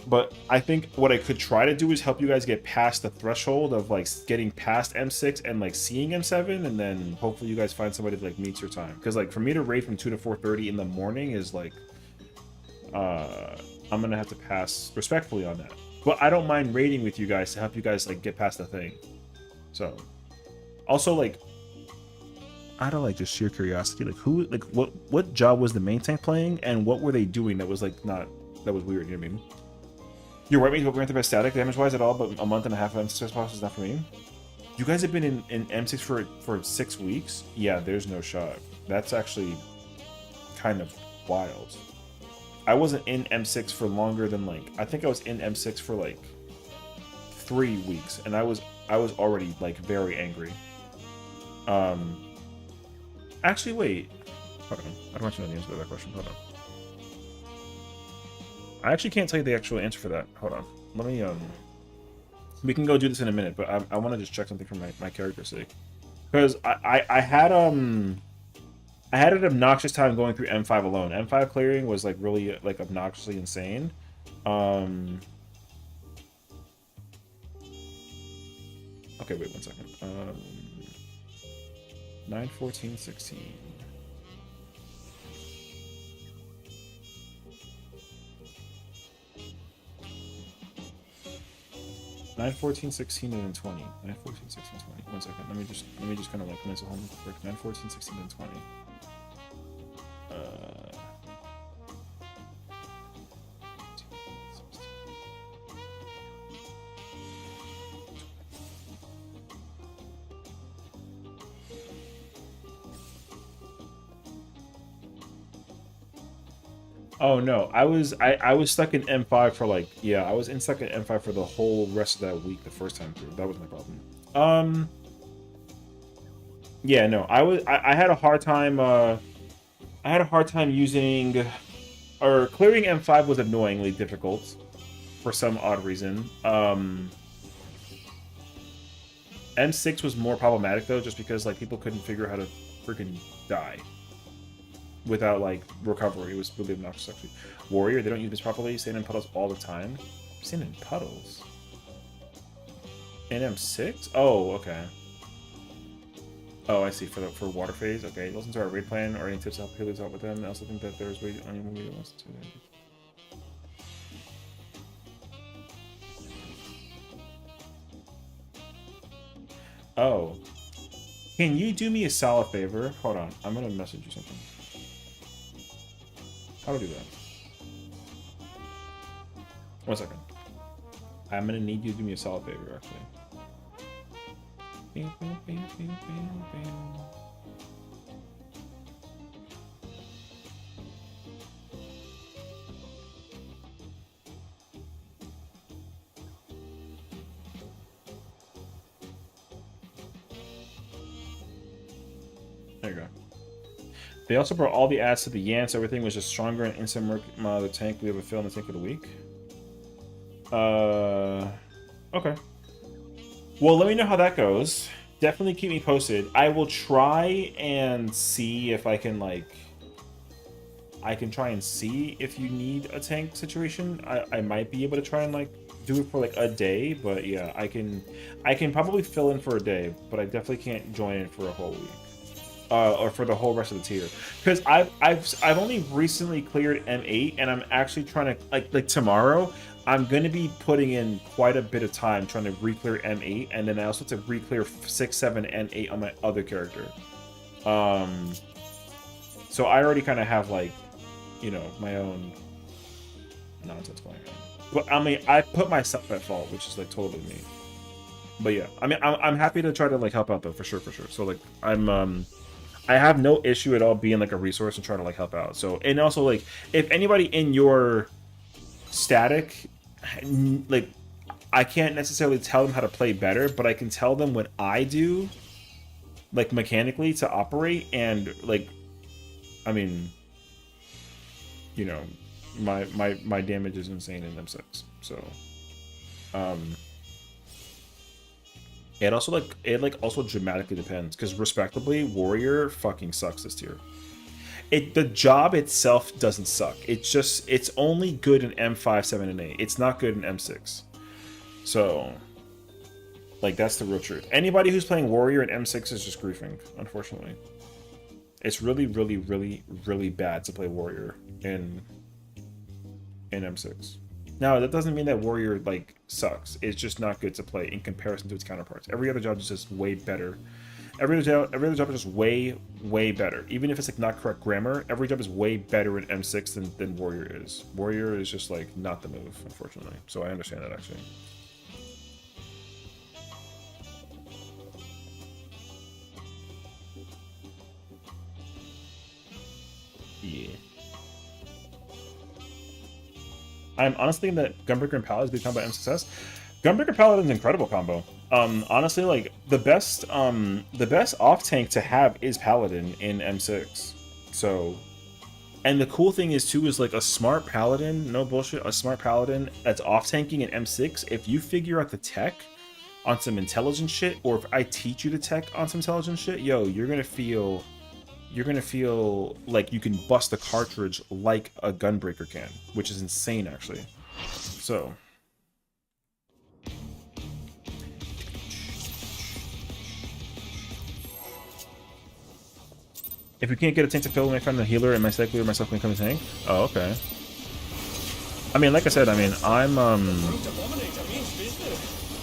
[SPEAKER 1] But I think what I could try to do is help you guys get past the threshold of like getting past M6 and like seeing M7, and then hopefully you guys find somebody that like meets your time. Because like for me to raid from 2 to 4:30 in the morning is like, I'm gonna have to pass respectfully on that. But I don't mind raiding with you guys to help you guys like get past the thing. So, also like, out of like just sheer curiosity, like what job was the main tank playing, and what were they doing that was like not. That was weird, you know what I mean? You're right, we're going to static damage-wise at all, but a month and a half of M6 box is not for me. You guys have been in M6 for 6 weeks? Yeah, there's no shot. That's actually kind of wild. I wasn't in M6 for longer than like, I think I was in M6 for like 3 weeks, and I was already like very angry. Actually, wait. Hold on. I don't actually know the answer to that question. Hold on. I actually can't tell you the actual answer for that. Hold on. Let me, we can go do this in a minute, but I want to just check something for my character's sake. Because I had an obnoxious time going through M5 alone. M5 clearing was, like, really, like, obnoxiously insane. Okay, wait 1 second. 9/14/16. 9/14/16 and then 20. 9/14/16 20. 1 second. Let me just kind of like mental home quick. 9/14/16 and 20. Oh no, I was stuck in M5 for like, yeah, I was stuck in M5 for the whole rest of that week the first time through. That was my problem. Yeah, no, I had a hard time using, or clearing M5 was annoyingly difficult for some odd reason. M6 was more problematic though, just because like people couldn't figure out how to freaking die without like recovery. It was really obnoxious actually. Warrior, they don't use this properly. Stand in puddles all the time. Stand in puddles. In M6? Oh, okay. Oh, I see. For water phase. Okay, listen to our raid plan or any tips to help healers out with them. I also think that there's way anyone who wants to. Oh. Can you do me a solid favor? Hold on. I'm gonna message you something. How do I do that? 1 second. I'm gonna need you to do me a solid favor, actually. There you go. They also brought all the ads to the Yan, so everything was just stronger and instant merc the tank. We have a fill in the tank of the week. Okay. Well, let me know how that goes. Definitely keep me posted. I will try and see if I can, like... I can try and see if you need a tank situation. I might be able to try and, like, do it for, like, a day. But, yeah, I can probably fill in for a day. But I definitely can't join in for a whole week. or for the whole rest of the tier, because I've only recently cleared M8, and I'm actually trying to like tomorrow I'm going to be putting in quite a bit of time trying to re-clear M8, and then I also have to re-clear 6, 7, and 8 on my other character. So I already kind of have, like, you know, my own nonsense going on. But I mean, I put myself at fault, which is like totally me. But yeah, I mean, I'm happy to try to like help out though, for sure. So like, I have no issue at all being like a resource and trying to like help out. So, and also like, if anybody in your static, like, I can't necessarily tell them how to play better, but I can tell them what I do, like mechanically to operate, and like, I mean, you know, my damage is insane in M6. So, it also dramatically depends, because respectably, Warrior fucking sucks this tier. The job itself doesn't suck. It's only good in M5, 7, and 8. It's not good in M6. So, like, that's the real truth. Anybody who's playing Warrior in M6 is just griefing, unfortunately. It's really, really, really, really bad to play Warrior in M6. Now, that doesn't mean that Warrior, like, sucks. It's just not good to play in comparison to its counterparts. Every other job is just way better. Every other job is just way, way better. Even if it's like not correct grammar, every job is way better in M6 than Warrior is. Warrior is just like not the move, unfortunately. So I understand that actually. Yeah. I'm honestly thinking that Gunbreaker and Paladin is a good combo M6S. Gunbreaker Paladin is an incredible combo. Honestly, like the best off tank to have is Paladin in M6. So, and the cool thing is too is like a smart Paladin, no bullshit, a smart Paladin that's off tanking in M6. If you figure out the tech on some intelligent shit, or if I teach you the tech on some intelligent shit, yo, you're gonna feel like you can bust a cartridge like a Gunbreaker can, which is insane actually. So. If we can't get a tank to fill, we might find a healer and my stack leader myself can become a tank. Oh, okay. I mean, like I said, I mean, I'm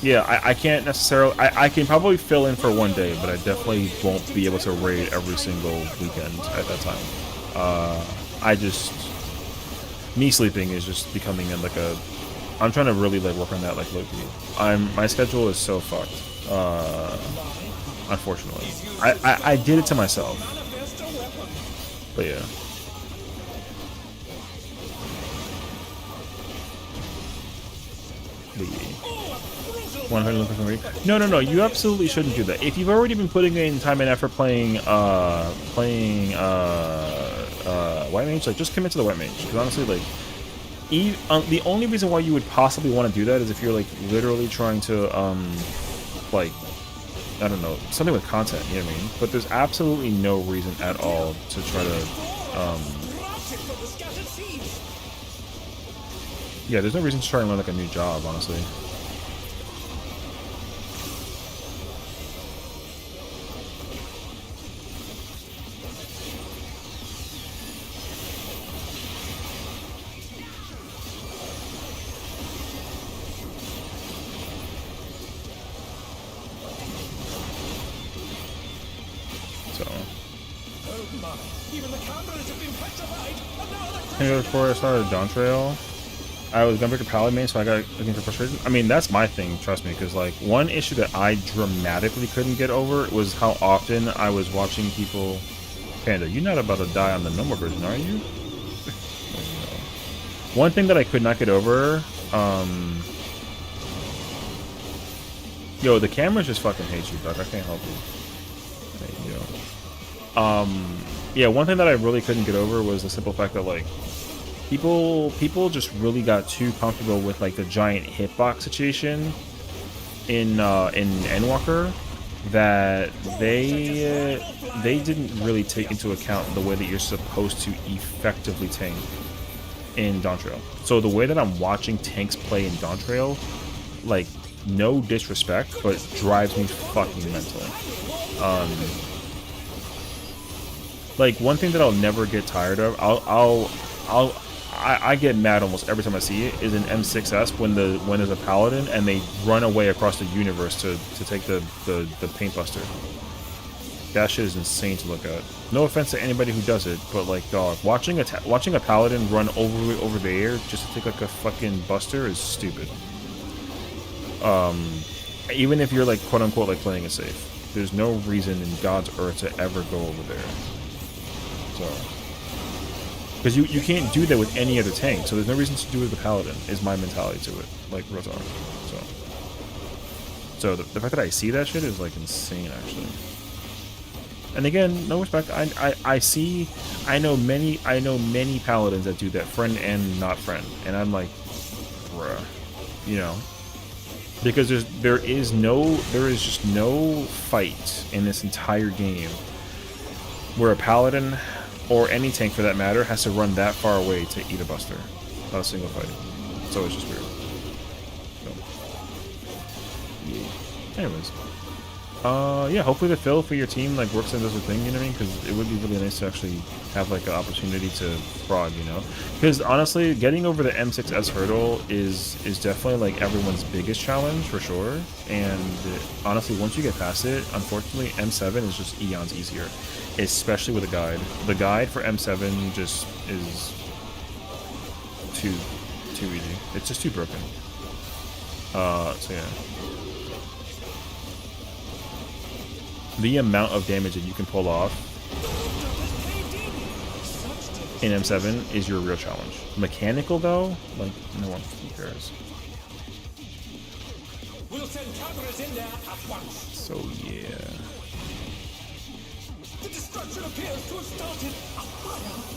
[SPEAKER 1] yeah, I can't necessarily. I can probably fill in for one day, but I definitely won't be able to raid every single weekend at that time. I just me sleeping is just becoming like a. I'm trying to really like work on that like low-key. My schedule is so fucked. Unfortunately, I did it to myself. But yeah. No. You absolutely shouldn't do that. If you've already been putting in time and effort playing White Mage, like just commit to the White Mage. Because honestly, like, the only reason why you would possibly want to do that is if you're like literally trying to like, I don't know, something with content, you know what I mean? But there's absolutely no reason at all to try to, yeah, there's no reason to try and learn like a new job, honestly. Before I started Dawn Trail, I was Gunbreaker Paladin main, so I got looking for frustration. I mean, that's my thing, trust me, because like one issue that I dramatically couldn't get over was how often I was watching people. Panda, you're not about to die on the normal version, are you? One thing that I could not get over, yo, the cameras just fucking hate you, dog. I can't help you. There you go. Yeah, one thing that I really couldn't get over was the simple fact that like people just really got too comfortable with like the giant hitbox situation in Endwalker that they didn't really take into account the way that you're supposed to effectively tank in Dawn Trail. So the way that I'm watching tanks play in Dawn Trail, like, no disrespect, but drives me fucking mental. Like, one thing that I'll never get tired of, I get mad almost every time I see it, is in M6S when there's a paladin and they run away across the universe to take the paint buster. That shit is insane to look at. No offense to anybody who does it, but like, dog, watching a paladin run over the air just to take like a fucking buster is stupid. Even if you're like quote unquote like playing it safe, there's no reason in God's earth to ever go over there. So, because you can't do that with any other tank, so there's no reason to do it with the paladin. Is my mentality to it, like real talk. So the fact that I see that shit is like insane, actually. And again, no respect. I know many paladins that do that, friend and not friend, and I'm like, bruh, you know, because there is just no fight in this entire game where a paladin or any tank for that matter has to run that far away to eat a buster. Not a single fight. So it's just weird. So. Anyways. Yeah, hopefully the fill for your team like works and does a thing, you know what I mean? Because it would be really nice to actually have like an opportunity to fraud, you know? Because honestly, getting over the M6S hurdle is definitely like everyone's biggest challenge for sure. And honestly, once you get past it, unfortunately, M7 is just eons easier, especially with a guide. The guide for M7 just is too easy. It's just too broken. So yeah. The amount of damage that you can pull off in M7 is your real challenge. Mechanical though, like no one cares.
[SPEAKER 3] We'll send counterers in there at once.
[SPEAKER 1] So yeah.
[SPEAKER 3] The destruction appears to have started a fire.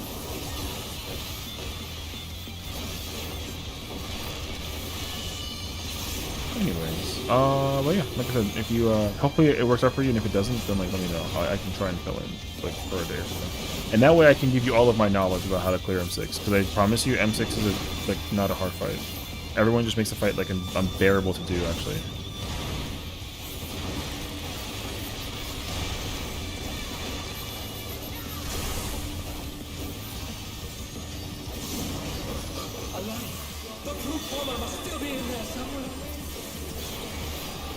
[SPEAKER 1] Anyways, but yeah, like I said, if you, hopefully it works out for you, and if it doesn't, then like let me know. I can try and fill in, like, for a day or something. And that way I can give you all of my knowledge about how to clear M6, because I promise you M6 is, like, not a hard fight. Everyone just makes the fight, like, unbearable to do, actually.
[SPEAKER 3] Alive! The brute former must still be in there somewhere.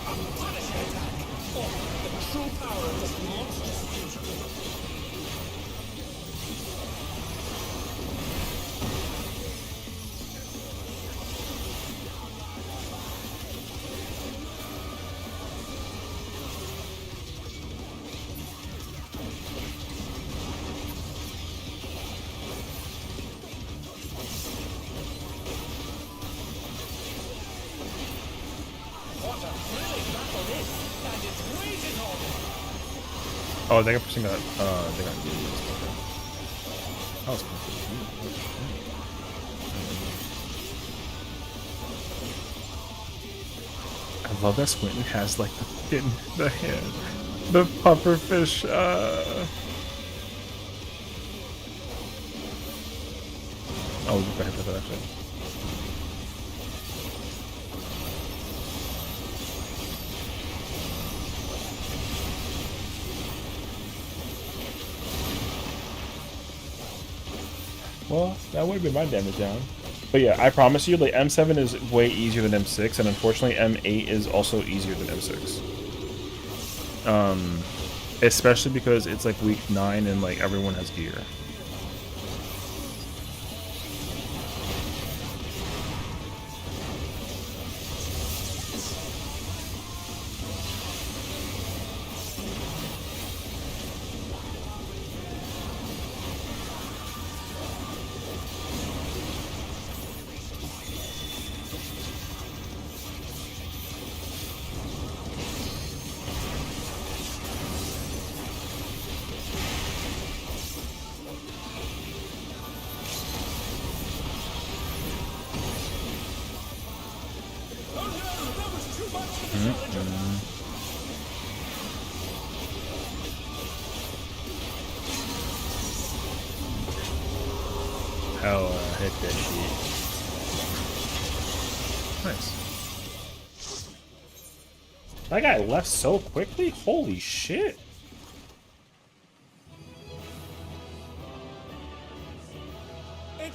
[SPEAKER 3] A Punisher attack! Or the true power of this monstrous fusion.
[SPEAKER 1] Oh, they got pushing that, they got that was confused. I love that Swinton has like the hand, the pufferfish. Oh, you can have that actually. Well, that would have been my damage down. But yeah, I promise you, like, M7 is way easier than M6, and unfortunately M8 is also easier than M6. Especially because it's like week 9 and like everyone has gear. Hell, hit that shit. Nice. That guy left so quickly? Holy shit.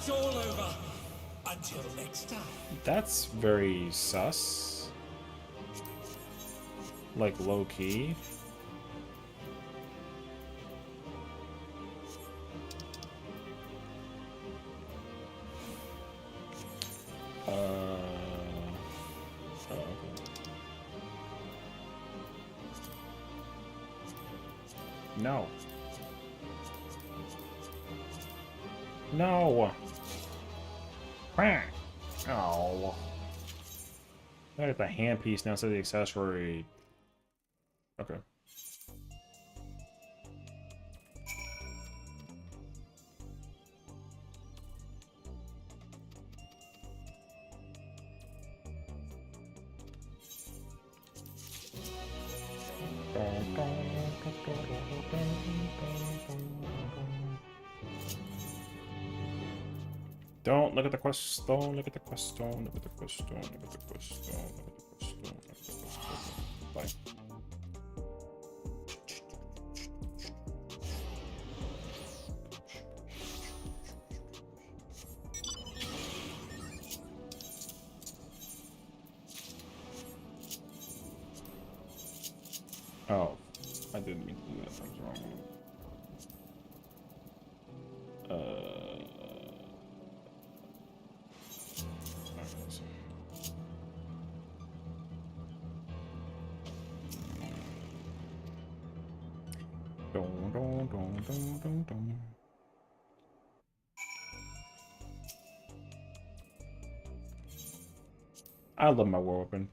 [SPEAKER 3] it's all over. Until next time.
[SPEAKER 1] That's very sus. Like low key. Oh, okay. No. No. Oh. I got the handpiece now instead of the accessory. Okay. Don't look at the quest. Don't look at the quest. Don't look at the quest. Don't look at the quest. Don't look at the quest. Don't look at the quest. Bye. Oh, I didn't mean to do that. I was wrong. I love my war weapon.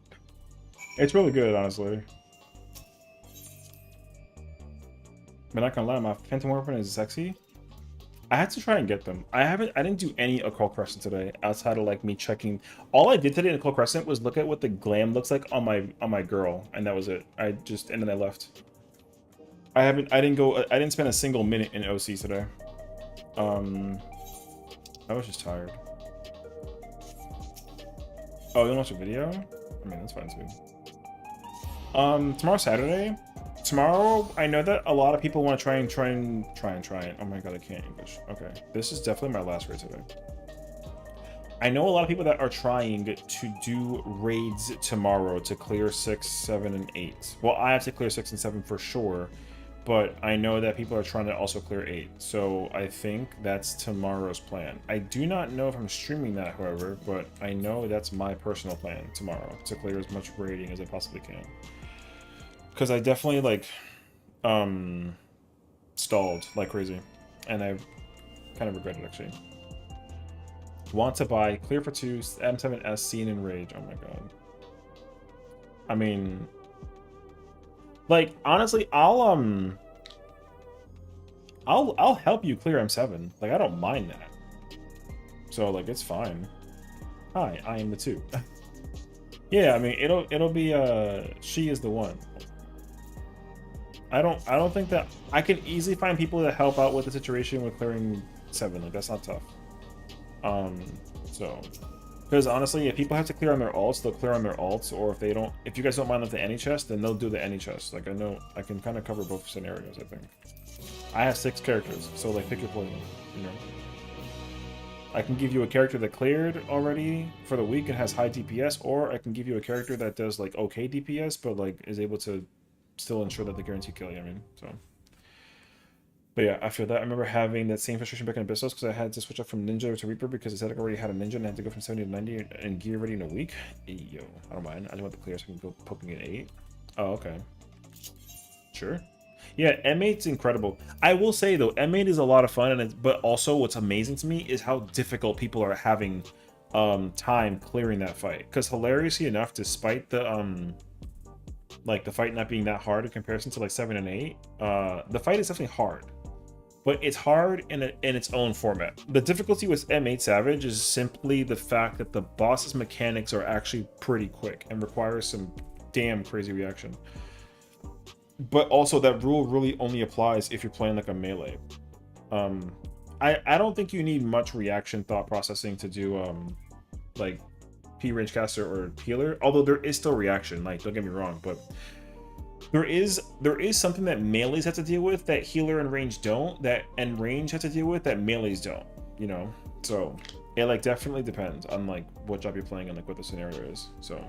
[SPEAKER 1] It's really good, honestly. But not gonna lie, my Phantom weapon is sexy. I had to try and get them. I didn't do any Occult Crescent today, outside of like me checking. All I did today in Occult Crescent was look at what the glam looks like on my girl, and that was it. And then I left. I didn't spend a single minute in OC today. I was just tired. Oh, you wanna watch a video? I mean, that's fine too. Tomorrow's Saturday. Tomorrow, I know that a lot of people want to try it. Oh my god, I can't English. Okay, this is definitely my last raid today. I know a lot of people that are trying to do raids tomorrow to clear 6, 7, and 8. Well, I have to clear 6 and 7 for sure, but I know that people are trying to also clear 8. So I think that's tomorrow's plan. I do not know if I'm streaming that, however, but I know that's my personal plan tomorrow, to clear as much raiding as I possibly can. Because I definitely, like, stalled like crazy. And I kind of regret it, actually. Want to buy Clear for 2, M7S, Scene and Rage. Oh my god. I mean... Like, honestly, I'll help you clear M7. Like, I don't mind that. So, like, it's fine. Hi, I am the 2. Yeah, I mean, it'll be, she is the one. I don't think that I can easily find people to help out with the situation with clearing 7. Like, that's not tough. So, because honestly, if people have to clear on their alts, they'll clear on their alts, or if you guys don't mind with the any chest, then they'll do the any chest. Like, I know I can kind of cover both scenarios, I think. I have 6 characters, so like, pick your poison, you know. I can give you a character that cleared already for the week and has high DPS, or I can give you a character that does like okay DPS, but like is able to still ensure that they guarantee kill you. I mean, so. But yeah, I feel that. I remember having that same frustration back in Abyssos because I had to switch up from Ninja to Reaper because Aesthetic already had a Ninja and I had to go from 70 to 90 and gear ready in a week. Yo, I don't mind. I just want the clear so I can go poking at 8. Oh, okay. Sure. Yeah, M8's incredible. I will say though, M8 is a lot of fun, but also what's amazing to me is how difficult people are having time clearing that fight. Because hilariously enough, despite the like the fight not being that hard in comparison to like 7 and 8, the fight is definitely hard. But it's hard in its own format. The difficulty with M8 Savage is simply the fact that the boss's mechanics are actually pretty quick and require some damn crazy reaction. But also that rule really only applies if you're playing like a melee. I don't think you need much reaction thought processing to do like P-Range Caster or Healer, although there is still reaction, like don't get me wrong, but there is something that melees have to deal with that healer and range don't, and range have to deal with that melees don't, you know? So it like definitely depends on like what job you're playing and like what the scenario is. So,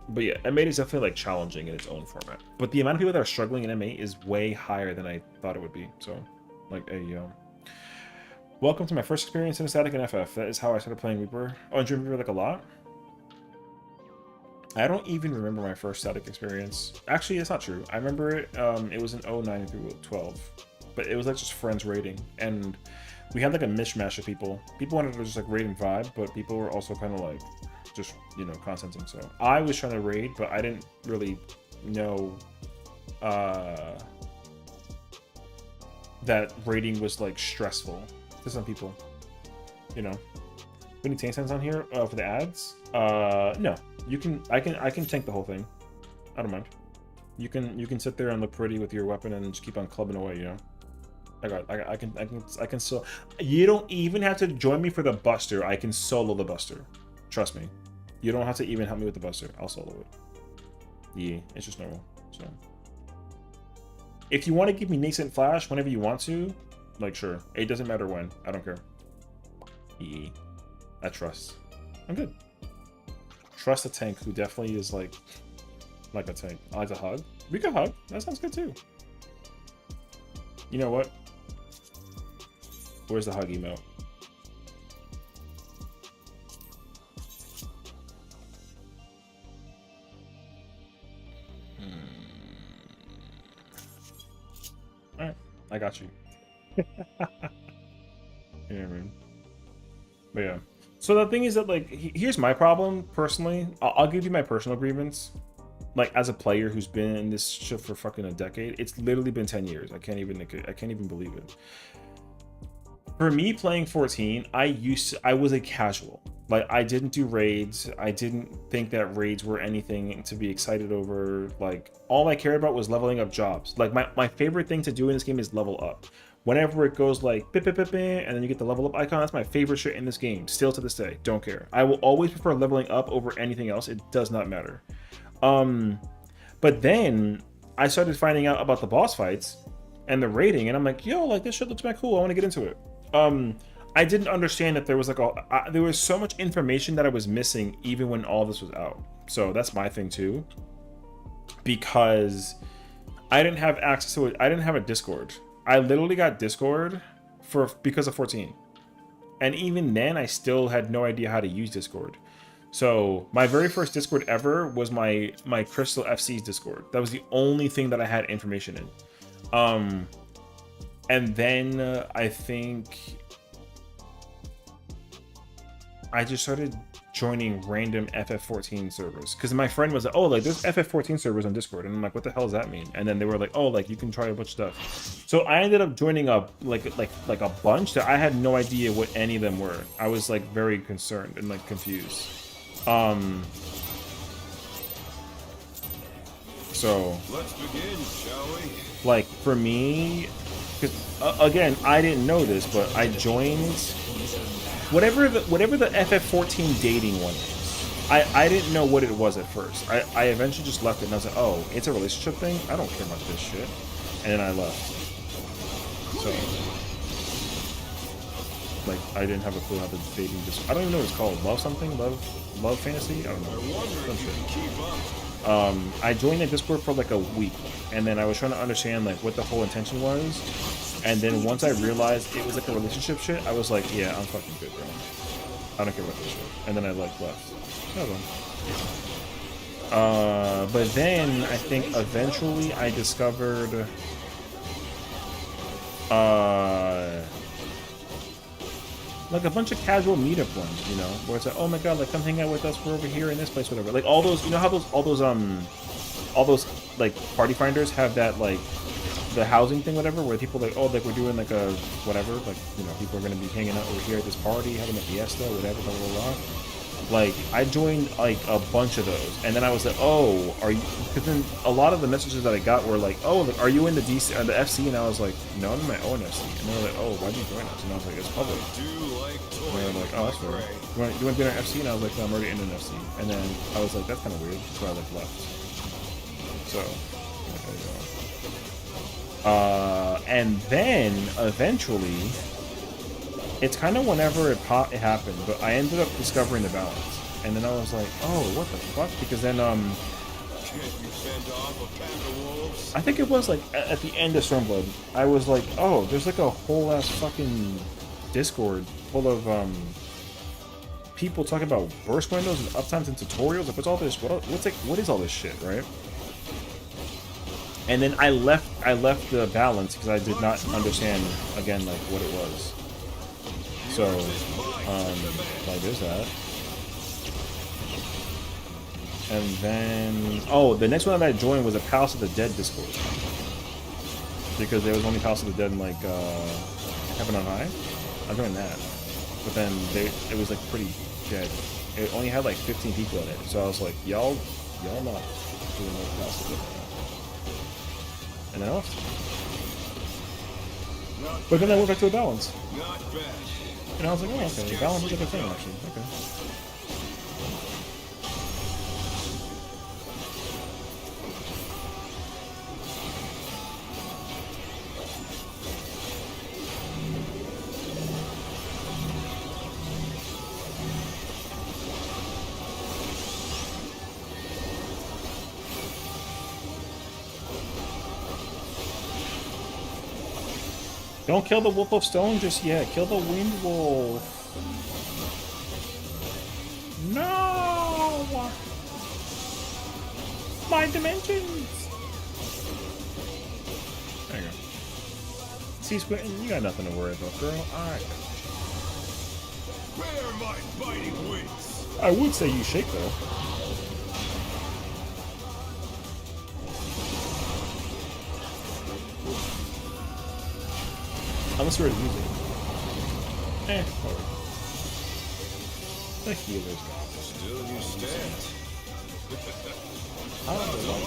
[SPEAKER 1] but yeah, M8 is definitely like challenging in its own format. But the amount of people that are struggling in M8 is way higher than I thought it would be. So, like, welcome to my first experience in a static in FF. That is how I started playing Reaper. Oh, and you remember like a lot? I don't even remember my first static experience. Actually, it's not true. I remember it. It was in 09 through 12, but it was like just friends raiding, and we had like a mishmash of people. People wanted to just like raid and vibe, but people were also kind of like just, you know, consenting. So I was trying to raid, but I didn't really know that raiding was like stressful to some people, you know. Any tank signs on here for the ads? No. I can tank the whole thing. I don't mind. You can sit there and look pretty with your weapon and just keep on clubbing away, you know. I can still. You don't even have to join me for the Buster. I can solo the Buster. Trust me. You don't have to even help me with the Buster. I'll solo it. Yeah, it's just normal. So if you want to give me nascent flash whenever you want to, like sure. It doesn't matter when. I don't care. Yeah. I trust. I'm good. Trust a tank who definitely is like a tank. I like to hug. We can hug. That sounds good too. You know what? Where's the hug emote? Alright, I got you. You know what I mean? But yeah. So the thing is that, like, here's my problem, personally. I'll give you my personal grievance. Like, as a player who's been in this shit for fucking a decade, it's literally been 10 years. I can't even believe it. For me, playing 14, I was a casual. Like, I didn't do raids. I didn't think that raids were anything to be excited over. Like, all I cared about was leveling up jobs. Like, my favorite thing to do in this game is level up. Whenever it goes like bip, bip, bip, bip, and then you get the level up icon, that's my favorite shit in this game. Still to this day, don't care. I will always prefer leveling up over anything else. It does not matter. But then I started finding out about the boss fights and the raiding, and I'm like, yo, like this shit looks cool. I want to get into it. I didn't understand that there was like there was so much information that I was missing even when all this was out. So that's my thing too, because I didn't have access to it. I didn't have a Discord. I literally got Discord because of 14. And even then, I still had no idea how to use Discord. So my very first Discord ever was my Crystal FC's Discord. That was the only thing that I had information in. And then I think I just started joining random FF14 servers, because my friend was like, oh, like there's FF14 servers on Discord, and I'm like, what the hell does that mean? And then they were like, oh, like you can try a bunch of stuff. So I ended up joining a like a bunch that I had no idea what any of them were. I was like very concerned and like confused. So
[SPEAKER 3] Let's begin, shall we?
[SPEAKER 1] like for me, because again, I didn't know this, but I joined whatever the FF14 dating one is. I didn't know what it was at first. I eventually just left it, and I was like, oh, it's a relationship thing? I don't care about this shit. And then I left. So, like, I didn't have a clue how the dating just... I don't even know what it's called. Love something? Love fantasy? I don't know. Some shit. I joined the Discord for like a week, and then I was trying to understand like what the whole intention was. And then once I realized it was like a relationship shit, I was like, yeah, I'm fucking good, bro. I don't care about this shit. And then I like left. But then I think eventually I discovered like a bunch of casual meetup ones, you know, where it's like, oh my god, like come hang out with us, we're over here in this place, whatever. Like all those, you know how all those like party finders have that like the housing thing, whatever, where people like, oh, like we're doing like a whatever, like, you know, people are gonna be hanging out over here at this party, having a fiesta, whatever, blah blah blah. Like I joined like a bunch of those, and then I was like, oh, are you? Because then a lot of the messages that I got were like, oh, like, are you in the DC or the FC? And I was like, no, I'm in my own FC. And they were like, oh, why'd you join us? And I was like, it's public. And they were like, oh, that's fair. You want to be in our FC? And I was like, no, I'm already in an FC. And then I was like, that's kind of weird. So I like left. So there you go. And then eventually It's kind of whenever it happened, but I ended up discovering the balance, and then I was like, oh, what the fuck? Because then
[SPEAKER 3] Can't you fend off a pack of wolves?
[SPEAKER 1] I think it was like at the end of Stormblood, I was like, oh, there's like a whole ass fucking Discord full of people talking about burst windows and uptimes and tutorials. Like, what's all this? What is all this shit, right? And then I left the balance because I did not understand again like what it was. So like there's that. And then oh, the next one that I joined was a Palace of the Dead Discord. Because there was only Palace of the Dead in like Heaven on High. I joined that. But then it was like pretty dead. It only had like 15 people in it. So I was like, y'all not doing no Palace of the Dead. And then I left. But then I went back to a balance.
[SPEAKER 3] Not bad.
[SPEAKER 1] And I was like, oh, okay, balance is like a thing, actually. Okay. Don't kill the Wolf of Stone just yet. Kill the Wind Wolf. No! My dimensions! There you go. See, Squintin, you got nothing to worry about, girl. Alright.
[SPEAKER 3] Bear my biting wings.
[SPEAKER 1] I would say you shake, though. Unless we're using it. Whatever. The healer's gone.
[SPEAKER 3] Still you stand.
[SPEAKER 1] I don't know.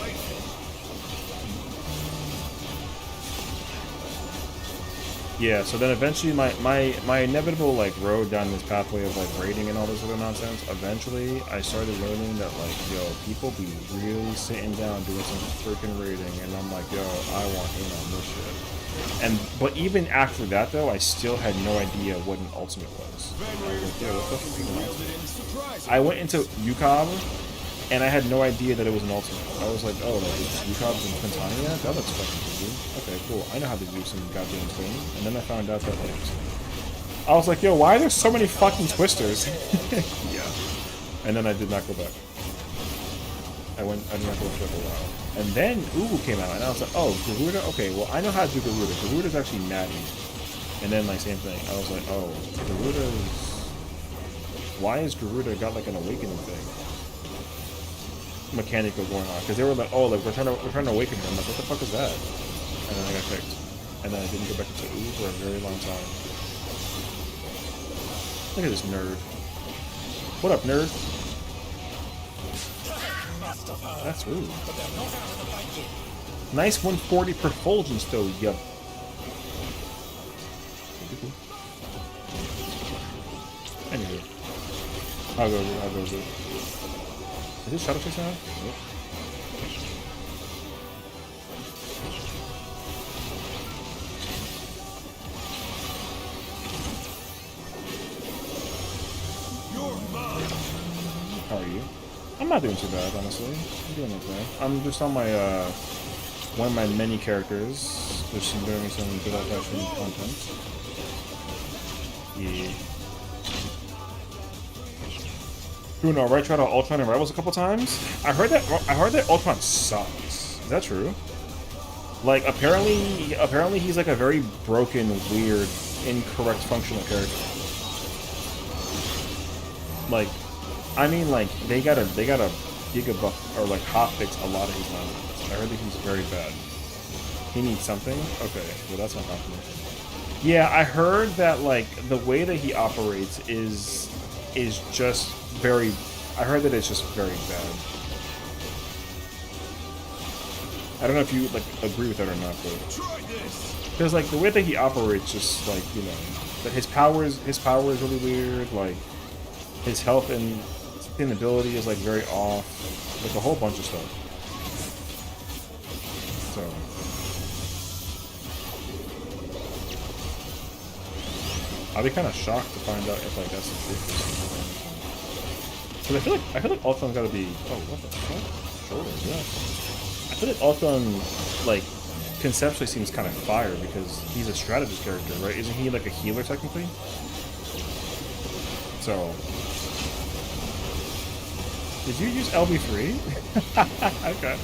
[SPEAKER 1] Yeah, so then eventually my inevitable like road down this pathway of like raiding and all this other nonsense, eventually I started learning that like, yo, people be really sitting down doing some freaking raiding, and I'm like, yo, I want in on this shit. But even after that though, I still had no idea what an ultimate was. I was like, yo, what the fuck is an ultimate? I went into UCOB and I had no idea that it was an ultimate. I was like, oh, like it's UCOB's in Quintania? That looks fucking easy. Okay, cool. I know how to do some goddamn thing. And then I found out that like I was like, yo, why are there so many fucking twisters? Yeah. And then I did not go back. I did not go for a while. And then Ubu came out, and I was like, oh, Garuda? Okay, well, I know how to do Garuda. Garuda's actually mad easy. And then, like, same thing. I was like, oh, Garuda's... Why is Garuda got, like, an awakening thing? Mechanical going on. Because they were like, oh, like, we're trying to awaken him. I'm like, what the fuck is that? And then I got picked. And then I didn't go back into Ubu for a very long time. Look at this nerd. What up, nerd? That's rude. Nice 140 Perfulgence though, yup. Anyway. I'll go with it. Is this Shadow Chase now? Yep. How are you? I'm not doing too bad, honestly. I'm doing okay. I'm just on my, one of my many characters. Just doing some good old-fashioned content. Yeah. Doing alright, tried out Ultron and Rivals a couple times. I heard that Ultron sucks. Is that true? Like, apparently he's like a very broken, weird, incorrect functional character. Like, I mean, like, they gotta giga buff or like hotfix a lot of his nonsense. I heard that he's very bad. He needs something? Okay, well that's not confirmation. Yeah, I heard that like the way that he operates is just very. I heard that it's just very bad. I don't know if you like agree with that or not, but because like the way that he operates, just like, you know, that his power is really weird. Like his health and sustainability is like very off, like a whole bunch of stuff. So I'll be kind of shocked to find out if like that's the truth. Because I feel like Ultron's got to be. Oh, what the fuck? Shoulders, yeah. I feel like Ultron, like, conceptually seems kind of fire because he's a strategist character, right? Isn't he like a healer technically? So, did you use LB3? Okay.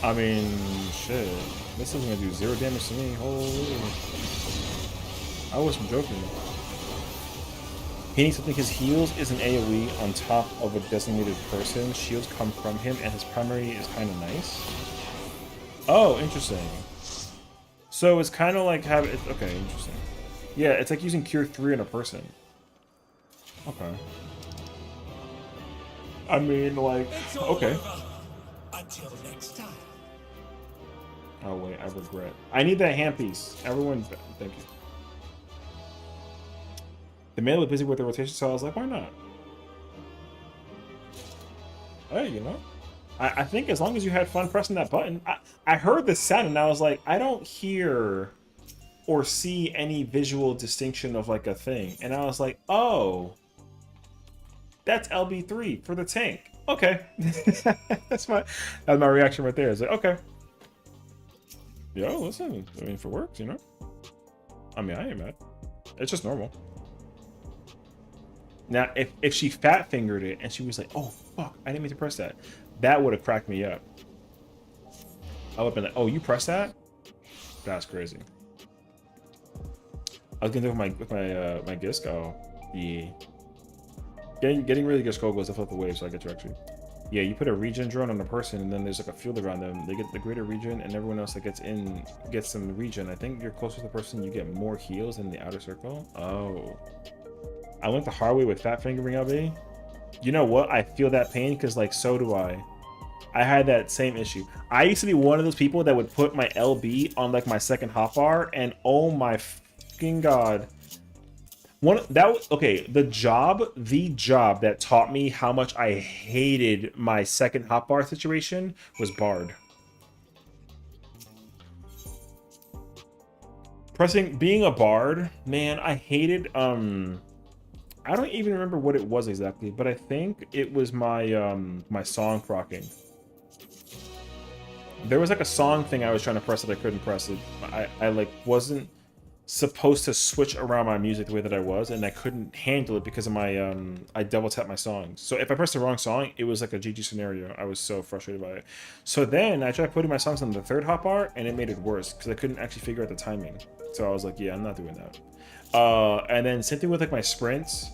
[SPEAKER 1] I mean, shit. This is gonna do 0 damage to me. Holy. I wasn't joking. He needs something. His heals is an AoE on top of a designated person. Shields come from him, and his primary is kind of nice. Oh, interesting. So it's kind of like having. Okay, interesting. Yeah, it's like using Cure 3 on a person. Okay. I mean, like,
[SPEAKER 3] It's all
[SPEAKER 1] okay.
[SPEAKER 3] over. Until next time.
[SPEAKER 1] Oh wait, I regret. I need that handpiece. Everyone, thank you. The man was busy with the rotation, so I was like, why not? Hey, you know, I think as long as you had fun pressing that button, I heard the sound and I was like, I don't hear or see any visual distinction of like a thing, and I was like, oh, that's LB3 for the tank. Okay, that's my reaction right there. It's like, okay. Yo, listen, I mean, if it works, you know? I mean, I ain't mad. It's just normal. Now, if she fat fingered it and she was like, oh, fuck, I didn't mean to press that, that would have cracked me up. I would have been like, oh, you pressed that? That's crazy. I was gonna do it with my Gisk. Oh, yeah. Getting really good skull goes to flip the wave, so I get to actually. Yeah, you put a regen drone on a person, and then there's like a field around them. They get the greater regen, and everyone else that gets in gets some regen. I think you're closer to the person, you get more heals in the outer circle. Oh, I went the hard way with fat fingering LB. You know what? I feel that pain because like so do I. I had that same issue. I used to be one of those people that would put my LB on like my second hotbar, and oh my fucking god. The job that taught me how much I hated my second hotbar situation was Bard. Being a Bard, man, I hated, I don't even remember what it was exactly, but I think it was my, my song procking. There was like a song thing I was trying to press that I couldn't press it. I like wasn't supposed to switch around my music the way that I was, and I couldn't handle it because of my I double tap my songs. So if I pressed the wrong song, it was like a GG scenario. I was so frustrated by it. So then I tried putting my songs on the third hotbar, and it made it worse because I couldn't actually figure out the timing. So I was like, yeah, I'm not doing that. And then same thing with like my sprints,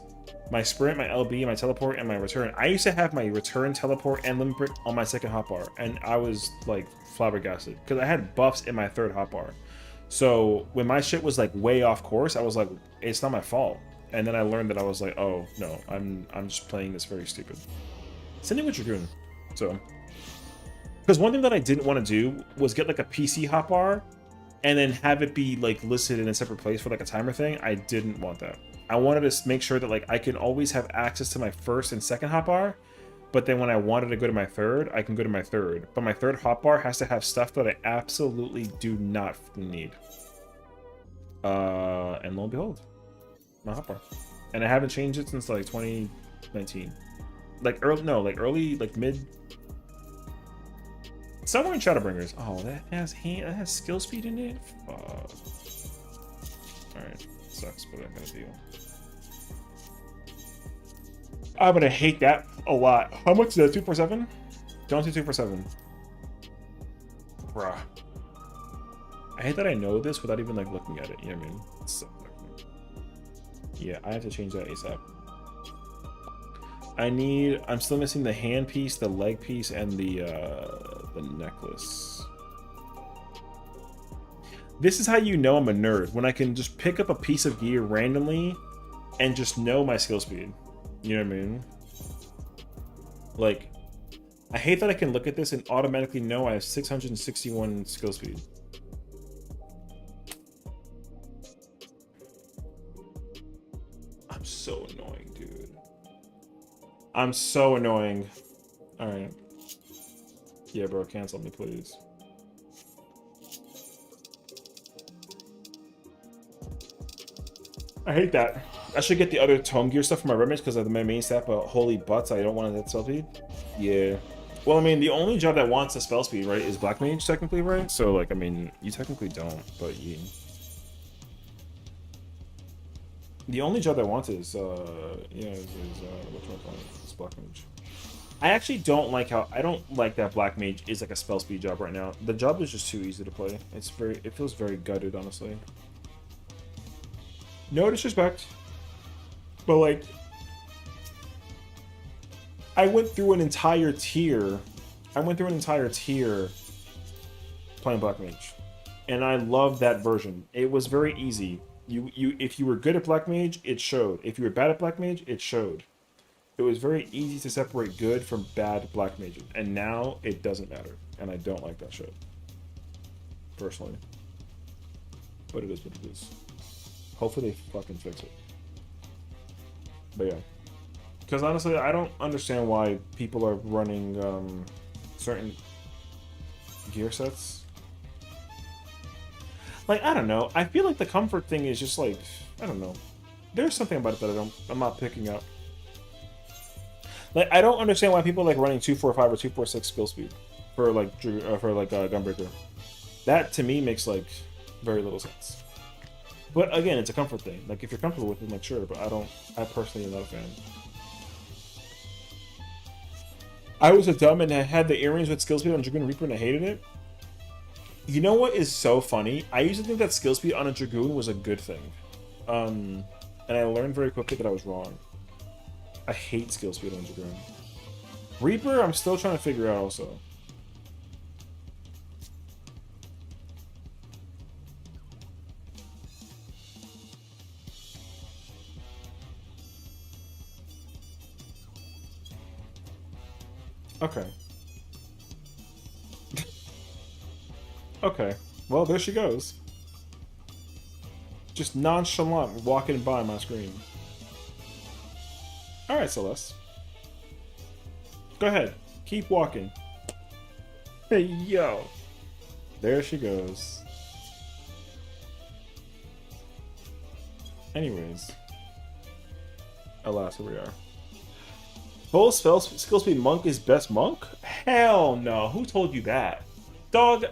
[SPEAKER 1] my LB, my teleport, and my return. I used to have my return, teleport, and limit break on my second hotbar, and I was like flabbergasted because I had buffs in my third hotbar. So when my shit was like way off course, I was like, it's not my fault. And then I learned that I was like, oh no, I'm just playing this very stupid. Send me what you're doing. So, because one thing that I didn't want to do was get like a PC hotbar and then have it be like listed in a separate place for like a timer thing. I didn't want that. I wanted to make sure that like I can always have access to my first and second hotbar, but then when I wanted to go to my third, I can go to my third. But my third hotbar has to have stuff that I absolutely do not need. And lo and behold, my hotbar. And I haven't changed it since like 2019. Like mid. Somewhere in Shadowbringers. Oh, that has skill speed in it? Fuck. Alright, sucks, but I gotta deal. I'm gonna hate that a lot. How much is that? 247? Don't do 247. Bruh. I hate that I know this without even like looking at it. You know what I mean? So, yeah, I have to change that ASAP. I'm still missing the hand piece, the leg piece, and the necklace. This is how you know I'm a nerd, when I can just pick up a piece of gear randomly and just know my skill speed. You know what I mean? Like, I hate that I can look at this and automatically know I have 661 skill speed. I'm so annoying, dude. I'm so annoying. Alright. Yeah, bro, cancel me, please. I hate that. I should get the other tome gear stuff for my remnants because of my main stat, but holy butts, I don't want that spell speed. Yeah. Well, I mean, the only job that wants a spell speed, right, is Black Mage, technically, right? So, like, I mean, you technically don't, but you... The only job that wants is, it's Black Mage. I actually don't like how... I don't like that Black Mage is, like, a spell speed job right now. The job is just too easy to play. It's very... It feels very gutted, honestly. No disrespect. But, like... I went through an entire tier playing Black Mage. And I love that version. It was very easy. If you were good at Black Mage, it showed. If you were bad at Black Mage, it showed. It was very easy to separate good from bad Black Mages. And now it doesn't matter. And I don't like that shit. Personally. But it is what it is. Hopefully they fucking fix it. But yeah. Because honestly, I don't understand why people are running certain gear sets. Like, I don't know. I feel like the comfort thing is just like, I don't know. There's something about it that I'm not picking up. Like, I don't understand why people like running 245 or 246 skill speed for like Gunbreaker. That to me makes like very little sense. But again, it's a comfort thing. Like, if you're comfortable with it, like, sure. But I personally am not a fan. I was a dumb and I had the earrings with skill speed on Dragoon Reaper and I hated it. You know what is so funny? I used to think that skill speed on a Dragoon was a good thing. And I learned very quickly that I was wrong. I hate skill speed on Dragoon. Reaper, I'm still trying to figure out also. Okay. Okay. Well, there she goes. Just nonchalant walking by my screen. Alright, Celeste. Go ahead. Keep walking. Hey, yo. There she goes. Anyways. Alas, here we are. Full skill speed monk is best monk? Hell no. Who told you that? Dog,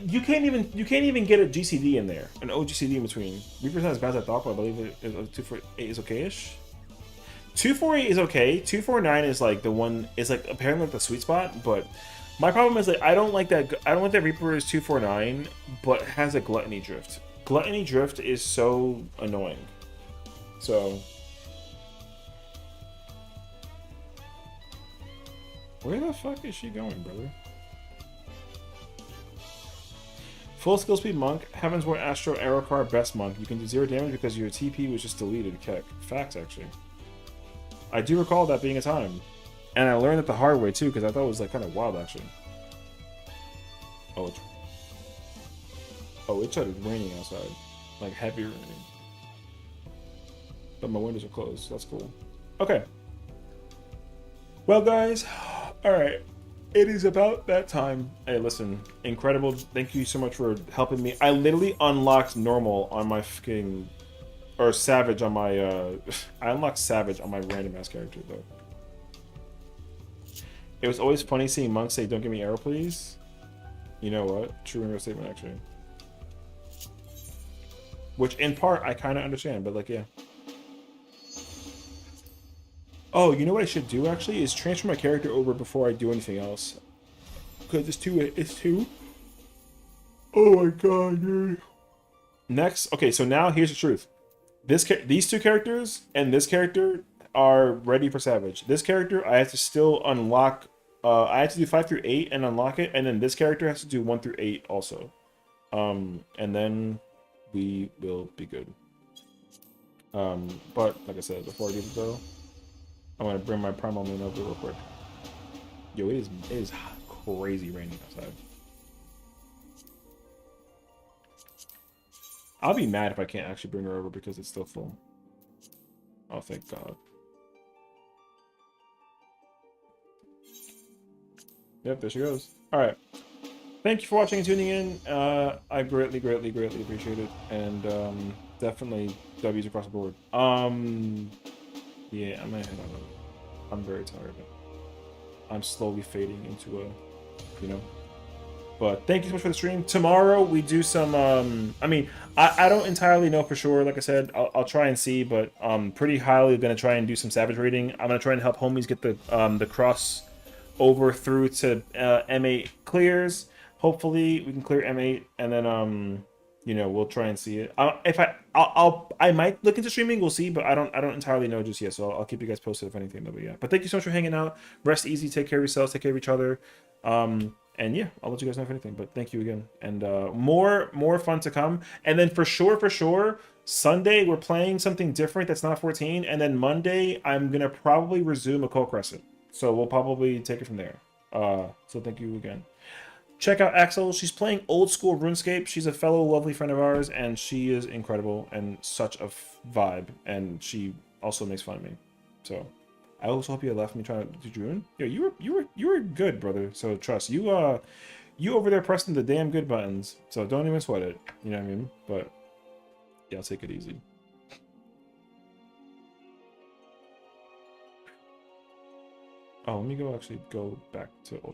[SPEAKER 1] you can't even get a GCD in there. An OGCD in between. Reaper's not as bad as I thought, but I believe 248 is okay-ish. 248 is okay. 249 is like the one, is like apparently like the sweet spot, but my problem is like I don't like that Reaper is 249, but has a gluttony drift. Gluttony drift is so annoying. So where the fuck is she going, brother? Full skill speed monk, Heavensborn Astro Arrow Card, best monk. You can do 0 damage because your TP was just deleted. Keck. Facts, actually. I do recall that being a time. And I learned it the hard way, too, because I thought it was like kind of wild, actually. Oh, it started raining outside. Like, heavy raining. But my windows are closed, so that's cool. Okay. Well, guys, alright. It is about that time. Hey, listen, incredible. Thank you so much for helping me. I literally unlocked normal on my fucking... Or savage on my... I unlocked savage on my random ass character, though. It was always funny seeing monks say, "Don't give me arrow, please." You know what? True and real statement, actually. Which, in part, I kind of understand, but, like, yeah. Oh, you know what I should do, actually? Is transfer my character over before I do anything else. Because it's too... Oh my god, dude. Next, okay, so now here's the truth. These two characters and this character are ready for Savage. This character, I have to still unlock... I have to do 5 through 8 and unlock it, and then this character has to do 1 through 8 also. And then we will be good. But, like I said, before I do the though, I'm gonna bring my primal moon over real quick. Yo, it is crazy raining outside. I'll be mad if I can't actually bring her over because it's still full. Oh, thank God. Yep, there she goes. Alright. Thank you for watching and tuning in. I greatly, greatly, greatly appreciate it. And Definitely W's across the board. Yeah, I'm gonna head on. I'm very tired. I'm slowly fading into a. But thank you so much for the stream. Tomorrow we do some. I mean, I don't entirely know for sure. Like I said, I'll try and see, but pretty highly gonna try and do some Savage raiding. I'm gonna try and help homies get the cross over through to M8 clears. Hopefully we can clear M8, and then we'll try and see it. If I might look into streaming. We'll see, but I don't entirely know just yet. So I'll keep you guys posted if anything. But yeah. But thank you so much for hanging out. Rest easy. Take care of yourselves. Take care of each other. And yeah, I'll let you guys know if anything. But thank you again. And more fun to come. And then for sure, Sunday we're playing something different that's not 14. And then Monday I'm gonna probably resume a Cold Crescent. So we'll probably take it from there. So thank you again. Check out Axel. She's playing old school RuneScape. She's a fellow lovely friend of ours, and she is incredible and such a vibe. And she also makes fun of me. So I also hope you left me trying to do Rune. Yeah, you were good, brother. So trust you. You over there pressing the damn good buttons. So don't even sweat it. You know what I mean? But yeah, I'll take it easy. Oh, let me actually go back to